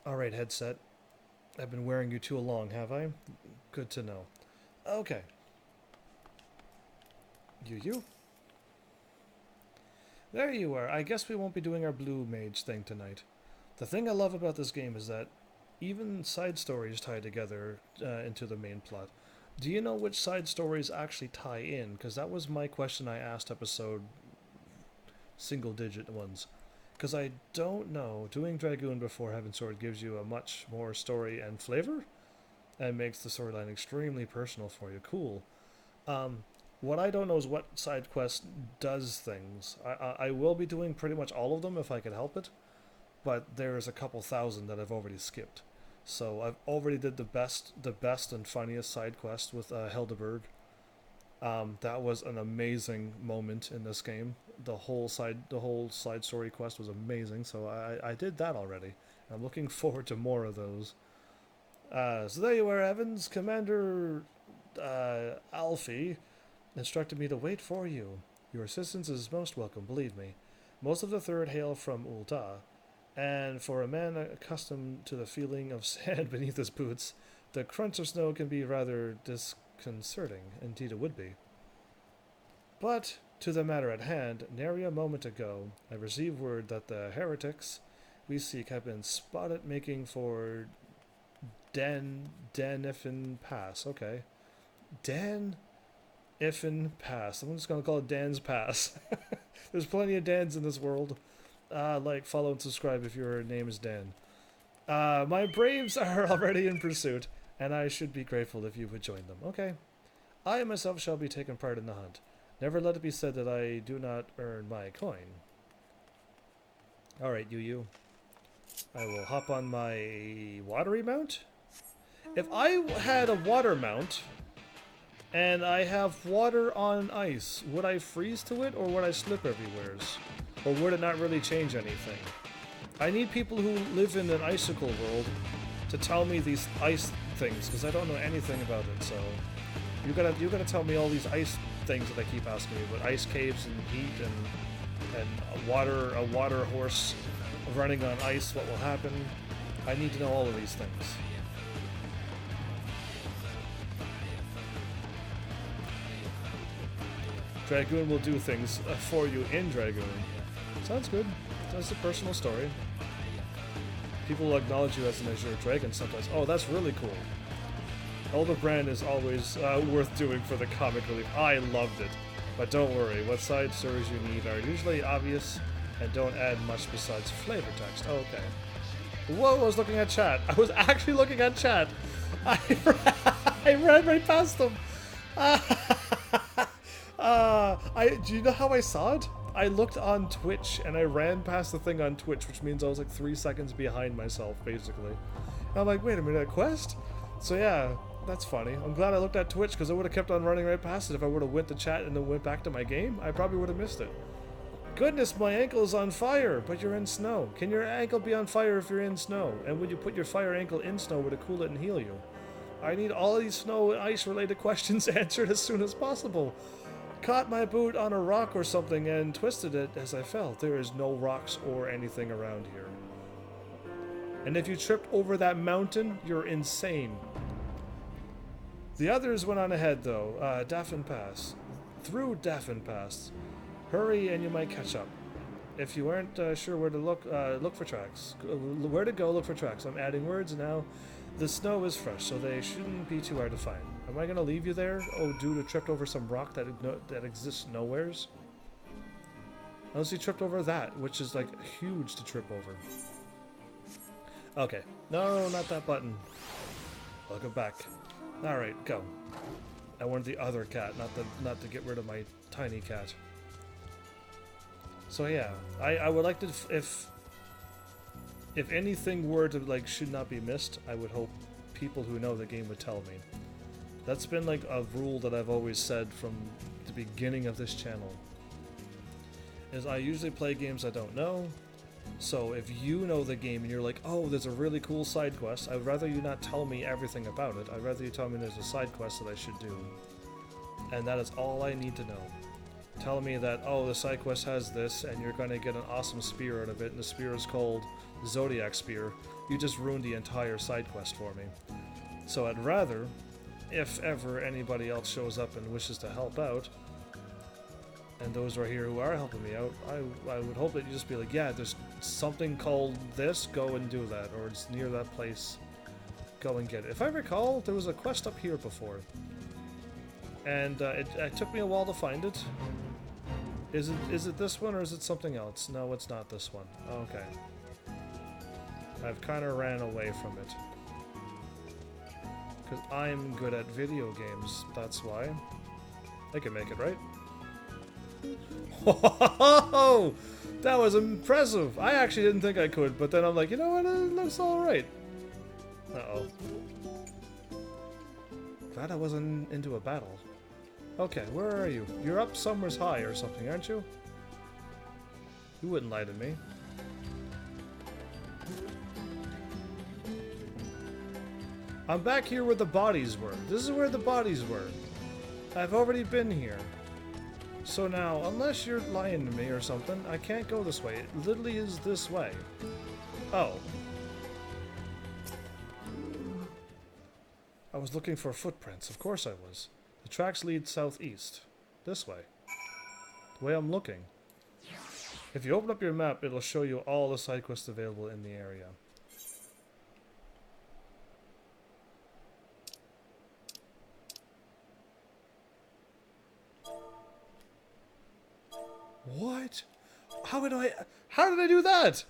Alright, headset. I've been wearing you too long, have I? Good to know. Okay. You? There you are. I guess we won't be doing our blue mage thing tonight. The thing I love about this game is that even side stories tie together into the main plot. Do you know which side stories actually tie in? Because that was my question I asked episode single-digit ones. Because I don't know. Doing Dragoon before Heavensward gives you a much more story and flavor, and makes the storyline extremely personal for you. Cool. What I don't know is what side quest does things. I will be doing pretty much all of them if I can help it, but there's a couple thousand that I've already skipped. So I've already did the best and funniest side quest with Hildeberg. That was an amazing moment in this game. The whole side story quest was amazing. So I did that already. I'm looking forward to more of those. So there you are, Evans. Commander Alfie instructed me to wait for you. Your assistance is most welcome, believe me. Most of the Third hail from Ul'dah, and for a man accustomed to the feeling of sand beneath his boots, the crunch of snow can be rather disconcerting. Indeed it would be. But to the matter at hand, nary a moment ago, I received word that the heretics we seek have been spotted making for Dan-Ifin Pass. Okay. Dan-Ifin Pass. I'm just going to call it Dan's Pass. There's plenty of Dans in this world. Like, follow and subscribe if your name is Dan. My braves are already in pursuit, and I should be grateful if you would join them. Okay. I myself shall be taking part in the hunt. Never let it be said that I do not earn my coin. Alright, you. I will hop on my watery mount. If I had a water mount, and I have water on ice, would I freeze to it, or would I slip everywheres? Or would it not really change anything? I need people who live in an icicle world to tell me these ice things, because I don't know anything about it, so... You gotta tell me all these ice things that I keep asking you about. Ice caves and heat and a water horse running on ice, what will happen? I need to know all of these things. Dragoon will do things for you in Dragoon. Sounds good. That's a personal story. People will acknowledge you as an Azure Dragon sometimes. Oh, that's really cool. Elder Brand is always worth doing for the comic relief. I loved it. But don't worry, what side stories you need are usually obvious and don't add much besides flavor text. Oh, okay. Whoa, I was looking at chat. I was actually looking at chat. I ran right past them. Do you know how I saw it? I looked on Twitch and I ran past the thing on Twitch, which means I was like 3 seconds behind myself, basically. And I'm like, wait a minute, a quest? So yeah, that's funny. I'm glad I looked at Twitch because I would have kept on running right past it. If I would have went to chat and then went back to my game, I probably would have missed it. Goodness, my ankle is on fire, but you're in snow. Can your ankle be on fire if you're in snow? And would you put your fire ankle in snow, would it cool it and heal you? I need all these snow and ice related questions answered as soon as possible. Caught my boot on a rock or something and twisted it as I fell. There is no rocks or anything around here. And if you tripped over that mountain, you're insane. The others went on ahead though. Daffin Pass. Through Daffin Pass. Hurry and you might catch up. If you aren't sure where to look, look for tracks. Where to go, look for tracks. I'm adding words now. The snow is fresh, so they shouldn't be too hard to find. Am I going to leave you there? Oh, dude, who tripped over some rock that exists nowheres? Unless you tripped over that, which is like huge to trip over. Okay. No, not that button. Welcome back. Alright, go. I wanted the other cat, not to get rid of my tiny cat. So yeah, I would like to, if anything were to like should not be missed, I would hope people who know the game would tell me. That's been like a rule that I've always said from the beginning of this channel. Is I usually play games I don't know. So if you know the game and you're like, oh, there's a really cool side quest, I'd rather you not tell me everything about it. I'd rather you tell me there's a side quest that I should do. And that is all I need to know. Tell me that, oh, the side quest has this and you're going to get an awesome spear out of it and the spear is called Zodiac Spear. You just ruined the entire side quest for me. So I'd rather, if ever anybody else shows up and wishes to help out, and those right here who are helping me out, I would hope that you just be like, yeah, there's something called this, go and do that, or it's near that place, go and get it. If I recall, there was a quest up here before, and it took me a while to find it. Is it this one or is it something else? No, it's not this one. Okay. I've kind of ran away from it. Because I'm good at video games, that's why. I can make it, right? Whoa! That was impressive! I actually didn't think I could, but then I'm like, you know what, it looks alright. Uh-oh. Glad I wasn't into a battle. Okay, where are you? You're up somewhere high or something, aren't you? You wouldn't lie to me. I'm back here where the bodies were. This is where the bodies were. I've already been here. So now, unless you're lying to me or something, I can't go this way. It literally is this way. Oh. I was looking for footprints. Of course I was. The tracks lead southeast. This way. The way I'm looking. If you open up your map, it'll show you all the side quests available in the area. What? How did I do that?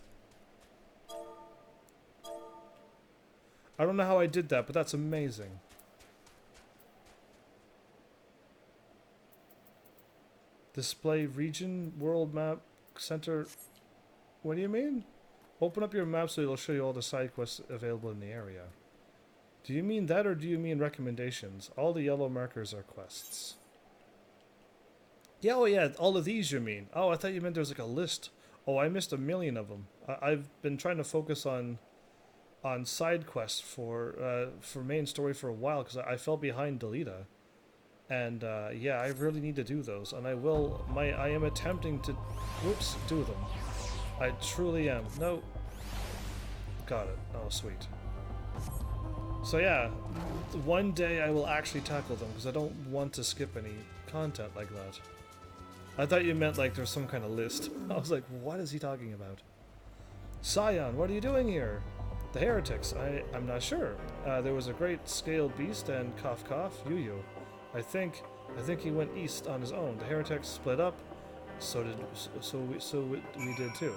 I don't know how I did that, but that's amazing. Display region, world map, center. What do you mean? Open up your map so it'll show you all the side quests available in the area. Do you mean that, or do you mean recommendations? All the yellow markers are quests. Yeah, oh yeah, all of these you mean. Oh, I thought you meant there's like a list. Oh, I missed a million of them. I've been trying to focus on side quests for main story for a while because I fell behind Delita. And yeah, I really need to do those, and I will. I am attempting to, do them. I truly am. No. Got it. Oh, sweet. So yeah, one day I will actually tackle them because I don't want to skip any content like that. I thought you meant like there's some kind of list. I was like, what is he talking about? Scion, what are you doing here? The heretics. I'm not sure. There was a great scaled beast and cough cough. Yu. I think he went east on his own. The heretics split up. So we did too.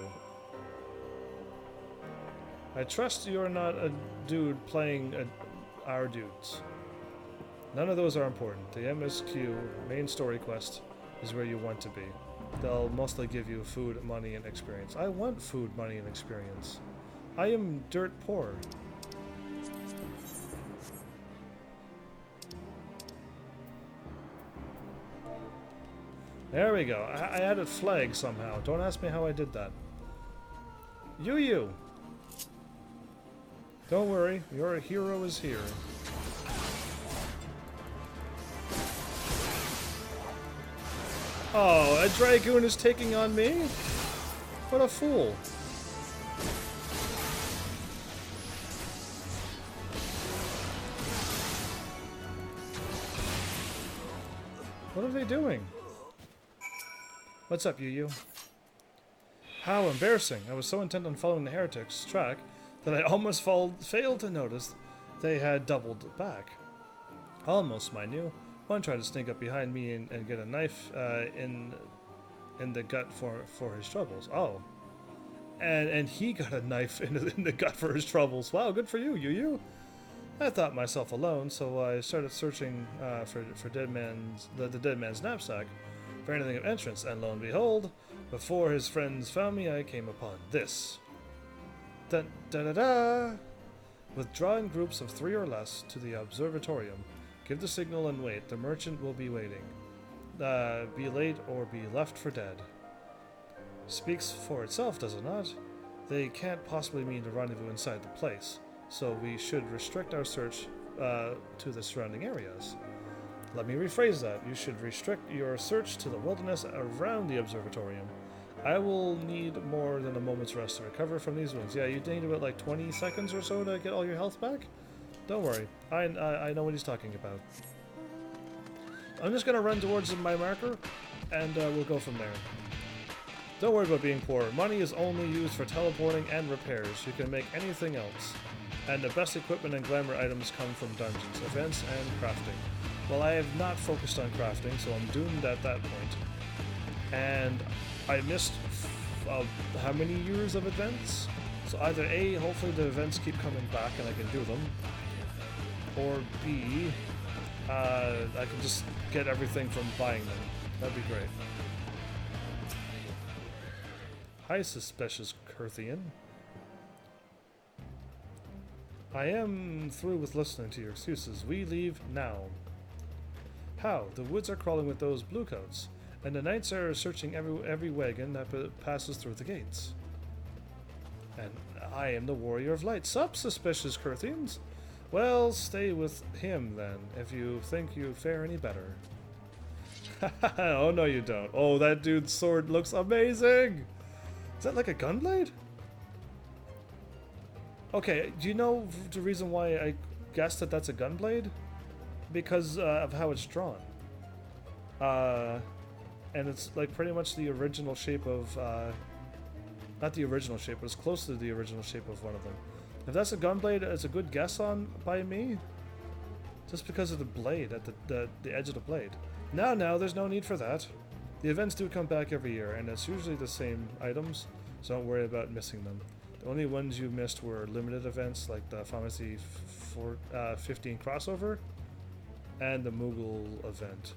I trust you're not a dude playing our dudes. None of those are important. The MSQ main story quest is where you want to be. They'll mostly give you food, money, and experience. I want food, money, and experience. I am dirt poor. There we go. I added flag somehow. Don't ask me how I did that. Yu. Don't worry, your hero is here. Oh, a Dragoon is taking on me? What a fool. What are they doing? What's up, Yu? How embarrassing. I was so intent on following the heretics' track that I almost failed to notice they had doubled back. Almost, mind you. One tried to sneak up behind me and get a knife in the gut for his troubles. Oh. And he got a knife in the gut for his troubles. Wow, good for you, Yu. I thought myself alone, so I started searching for the dead man's knapsack for anything of entrance, and lo and behold, before his friends found me, I came upon this. Dun, da da da! Withdraw in groups of 3 or less to the observatorium. Give the signal and wait. The merchant will be waiting. Be late or be left for dead. Speaks for itself, does it not? They can't possibly mean to rendezvous inside the place, so we should restrict our search to the surrounding areas. Let me rephrase that. You should restrict your search to the wilderness around the observatorium. I will need more than a moment's rest to recover from these wounds. Yeah, you need about like 20 seconds or so to get all your health back? Don't worry. I know what he's talking about. I'm just going to run towards my marker, and we'll go from there. Don't worry about being poor. Money is only used for teleporting and repairs. You can make anything else. And the best equipment and glamour items come from dungeons, events, and crafting. Well, I have not focused on crafting, so I'm doomed at that point. And I missed how many years of events? So either A, hopefully the events keep coming back and I can do them, or B, I can just get everything from buying them. That'd be great. Hi, suspicious Curthian. I am through with listening to your excuses. We leave now. How? The woods are crawling with those bluecoats, and the knights are searching every wagon that passes through the gates. And I am the warrior of light. Sup, suspicious Curthians? Well, stay with him then, if you think you fare any better. Oh, no you don't. Oh, that dude's sword looks amazing! Is that like a gunblade? Okay, do you know the reason why I guessed that that's a gunblade? Because of how it's drawn. And it's like pretty much the original shape of, not the original shape, but it's close to the original shape of one of them. If that's a gunblade, it's a good guess by me. Just because of the blade, at the edge of the blade. No, there's no need for that. The events do come back every year, and it's usually the same items, so don't worry about missing them. The only ones you missed were limited events, like the Pharmacy 15 crossover, and the Moogle event.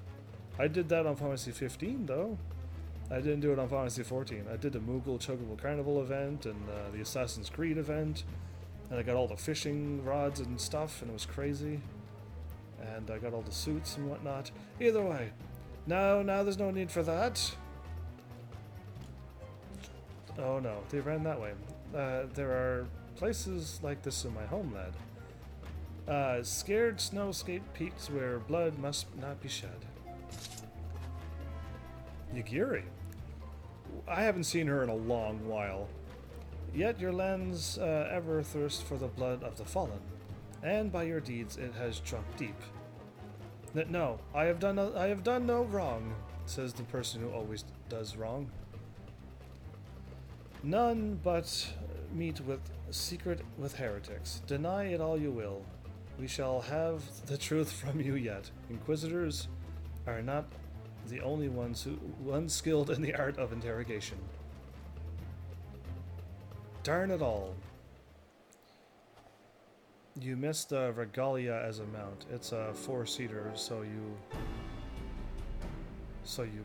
I did that on Pharmacy 15, though. I didn't do it on Final Fantasy 14. I did the Moogle Chocobo Carnival event and the Assassin's Creed event. And I got all the fishing rods and stuff, and it was crazy. And I got all the suits and whatnot. Either way. Now there's no need for that. Oh no, they ran that way. There are places like this in my homeland. Scared snowscape peaks where blood must not be shed. Yagiri. I haven't seen her in a long while. Yet your lands ever thirst for the blood of the fallen, and by your deeds it has drunk deep. No, I have done no wrong, says the person who always does wrong. None but meet with secret with heretics. Deny it all you will. We shall have the truth from you yet. Inquisitors are not the only ones who unskilled in the art of interrogation. Darn it all. You missed the Regalia as a mount. It's a 4-seater, so you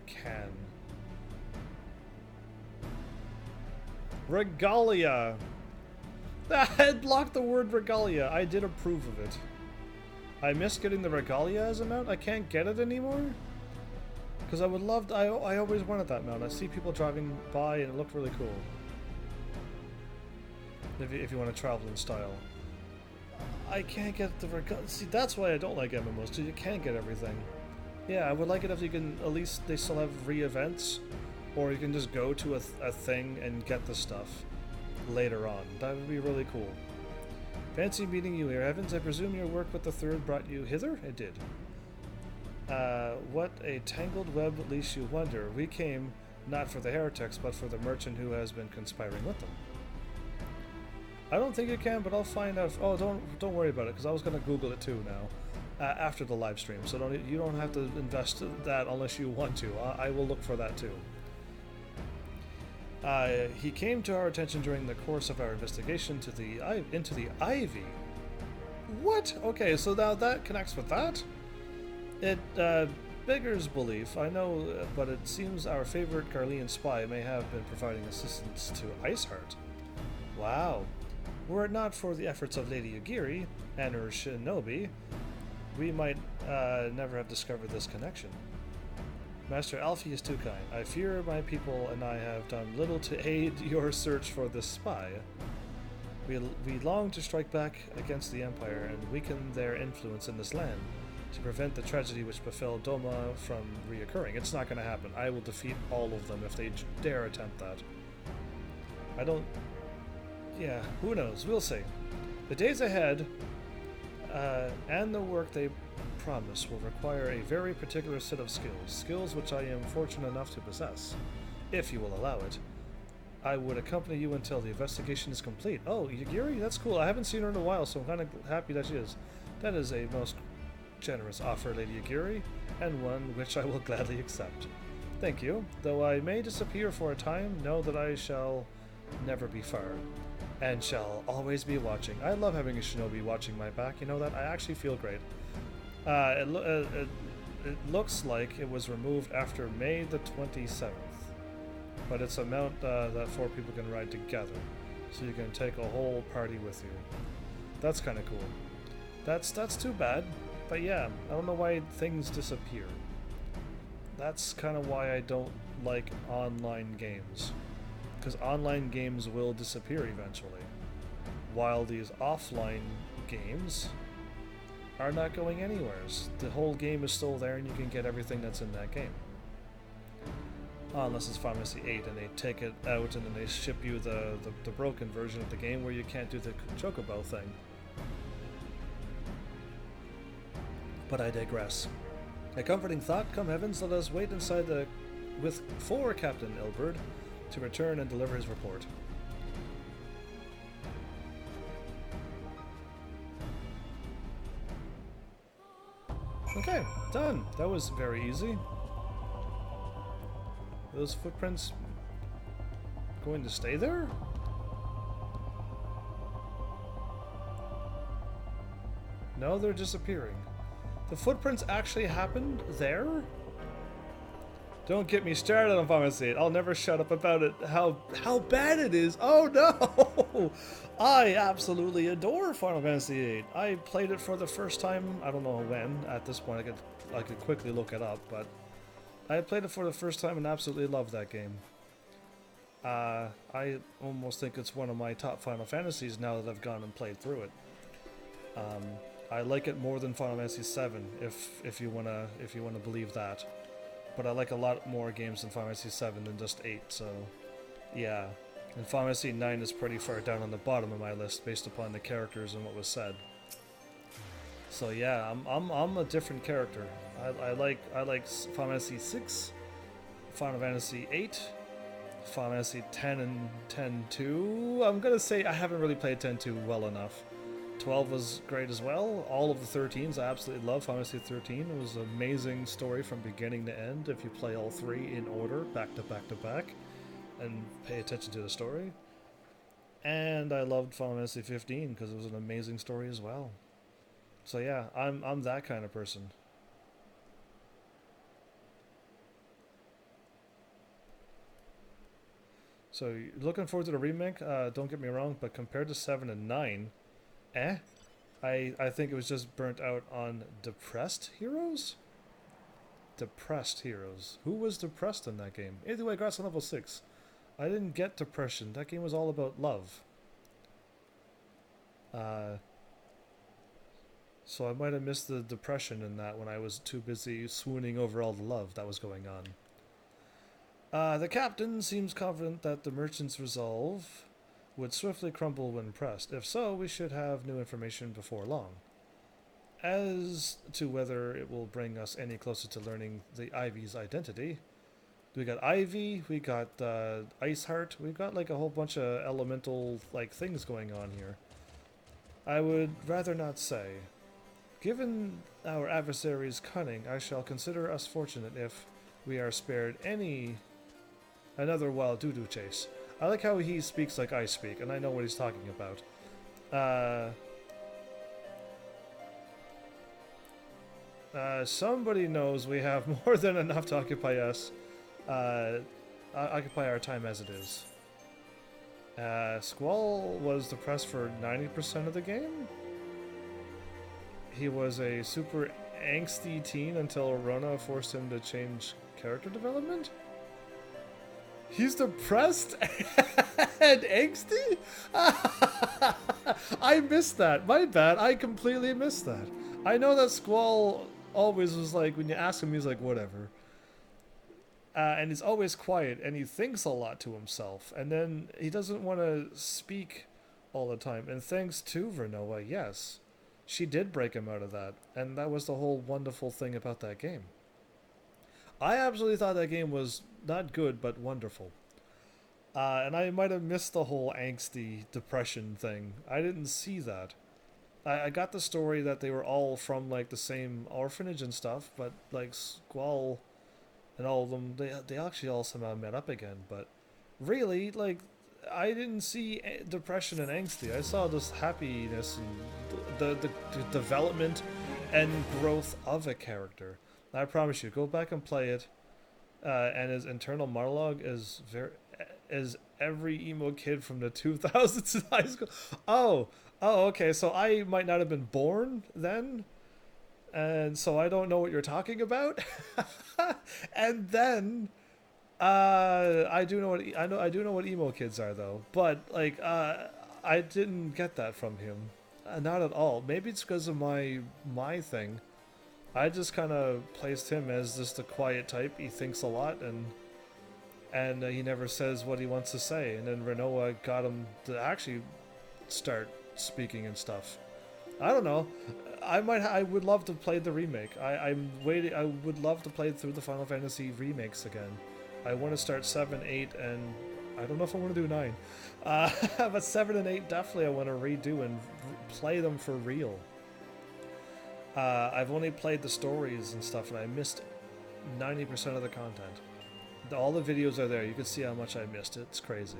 can. Regalia! I had blocked the word Regalia. I did approve of it. I missed getting the Regalia as a mount. I can't get it anymore? Because I would love to, I always wanted that mount. I see people driving by and it looked really cool. If you want to travel in style. I can't get the Regalia. See, that's why I don't like MMOs, because you can't get everything. Yeah, I would like it if you can, at least they still have re-events, or you can just go to a thing and get the stuff later on. That would be really cool. Fancy meeting you here, Evans. I presume your work with the Third brought you hither? It did. What a tangled web leash you wonder. We came not for the heretics, but for the merchant who has been conspiring with them. I don't think you can, but I'll find out. Oh, don't worry about it, because I was gonna Google it too now, after the live stream. So you don't have to invest that unless you want to. I will look for that too. He came to our attention during the course of our investigation into the Ivy. What? Okay, so now that connects with that. It beggars belief, I know, but it seems our favorite Garlean spy may have been providing assistance to Iceheart. Wow. Were it not for the efforts of Lady Yagiri and her shinobi, we might never have discovered this connection. Master Alfie is too kind. I fear my people and I have done little to aid your search for this spy. We long to strike back against the Empire and weaken their influence in this land to prevent the tragedy which befell Doma from reoccurring. It's not going to happen. I will defeat all of them if they dare attempt that. I don't... Yeah, who knows? We'll see. The days ahead and the work they promise will require a very particular set of skills which I am fortunate enough to possess, if you will allow it. I would accompany you until the investigation is complete. Oh, Yagiri? That's cool. I haven't seen her in a while, so I'm kind of happy that she is. That is a most generous offer, Lady Yagiri, and one which I will gladly accept. Thank you. Though I may disappear for a time, know that I shall never be far, and shall always be watching. I love having a shinobi watching my back, you know that? I actually feel great. It looks like it was removed after May the 27th, but it's a mount that 4 people can ride together, so you can take a whole party with you. That's kind of cool. That's too bad, but yeah, I don't know why things disappear. That's kind of why I don't like online games, because online games will disappear eventually, while these offline games are not going anywhere. The whole game is still there and you can get everything that's in that game. Unless it's Final Fantasy 8 and they take it out and then they ship you the broken version of the game where you can't do the chocobo thing. But I digress. A comforting thought, come heavens, let us wait inside for Captain Ilberd to return and deliver his report. Okay, done. That was very easy. Those footprints going to stay there? No, they're disappearing. The footprints actually happened there? Don't get me started on Final Fantasy VIII. I'll never shut up about it. How bad it is. Oh no! I absolutely adore Final Fantasy VIII. I played it for the first time. I don't know when. At this point, I could quickly look it up, but I played it for the first time and absolutely loved that game. I almost think it's one of my top Final Fantasies now that I've gone and played through it. I like it more than Final Fantasy VII, if you wanna believe that. But I like a lot more games in Final Fantasy VII than just 8, so yeah. And Final Fantasy 9 is pretty far down on the bottom of my list based upon the characters and what was said. So yeah, I'm a different character. I like Final Fantasy 6, Final Fantasy 8, Final Fantasy 10 and 10-2. I'm gonna say I haven't really played 10-2 well enough. 12 was great as well. All of the 13s I absolutely love. Final Fantasy 13 it was an amazing story from beginning to end if you play all three in order, back to back to back, and pay attention to the story. And I loved Final Fantasy 15 because it was an amazing story as well. So yeah, I'm that kind of person. So looking forward to the remake, don't get me wrong, but compared to 7 and 9, I think it was just burnt out on depressed heroes? Depressed heroes. Who was depressed in that game? Either way, I got to level 6. I didn't get depression. That game was all about love. So I might have missed the depression in that when I was too busy swooning over all the love that was going on. The captain seems confident that the merchant's resolve would swiftly crumble when pressed. If so, we should have new information before long. As to whether it will bring us any closer to learning the Ivy's identity, we got Ivy, we got Iceheart, we got like a whole bunch of elemental like things going on here. I would rather not say. Given our adversary's cunning, I shall consider us fortunate if we are spared another wild doo-doo chase. I like how he speaks like I speak, and I know what he's talking about. Somebody knows we have more than enough to occupy us. Occupy our time as it is. Squall was depressed for 90% of the game. He was a super angsty teen until Rona forced him to change character development. He's depressed and angsty? I missed that. My bad. I completely missed that. I know that Squall always was like, when you ask him, he's like, whatever. And he's always quiet, and he thinks a lot to himself. And then he doesn't want to speak all the time. And thanks to Renoa, yes, she did break him out of that. And that was the whole wonderful thing about that game. I absolutely thought that game was not good, but wonderful. And I might have missed the whole angsty depression thing. I didn't see that. I got the story that they were all from like the same orphanage and stuff, but like Squall and all of them, they actually all somehow met up again. But really, like, I didn't see depression and angsty. I saw this happiness and the development and growth of a character. I promise you, go back and play it, and his internal monologue is every emo kid from the 2000s in high school. Oh, okay, so I might not have been born then, and so I don't know what you're talking about. And then, I do know what emo kids are though, but like, I didn't get that from him, not at all. Maybe it's because of my thing. I just kind of placed him as just a quiet type. He thinks a lot, and he never says what he wants to say. And then Renoa got him to actually start speaking and stuff. I don't know. I would love to play the remake. I'm waiting. I would love to play through the Final Fantasy remakes again. I want to start 7, 8, and I don't know if I want to do 9. But 7 and 8 definitely I want to redo and play them for real. I've only played the stories and stuff, and I missed 90% of the content. All the videos are there. You can see how much I missed. It's crazy.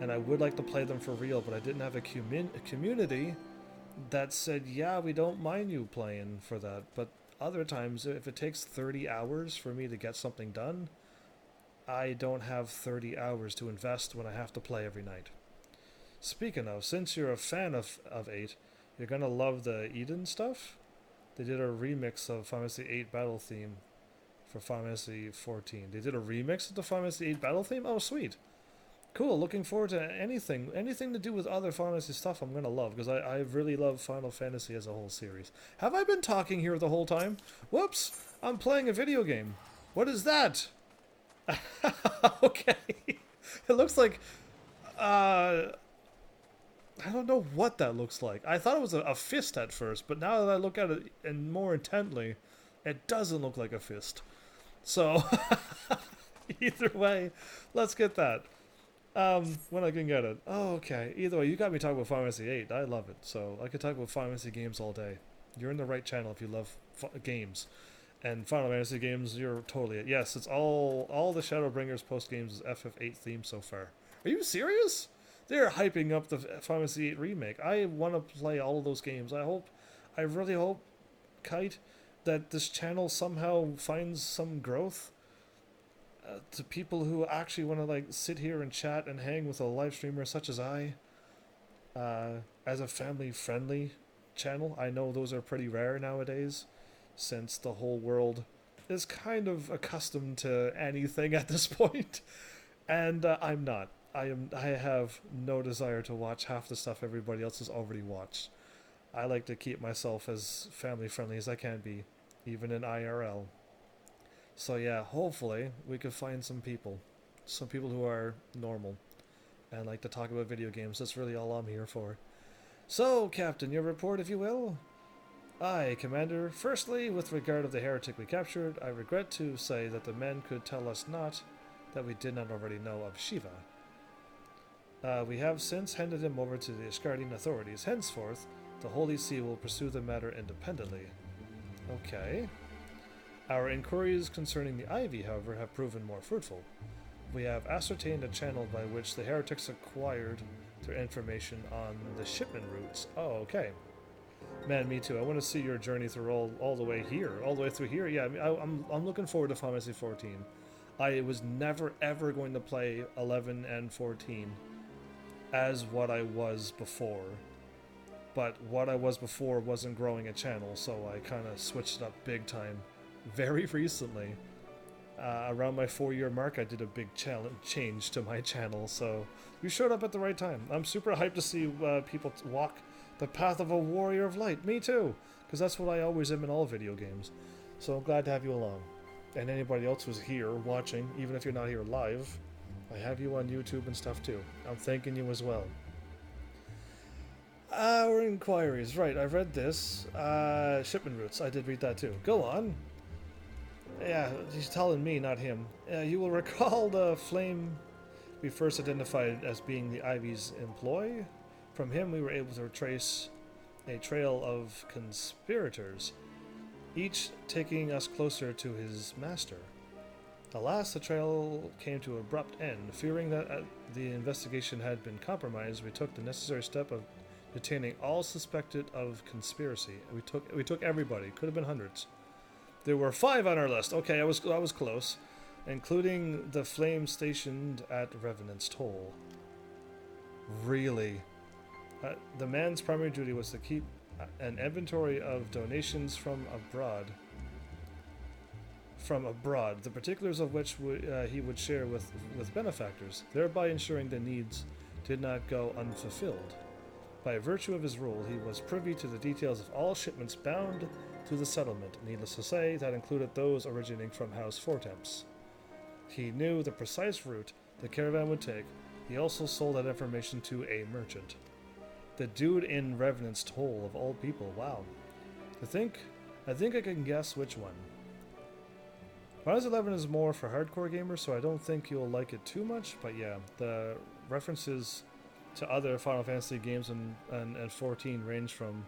And I would like to play them for real, but I didn't have a community that said, yeah, we don't mind you playing for that. But other times, if it takes 30 hours for me to get something done, I don't have 30 hours to invest when I have to play every night. Speaking of, since you're a fan of 8, you're gonna love the Eden stuff. They did a remix of Final Fantasy 8 battle theme for Final Fantasy 14. They did a remix of the Final Fantasy 8 battle theme? Oh, sweet. Cool, looking forward to anything to do with other Final Fantasy stuff I'm gonna love, because I really love Final Fantasy as a whole series. Have I been talking here the whole time? Whoops, I'm playing a video game. What is that? Okay. It looks like, I don't know what that looks like. I thought it was a fist at first, but now that I look at it and more intently, it doesn't look like a fist. So, either way, let's get that. When I can get it. Oh, okay. Either way, you got me talking about Final Fantasy 8. I love it. So, I could talk about Final Fantasy games all day. You're in the right channel if you love games. And Final Fantasy games, you're totally it. Yes, it's all the Shadowbringers post games is FF8 theme so far. Are you serious? They're hyping up the Final Fantasy 8 remake. I want to play all of those games. I really hope, Kite, that this channel somehow finds some growth to people who actually want to like sit here and chat and hang with a live streamer such as I, as a family-friendly channel. I know those are pretty rare nowadays, since the whole world is kind of accustomed to anything at this point, and I'm not. I have no desire to watch half the stuff everybody else has already watched. I like to keep myself as family-friendly as I can be, even in IRL. So yeah, hopefully we could find some people who are normal and like to talk about video games. That's really all I'm here for. So, Captain, your report, if you will. Aye, Commander. Firstly, with regard of the heretic we captured, I regret to say that the men could tell us not that we did not already know of Shiva. We have since handed him over to the Asgardian authorities. Henceforth, the Holy See will pursue the matter independently. Okay. Our inquiries concerning the Ivy, however, have proven more fruitful. We have ascertained a channel by which the heretics acquired their information on the shipment routes. Oh, okay. Man, me too. I want to see your journey through all the way through here. Yeah, I'm looking forward to Final Fantasy 14. I was never ever going to play 11 and 14 as what I was before. But what I was before wasn't growing a channel, so I kind of switched it up big time very recently. Around my 4-year mark, I did a big change to my channel, so you showed up at the right time. I'm super hyped to see people walk the path of a warrior of light. Me too, because that's what I always am in all video games. So I'm glad to have you along. And anybody else who's here watching, even if you're not here live, I have you on YouTube and stuff too. I'm thanking you as well. Our inquiries. Right, I read this. Shipment routes. I did read that too. Go on. Yeah, he's telling me, not him. You will recall the flame we first identified as being the Ivy's employ. From him we were able to trace a trail of conspirators, each taking us closer to his master. Alas, the trail came to an abrupt end. Fearing that the investigation had been compromised, we took the necessary step of detaining all suspected of conspiracy. We took everybody. Could have been hundreds. There were 5 on our list. Okay, I was close, including the flame stationed at Revenant's Toll. Really? The man's primary duty was to keep an inventory of donations from abroad. The particulars of which he would share with benefactors, thereby ensuring the needs did not go unfulfilled. By virtue of his role, he was privy to the details of all shipments bound to the settlement. Needless to say, that included those originating from House Fortemps. He knew the precise route the caravan would take. He also sold that information to a merchant. The dude in Revenant's Toll, of all people. Wow. I think I can guess which one. Final Fantasy 11 is more for hardcore gamers, so I don't think you'll like it too much, but yeah, the references to other Final Fantasy games and 14 range from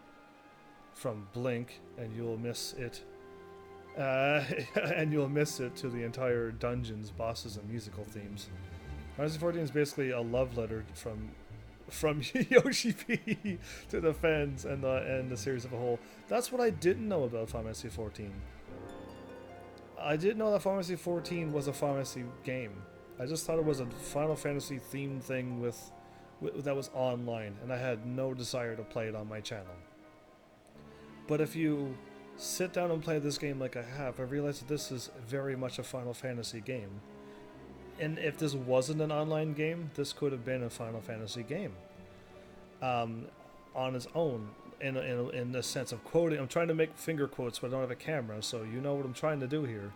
Blink, and you'll miss it. And you'll miss it to the entire dungeons, bosses, and musical themes. Final Fantasy 14 is basically a love letter from Yoshi P to the fans and the series of a whole. That's what I didn't know about Final Fantasy 14. I didn't know that Final Fantasy 14 was a Final Fantasy game. I just thought it was a Final Fantasy themed thing that was online, and I had no desire to play it on my channel. But if you sit down and play this game like I have, I realize that this is very much a Final Fantasy game. And if this wasn't an online game, this could have been a Final Fantasy game. On its own, in the sense of quoting. I'm trying to make finger quotes, but I don't have a camera, so you know what I'm trying to do here.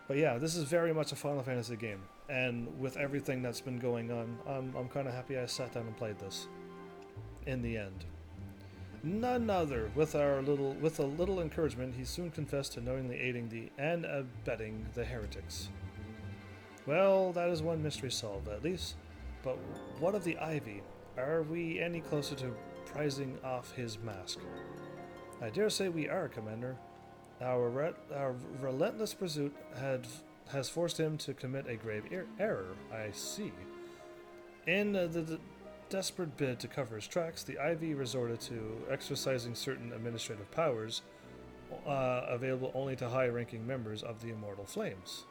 But yeah, this is very much a Final Fantasy game. And with everything that's been going on, I'm kind of happy I sat down and played this. In the end. None other, with a little encouragement, he soon confessed to knowingly aiding and abetting the heretics. Well, that is one mystery solved, at least. But what of the Ivy? Are we any closer to prizing off his mask? I dare say we are, Commander. Our relentless pursuit has forced him to commit a grave error, I see. In the desperate bid to cover his tracks, the Ivy resorted to exercising certain administrative powers available only to high-ranking members of the Immortal Flames.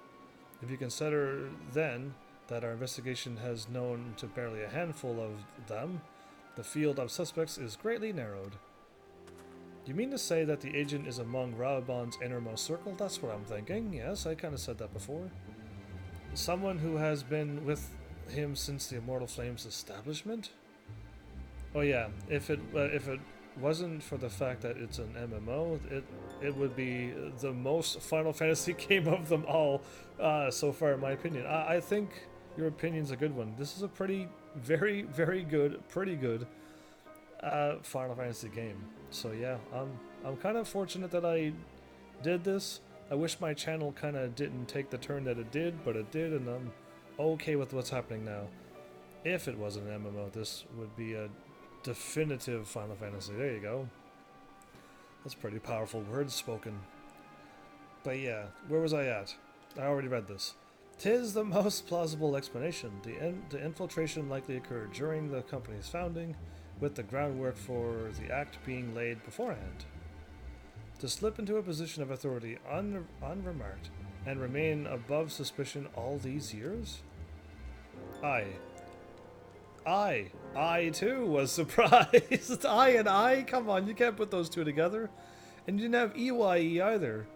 If you consider, then, that our investigation has known to barely a handful of them, the field of suspects is greatly narrowed. You mean to say that the agent is among Raubon's innermost circle? That's what I'm thinking. Yes, I kind of said that before. Someone who has been with him since the Immortal Flames establishment? Oh yeah, if it wasn't for the fact that it's an MMO, it would be the most Final Fantasy game of them all so far, in my opinion. I think your opinion's a good one. This is a very, very good, pretty good Final Fantasy game. So yeah, I'm kind of fortunate that I did this. I wish my channel kind of didn't take the turn that it did, but it did, and I'm okay with what's happening now. If it wasn't an MMO, this would be a definitive Final Fantasy. There you go. That's pretty powerful words spoken. But yeah, where was I at? I already read this. 'Tis the most plausible explanation. The infiltration likely occurred during the company's founding, with the groundwork for the act being laid beforehand. To slip into a position of authority unremarked and remain above suspicion all these years? I too was surprised. I? Come on, you can't put those two together. And you didn't have EYE either.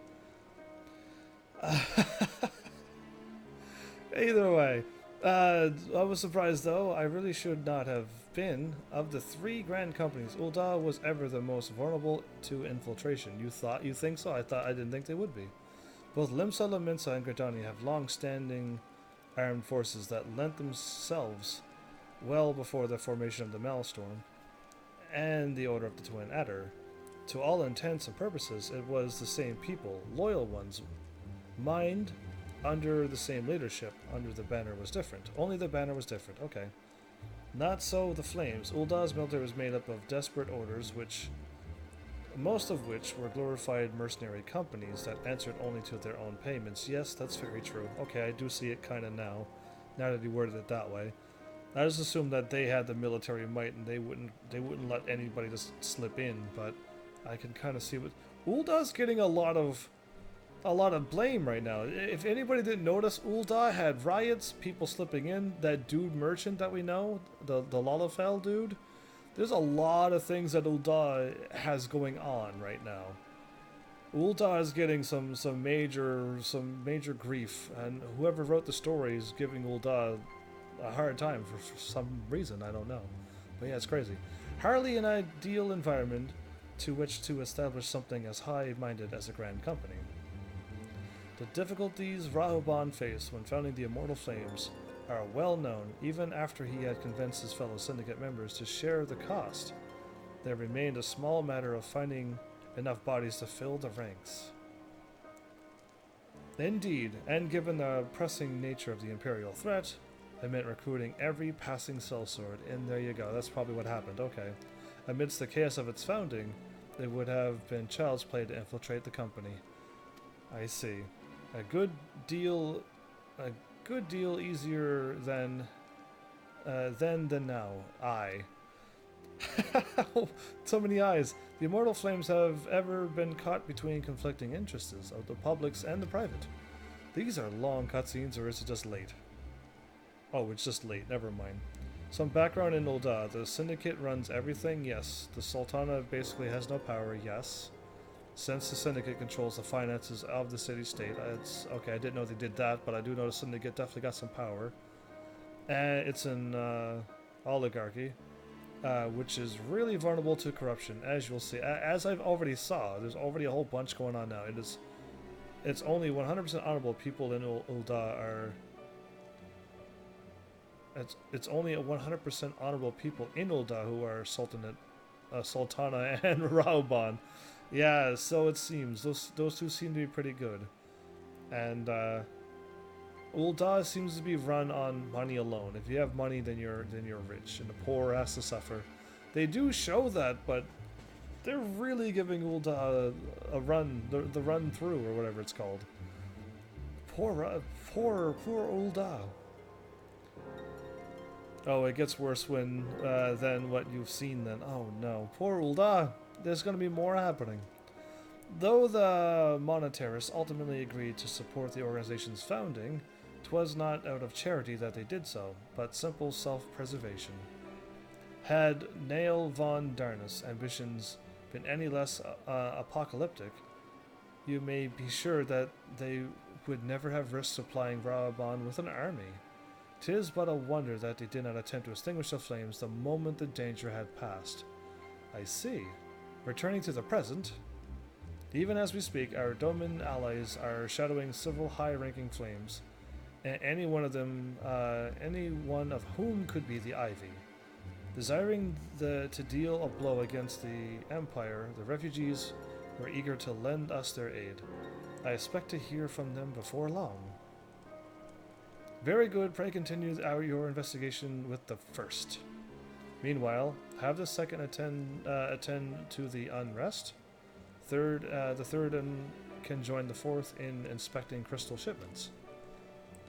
Either way. I was surprised though. I really should not have been. Of the three grand companies, Ul'dah was ever the most vulnerable to infiltration. You think so? I didn't think they would be. Both Limsa, Laminsa, and Gridania have long-standing armed forces that lent themselves well before the formation of the Maelstrom and the Order of the Twin Adder. To all intents and purposes, it was the same people, loyal ones, mined under the same leadership. Under the banner was different. Only the banner was different. Okay. Not so the Flames. Ul'dah's military was made up of desperate orders, most of which were glorified mercenary companies that answered only to their own payments. Yes, that's very true. Okay, I do see it kind of now that he worded it that way. I just assumed that they had the military might and they wouldn't let anybody just slip in, but I can kind of see what Ul'dah's getting a lot of blame right now. If anybody didn't notice, Ul'dah had riots, people slipping in, that dude merchant that we know, the Lalafell dude. There's a lot of things that Ul'dah has going on right now. Ul'dah is getting some major grief, and whoever wrote the story is giving Ul'dah a hard time for some reason, I don't know. But yeah, it's crazy. Hardly an ideal environment to which to establish something as high-minded as a grand company. The difficulties Rahoban faced when founding the Immortal Flames are well known. Even after he had convinced his fellow syndicate members to share the cost, there remained a small matter of finding enough bodies to fill the ranks. Indeed, and given the pressing nature of the Imperial threat, it meant recruiting every passing sellsword. And there you go, that's probably what happened, okay. Amidst the chaos of its founding, it would have been child's play to infiltrate the company. I see. A good deal easier than now. Aye. So many eyes. The Immortal Flames have ever been caught between conflicting interests of the publics and the private. These are long cutscenes, or is it just late? Oh, it's just late. Never mind. Some background in Ul'dah. The Syndicate runs everything? Yes. The Sultana basically has no power? Yes. Since the Syndicate controls the finances of the city-state, it's... Okay, I didn't know they did that, but I do know the Syndicate definitely got some power. And it's an oligarchy, which is really vulnerable to corruption, as you'll see. As I've already saw, there's already a whole bunch going on now. It's only 100% honorable people in Ul'dah are... It's only 100% honorable people in Ul'dah who are Sultana and Raubon. Yeah, so it seems. Those two seem to be pretty good. And Ul'dah seems to be run on money alone. If you have money, then you're rich, and the poor has to suffer. They do show that, but they're really giving Ul'dah a run, the run through, or whatever it's called. Poor Ul'dah. Oh, it gets worse when than what you've seen then. Oh no, poor Ul'dah. There's going to be more happening. Though the monetarists ultimately agreed to support the organization's founding, 'twas not out of charity that they did so, but simple self-preservation. Had Nael von Darnus' ambitions been any less apocalyptic, you may be sure that they would never have risked supplying Raubon with an army. 'Tis but a wonder that they did not attempt to extinguish the flames the moment the danger had passed. I see. Returning to the present, even as we speak, our Domin allies are shadowing several high-ranking flames, and any one of whom could be the Ivy. Desiring to deal a blow against the Empire, the refugees were eager to lend us their aid. I expect to hear from them before long. Very good. Pray continue your investigation with the first. Meanwhile, have the second attend to the unrest. The third can join the fourth in inspecting crystal shipments.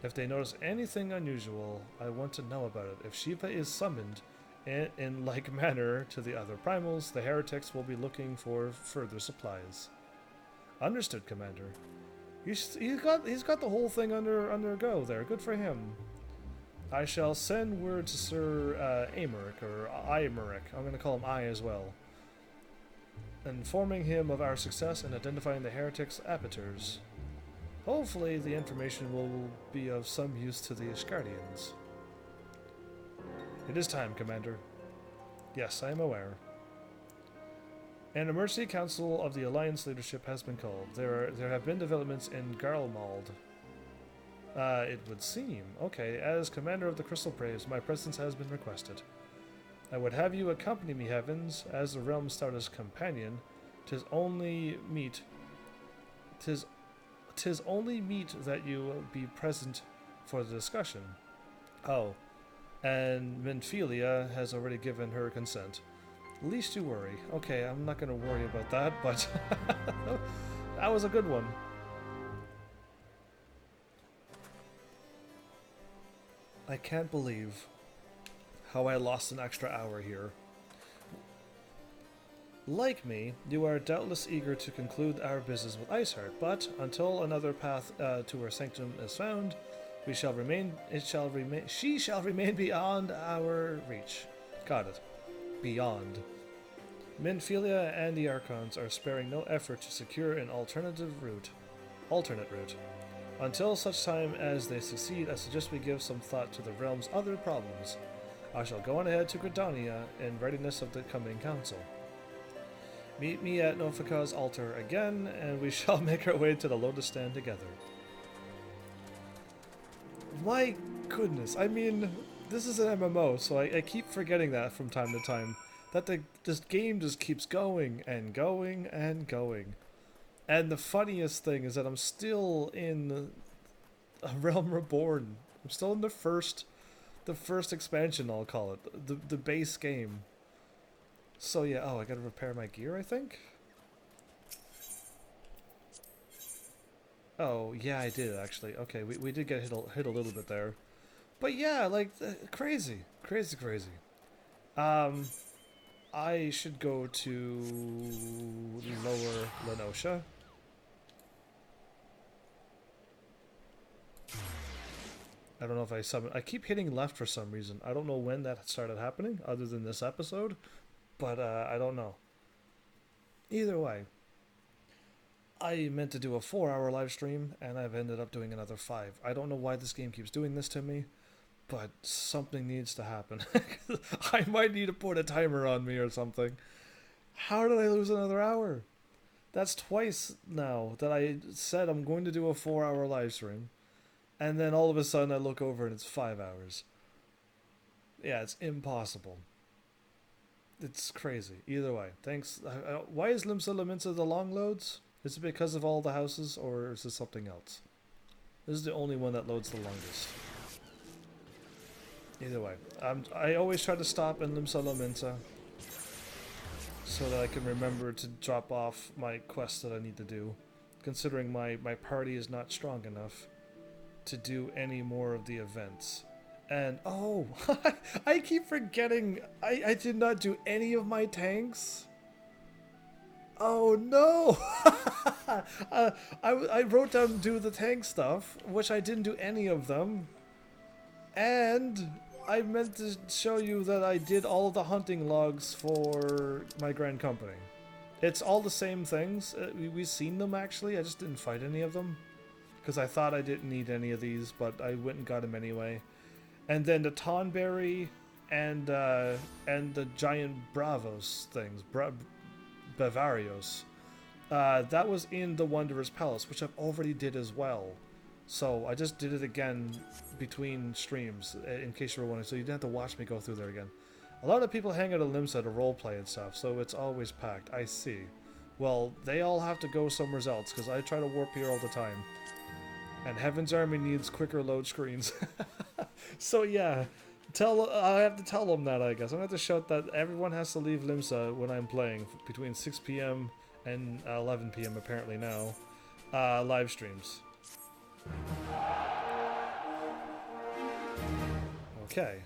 If they notice anything unusual, I want to know about it. If Shiva is summoned in like manner to the other primals, the heretics will be looking for further supplies. Understood, Commander. He's got the whole thing under go there. Good for him. I shall send word to Sir Aymeric, or Aymeric. I'm going to call him I as well. Informing him of our success in identifying the heretics' abettors. Hopefully the information will be of some use to the Ishgardians. It is time, Commander. Yes, I am aware. An emergency council of the Alliance leadership has been called. There have been developments in Garlemald. It would seem. Okay, as commander of the Crystal Braves, my presence has been requested. I would have you accompany me, Heavens, as the realm's stoutest companion. 'Tis only meet that you be present for the discussion. Oh, and Menphilia has already given her consent. Least you worry. Okay, I'm not going to worry about that, but that was a good one. I can't believe how I lost an extra hour here. Like me, you are doubtless eager to conclude our business with Iceheart, but until another path to her sanctum is found, she shall remain beyond our reach. Got it. Beyond. Menphilia and the Archons are sparing no effort to secure an alternate route. Until such time as they succeed, I suggest we give some thought to the realm's other problems. I shall go on ahead to Gridania in readiness of the coming council. Meet me at Nofika's altar again, and we shall make our way to the Lotus Stand together. My goodness, I mean, this is an MMO, so I keep forgetting that from time to time. That this game just keeps going and going and going. And the funniest thing is that I'm still in A Realm Reborn. I'm still in the first expansion, I'll call it. The base game. So yeah, oh, I gotta repair my gear, I think? Oh, yeah, I did, actually. Okay, we did get hit a little bit there. But yeah, like, crazy. Crazy. I should go to Lower I don't know if I summon. I keep hitting left for some reason. I don't know when that started happening, other than this episode, but I don't know. Either way, I meant to do a 4-hour live stream, and I've ended up doing another 5. I don't know why this game keeps doing this to me, but something needs to happen. I might need to put a timer on me or something. How did I lose another hour? That's twice now that I said I'm going to do a 4-hour live stream. And then all of a sudden I look over and it's 5 hours. Yeah, it's impossible. It's crazy. Either way, thanks. Why is Limsa Laminsa the long loads? Is it because of all the houses, or is this something else? This is the only one that loads the longest. Either way, I always try to stop in Limsa Laminsa so that I can remember to drop off my quests that I need to do, considering my party is not strong enough to do any more of the events. And oh, I keep forgetting I did not do any of my tanks. Oh no. I wrote down do the tank stuff, which I didn't do any of them. And I meant to show you that I did all of the hunting logs for my Grand Company. It's all the same things. We've seen them actually. I just didn't fight any of them because I thought I didn't need any of these, but I went and got them anyway. And then the Tonberry and the giant Bravos things, Bavarios. That was in the Wanderer's Palace, which I've already did as well. So I just did it again between streams, in case you were wondering, so you didn't have to watch me go through there again. A lot of people hang out at Limsa to roleplay and stuff, so it's always packed. I see. Well, they all have to go somewhere else, because I try to warp here all the time. And Heaven's Army needs quicker load screens. So yeah, I have to tell them that, I guess. I'm going to have to shout that everyone has to leave Limsa when I'm playing, between 6 p.m. and 11 p.m. apparently now. Live streams. Okay.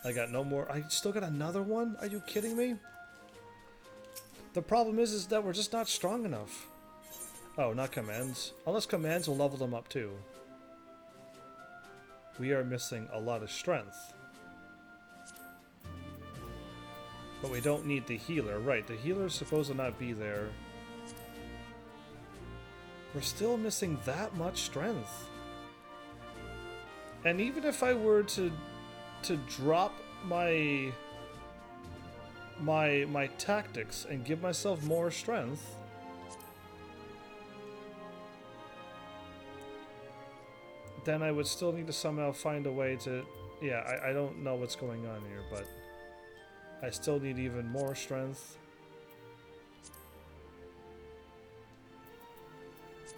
I got no more. I still got another one? Are you kidding me? The problem is that we're just not strong enough. Oh, not commands. Unless commands will level them up too. We are missing a lot of strength. But we don't need the healer. Right, the healer's supposed to not be there. We're still missing that much strength. And even if I were to drop my tactics and give myself more strength, then I would still need to somehow find a way to... Yeah, I don't know what's going on here, but I still need even more strength.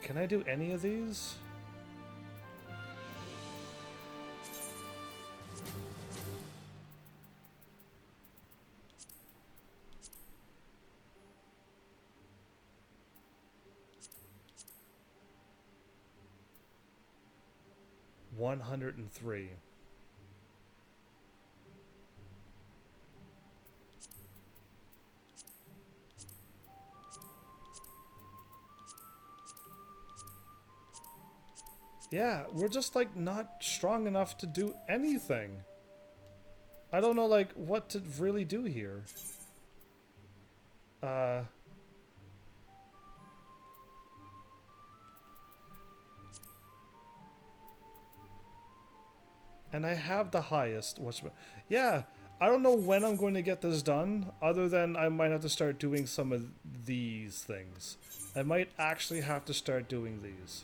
Can I do any of these? $103. Yeah, we're just like not strong enough to do anything. I don't know like what to really do here. And I have the highest. Yeah, I don't know when I'm going to get this done, other than I might have to start doing some of these things. I might actually have to start doing these.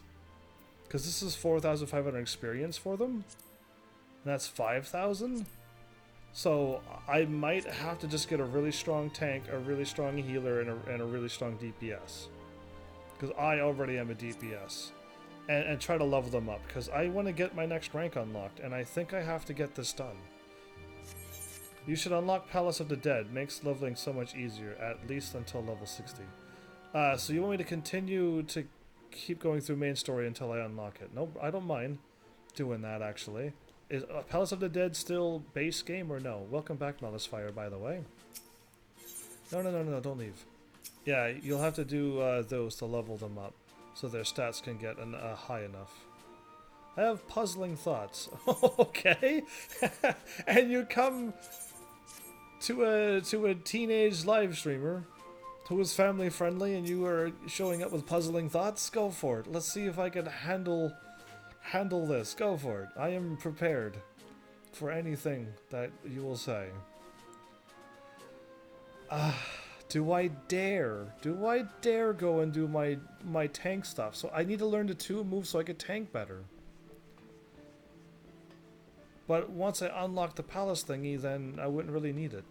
Because this is 4,500 experience for them. And that's 5,000. So I might have to just get a really strong tank, a really strong healer, and a really strong DPS. Because I already am a DPS. And try to level them up, because I want to get my next rank unlocked, and I think I have to get this done. You should unlock Palace of the Dead. Makes leveling so much easier, at least until level 60. So you want me to continue to keep going through main story until I unlock it? Nope, I don't mind doing that, actually. Is Palace of the Dead still base game or no? Welcome back, Melisfire, by the way. No, don't leave. Yeah, you'll have to do those to level them up, so their stats can get high enough. I have puzzling thoughts. Okay. And you come to a teenage live streamer who is family friendly and you are showing up with puzzling thoughts? Go for it. Let's see if I can handle this. Go for it. I am prepared for anything that you will say. Do I dare? Do I dare go and do my tank stuff? So I need to learn the 2 moves so I can tank better. But once I unlock the palace thingy, then I wouldn't really need it.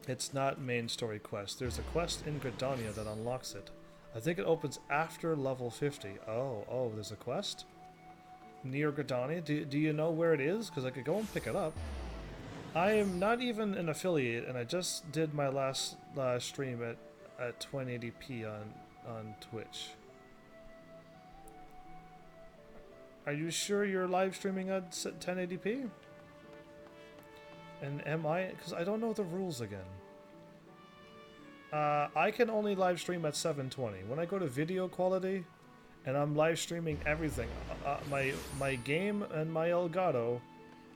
It's not main story quest. There's a quest in Gridania that unlocks it. I think it opens after level 50. Oh, there's a quest? Near Gridania? Do you know where it is? Because I could go and pick it up. I am not even an affiliate, and I just did my last stream at 1080p on Twitch. Are you sure you're live streaming at 1080p? And am I? Because I don't know the rules again. I can only live stream at 720. When I go to video quality, and I'm live streaming everything, my game and my Elgato,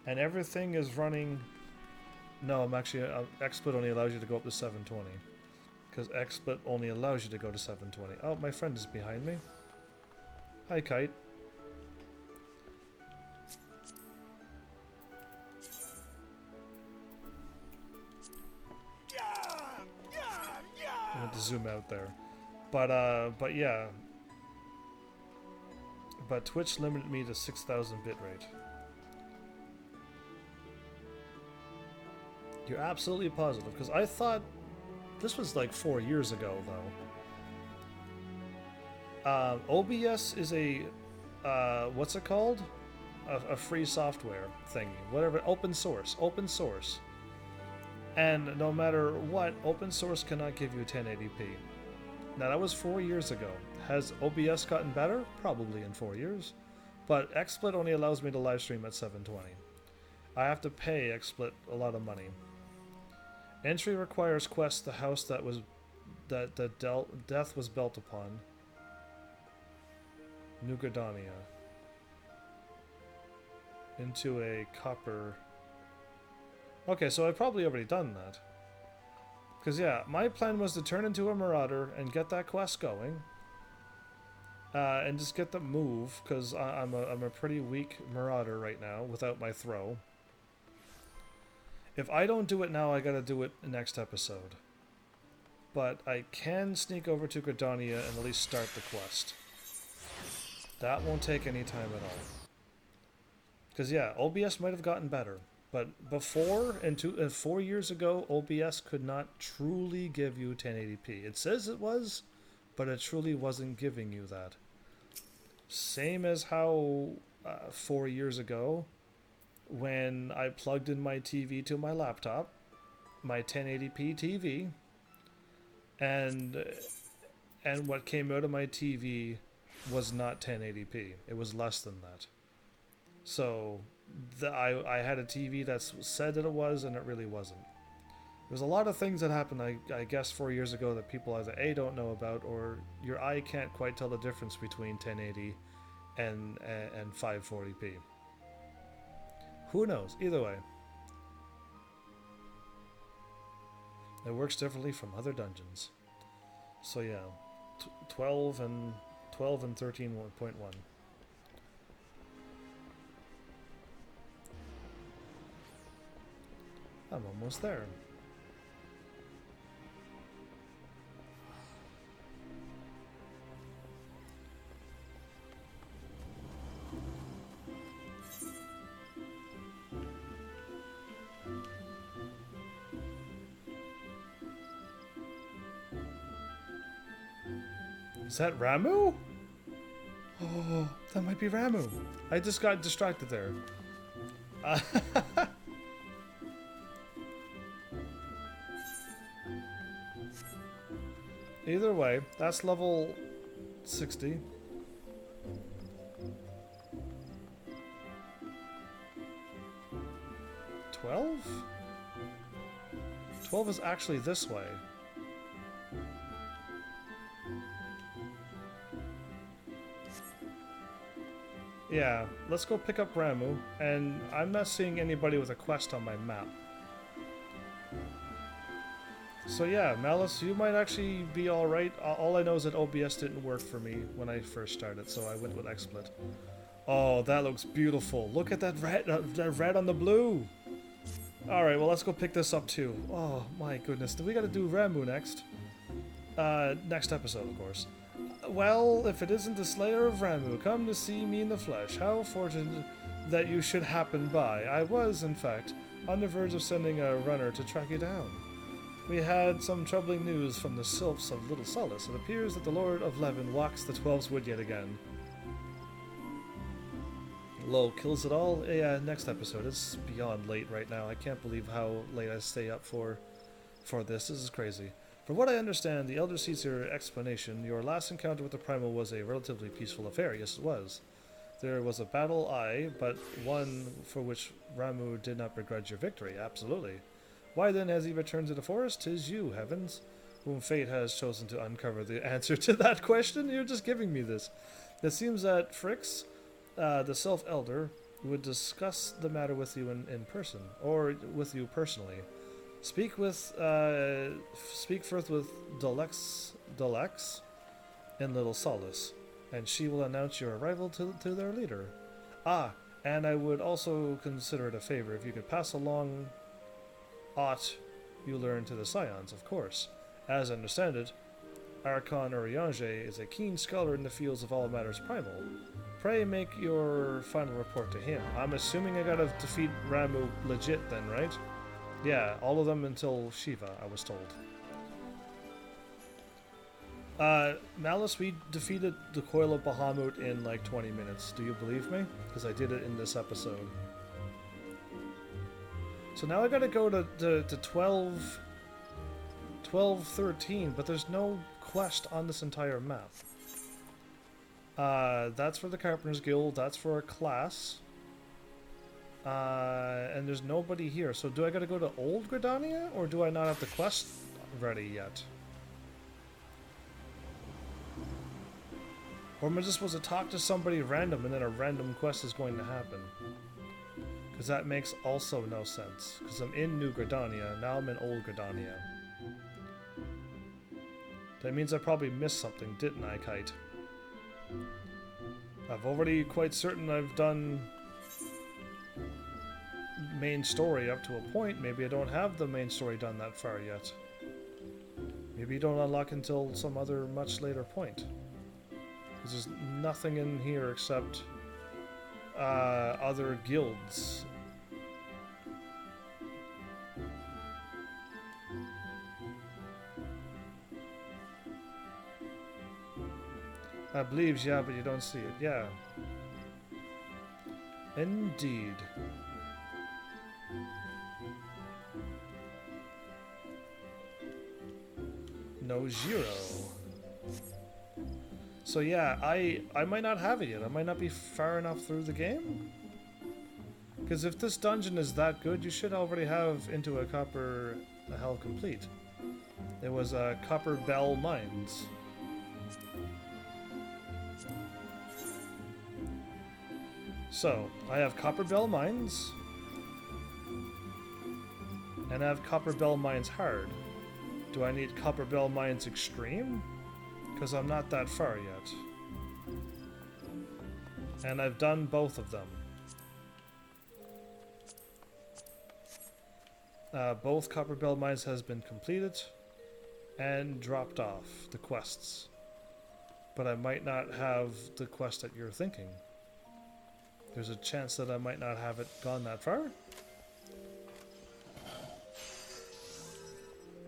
and everything is running. No, I'm actually XSplit only allows you to go up to 720, because XSplit only allows you to go to 720. Oh, my friend is behind me. Hi, Kite. I want to zoom out there, but yeah. But Twitch limited me to 6,000 bitrate. You're absolutely positive, because I thought this was like 4 years ago, though. OBS is a what's it called? A free software thingy, whatever. Open source. And no matter what, open source cannot give you 1080p. Now that was 4 years ago. Has OBS gotten better? Probably in 4 years. But XSplit only allows me to live stream at 720. I have to pay XSplit a lot of money. Entry requires quest the house that death was built upon. New Gridania. Into a copper. Okay, so I've probably already done that. Because yeah, my plan was to turn into a marauder and get that quest going. And just get the move, because I'm a pretty weak marauder right now without my throw. If I don't do it now, I gotta do it next episode. But I can sneak over to Gridania and at least start the quest. That won't take any time at all. Because yeah, OBS might have gotten better. But before, and 4 years ago, OBS could not truly give you 1080p. It says it was, but it truly wasn't giving you that. Same as how 4 years ago, when I plugged in my TV to my laptop, my 1080p TV, and what came out of my TV was not 1080p. It was less than that. So I had a TV that said that it was, and it really wasn't. There's a lot of things that happened, I guess, 4 years ago that people either A, don't know about, or your eye can't quite tell the difference between 1080 and 540p. Who knows? Either way. It works differently from other dungeons. So yeah, 12 and 13.1. I'm almost there. Is that Ramuh? Oh, that might be Ramuh. I just got distracted there. Either way, that's level 60. 12? 12 is actually this way. Yeah, let's go pick up Ramuh, and I'm not seeing anybody with a quest on my map. So yeah, Malice, you might actually be alright. All I know is that OBS didn't work for me when I first started, so I went with XSplit. Oh, that looks beautiful. Look at that red on the blue. Alright, well let's go pick this up too. Oh my goodness, we gotta do Ramuh next. Next episode, of course. Well, if it isn't the Slayer of Ramuh, come to see me in the flesh. How fortunate that you should happen by. I was, in fact, on the verge of sending a runner to track you down. We had some troubling news from the Sylphs of Little Solace. It appears that the Lord of Levin walks the 12's wood yet again. Lol, kills it all? Yeah, next episode. It's beyond late right now. I can't believe how late I stay up for this. This is crazy. From what I understand, the Elder sees your explanation. Your last encounter with the Primal was a relatively peaceful affair. Yes, it was. There was a battle, aye, but one for which Ramuh did not begrudge your victory. Absolutely. Why then has he returned to the forest? 'Tis you, heavens, whom fate has chosen to uncover the answer to that question. You're just giving me this. It seems that Frix, the Self-Elder, would discuss the matter with you in person, or with you personally. Speak forth with Delex in Little Solace, and she will announce your arrival to their leader. Ah, and I would also consider it a favor if you could pass along aught you learn to the Scions, of course. As I understand it, Archon Uriange is a keen scholar in the fields of all matters primal. Pray make your final report to him. I'm assuming I gotta defeat Ramuh legit then, right? Yeah, all of them until Shiva, I was told. Malice, we defeated the Coil of Bahamut in like 20 minutes. Do you believe me? Because I did it in this episode. So now I gotta go to 12-13, but there's no quest on this entire map. That's for the Carpenter's Guild, that's for a class. And there's nobody here. So do I gotta go to Old Gridania, or do I not have the quest ready yet? Or am I just supposed to talk to somebody random and then a random quest is going to happen? Because that makes also no sense. Because I'm in New Gridania, now I'm in Old Gridania. That means I probably missed something, didn't I, Kite? I've already quite certain I've done main story up to a point. Maybe I don't have the main story done that far yet. Maybe you don't unlock until some other much later point. Because there's nothing in here except other guilds. I believe, yeah, but you don't see it. Yeah. Indeed. No zero. So yeah, I might not have it yet. I might not be far enough through the game. Because if this dungeon is that good, you should already have Into a Copper Hell complete. It was Copper Bell Mines. So, I have Copper Bell Mines, and I have Copper Bell Mines Hard. Do I need Copper Bell Mines Extreme? Because I'm not that far yet. And I've done both of them. Both Copper Bell Mines has been completed and dropped off, the quests. But I might not have the quest that you're thinking. There's a chance that I might not have it gone that far.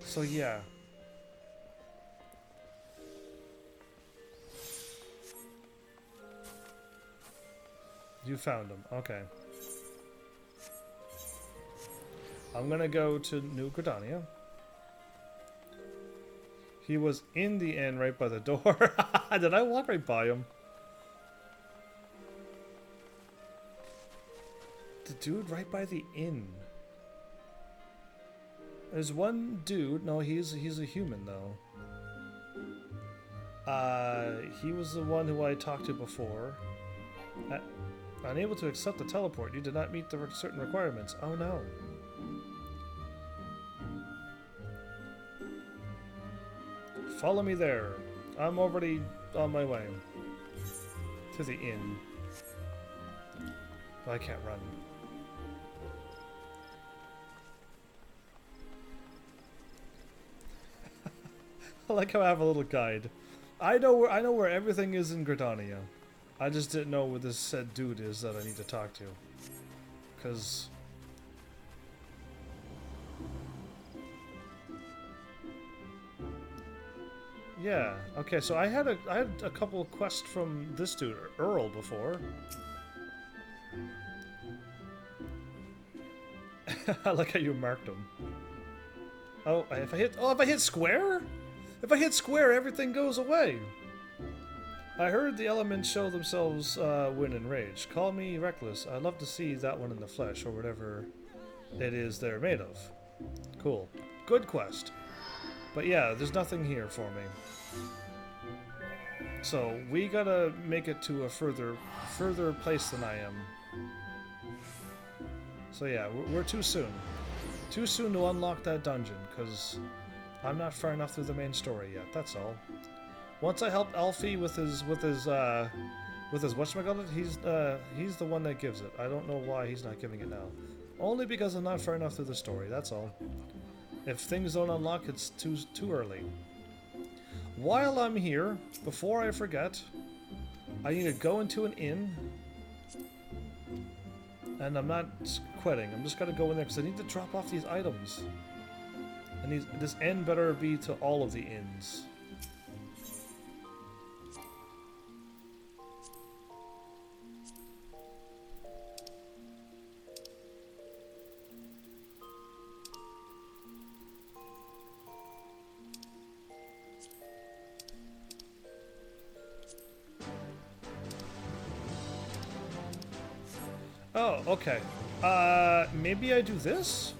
So yeah. You found him. Okay. I'm gonna go to New Gridania. He was in the inn right by the door. Did I walk right by him? The dude right by the inn. There's one dude. No, he's a human though. He was the one who I talked to before. Unable to accept the teleport. You did not meet the certain requirements. Oh no. Follow me there. I'm already on my way. To the inn. Oh, I can't run. I like how I have a little guide. I know where everything is in Gridania. I just didn't know where this said dude is that I need to talk to. 'Cause yeah, okay, so I had a couple of quests from this dude, Earl, before. I like how you marked him. Oh, if I hit square? If I hit square, everything goes away. I heard the elements show themselves when enraged. Call me reckless. I'd love to see that one in the flesh, or whatever it is they're made of. Cool. Good quest. But yeah, there's nothing here for me. So we gotta make it to a further place than I am. So yeah, we're too soon. Too soon to unlock that dungeon, because I'm not far enough through the main story yet, that's all. Once I help Alfie with his whatchamacallit, he's the one that gives it. I don't know why he's not giving it now. Only because I'm not far enough through the story, that's all. If things don't unlock, it's too early. While I'm here, before I forget, I need to go into an inn. And I'm not quitting, I'm just gonna go in there because I need to drop off these items. And this inn better be to all of the inns. Oh, okay. Maybe I do this?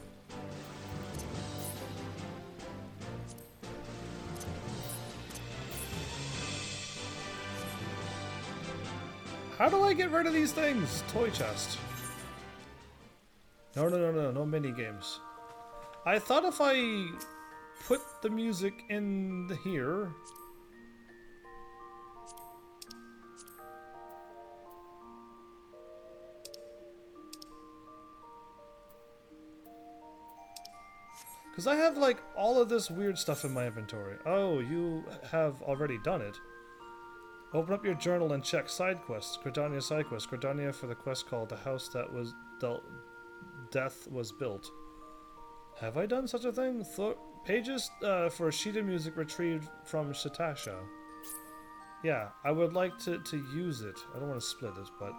How do I get rid of these things? Toy chest. No mini games. I thought if I put the music in here... Because I have, like, all of this weird stuff in my inventory. Oh, you have already done it. Open up your journal and check side quests. Gridania side quest. Gridania for the quest called The House That Was Death Was Built. Have I done such a thing? Pages for sheeted music retrieved from Shatasha. Yeah, I would like to use it. I don't want to split it, but...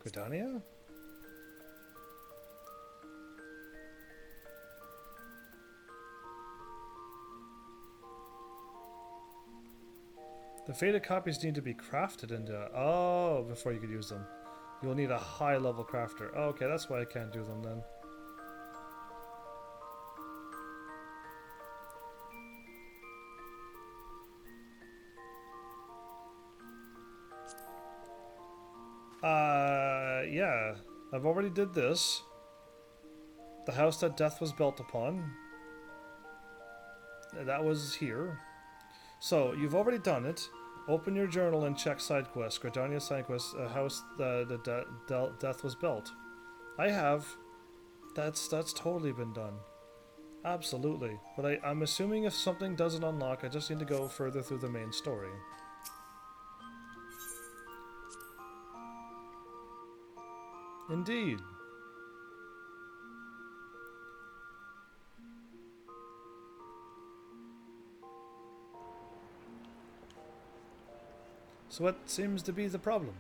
Gridania? The faded copies need to be crafted into... Oh, before you could use them. You'll need a high-level crafter. Oh, okay, that's why I can't do them then. Yeah. I've already did this. The house that death was built upon. That was here. So, you've already done it. Open your journal and check side quest. Gridania side quest, a house the death was built. I have. That's totally been done. Absolutely. But I'm assuming if something doesn't unlock, I just need to go further through the main story. Indeed. So what seems to be the problem?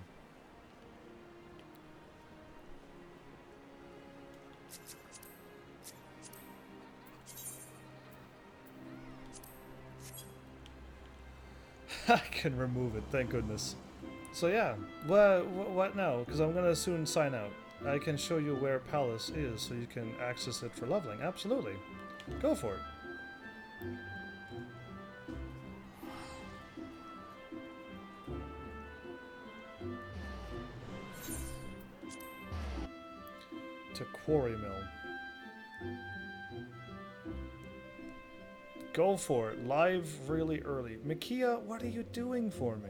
I can remove it, thank goodness. So yeah, what now? Because I'm gonna soon sign out. I can show you where Palace is so you can access it for leveling. Absolutely. Go for it. To Quarry Mill. Go for it. Live really early. Makia, what are you doing for me?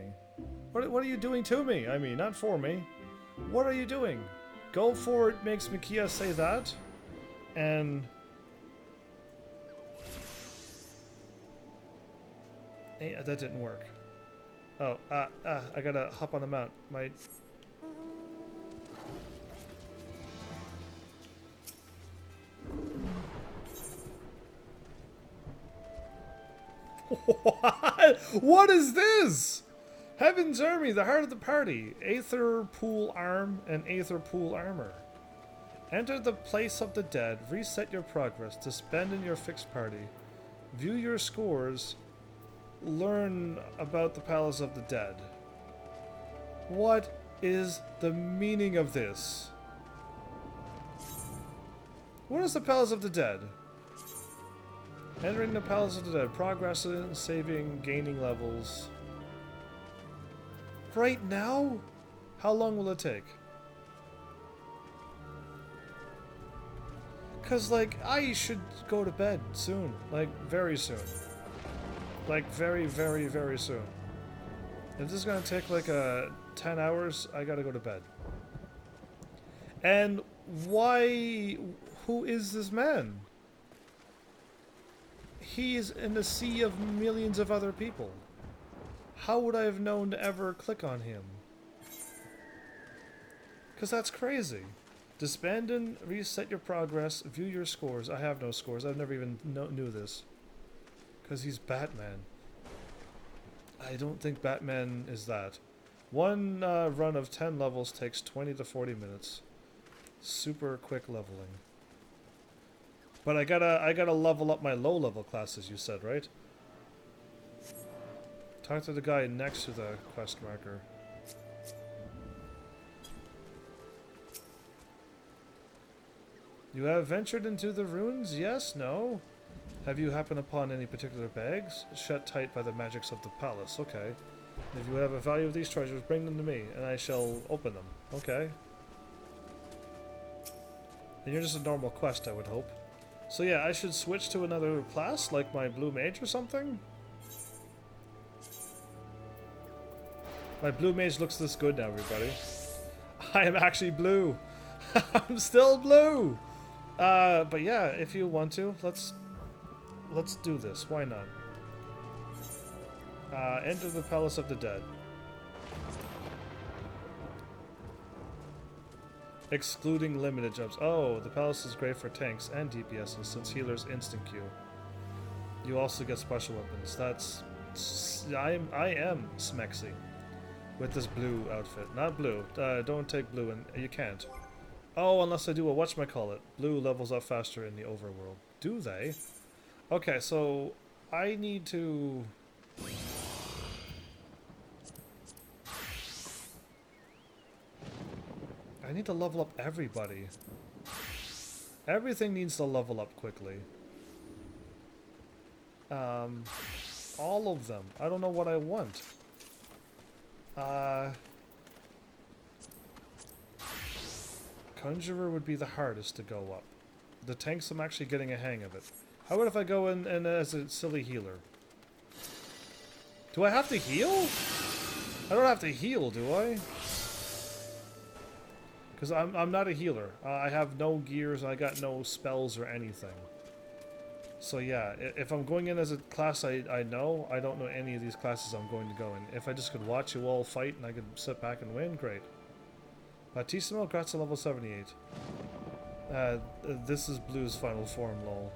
What are you doing to me? I mean, not for me. What are you doing? Go for it makes Makia say that. And... Hey, that didn't work. Oh, I gotta hop on the mount. My... What? What is this? Heaven's Army, the heart of the party. Aether Pool Arm and Aether Pool Armor. Enter the place of the dead, reset your progress, disband in your fixed party, view your scores, learn about the Palace of the Dead. What is the meaning of this? What is the Palace of the Dead? Entering the Palace of the Dead, progressing, saving, gaining levels. Right now? How long will it take? Cause like, I should go to bed soon. Like, very soon. Like, very, very, very soon. If this is gonna take like 10 hours, I gotta go to bed. And why... Who is this man? He is in a sea of millions of other people. How would I have known to ever click on him? Because that's crazy. Disband and reset your progress, view your scores. I have no scores. I've never even knew this. Because he's Batman. I don't think Batman is that. One run of 10 levels takes 20 to 40 minutes. Super quick leveling. But I gotta level up my low level classes, you said, right? Talk to the guy next to the quest marker. You have ventured into the ruins? Yes? No? Have you happened upon any particular bags? Shut tight by the magics of the palace. Okay. If you have a value of these treasures, bring them to me, and I shall open them. Okay. And you're just a normal quest, I would hope. So yeah, I should switch to another class, like my blue mage or something? My blue mage looks this good now, everybody. I am actually blue. I'm still blue! But yeah, if you want to, let's do this. Why not? Enter the Palace of the Dead. Excluding limited jumps. Oh, the palace is great for tanks and DPSs since healers instant Q. You also get special weapons. That's... I am Smexy. With this blue outfit. Not blue. Don't take blue, and you can't. Oh, unless I do a whatchamacallit. Blue levels up faster in the overworld. Do they? Okay, so I need to... I need to level up everybody. Everything needs to level up quickly. All of them. I don't know what I want. Conjurer would be the hardest to go up. The tanks, I'm actually getting a hang of it. How about if I go in as a silly healer? Do I have to heal? I don't have to heal, do I? Because I'm not a healer. I have no gears, I got no spells or anything. So yeah, if I'm going in as a class I know, I don't know any of these classes I'm going to go in. If I just could watch you all fight and I could sit back and win, great. Battissimo, Grazia level 78. This is Blue's final form, lol.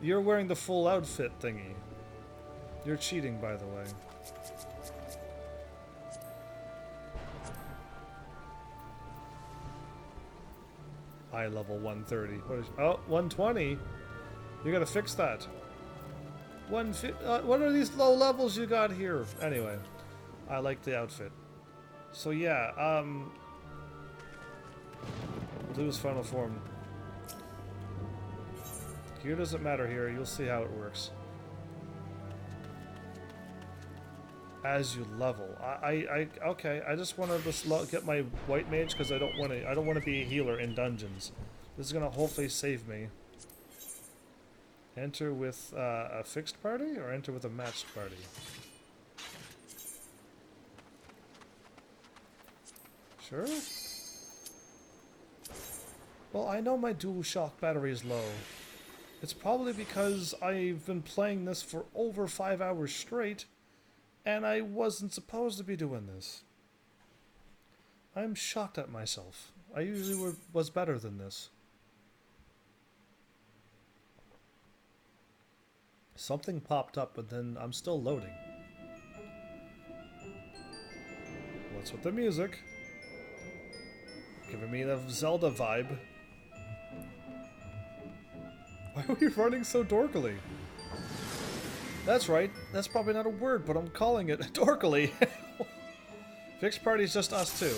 You're wearing the full outfit thingy. You're cheating, by the way. I level 130. What is, oh, 120? You gotta fix that. What are these low levels you got here? Anyway, I like the outfit. So yeah, Blue's final form. Gear doesn't matter here. You'll see how it works. As you level, okay. I just want to just get my white mage because I don't want to be a healer in dungeons. This is gonna hopefully save me. Enter with a fixed party or enter with a matched party. Sure. Well, I know my DualShock battery is low. It's probably because I've been playing this for over 5 hours straight. And I wasn't supposed to be doing this. I'm shocked at myself. I usually was better than this. Something popped up, but then I'm still loading. What's with the music? Giving me the Zelda vibe. Why are we running so dorkily? That's right. That's probably not a word, but I'm calling it dorkily. Fixed party's just us two.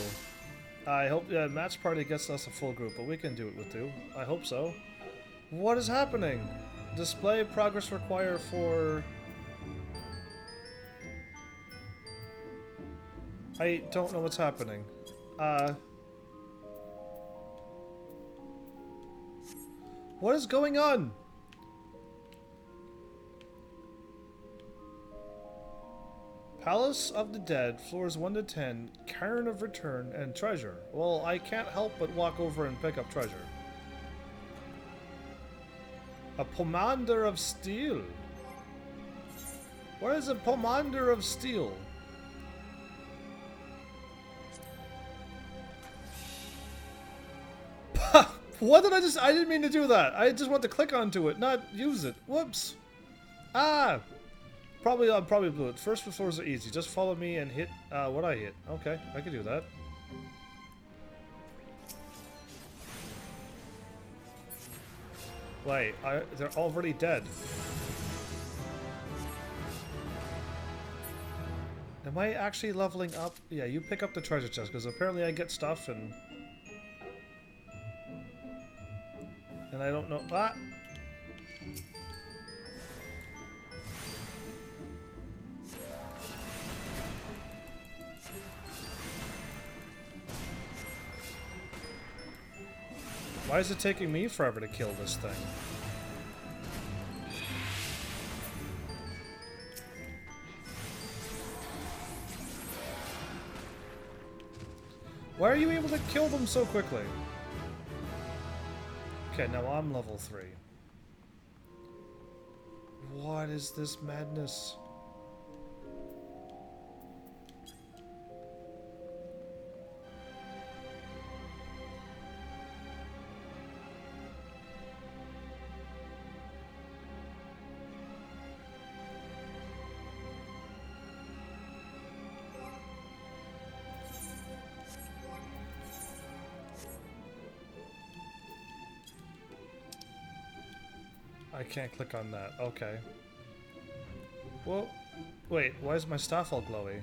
I hope match party gets us a full group, but we can do it with two. I hope so. What is happening? Display progress required for... I don't know what's happening. What is going on? Palace of the Dead, floors 1 to 10, Cairn of Return, and Treasure. Well, I can't help but walk over and pick up treasure. A Pomander of Steel. What is a Pomander of Steel? What did I didn't mean to do that. I just want to click onto it, not use it. Whoops. Ah. Probably blew it. First floors are easy. Just follow me and hit what I hit. Okay, I can do that. Wait, they're already dead. Am I actually leveling up? Yeah, you pick up the treasure chest because apparently I get stuff and I don't know. Ah. Why is it taking me forever to kill this thing? Why are you able to kill them so quickly? Okay, now I'm level 3. What is this madness? I can't click on that. Okay. Well, wait, why is my staff all glowy?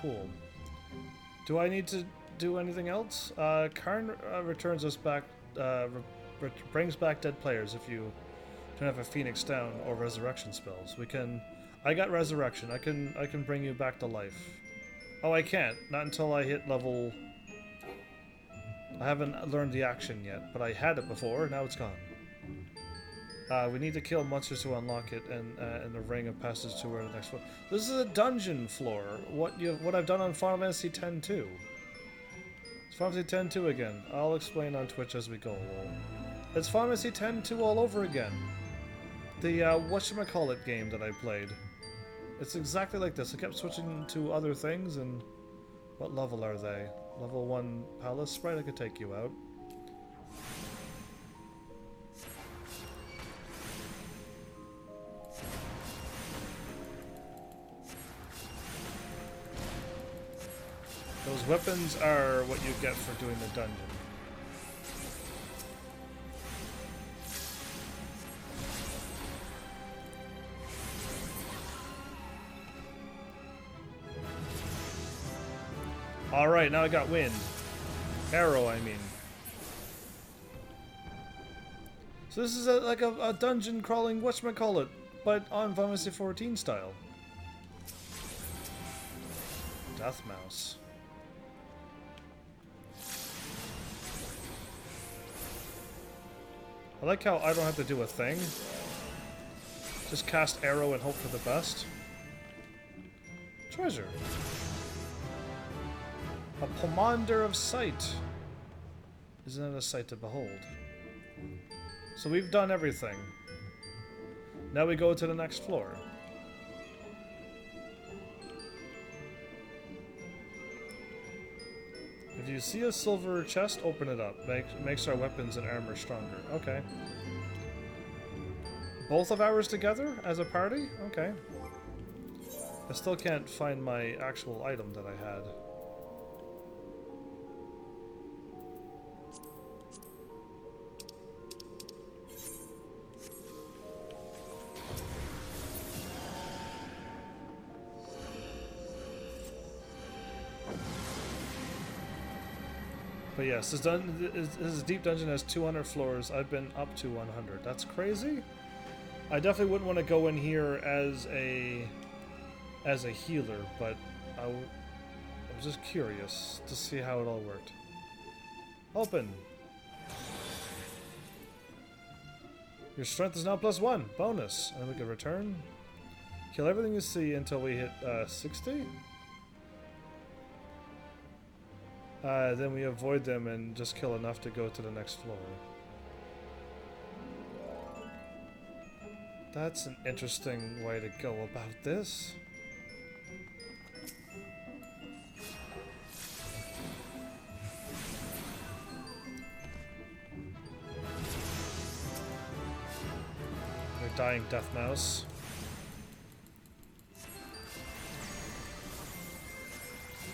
Cool. Do I need to do anything else? Karn returns us back, brings back dead players if you don't have a Phoenix down or resurrection spells. I got resurrection. I can bring you back to life. Oh, I can't. Not until I hit level... I haven't learned the action yet, but I had it before, now it's gone. We need to kill monsters to unlock it, and the ring of passage to where the next floor. This is a dungeon floor. What I've done on Final Fantasy X-2. It's Final Fantasy X-2 again. I'll explain on Twitch as we go. It's Final Fantasy X-2 all over again. The whatchamacallit game that I played. It's exactly like this. I kept switching to other things, and what level are they? Level 1 Palace Sprite. I could take you out. Those weapons are what you get for doing the dungeon. Alright, now I got wind. Arrow, I mean. So this is like a dungeon crawling whatchamacallit, but on Final Fantasy 14 style. Death Mouse. I like how I don't have to do a thing. Just cast arrow and hope for the best. Treasure. A pomander of sight. Isn't it a sight to behold? So we've done everything. Now we go to the next floor. If you see a silver chest, open it up. Makes our weapons and armor stronger. Okay. Both of ours together as a party? Okay. I still can't find my actual item that I had. But yes, this deep dungeon has 200 floors. I've been up to 100. That's crazy. I definitely wouldn't want to go in here as a healer, but I was just curious to see how it all worked. Open. Your strength is now +1. Bonus. And we can return. Kill everything you see until we hit 60. Then we avoid them and just kill enough to go to the next floor. That's an interesting way to go about this. Your dying death mouse.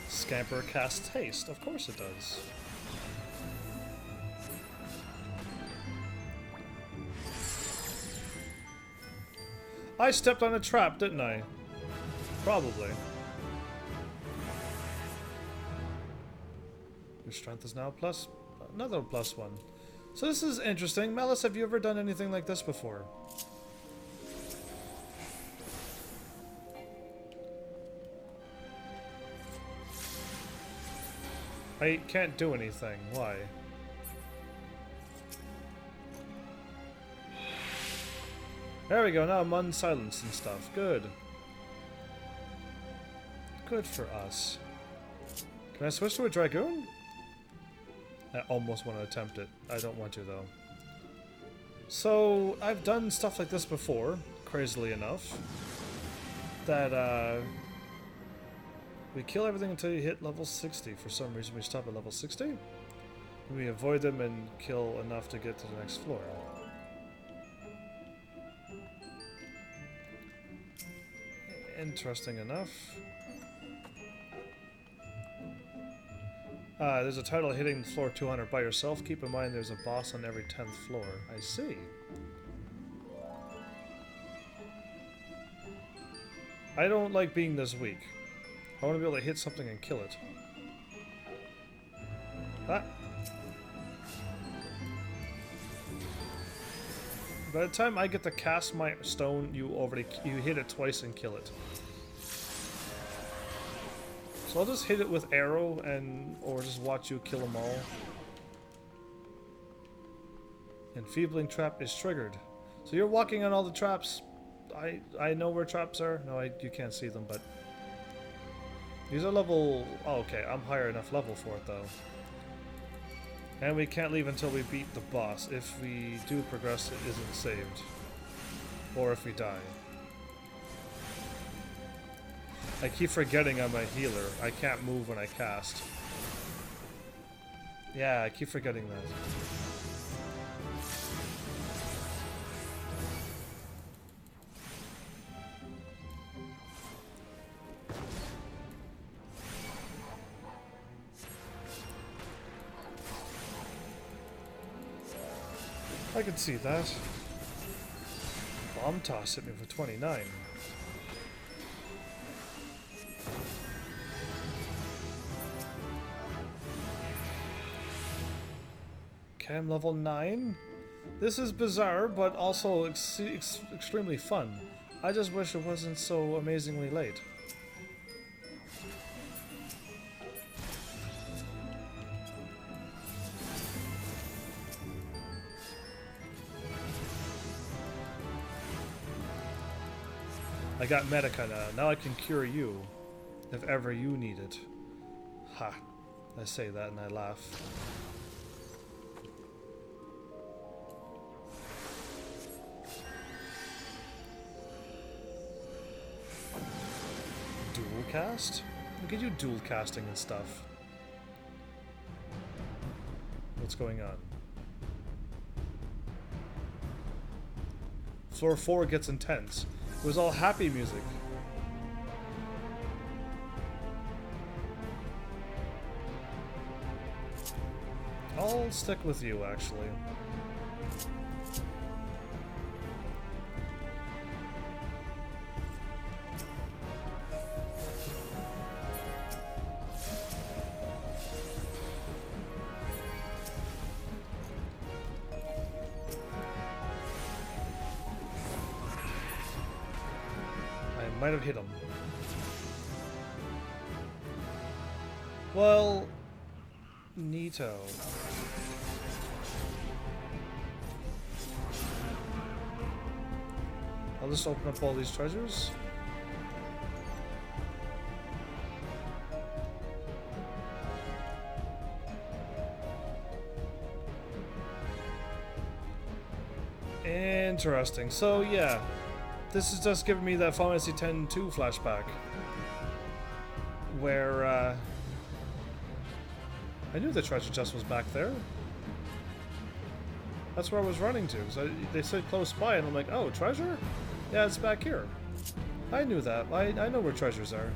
Scamper casts haste. Of course it does. I stepped on a trap, didn't I? Probably. Your strength is now another +1. So this is interesting. Malice, have you ever done anything like this before? I can't do anything. Why? There we go. Now I'm unsilenced and stuff. Good. Good for us. Can I switch to a Dragoon? I almost want to attempt it. I don't want to, though. So, I've done stuff like this before, crazily enough. That, we kill everything until you hit level 60. For some reason we stop at level 60. And we avoid them and kill enough to get to the next floor. Interesting enough. There's a title hitting floor 200 by yourself. Keep in mind there's a boss on every 10th floor. I see. I don't like being this weak. I want to be able to hit something and kill it. Ah. By the time I get to cast my stone, you hit it twice and kill it. So I'll just hit it with arrow or just watch you kill them all. Enfeebling trap is triggered. So you're walking on all the traps. I know where traps are. No, you can't see them, but these are level. Oh, okay, I'm higher enough level for it though. And we can't leave until we beat the boss. If we do progress, it isn't saved. Or if we die. I keep forgetting I'm a healer. I can't move when I cast. Yeah, I keep forgetting that. I can see that. Bomb toss hit me for 29. Okay, I'm level 9. This is bizarre, but also extremely fun. I just wish it wasn't so amazingly late. I got Medica now. Now I can cure you, if ever you need it. Ha. I say that and I laugh. Dual cast? Look at you dual casting and stuff. What's going on? Floor 4 gets intense. It was all happy music. I'll stick with you, actually. Might have hit him. Well, neato. I'll just open up all these treasures. Interesting. So yeah. This is just giving me that Final Fantasy X-2 flashback, where I knew the treasure chest was back there. That's where I was running to. So they said close by, and I'm like, oh, treasure? Yeah, it's back here. I knew that. I know where treasures are.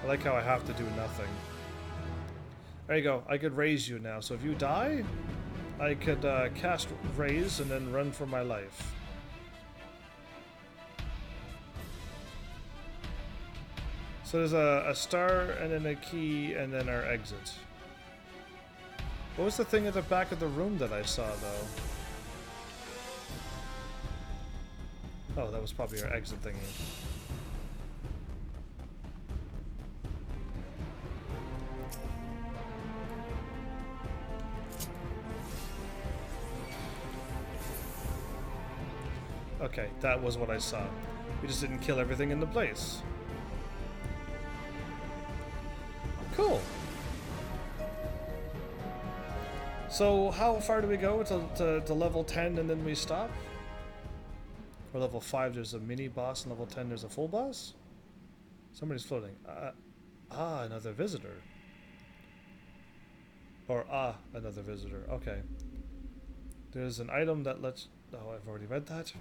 I like how I have to do nothing. There you go. I could raise you now. So if you die, I could cast Raise and then run for my life. So there's a star and then a key and then our exit. What was the thing at the back of the room that I saw, though? Oh, that was probably our exit thingy. Okay, that was what I saw. We just didn't kill everything in the place. Cool. So how far do we go to level 10 and then we stop? Or level 5 there's a mini boss, and level 10 there's a full boss? Somebody's floating. Another visitor. Or another visitor. Okay. There's an item that lets... Oh, I've already read that.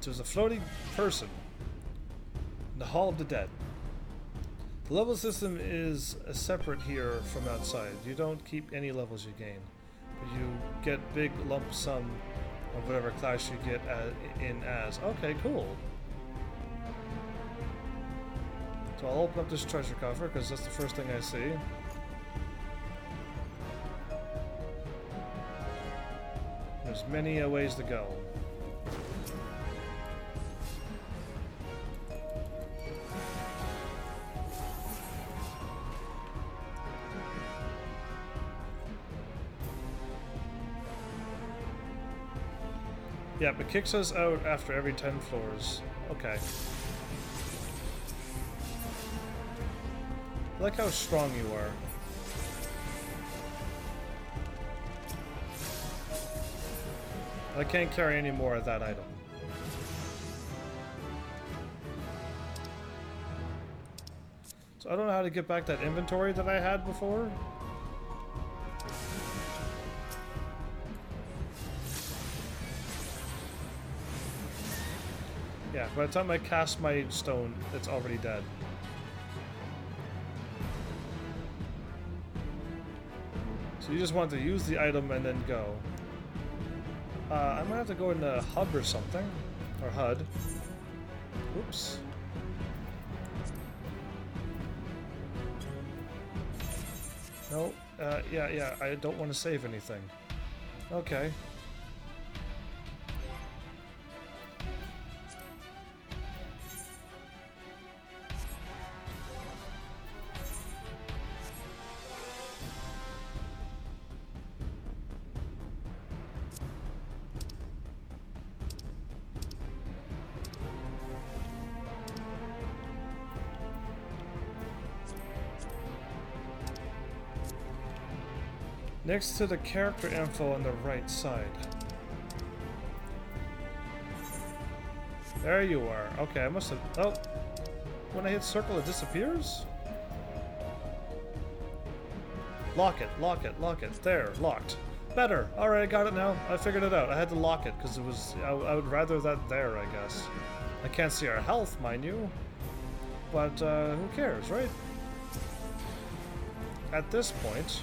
There's a floating person in the Hall of the Dead. The level system is separate here from outside. You don't keep any levels you gain, but you get big lump sum of whatever class you get in as. Okay, cool. So I'll open up this treasure coffer because that's the first thing I see. There's many ways to go. Yeah, but kicks us out after every 10 floors. Okay. I like how strong you are. I can't carry any more of that item. So I don't know how to get back that inventory that I had before. Yeah, by the time I cast my stone, it's already dead. So you just want to use the item and then go. I might have to go in the hub or something. Or HUD. Oops. No, yeah, I don't want to save anything. Okay. Next to the character info on the right side. There you are. Okay, I must have... Oh. When I hit circle, it disappears? Lock it, lock it, lock it. There, locked. Better. Alright, I got it now. I figured it out. I had to lock it because it was... I would rather that there, I guess. I can't see our health, mind you. But, who cares, right? At this point...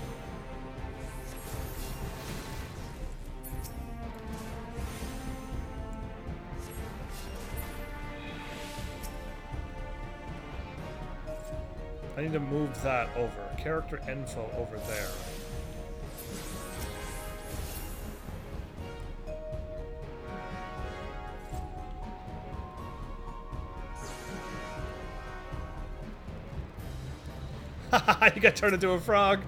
I need to move that over. Character info over there. Haha, you got turned into a frog.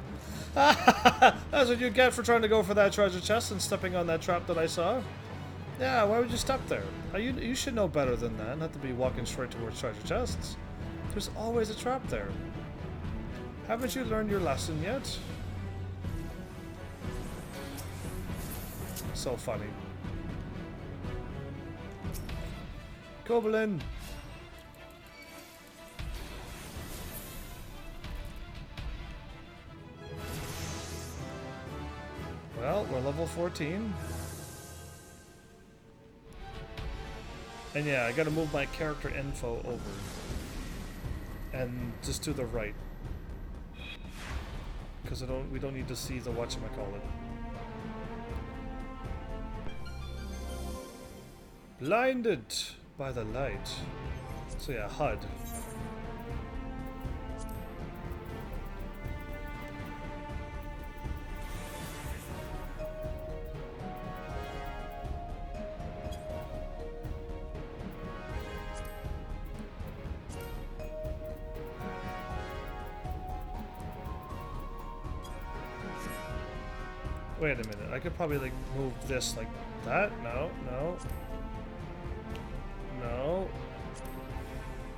That's what you get for trying to go for that treasure chest and stepping on that trap that I saw. Yeah, why would you step there? You should know better than that, not to be walking straight towards treasure chests. There's always a trap there. Haven't you learned your lesson yet? So funny. Goblin! Well, we're level 14. And yeah, I gotta move my character info over. And just to the right. Because we don't need to see the whatchamacallit. Blinded by the light. So yeah, HUD. Wait a minute, I could probably like move this like that? No, no. No.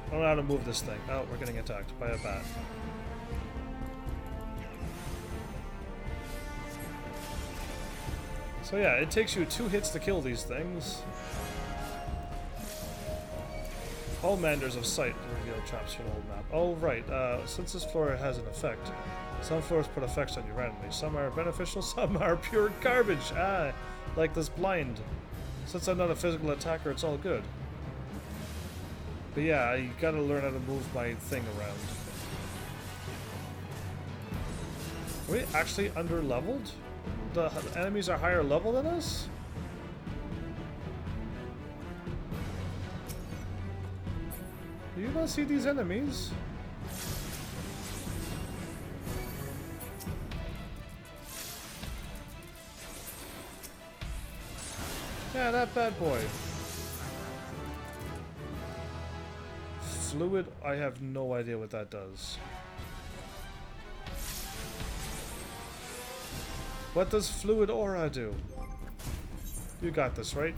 I don't know how to move this thing. Oh, we're getting attacked by a bat. So yeah, it takes you 2 hits to kill these things. All manders of sight reveal traps from the old map. Oh right, since this floor has an effect, some floors put effects on your enemies. Some are beneficial, some are pure garbage. Ah, like this blind. Since I'm not a physical attacker, it's all good. But yeah, you gotta learn how to move my thing around. Are we actually under-leveled? The enemies are higher level than us? Do you not see these enemies? Yeah, that bad boy. Fluid, I have no idea what that does. What does fluid aura do? You got this, right?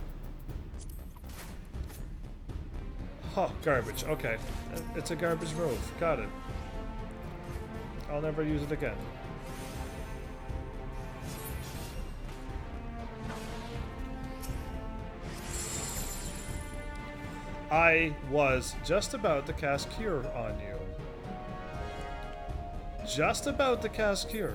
Huh, garbage. Okay. It's a garbage move. Got it. I'll never use it again. I was just about to cast Cure on you. Just about to cast Cure.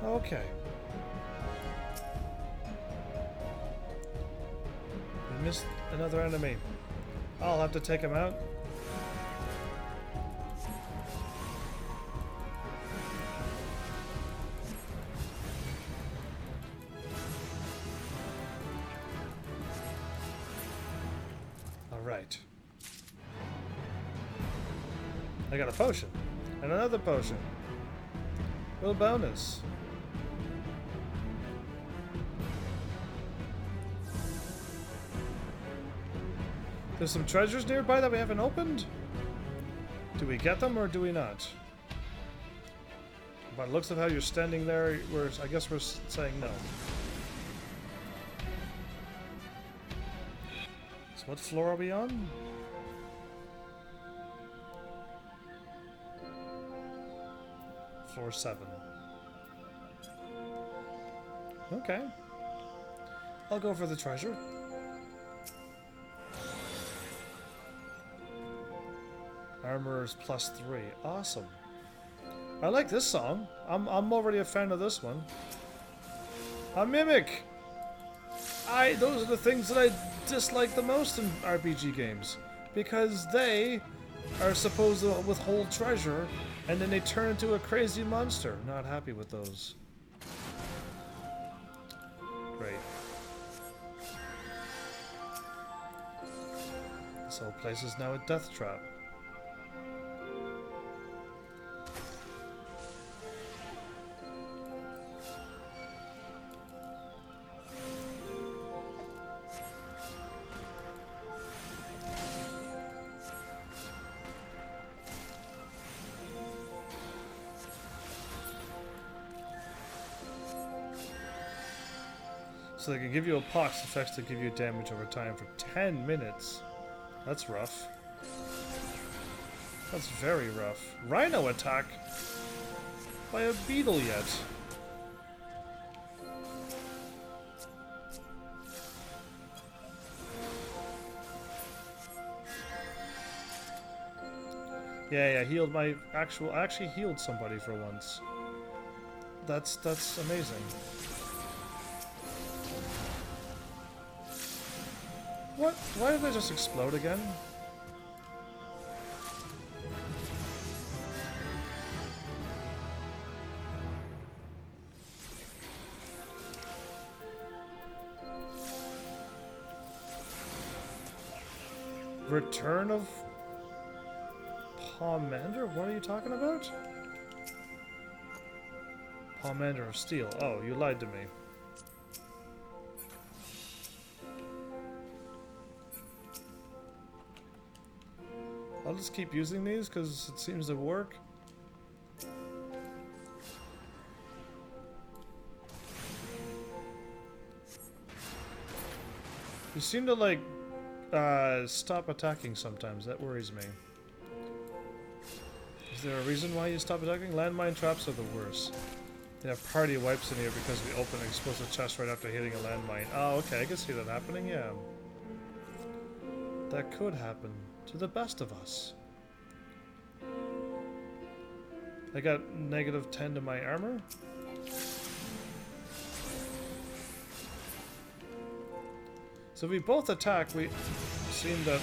Okay. missed another enemy. I'll have to take him out. Alright. I got a potion. And another potion. Little bonus. There's some treasures nearby that we haven't opened? Do we get them or do we not? By the looks of how you're standing there, I guess we're saying no. So what floor are we on? Floor 7. Okay. I'll go for the treasure. Armor's +3. Awesome. I like this song. I'm already a fan of this one. A mimic! Those are the things that I dislike the most in RPG games. Because they are supposed to withhold treasure, and then they turn into a crazy monster. Not happy with those. Great. This whole place is now a death trap. So they can give you a pox effects to give you damage over time for 10 minutes. That's rough. That's very rough. Rhino attack by a beetle yet. Yeah, healed my I actually healed somebody for once. That's amazing. What? Why did they just explode again? Return of Pomander? What are you talking about? Pomander of Steel. Oh, you lied to me. I'll just keep using these because it seems to work. You seem to like stop attacking sometimes. That worries me. Is there a reason why you stop attacking? Landmine traps are the worst. They have party wipes in here because we open an explosive chest right after hitting a landmine. Oh, okay, I can see that happening, yeah. That could happen to the best of us. I got -10 to my armor. So if we both attack, we seem to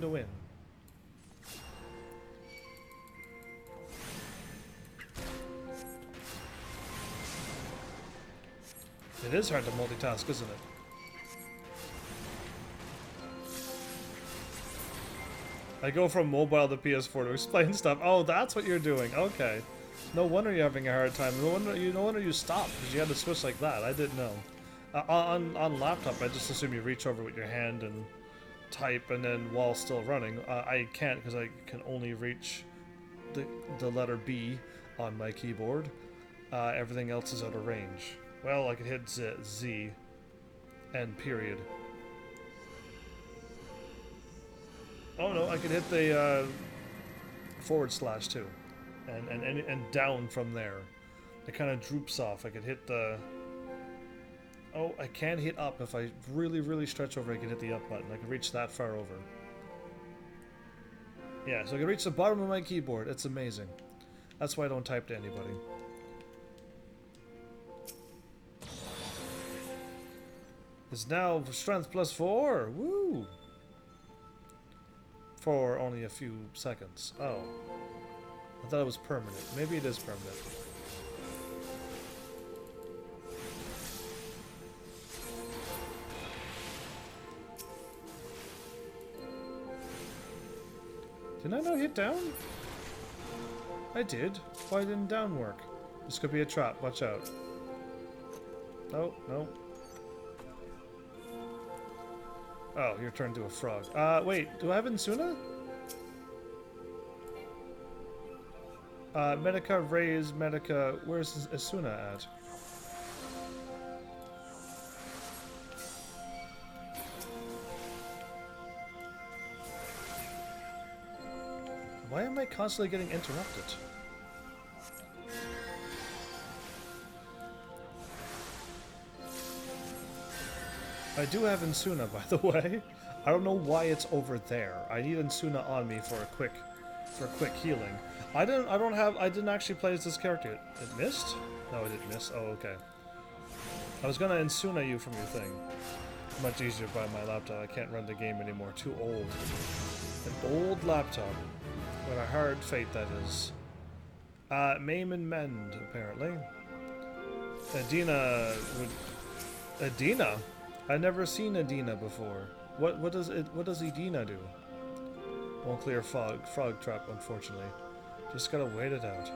win. It is hard to multitask, isn't it? I go from mobile to PS4 to explain stuff. Oh, that's what you're doing. Okay. No wonder you're having a hard time. No wonder you stopped because you had to switch like that. I didn't know. On laptop, I just assume you reach over with your hand and type, and then while still running, I can't because I can only reach the letter B on my keyboard. Everything else is out of range. Well, I could hit Z and period. Oh no, I could hit the / too, and down from there. It kind of droops off. I could hit the. Oh, I can hit up if I really stretch over. I can hit the up button. I can reach that far over. Yeah, so I can reach the bottom of my keyboard. It's amazing. That's why I don't type to anybody. It's now strength +4. Woo! For only a few seconds. Oh. I thought it was permanent. Maybe it is permanent. Did I not hit down? I did. Why didn't down work? This could be a trap. Watch out. Oh, no. Oh, you're turned to a frog. Wait. Do I have Insuna? Medica, raise, Medica. Where's Asuna at? Why am I constantly getting interrupted? I do have Insuna, by the way. I don't know why it's over there. I need Insuna on me for a quick healing. I didn't actually play as this character. It missed? No, it didn't miss. Oh, okay. I was gonna Insuna you from your thing. Much easier by my laptop. I can't run the game anymore. Too old. An old laptop. What a hard fate that is. Maim and mend, apparently. Adina? I've never seen Adina before. What does Adina do? Won't clear frog trap, unfortunately. Just gotta wait it out.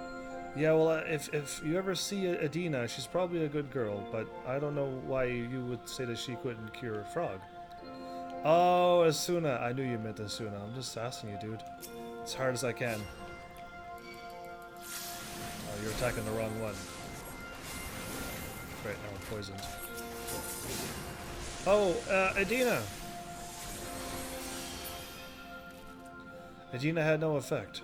Yeah, well, if you ever see Adina, she's probably a good girl, but I don't know why you would say that she couldn't cure a frog. Oh, Asuna. I knew you meant Asuna. I'm just asking you, dude. As hard as I can. Oh, you're attacking the wrong one. Great, now I'm poisoned. Oh, Adina! Adina had no effect.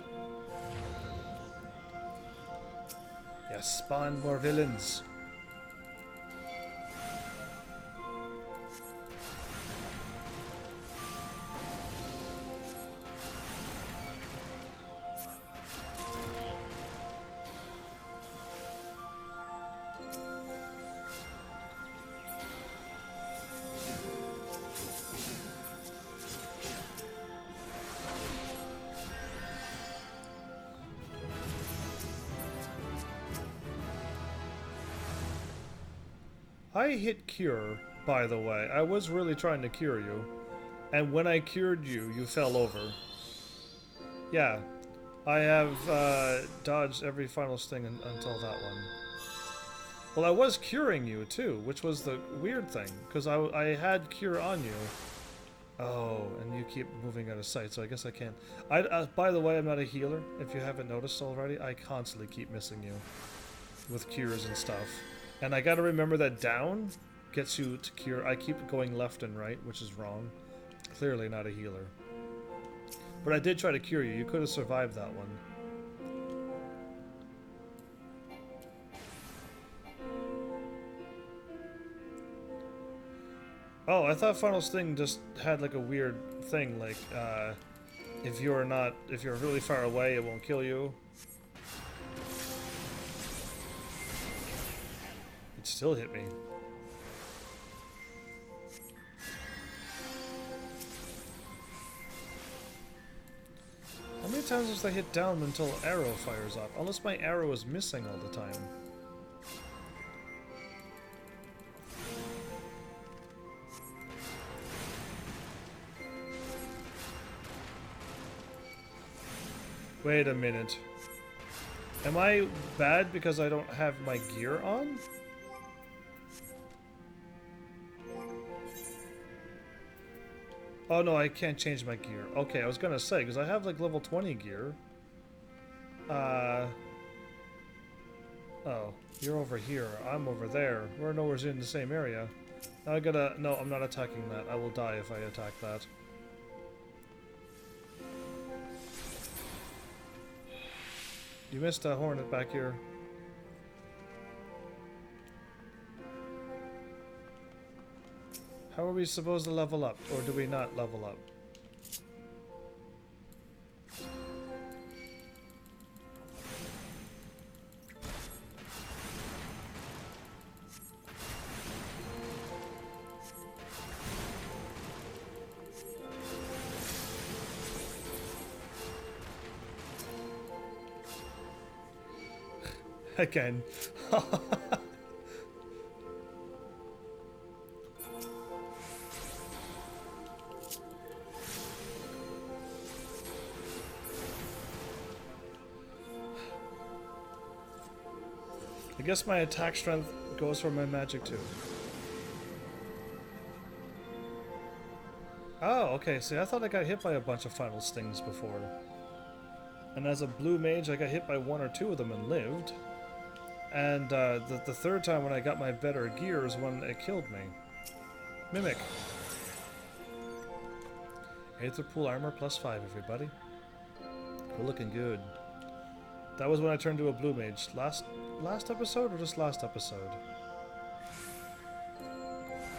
Yes, spawn more villains. I hit cure, by the way. I was really trying to cure you. And when I cured you, you fell over. Yeah. I have dodged every final sting until that one. Well, I was curing you, too, which was the weird thing. Because I had cure on you. Oh, and you keep moving out of sight, so I guess I can't. By the way, I'm not a healer, if you haven't noticed already. I constantly keep missing you. With cures and stuff. And I gotta remember that down gets you to cure. I keep going left and right, which is wrong. Clearly not a healer. But I did try to cure you. You could have survived that one. Oh, I thought Final Sting just had like a weird thing, like if you're really far away, it won't kill you. Still hit me. How many times does I hit down until arrow fires off? Unless my arrow is missing all the time. Wait a minute. Am I bad because I don't have my gear on? Oh no, I can't change my gear. Okay, I was gonna say, because I have like level 20 gear. Oh, you're over here. I'm over there. We're nowhere in the same area. Now I gotta... No, I'm not attacking that. I will die if I attack that. You missed a hornet back here. How are we supposed to level up? Or do we not level up? Again. I guess my attack strength goes for my magic too. Oh, okay. See, I thought I got hit by a bunch of final stings before. And as a blue mage, I got hit by 1 or 2 of them and lived. And the third time when I got my better gear is when it killed me. Mimic. Aether Pool Armor +5, everybody. We're looking good. That was when I turned to a blue mage. Last episode or just last episode?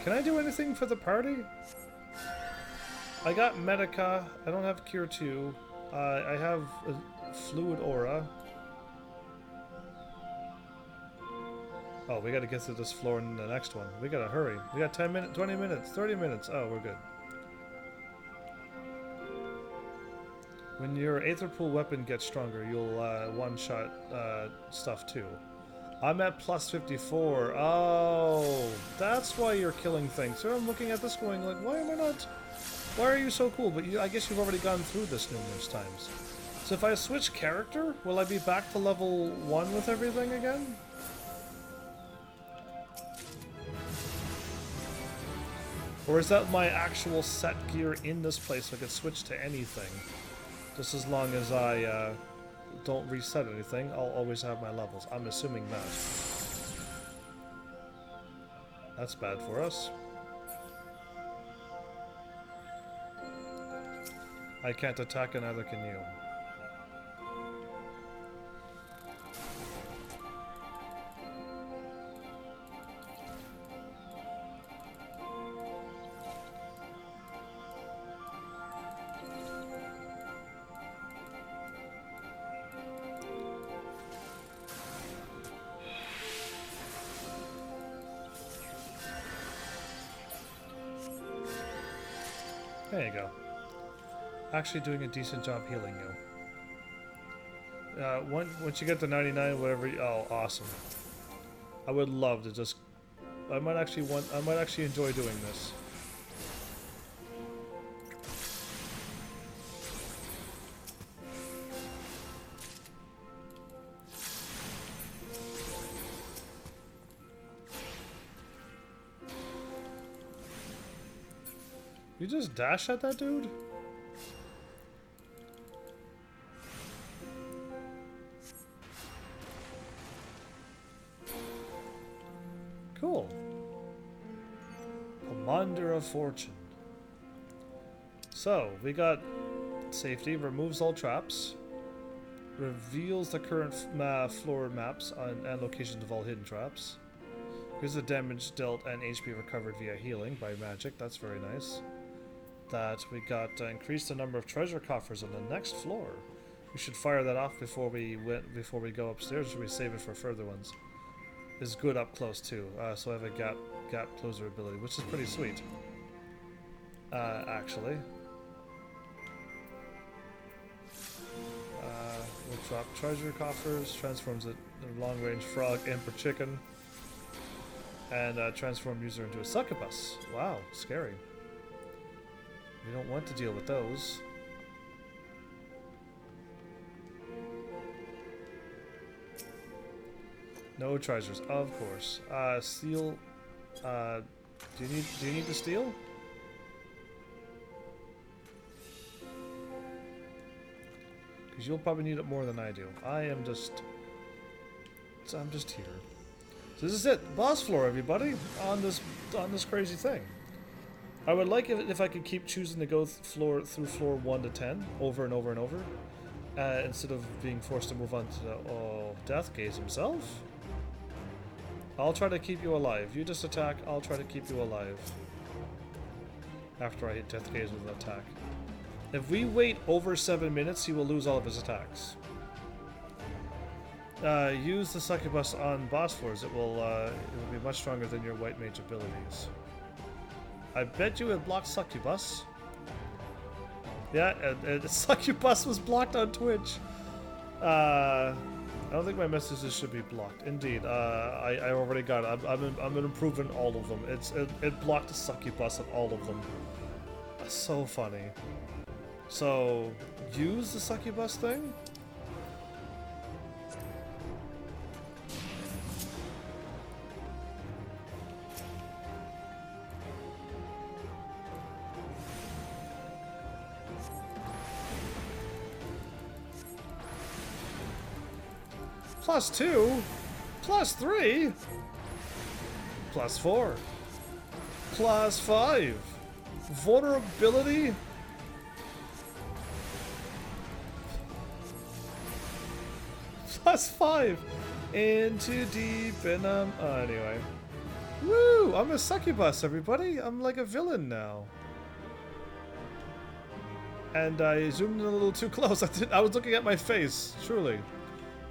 Can I do anything for the party? I got Medica. I don't have Cure 2. I have a Fluid Aura. Oh, we gotta get through this floor in the next one. We gotta hurry. We got 10 minutes, 20 minutes, 30 minutes. Oh, we're good. When your Aether Pool weapon gets stronger, you'll one-shot stuff too. I'm at +54. Oh, that's why you're killing things. So I'm looking at this going like, why am I not... Why are you so cool? But I guess you've already gone through this numerous times. So if I switch character, will I be back to level 1 with everything again? Or is that my actual set gear in this place so I can switch to anything? Just as long as I don't reset anything, I'll always have my levels. I'm assuming that. That's bad for us. I can't attack and neither can you. There you go. Actually doing a decent job healing you. Once you get to 99, whatever. Oh, awesome! I would love to just. I might actually enjoy doing this. You just dash at that dude? Cool. Commander of Fortune. So, we got safety, removes all traps, reveals the current floor maps and locations of all hidden traps. Here's the damage dealt and HP recovered via healing by magic. That's very nice. That we got increased the number of treasure coffers on the next floor. We should fire that off before we go upstairs, or should we save it for further ones? Is good up close too. So I have a gap closer ability, which is pretty sweet. Actually. We'll drop treasure coffers, transforms it in long range frog, imp, or chicken. And transform user into a succubus. Wow, scary. We don't want to deal with those. No treasures, of course. Steel. Do you need the steel? Because you'll probably need it more than I do. I'm just here. So this is it, boss floor, everybody, on this crazy thing. I would like it if I could keep choosing to go through floor 1 to 10 over and over and over, instead of being forced to move on to the Death Gaze himself. I'll try to keep you alive. You just attack. I'll try to keep you alive. After I hit Death Gaze with an attack. If we wait over 7 minutes, he will lose all of his attacks. Use the succubus on boss floors. It will be much stronger than your white mage abilities. I bet you it blocked succubus. Yeah, and succubus was blocked on Twitch. I don't think my messages should be blocked. Indeed, I already got it. I'm improving all of them. It blocked the succubus on all of them. That's so funny. So, use the succubus thing? +2, +3, +4, +5, vulnerability. +5, into deep and anyway. Woo! I'm a succubus, everybody. I'm like a villain now. And I zoomed in a little too close. I was looking at my face, truly.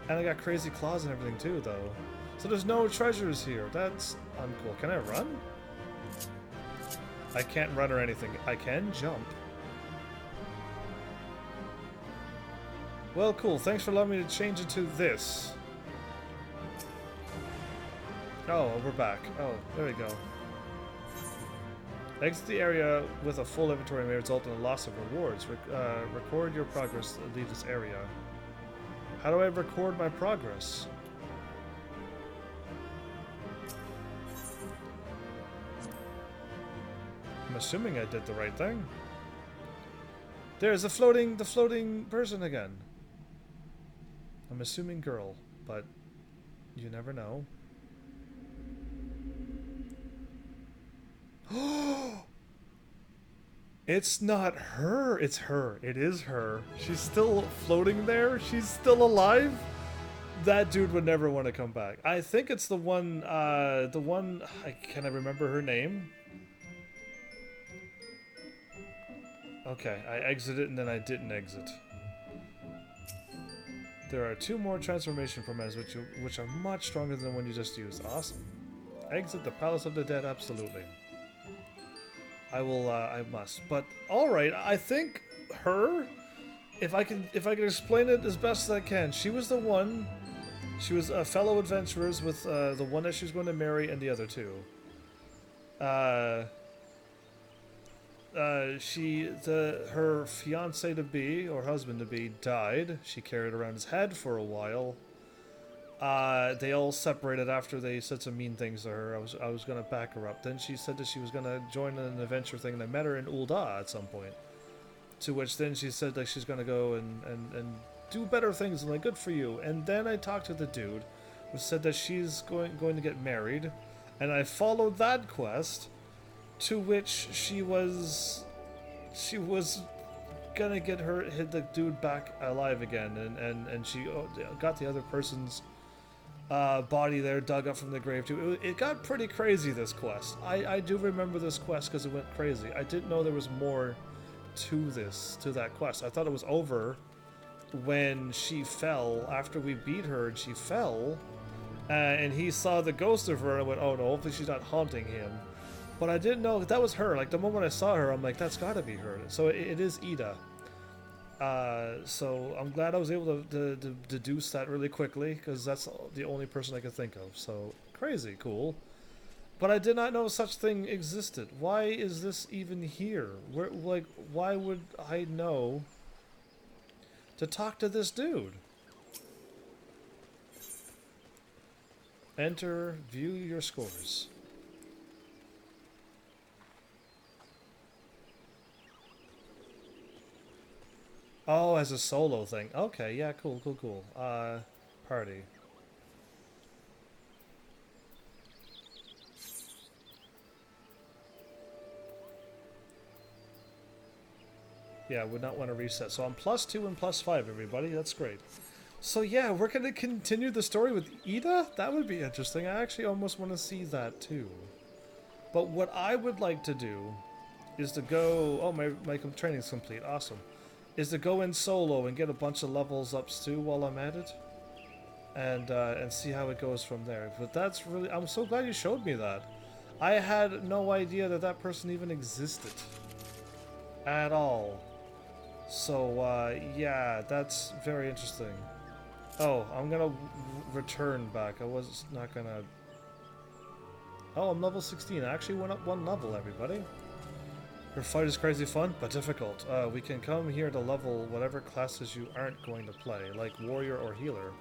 And I got crazy claws and everything too, though. So there's no treasures here. That's uncool. Can I run? I can't run or anything. I can jump. Well, cool. Thanks for allowing me to change it to this. Oh, we're back. Oh, there we go. Exit the area with a full inventory may result in a loss of rewards. Record your progress to leave this area. How do I record my progress? I'm assuming I did the right thing. There's the floating person again. I'm assuming girl, but you never know. It's not her, it's her. It is her. She's still floating there. She's still alive. That dude would never want to come back. I think it's the one, can I remember her name? Okay, I exited and then I didn't exit. There are 2 more transformation formats which are much stronger than the one you just used. Awesome. Exit the Palace of the Dead, absolutely. I will, I must. But, alright, I think her, if I can explain it as best as I can, she was the one, she was fellow adventurers with the one that she was going to marry and the other 2. Her fiance to be, or husband to be, died. She carried around his head for a while. They all separated after they said some mean things to her. I was gonna back her up. Then she said that she was gonna join an adventure thing, and I met her in Ul'dah at some point. To which then she said like she's gonna go and do better things, and like, good for you. And then I talked to the dude who said that she's going to get married, and I followed that quest, to which she was gonna get the dude back alive again, and she got the other person's body there dug up from the grave too. It got pretty crazy, this quest. I do remember this quest because it went crazy. I didn't know there was more to that quest. I thought it was over when she fell, after we beat her and she fell, and he saw the ghost of her and went, oh no, hopefully she's not haunting him. But I didn't know that was her. Like, the moment I saw her, I'm like, that's gotta be her. So it is Ida. So I'm glad I was able to deduce that really quickly, because that's the only person I could think of. So crazy cool. But I did not know such thing existed. Why is this even here? Why would I know to talk to this dude? Enter, view your scores. Oh, as a solo thing. Okay, yeah, cool. Party. Yeah, would not want to reset. So I'm +2 and +5, everybody. That's great. So yeah, we're going to continue the story with Ida? That would be interesting. I actually almost want to see that too. But what I would like to do is to go... Oh, my training's complete. Awesome. Is to go in solo and get a bunch of levels ups too while I'm at it. And see how it goes from there. But that's really... I'm so glad you showed me that. I had no idea that person even existed. At all. So, yeah, that's very interesting. Oh, I'm gonna return back. I was not gonna... Oh, I'm level 16. I actually went up 1 level, everybody. Your fight is crazy fun, but difficult. We can come here to level whatever classes you aren't going to play, like warrior or healer.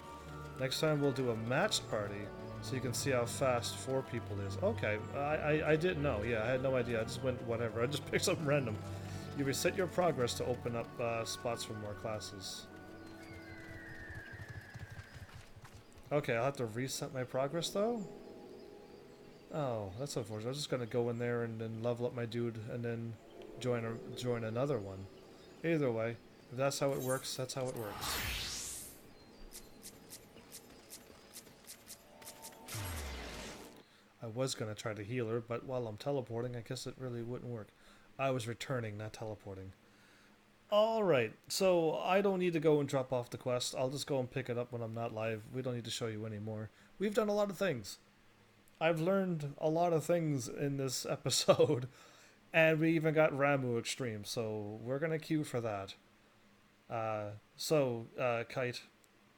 Next time we'll do a matched party, so you can see how fast 4 people is. Okay, I didn't know. Yeah, I had no idea. I just went whatever. I just picked something random. You reset your progress to open up spots for more classes. Okay, I'll have to reset my progress though? Oh, that's unfortunate. I was just gonna go in there and then level up my dude and then join another one. Either way, if that's how it works, that's how it works. I was gonna try to heal her, but while I'm teleporting, I guess it really wouldn't work. I was returning, not teleporting. Alright, so I don't need to go and drop off the quest. I'll just go and pick it up when I'm not live. We don't need to show you anymore. We've done a lot of things. I've learned a lot of things in this episode. And we even got Ramuh Extreme, so we're going to queue for that. Kite,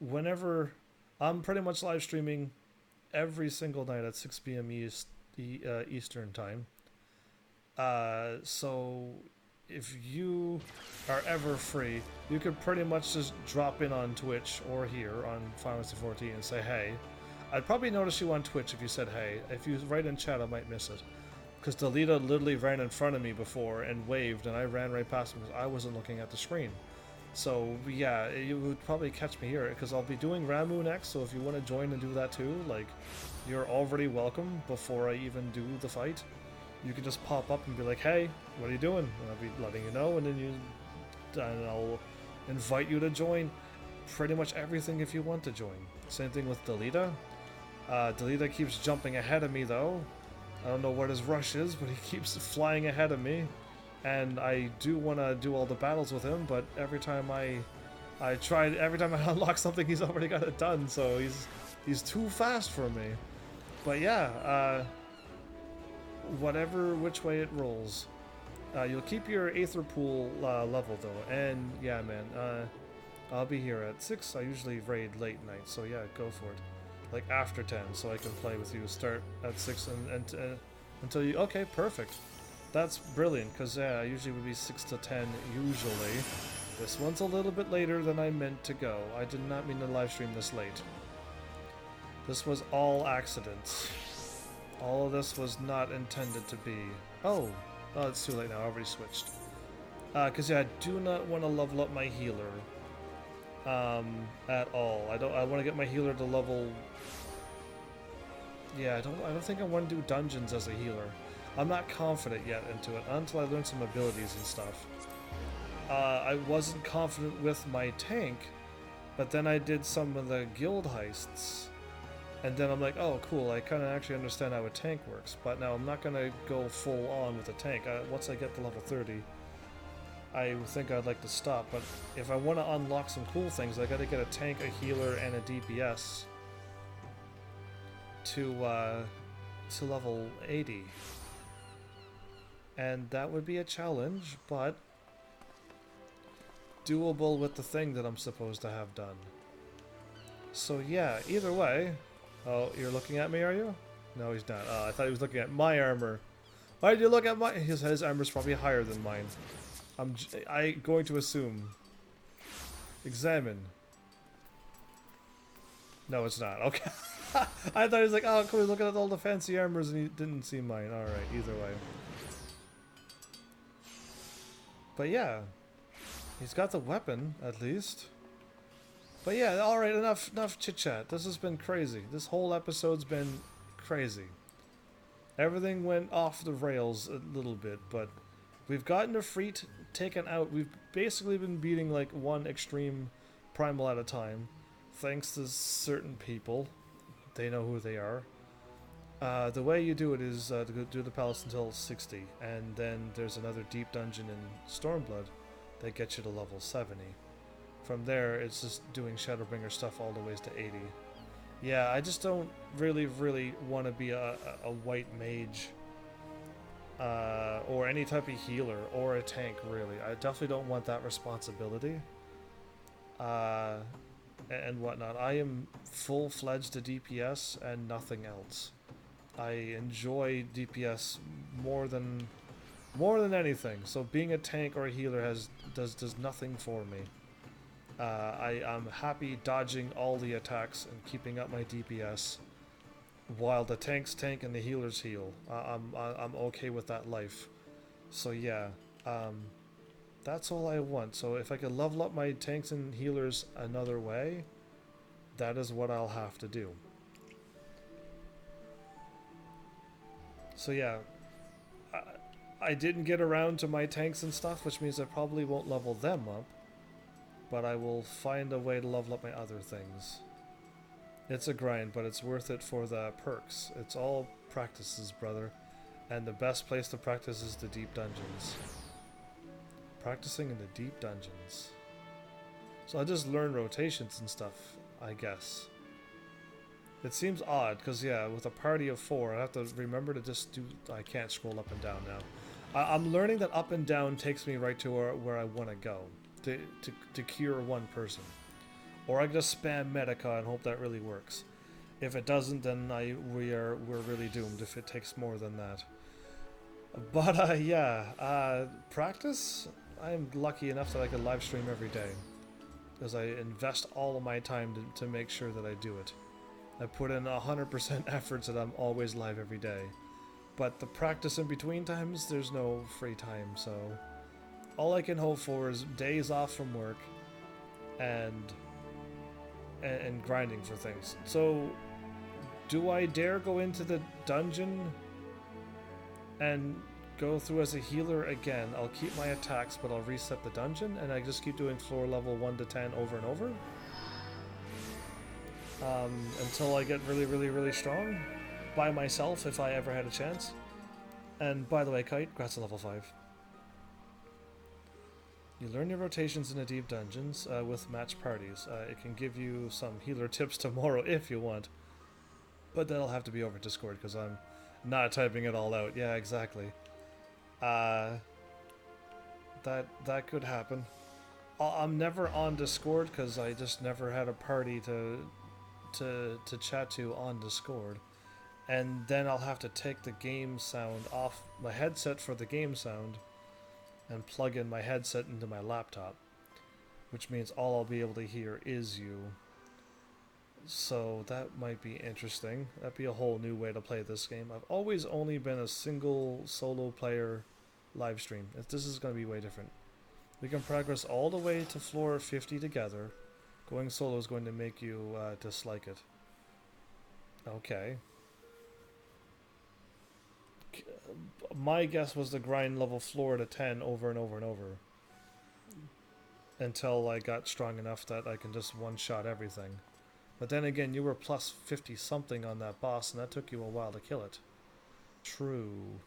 whenever... I'm pretty much live streaming every single night at 6 p.m. Eastern time. So if you are ever free, you could pretty much just drop in on Twitch or here on Final Fantasy 14 and say hey. I'd probably notice you on Twitch if you said hey. If you write in chat, I might miss it. Because Delita literally ran in front of me before and waved, and I ran right past him because I wasn't looking at the screen. So yeah, you would probably catch me here because I'll be doing Ramuh next. So if you want to join and do that too, like, you're already welcome before I even do the fight. You can just pop up and be like, "Hey, what are you doing?" And I'll be letting you know, and then I'll invite you to join pretty much everything if you want to join. Same thing with Delita. Delita keeps jumping ahead of me though. I don't know what his rush is, but he keeps flying ahead of me. And I do want to do all the battles with him, but every time I unlock something, he's already got it done, so he's too fast for me. But yeah, which way it rolls. You'll keep your Aether Pool level though, and yeah man, I'll be here at 6, I usually raid late night, so yeah, go for it. Like after 10, so I can play with you, start at 6 and until you, okay, perfect. That's brilliant, because yeah, I usually would be 6 to 10 usually. This one's a little bit later than I meant to go. I did not mean to live stream this late. This was all accidents. All of this was not intended to be. Oh, it's too late now, I already switched. Because yeah, I do not want to level up my healer. At all. I want to get my healer to level... Yeah, I don't think I want to do dungeons as a healer. I'm not confident yet into it until I learn some abilities and stuff. I wasn't confident with my tank, but then I did some of the guild heists, and then I'm like, oh cool, I kind of actually understand how a tank works, but now I'm not going to go full on with a tank. Once I get to level 30, I think I'd like to stop, but if I want to unlock some cool things, I gotta get a tank, a healer, and a DPS to level 80. And that would be a challenge, but doable with the thing that I'm supposed to have done. So yeah, either way... Oh, you're looking at me, are you? No, he's not. I thought he was looking at my armor. Why did you look at my... His armor's probably higher than mine. I'm going to assume. Examine. No, it's not. Okay. I thought he was like, oh, cool, look at all the fancy armors, and he didn't see mine. Alright, either way. But yeah. He's got the weapon, at least. But yeah, alright, enough chit-chat. This has been crazy. This whole episode's been crazy. Everything went off the rails a little bit, but we've gotten Ifrit taken out. We've basically been beating like one extreme primal at a time, thanks to certain people. They know who they are. The way you do it is to go do the palace until 60, and then there's another deep dungeon in Stormblood that gets you to level 70. From there, it's just doing Shadowbringer stuff all the ways to 80. Yeah, I just don't really want to be a white mage. Or any type of healer, or a tank, really. I definitely don't want that responsibility. and whatnot. I am full-fledged to DPS and nothing else. I enjoy DPS more than anything. So being a tank or a healer does nothing for me. I'm happy dodging all the attacks and keeping up my DPS, while the tanks tank and the healers heal. I'm okay with that life. So yeah, that's all I want. So if I could level up my tanks and healers another way, that is what I'll have to do. So yeah, I didn't get around to my tanks and stuff, which means I probably won't level them up, but I will find a way to level up my other things. It's a grind, but it's worth it for the perks. It's all practices, brother. And the best place to practice is the deep dungeons. Practicing in the deep dungeons. So I just learn rotations and stuff, I guess. It seems odd, because yeah, with a party of 4, I have to remember to just do... I can't scroll up and down now. I'm learning that up and down takes me right to where I want to go. To cure one person. Or I can just spam Medica and hope that really works. If it doesn't, then we're really doomed if it takes more than that. But yeah, practice. I'm lucky enough that I can live stream every day, because I invest all of my time to make sure that I do it. I put in 100% effort so that I'm always live every day. But the practice in between times, there's no free time, so all I can hope for is days off from work and grinding for things. So, do I dare go into the dungeon and go through as a healer again? I'll keep my attacks, but I'll reset the dungeon, and I just keep doing floor level 1 to 10 over and over until I get really, really, really strong by myself, if I ever had a chance. And by the way, Kite, congrats on level 5. You learn your rotations in the deep dungeons with match parties. It can give you some healer tips tomorrow if you want. But that'll have to be over Discord because I'm not typing it all out. Yeah, exactly. That could happen. I'm never on Discord because I just never had a party to chat to on Discord. And then I'll have to take the game sound off my headset for the game sound and plug in my headset into my laptop, which means all I'll be able to hear is you. So that might be interesting. That'd be a whole new way to play this game. I've always only been a single solo player live stream. This is going to be way different. We can progress all the way to floor 50 together. Going solo is going to make you dislike it. Okay. My guess was to grind level floor to 10 over and over and over until I got strong enough that I can just one-shot everything. But then again, you were plus 50 something on that boss, and that took you a while to kill it. True.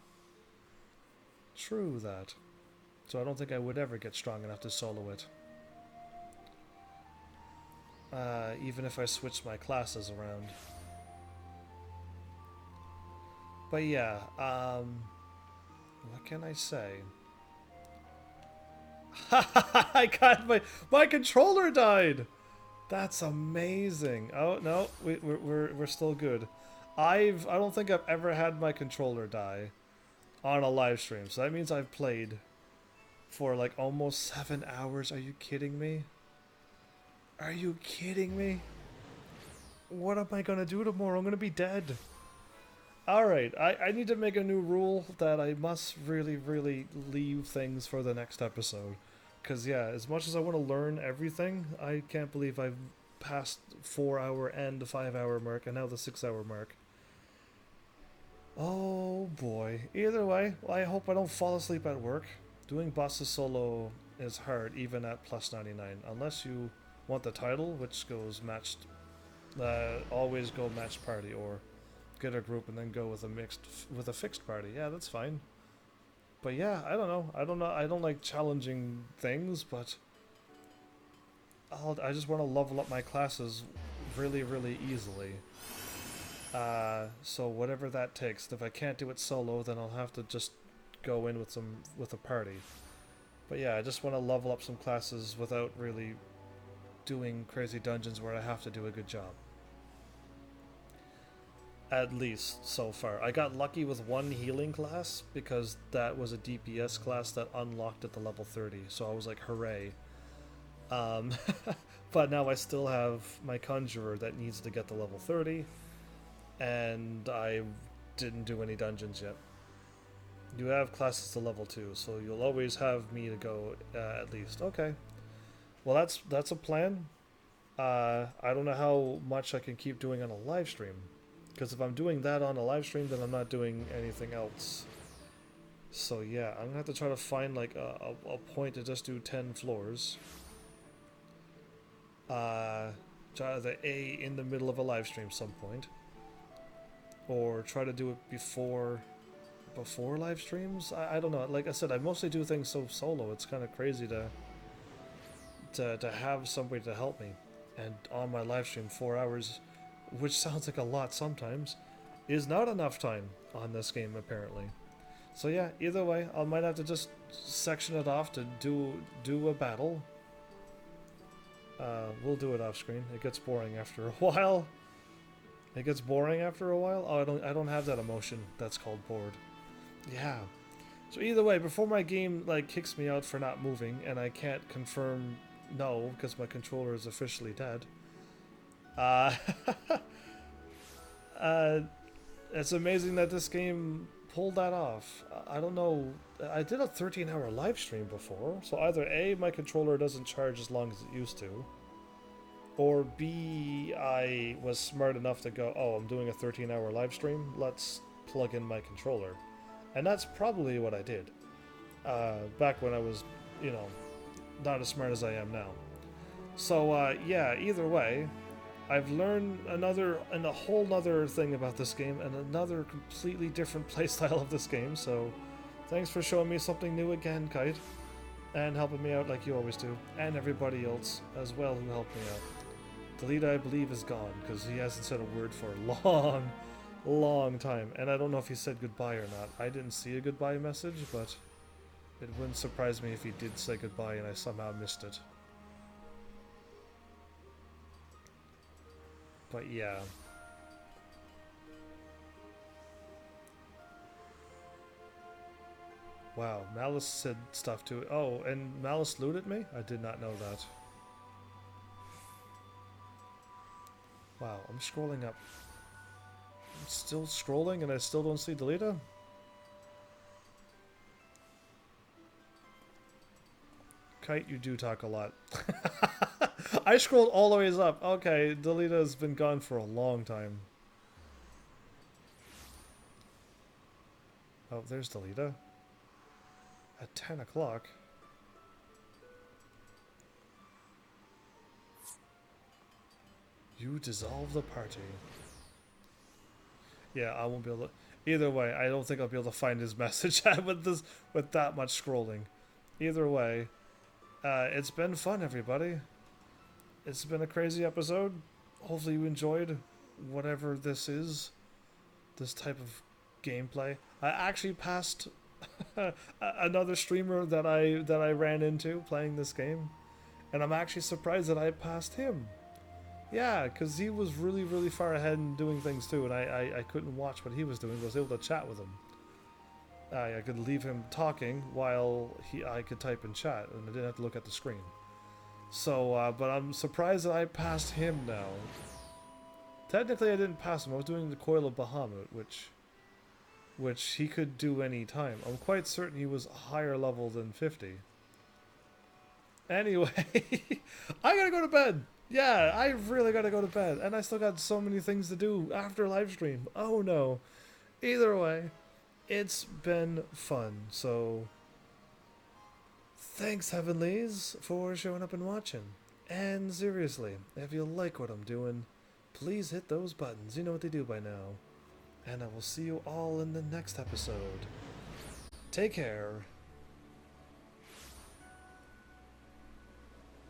True that. So I don't think I would ever get strong enough to solo it. Even if I switched my classes around. But yeah, what can I say? I got my controller died. That's amazing. Oh no, we're still good. I don't think I've ever had my controller die on a live stream. So that means I've played for like almost 7 hours. Are you kidding me? Are you kidding me? What am I gonna do tomorrow? I'm gonna be dead. Alright, I need to make a new rule that I must really, really leave things for the next episode. Because, yeah, as much as I want to learn everything, I can't believe I've passed 4-hour and the 5-hour mark, and now the 6-hour mark. Oh, boy. Either way, well, I hope I don't fall asleep at work. Doing bosses solo is hard, even at plus 99. Unless you want the title, which goes matched... always go matched party, or... get a group and then go with a fixed party. Yeah, that's fine. But yeah, I don't know. I don't like challenging things, but I just want to level up my classes really, really easily. So whatever that takes. If I can't do it solo, then I'll have to just go in with a party. But yeah, I just want to level up some classes without really doing crazy dungeons where I have to do a good job. At least so far. I got lucky with one healing class because that was a DPS class that unlocked at the level 30. So I was like, hooray. But now I still have my Conjurer that needs to get to level 30. And I didn't do any dungeons yet. You have classes to level 2, so you'll always have me to go at least. Okay. Well, that's a plan. I don't know how much I can keep doing on a live stream. Because if I'm doing that on a live stream, then I'm not doing anything else. So yeah, I'm going to have to try to find like a point to just do 10 floors. Try the A in the middle of a live stream some point. Or try to do it before live streams. I don't know. Like I said, I mostly do things so solo. It's kind of crazy to have somebody to help me. And on my live stream, 4 hours, which sounds like a lot sometimes, is not enough time on this game apparently. So yeah, either way, I might have to just section it off to do a battle. We'll do it off screen. It gets boring after a while. It gets boring after a while. Oh, I don't have that emotion. That's called bored. Yeah. So either way, before my game like kicks me out for not moving, and I can't confirm no because my controller is officially dead. It's amazing that this game pulled that off. I don't know. I did a 13-hour live stream before, so either A, my controller doesn't charge as long as it used to, or B, I was smart enough to go, oh, I'm doing a 13-hour live stream, let's plug in my controller. And that's probably what I did. Back when I was, you know, not as smart as I am now. So, yeah, either way, I've learned a whole nother thing about this game, and another completely different playstyle of this game, so thanks for showing me something new again, Kite, and helping me out like you always do, and everybody else as well who helped me out. Delita, I believe, is gone, because he hasn't said a word for a long time, and I don't know if he said goodbye or not. I didn't see a goodbye message, but it wouldn't surprise me if he did say goodbye and I somehow missed it. But yeah. Wow, Malice said stuff too. Oh, and Malice looted me? I did not know that. Wow, I'm scrolling up. I'm still scrolling and I still don't see Delita? Kite, you do talk a lot. I scrolled all the ways up. Okay, Delita's been gone for a long time. Oh, there's Delita. At 10 o'clock. You dissolve the party. Yeah, I won't be able to... Either way, I don't think I'll be able to find his message with that much scrolling. Either way, it's been fun, everybody. It's been a crazy episode. Hopefully you enjoyed whatever this is. This type of gameplay. I actually passed another streamer that I ran into playing this game. And I'm actually surprised that I passed him. Yeah, because he was really, really far ahead and doing things too, and I couldn't watch what he was doing, but I was able to chat with him. I could leave him talking while I could type in chat, and I didn't have to look at the screen. So, but I'm surprised that I passed him now. Technically I didn't pass him, I was doing the Coil of Bahamut, which he could do any time. I'm quite certain he was a higher level than 50. Anyway, I gotta go to bed! Yeah, I really gotta go to bed, and I still got so many things to do after live stream. Oh no. Either way, it's been fun, so thanks Heavenlies for showing up and watching. And seriously, if you like what I'm doing, please hit those buttons, you know what they do by now. And I will see you all in the next episode. Take care.